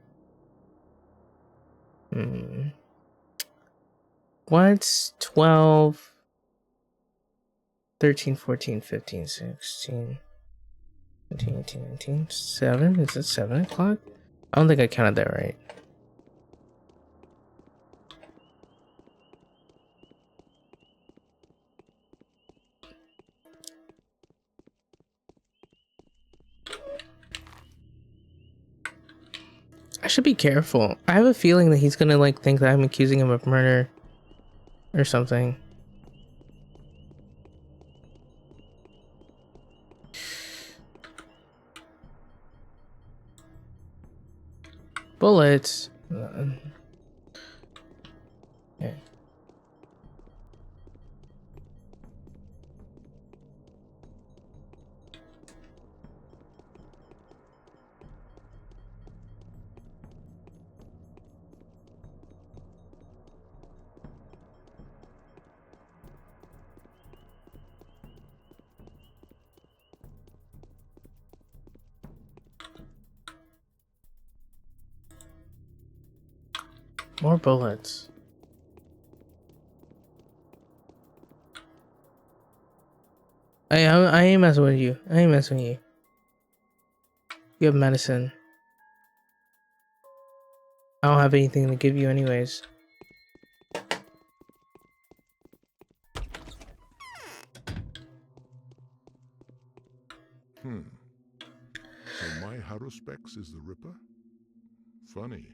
What's 12, 13, 14, 15, 16, 17, 18, 19, 7? Is it 7 o'clock? I don't think I counted that right. I should be careful. I have a feeling that he's gonna like think that I'm accusing him of murder or something. Bullets. Okay. More bullets. I ain't messing with you. I ain't messing with you. You have medicine. I don't have anything to give you anyways. So my Haruspex is the Ripper? Funny.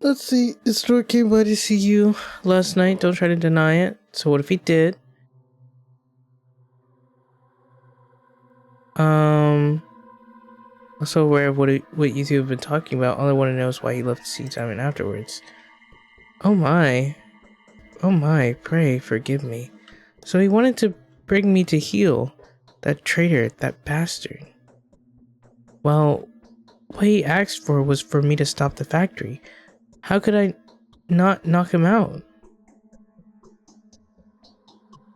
Let's see. Isidore came by to see you last night. Don't try to deny it. So what if he did? Also aware of what you two have been talking about. All I want to know is why he left the sea time and afterwards. Oh my. Oh my. Pray forgive me. So he wanted to bring me to heel. That traitor. That bastard. Well, what he asked for was for me to stop the factory. How could I not knock him out?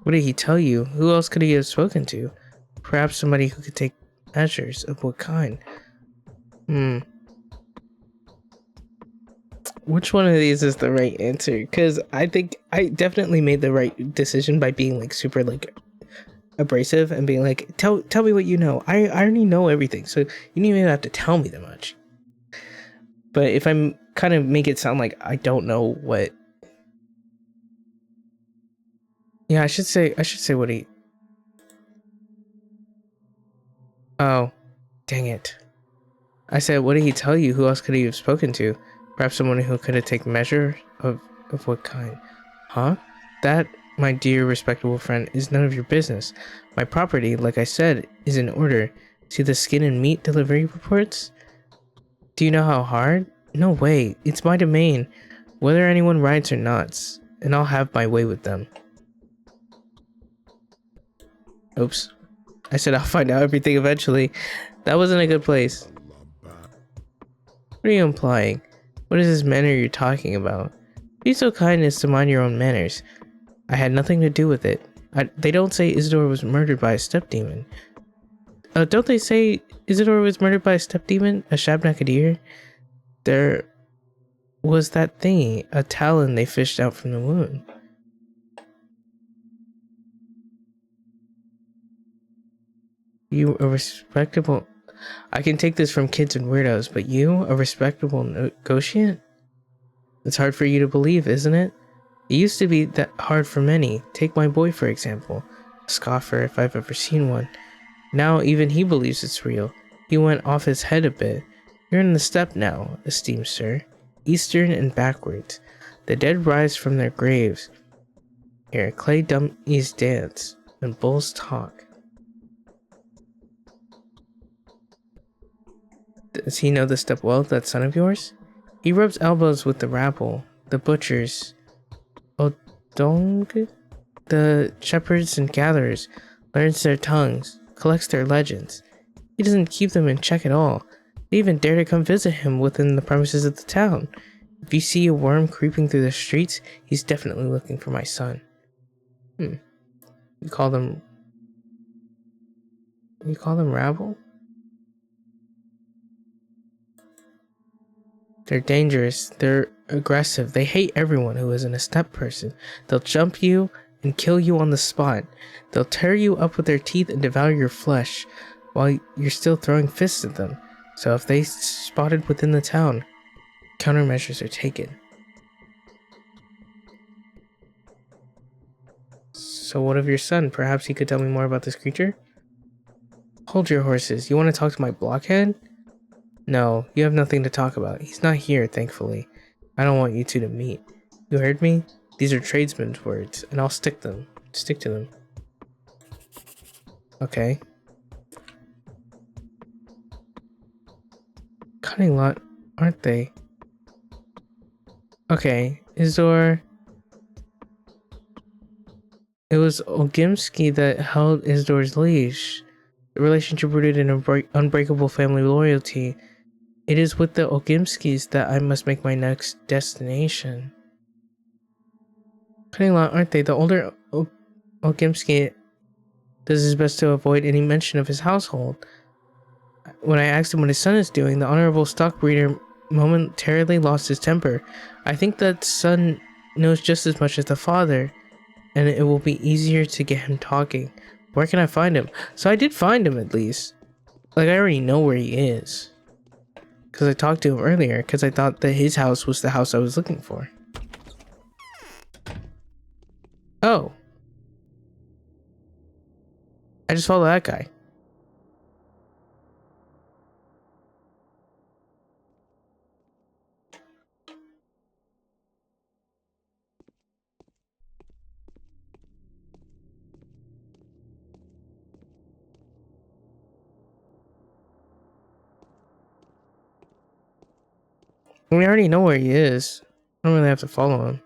What did he tell you? Who else could he have spoken to? Perhaps somebody who could take measures. Of what kind? Which one of these is the right answer? Because I think I definitely made the right decision by being like super like abrasive and being like, tell me what you know. I already know everything, so you don't even have to tell me that much. But if I'm kind of make it sound like I don't know what. Yeah, I should say what he. Oh, dang it. I said, what did he tell you? Who else could he have spoken to? Perhaps someone who could have taken measure of what kind? Huh? That, my dear respectable friend, is none of your business. My property, like I said, is in order. See the skin and meat delivery reports? Do you know how hard? No way. It's my domain, whether anyone rides or not, and I'll have my way with them. Oops. I said I'll find out everything eventually. That wasn't a good place. What are you implying? What is this manner you're talking about? Be so kind as to mind your own manners. I had nothing to do with it. They don't say Isidore was murdered by a step demon. Don't they say Isidore was murdered by a step demon? A Shabnakadir? There was that thingy, a talon they fished out from the wound. You a respectable... I can take this from kids and weirdos, but you, a respectable negotiant? It's hard for you to believe, isn't it? It used to be that hard for many. Take my boy, for example. A scoffer, if I've ever seen one. Now even he believes it's real. He went off his head a bit. You're in the steppe now, esteemed sir. Eastern and backwards. The dead rise from their graves. Here, clay dummies dance, and bulls talk. Does he know the steppe well, that son of yours? He rubs elbows with the rabble, the butchers, Odong, the shepherds and gatherers, learns their tongues, collects their legends. He doesn't keep them in check at all. They even dare to come visit him within the premises of the town. If you see a worm creeping through the streets, he's definitely looking for my son. You call them rabble? They're dangerous. They're aggressive. They hate everyone who isn't a step person. They'll jump you and kill you on the spot. They'll tear you up with their teeth and devour your flesh while you're still throwing fists at them. So if they spotted within the town, countermeasures are taken. So what of your son? Perhaps he could tell me more about this creature? Hold your horses. You want to talk to my blockhead? No, you have nothing to talk about. He's not here, thankfully. I don't want you two to meet. You heard me? These are tradesmen's words, and I'll stick to them. Okay. Cunning lot, aren't they? Okay, Isidore. It was Ogimsky that held Isidore's leash. The relationship rooted in unbreakable family loyalty. It is with the Ogimskys that I must make my next destination. Cunning lot, aren't they? The older Ogimsky does his best to avoid any mention of his household. When I asked him what his son is doing, the honorable stockbreeder momentarily lost his temper. I think that son knows just as much as the father, and it will be easier to get him talking. Where can I find him? So I did find him, at least. Like, I already know where he is. Because I talked to him earlier, because I thought that his house was the house I was looking for. Oh. I just follow that guy. I mean, I already know where he is. I don't really have to follow him.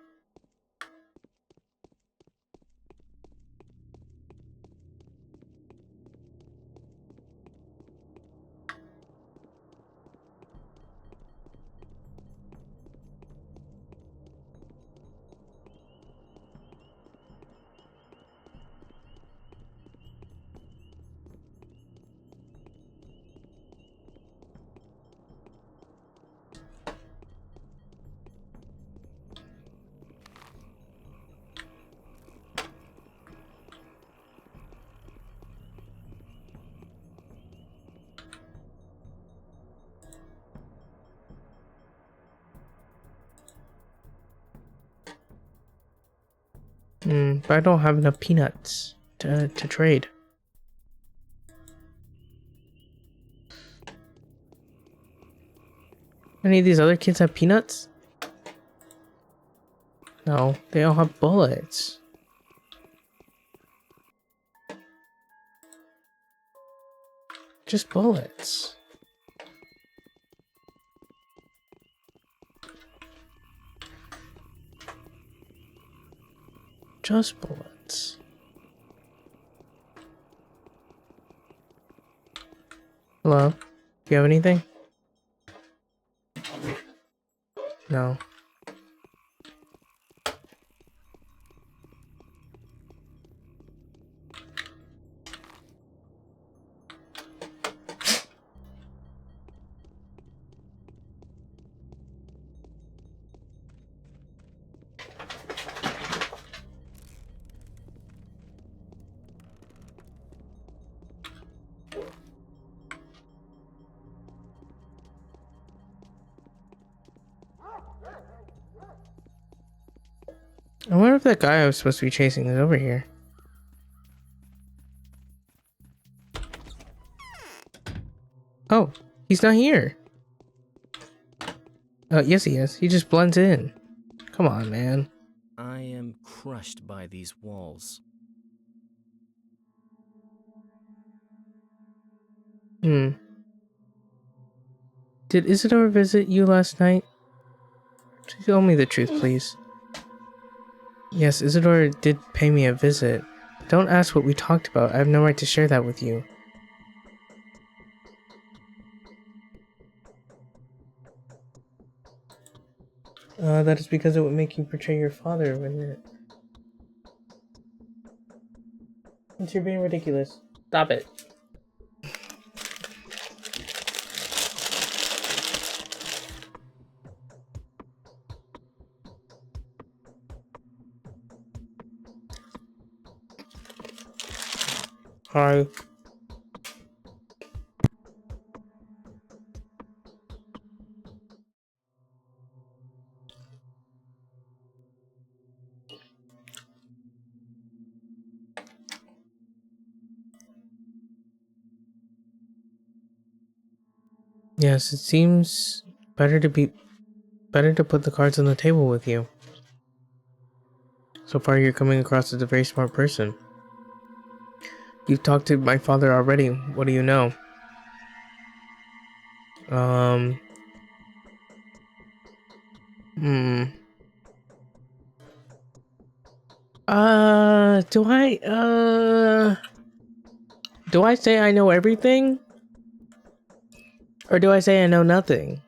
But I don't have enough peanuts to trade. Any of these other kids have peanuts? No, they all have bullets. Just bullets. Just bullets. Hello? Do you have anything? No. I wonder if that guy I was supposed to be chasing is over here. Oh, he's not here. Yes he is. He just blends in. Come on, man. I am crushed by these walls. Did Isidore visit you last night? Tell me the truth, please. Yes, Isidore did pay me a visit. Don't ask what we talked about. I have no right to share that with you. That is because it would make you portray your father, wouldn't it? You're being ridiculous. Stop it. Hi. Yes, it seems better to put the cards on the table with you. So far, you're coming across as a very smart person. You've talked to my father already. What do you know? Hmm. Do I say I know everything? Or do I say I know nothing?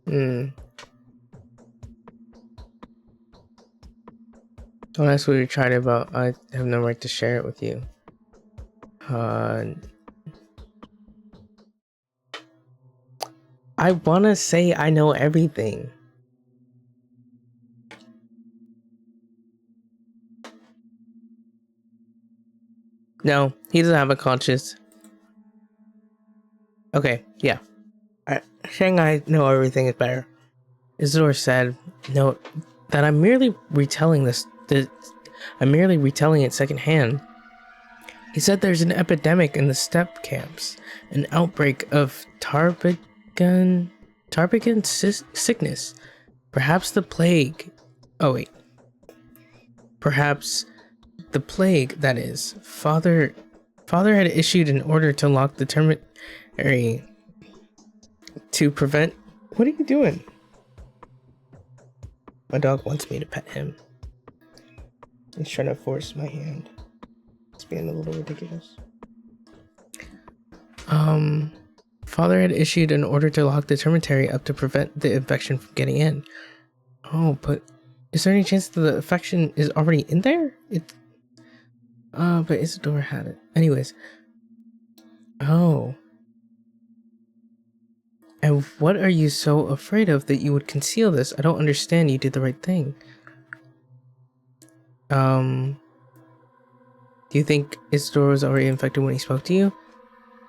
Hmm. Don't ask what you're trying about. I have no right to share it with you. I wanna say I know everything. No, he doesn't have a conscience. Okay, yeah. Saying I know everything is better. Isidore said, "Note that I'm merely retelling I'm merely retelling it secondhand." He said there's an epidemic in the steppe camps, an outbreak of tarbagan sickness, perhaps the plague. Oh wait, perhaps the plague. That is, father had issued an order to lock the terminary to prevent. What are you doing? My dog wants me to pet him. He's trying to force my hand. It's being a little ridiculous. Father had issued an order to lock the termitary up to prevent the infection from getting in. Oh, but is there any chance that the infection is already in there? But Isidore had it. Anyways. Oh. And what are you so afraid of that you would conceal this? I don't understand. You did the right thing. Do you think Isidore was already infected when he spoke to you?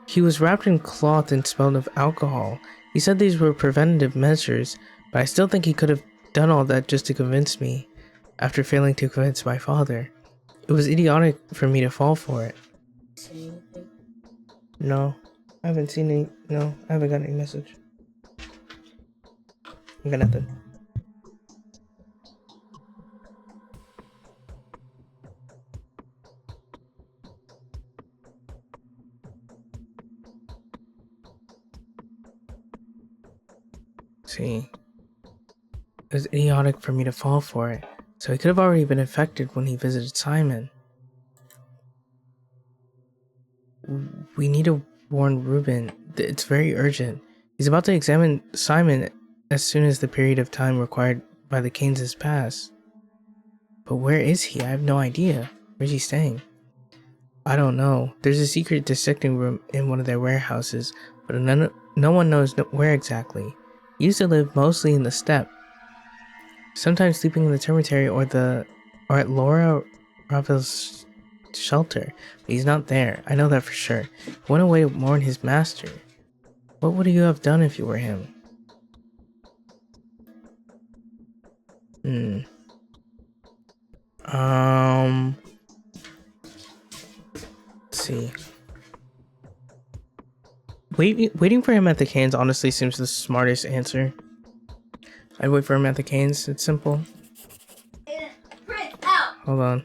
He was wrapped in cloth and smelled of alcohol. He said these were preventative measures, but I still think he could have done all that just to convince me, after failing to convince my father. It was idiotic for me to fall for it. No, I haven't seen any. No, I haven't got any message. I got nothing. See, it was idiotic for me to fall for it, so he could have already been infected when he visited Simon. We need to warn Reuben. It's very urgent. He's about to examine Simon as soon as the period of time required by the Canes has passed. But where is he? I have no idea. Where's he staying? I don't know. There's a secret dissecting room in one of their warehouses, but no one knows where exactly. He used to live mostly in the steppe, sometimes sleeping in the termitary or at Laura Ravel's shelter, but he's not there. I know that for sure. He went away to mourn his master. What would you have done if you were him? Let's see. Waiting for him at the Canes honestly seems the smartest answer. I'd wait for him at the Canes. It's simple. Hold on.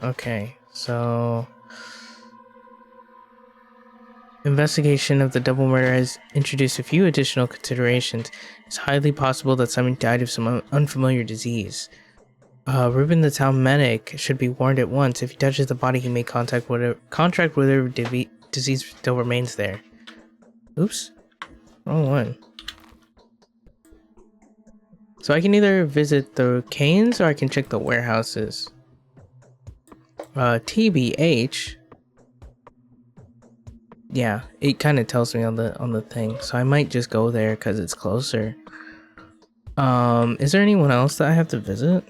Okay, so investigation of the double murder has introduced a few additional considerations. It's highly possible that Simon died of some unfamiliar disease. Ruben the town medic should be warned at once. If he touches the body, he may contract whatever disease still remains there. Oops. Wrong one. So I can either visit the canes or I can check the warehouses. TBH. Yeah, it kind of tells me on the thing. So I might just go there because it's closer. Is there anyone else that I have to visit?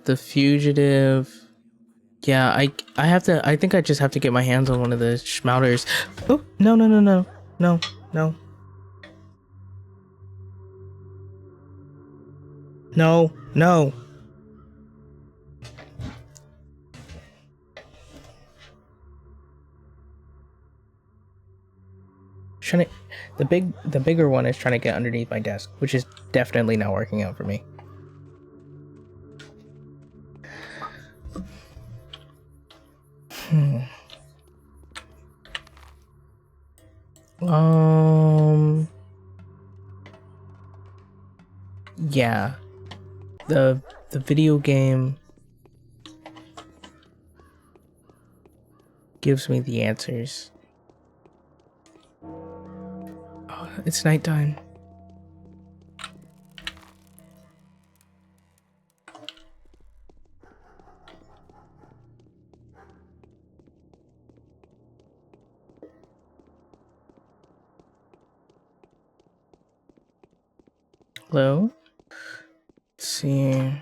The fugitive. Yeah, I have to. I think I just have to get my hands on one of the schmouters. Oh no no no no no no no no. Trying to, the bigger one is trying to get underneath my desk, which is definitely not working out for me. Yeah, the video game gives me the answers. Oh, it's nighttime. Hello? Let's see.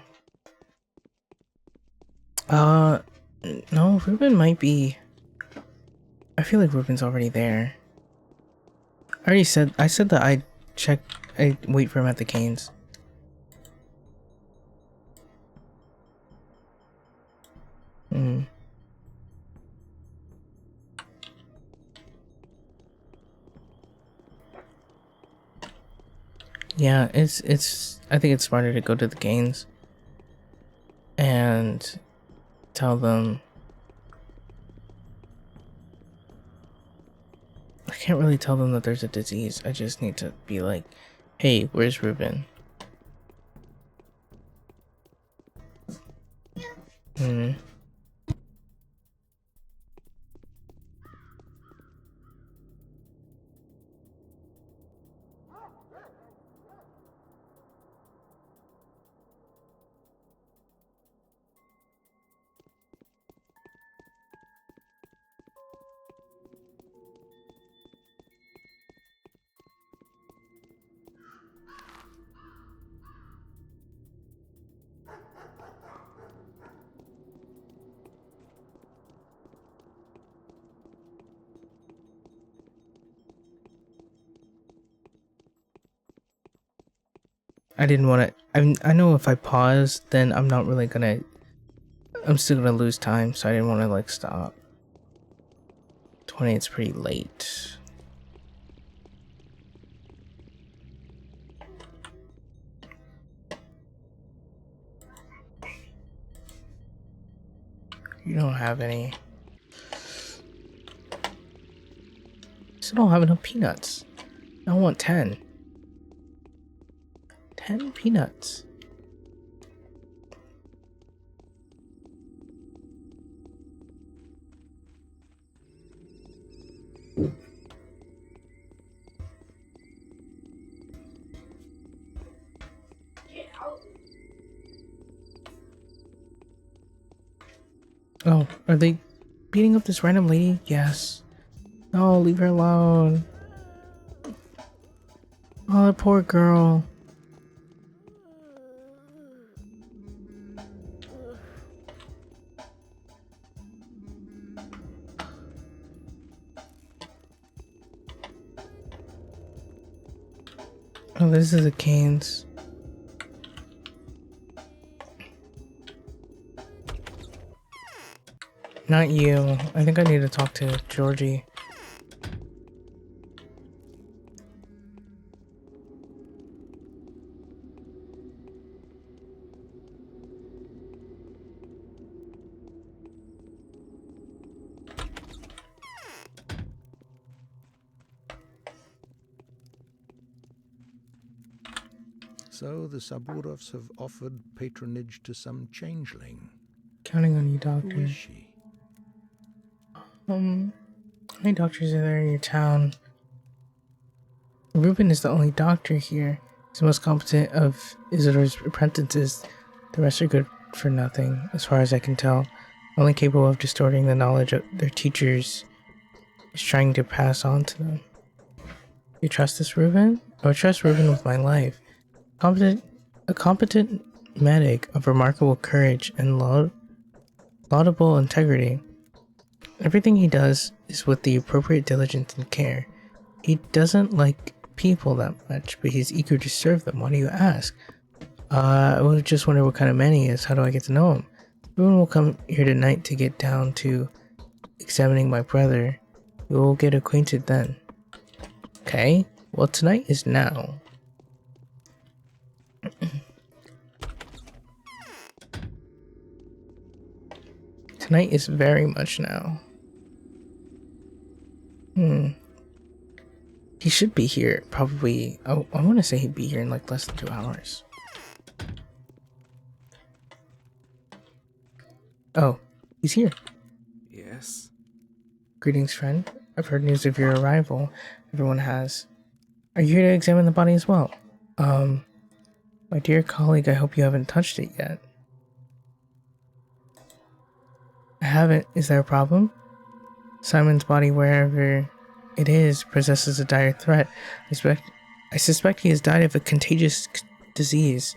No, Ruben might be. I feel like Ruben's already there. I said that I wait for him at the canes. Yeah, it's I think it's smarter to go to the canes and tell them. I can't really tell them that there's a disease. I just need to be like, hey, where's Ruben? I didn't want to. I know if I pause, then I'm not really gonna. I'm still gonna lose time, so I didn't want to like stop. 20. It's pretty late. You don't have any. Still don't have enough peanuts. I want 10. 10 peanuts. Oh, are they beating up this random lady? Yes. No, leave her alone. Oh, that poor girl. Oh, this is the canes. Not you. I think I need to talk to Georgie. So the Saburovs have offered patronage to some changeling. Counting on you, doctor. Who is she? How many doctors are there in your town? Ruben is the only doctor here. He's the most competent of Isidore's apprentices. The rest are good for nothing, as far as I can tell. Only capable of distorting the knowledge of their teachers is trying to pass on to them. You trust this Ruben? I would trust Ruben with my life. A competent medic of remarkable courage and laudable integrity. Everything he does is with the appropriate diligence and care. He doesn't like people that much, but he's eager to serve them. Why do you ask? I was just wondering what kind of man he is. How do I get to know him? Ruben will come here tonight to get down to examining my brother. We will get acquainted then. Okay, well tonight is now. Tonight is very much now. He should be here probably. I want to say he'd be here in like less than 2 hours. Oh, he's here. Yes. Greetings, friend. I've heard news of your arrival. Everyone has. Are you here to examine the body as well? My dear colleague, I hope you haven't touched it yet. I haven't. Is there a problem? Simon's body, wherever it is, possesses a dire threat. I suspect he has died of a contagious disease.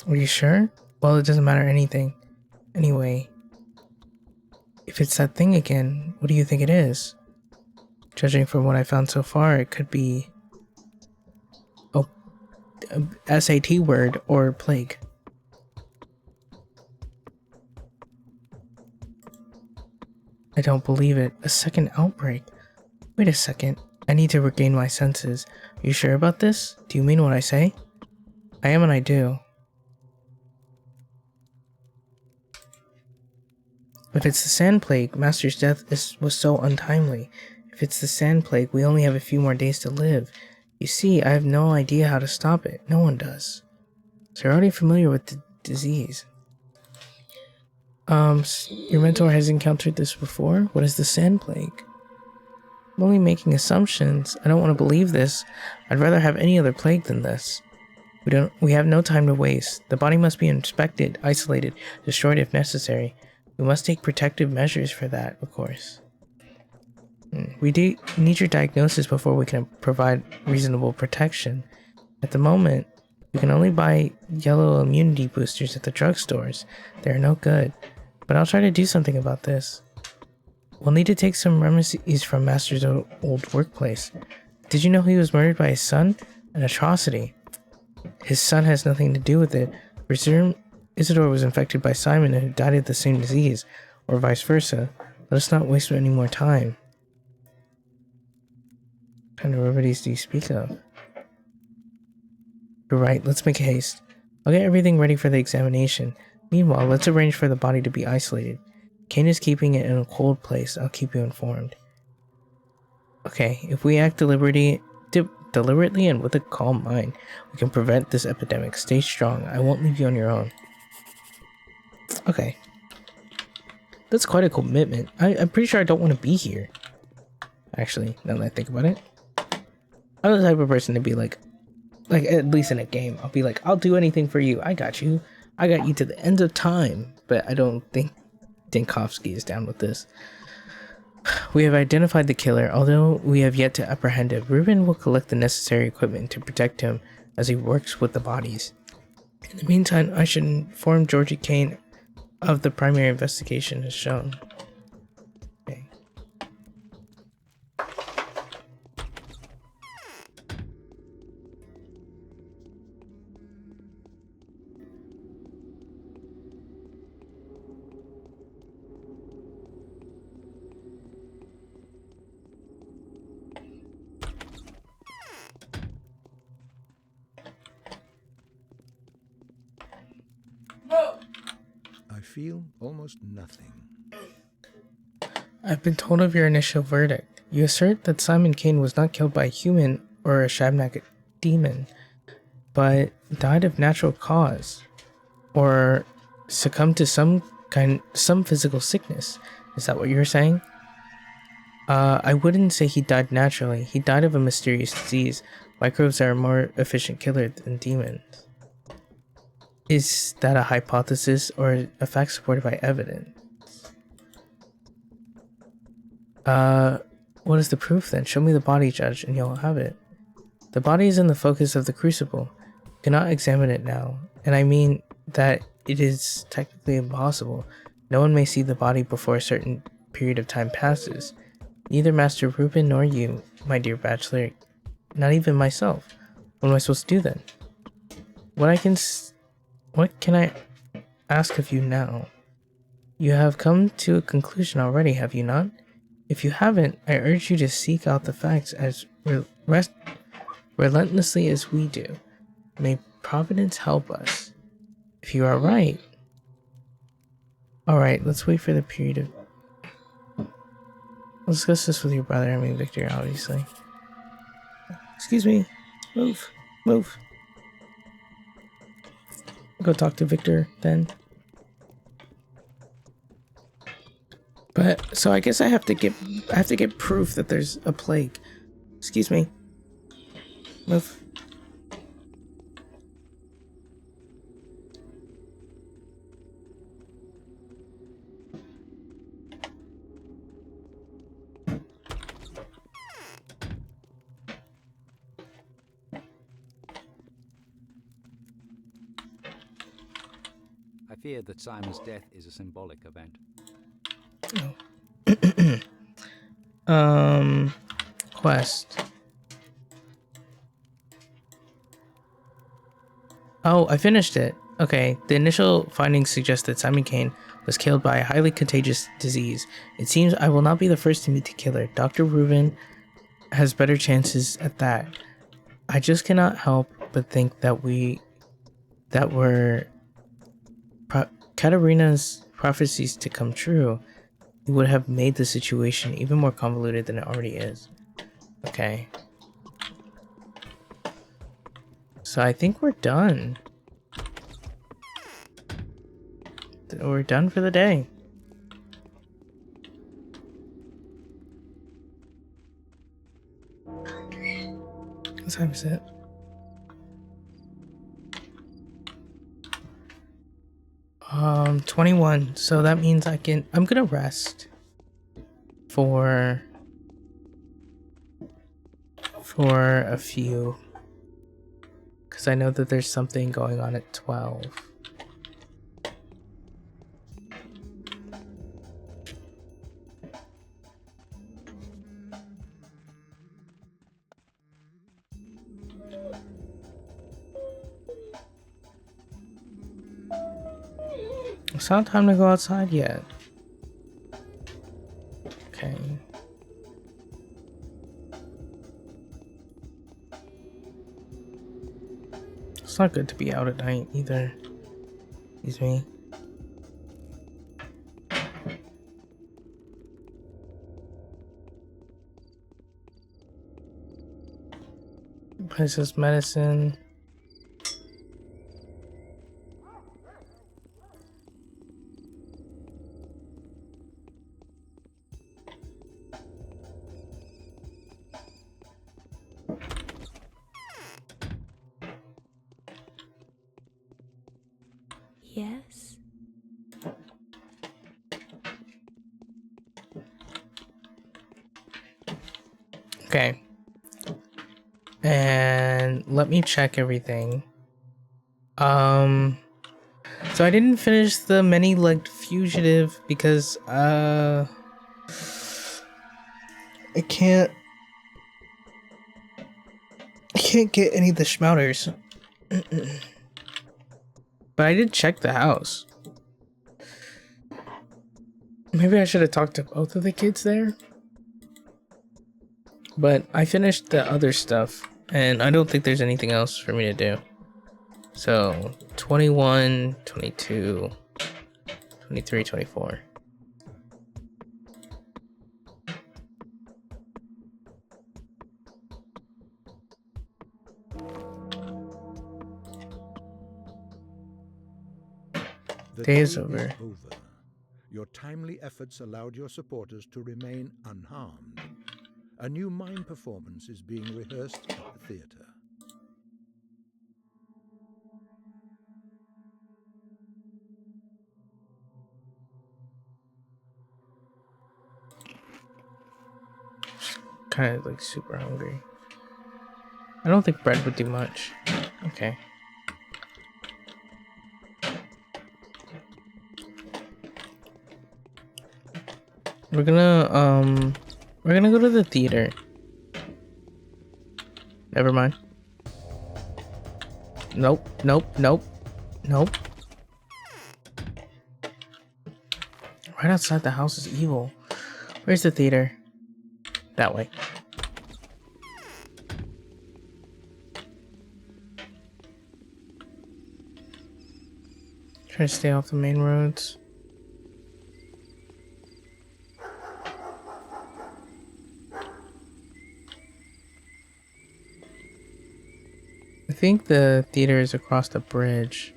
Are you sure? Well, it doesn't matter anything. Anyway, if it's that thing again, what do you think it is? Judging from what I found so far, it could be a SAT word or plague. I don't believe it. A second outbreak. Wait a second. I need to regain my senses. Are you sure about this? Do you mean what I say? I am and I do. If it's the sand plague, Master's death was so untimely. If it's the sand plague, we only have a few more days to live. You see, I have no idea how to stop it. No one does. So you're already familiar with the disease. Your mentor has encountered this before? What is the sand plague? I'm only making assumptions. I don't want to believe this. I'd rather have any other plague than this. We have no time to waste. The body must be inspected, isolated, destroyed if necessary. We must take protective measures for that, of course. We need your diagnosis before we can provide reasonable protection. At the moment, we can only buy yellow immunity boosters at the drugstores. They are no good. But I'll try to do something about this. We'll need to take some remedies from Master's old workplace. Did you know he was murdered by his son? An atrocity. His son has nothing to do with it. Presume Isidore was infected by Simon and died of the same disease, or vice versa. Let us not waste any more time. What kind of remedies do you speak of? You're right, let's make haste. I'll get everything ready for the examination. Meanwhile, let's arrange for the body to be isolated. Kane is keeping it in a cold place. I'll keep you informed. Okay, if we act deliberately and with a calm mind, we can prevent this epidemic. Stay strong. I won't leave you on your own. Okay. That's quite a commitment. I'm pretty sure I don't want to be here. Actually, now that I think about it. I'm the type of person to be like at least in a game, I'll be like, I'll do anything for you. I got you. I got you to the end of time. But I don't think Dinkovsky is down with this. We have identified the killer, although we have yet to apprehend him. Ruben will collect the necessary equipment to protect him as he works with the bodies. In the meantime, I should inform Georgie Kane of the primary investigation as shown. Okay. I feel almost nothing. I've been told of your initial verdict. You assert that Simon Kane was not killed by a human or a Shabnak demon, but died of natural cause, or succumbed to some physical sickness. Is that what you're saying? I wouldn't say he died naturally. He died of a mysterious disease. Microbes are a more efficient killer than demons. Is that a hypothesis or a fact supported by evidence? What is the proof then? Show me the body, Judge, and you'll have it. The body is in the focus of the crucible. You cannot examine it now, and I mean that it is technically impossible. No one may see the body before a certain period of time passes. Neither Master Reuben nor you, my dear bachelor, not even myself. What am I supposed to do then? What can I ask of you now? You have come to a conclusion already, have you not? If you haven't, I urge you to seek out the facts as relentlessly as we do. May Providence help us. If you are right... Alright, let's wait for the period of... I'll discuss this with your brother, I mean Victor, obviously. Excuse me. Move. Move. Go talk to Victor, then. But, so I guess I have to get proof that there's a plague. Excuse me. Move. I fear that Simon's death is a symbolic event. Quest. Oh, I finished it. Okay, the initial findings suggest that Simon Kane was killed by a highly contagious disease. It seems I will not be the first to meet the killer. Dr. Reuben has better chances at that. I just cannot help but think that were Katarina's prophecies to come true, it would have made the situation even more convoluted than it already is. Okay. So I think we're done. We're done for the day. What time is it? Um, 21. So that means I'm gonna rest for a few, because I know that there's something going on at 12. It's not time to go outside yet. Okay. It's not good to be out at night either. Excuse me. Princess medicine. Yes? Okay. And let me check everything. So I didn't finish the many-legged fugitive because I can't get any of the schmouters. But I did check the house. Maybe I should have talked to both of the kids there. But I finished the other stuff, and I don't think there's anything else for me to do. So, 21, 22, 23, 24. The Day is day over. is over. Your timely efforts allowed your supporters to remain unharmed. A new mime performance is being rehearsed at the theater. Kind of like super hungry. I don't think bread would do much. Okay. We're gonna go to the theater. Never mind. Nope, nope, nope, nope. Right outside the house is evil. Where's the theater? That way. Try to stay off the main roads. I think the theater is across the bridge.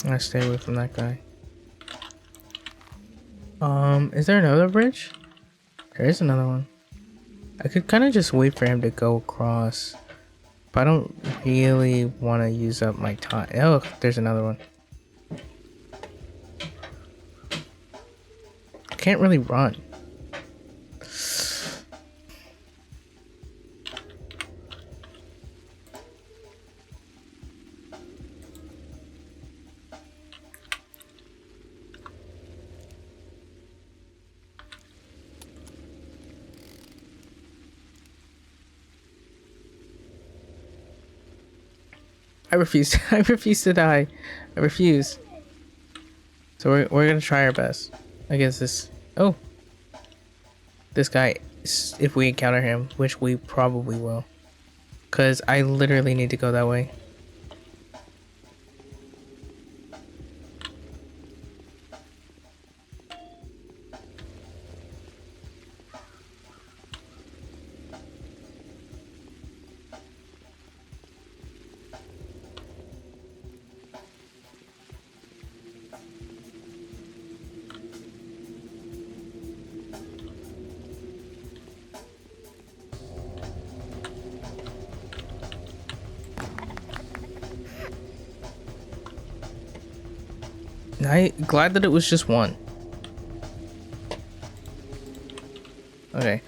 I stay away from that guy. Is there another bridge? There is another one. I could kind of just wait for him to go across, but I don't really want to use up my time. Oh, there's another one. Can't really run. I refuse. I refuse to die. I refuse. So we're gonna try our best against this. Oh, this guy. If we encounter him, which we probably will, cause I literally need to go that way. I'm glad that it was just one. Okay.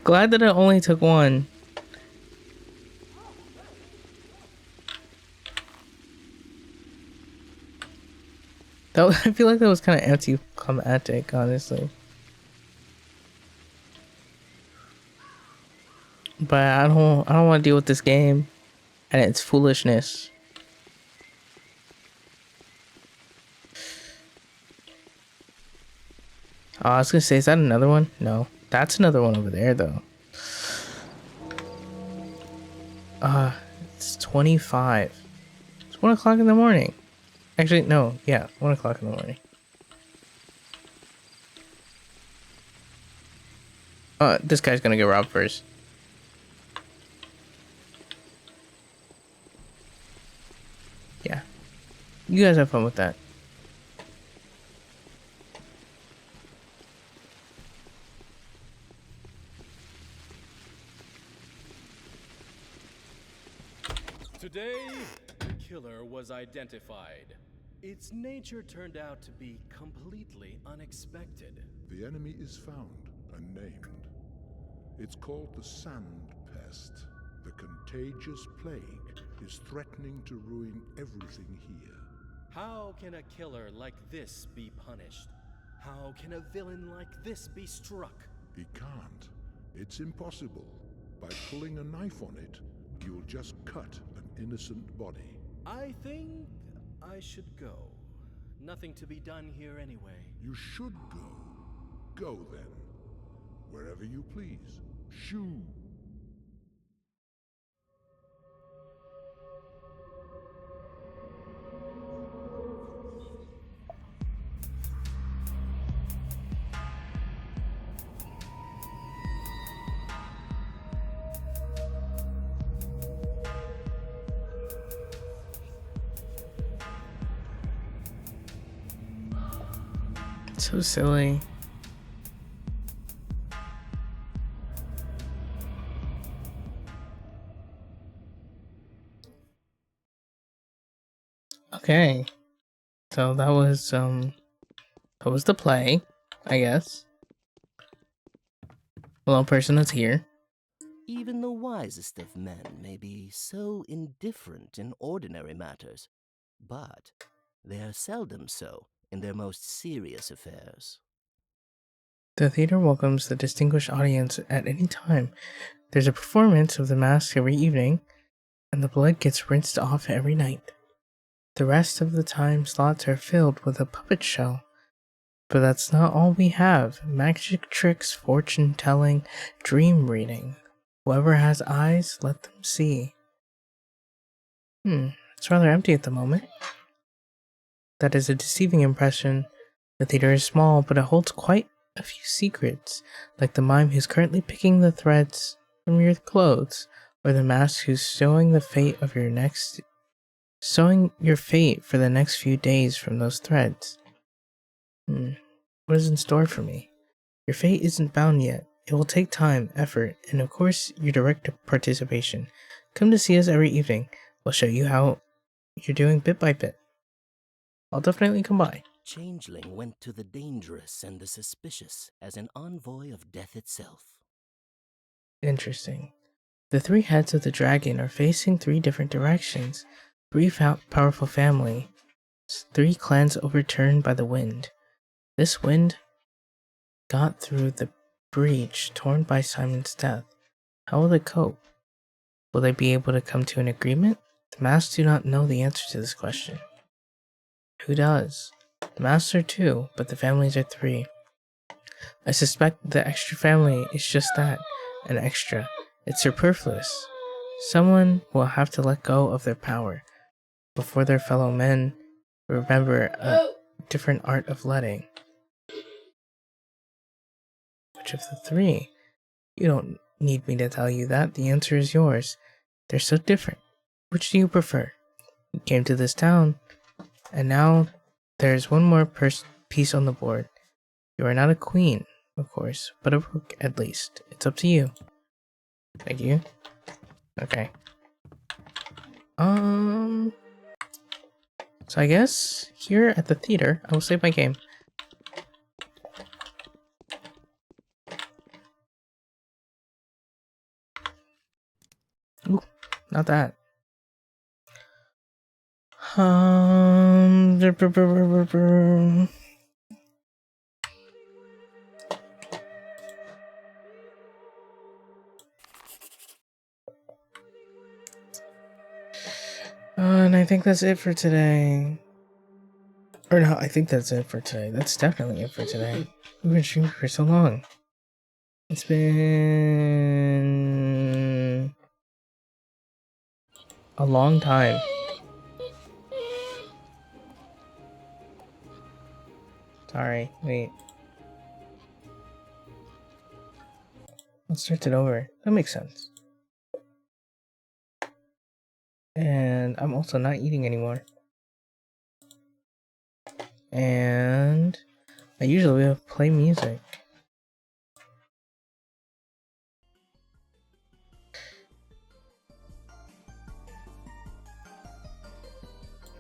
glad that it only took one. I feel like that was kind of anticlimactic, honestly. But I don't want to deal with this game and its foolishness. Oh, I was gonna say, is that another one? No, that's another one over there, though. It's 25. It's 1 o'clock in the morning. Actually, no, yeah, 1 o'clock in the morning. This guy's gonna get robbed first. Yeah. You guys have fun with that. Today, the killer was identified. Its nature turned out to be completely unexpected. The enemy is found and named. It's called the Sand Pest. The contagious plague is threatening to ruin everything here. How can a killer like this be punished? How can a villain like this be struck? He can't. It's impossible. By pulling a knife on it, you'll just cut an innocent body. I think I should go. Nothing to be done here anyway. You should go. Go then. Wherever you please. Shoo! So silly. Okay. So that was the play, I guess. Hello, person that's here. Even the wisest of men may be so indifferent in ordinary matters, but they are seldom so in their most serious affairs. The theater welcomes the distinguished audience at any time. There's a performance of the mask every evening, and the blood gets rinsed off every night. The rest of the time slots are filled with a puppet show. But that's not all we have. Magic tricks, fortune telling, dream reading. Whoever has eyes, let them see. It's rather empty at the moment. That is a deceiving impression. The theater is small, but it holds quite a few secrets, like the mime who's currently picking the threads from your clothes, or the mask who's sewing your fate for the next few days from those threads. What is in store for me? Your fate isn't bound yet. It will take time, effort, and of course, your direct participation. Come to see us every evening. We'll show you how you're doing bit by bit. I'll definitely come by. Changeling went to the dangerous and the suspicious as an envoy of death itself. Interesting. The three heads of the dragon are facing 3 different directions. 3 powerful families. 3 clans overturned by the wind. This wind got through the breach torn by Simon's death. How will they cope? Will they be able to come to an agreement? The masks do not know the answer to this question. Who does? The masks are 2, but the families are 3. I suspect the extra family is just that, an extra. It's superfluous. Someone will have to let go of their power before their fellow men remember a different art of letting. Which of the 3? You don't need me to tell you that. The answer is yours. They're so different. Which do you prefer? You came to this town, and now there's one more piece on the board. You are not a queen, of course, but a rook at least. It's up to you. Thank you. Okay. So I guess here at the theater, I will save my game. Ooh, not that. And I think that's it for today. Or no, I think that's it for today. That's definitely it for today. We've been streaming for so long. It's been a long time. Sorry, wait. Let's start it over. That makes sense. And I'm also not eating anymore. And I usually will play music.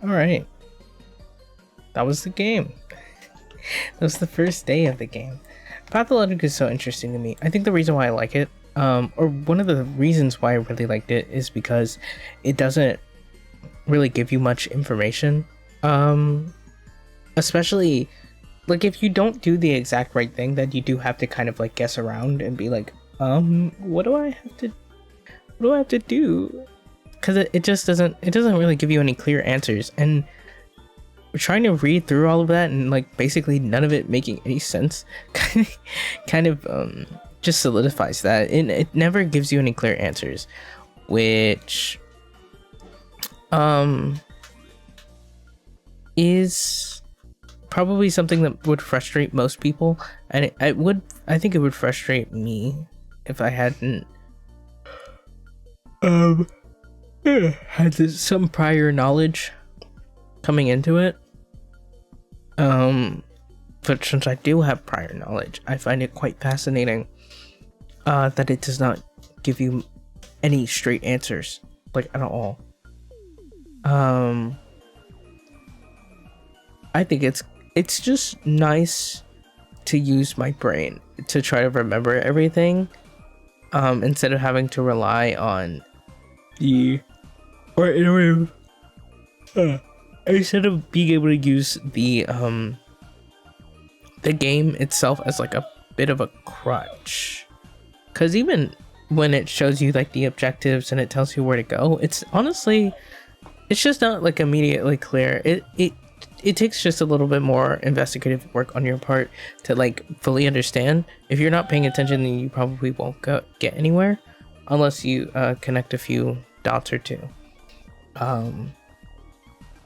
Alright. That was the game. That was the first day of the game. Pathologic is so interesting to me. I think the reason why I like it, or one of the reasons why I really liked it, is because it doesn't really give you much information. Especially, like, if you don't do the exact right thing, then you do have to kind of, like, guess around and be like, what do I have to do? Because it just doesn't really give you any clear answers, and trying to read through all of that and, like, basically none of it making any sense kind of just solidifies that. It never gives you any clear answers, which is probably something that would frustrate most people, and I think it would frustrate me if I hadn't had some prior knowledge coming into it. but since I do have prior knowledge, I find it quite fascinating that it does not give you any straight answers, like at all. I think it's just nice to use my brain to try to remember everything, instead of having to rely on instead of being able to use the game itself as like a bit of a crutch. Because even when it shows you like the objectives and it tells you where to go, it's honestly, it's just not like immediately clear. It takes just a little bit more investigative work on your part to like fully understand. If you're not paying attention, then you probably won't get anywhere unless you connect a few dots or two.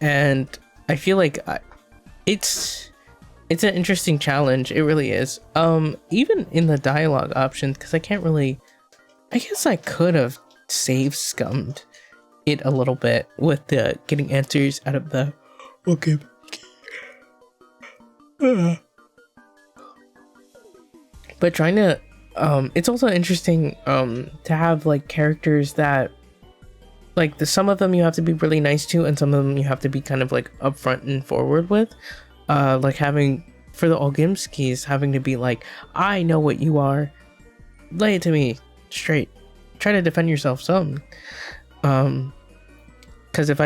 And I feel like it's an interesting challenge. It really is. Even in the dialogue options, because I can't really, I guess I could have save scummed it a little bit with the getting answers out of the but trying to it's also interesting to have like characters that like some of them you have to be really nice to, and some of them you have to be kind of like upfront and forward with. Like having for the Olgimskis having to be like, I know what you are, lay it to me straight, try to defend yourself some. Because if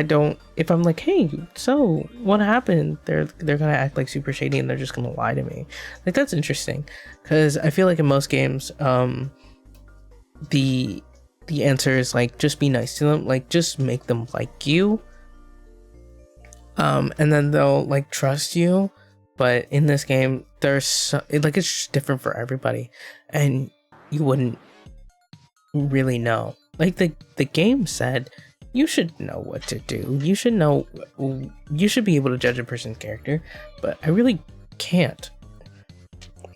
I'm like, hey, so what happened? They're gonna act like super shady and they're just gonna lie to me. Like, that's interesting. Because I feel like in most games, the answer is like, just be nice to them, like just make them like you. And then they'll like trust you. But in this game, it's just different for everybody, and you wouldn't really know. Like the game said, you should know what to do. You should be able to judge a person's character, but I really can't.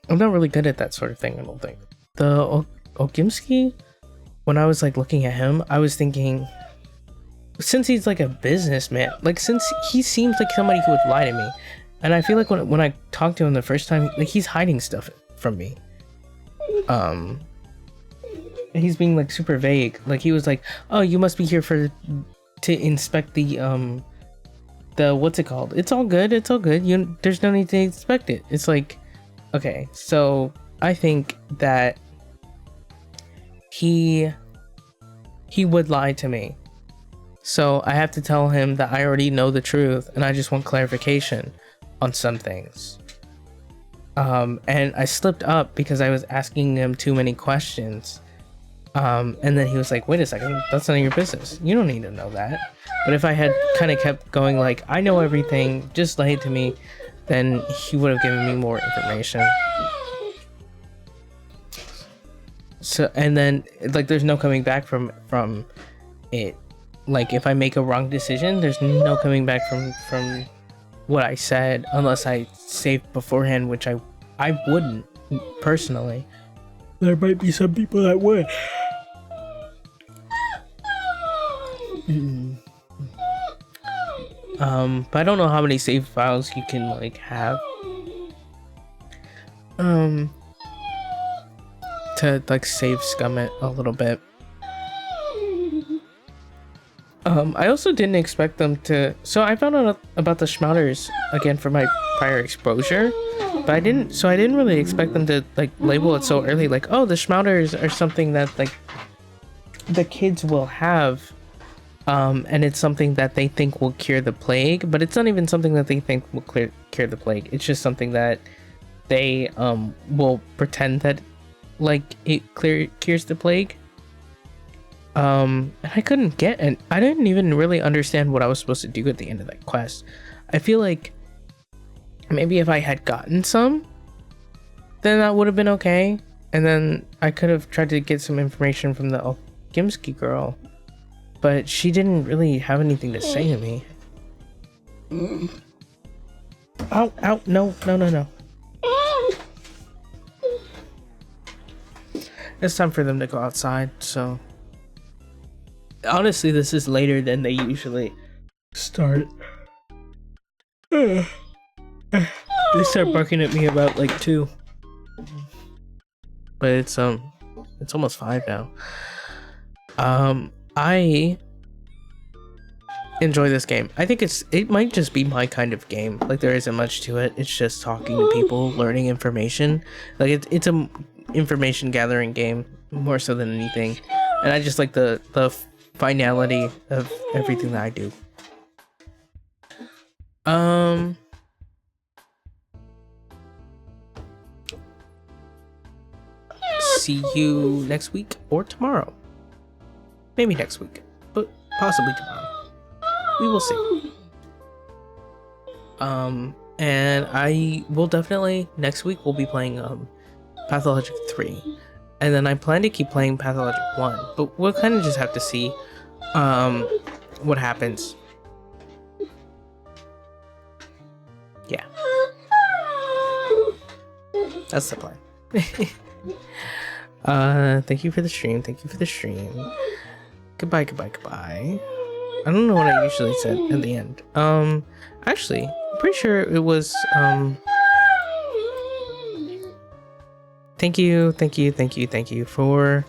I'm not really good at that sort of thing, I don't think. The Ogimski, when I was like looking at him, I was thinking, since he's like a businessman, like since he seems like somebody who would lie to me, and I feel like when I talked to him the first time, like he's hiding stuff from me. He's being like super vague. Like he was like, "Oh, you must be here to inspect the what's it called? It's all good. It's all good. There's no need to inspect it." It's like, okay, so I think that he would lie to me. So I have to tell him that I already know the truth and I just want clarification on some things. And I slipped up because I was asking him too many questions. And then he was like, wait a second, that's none of your business. You don't need to know that. But if I had kind of kept going like, I know everything, just lay it to me, then he would have given me more information. So, and then like there's no coming back from it. Like if I make a wrong decision, there's no coming back from what I said unless I saved beforehand, which I wouldn't personally. There might be some people that would. But I don't know how many save files you can like have to like save scum it a little bit. I also didn't expect them to, so I found out about the schmouters again from my prior exposure, but I didn't really expect them to like label it so early, like, oh, the schmouters are something that like the kids will have, and it's something that they think will cure the plague, but it's not even something that they think will cure the plague. It's just something that they will pretend that like it cures the plague. And I couldn't get, and I didn't even really understand what I was supposed to do at the end of that quest. I feel like maybe if I had gotten some, then that would have been okay. And then I could have tried to get some information from the Gimski girl, but she didn't really have anything to say to me. Ow, ow, no. It's time for them to go outside, so... Honestly, this is later than they usually start. They start barking at me about like 2. But it's almost 5 now. I enjoy this game. I think it might just be my kind of game. Like there isn't much to it. It's just talking to people, learning information. Like it's a information gathering game more so than anything. And I just like the finality of everything that I do. See you next week or tomorrow. Maybe next week, but possibly tomorrow. We will see. And I will definitely next week we'll be playing Pathologic 3. And then I plan to keep playing Pathologic 1, but we'll kind of just have to see what happens. Yeah. That's the plan. Thank you for the stream. Thank you for the stream. Goodbye, goodbye, goodbye. I don't know what I usually said at the end. Actually, I'm pretty sure it was, thank you for,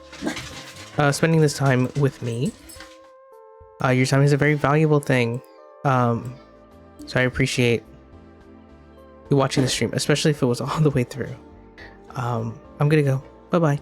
spending this time with me. Your time is a very valuable thing. So I appreciate you watching the stream, especially if it was all the way through. I'm gonna go. Bye-bye.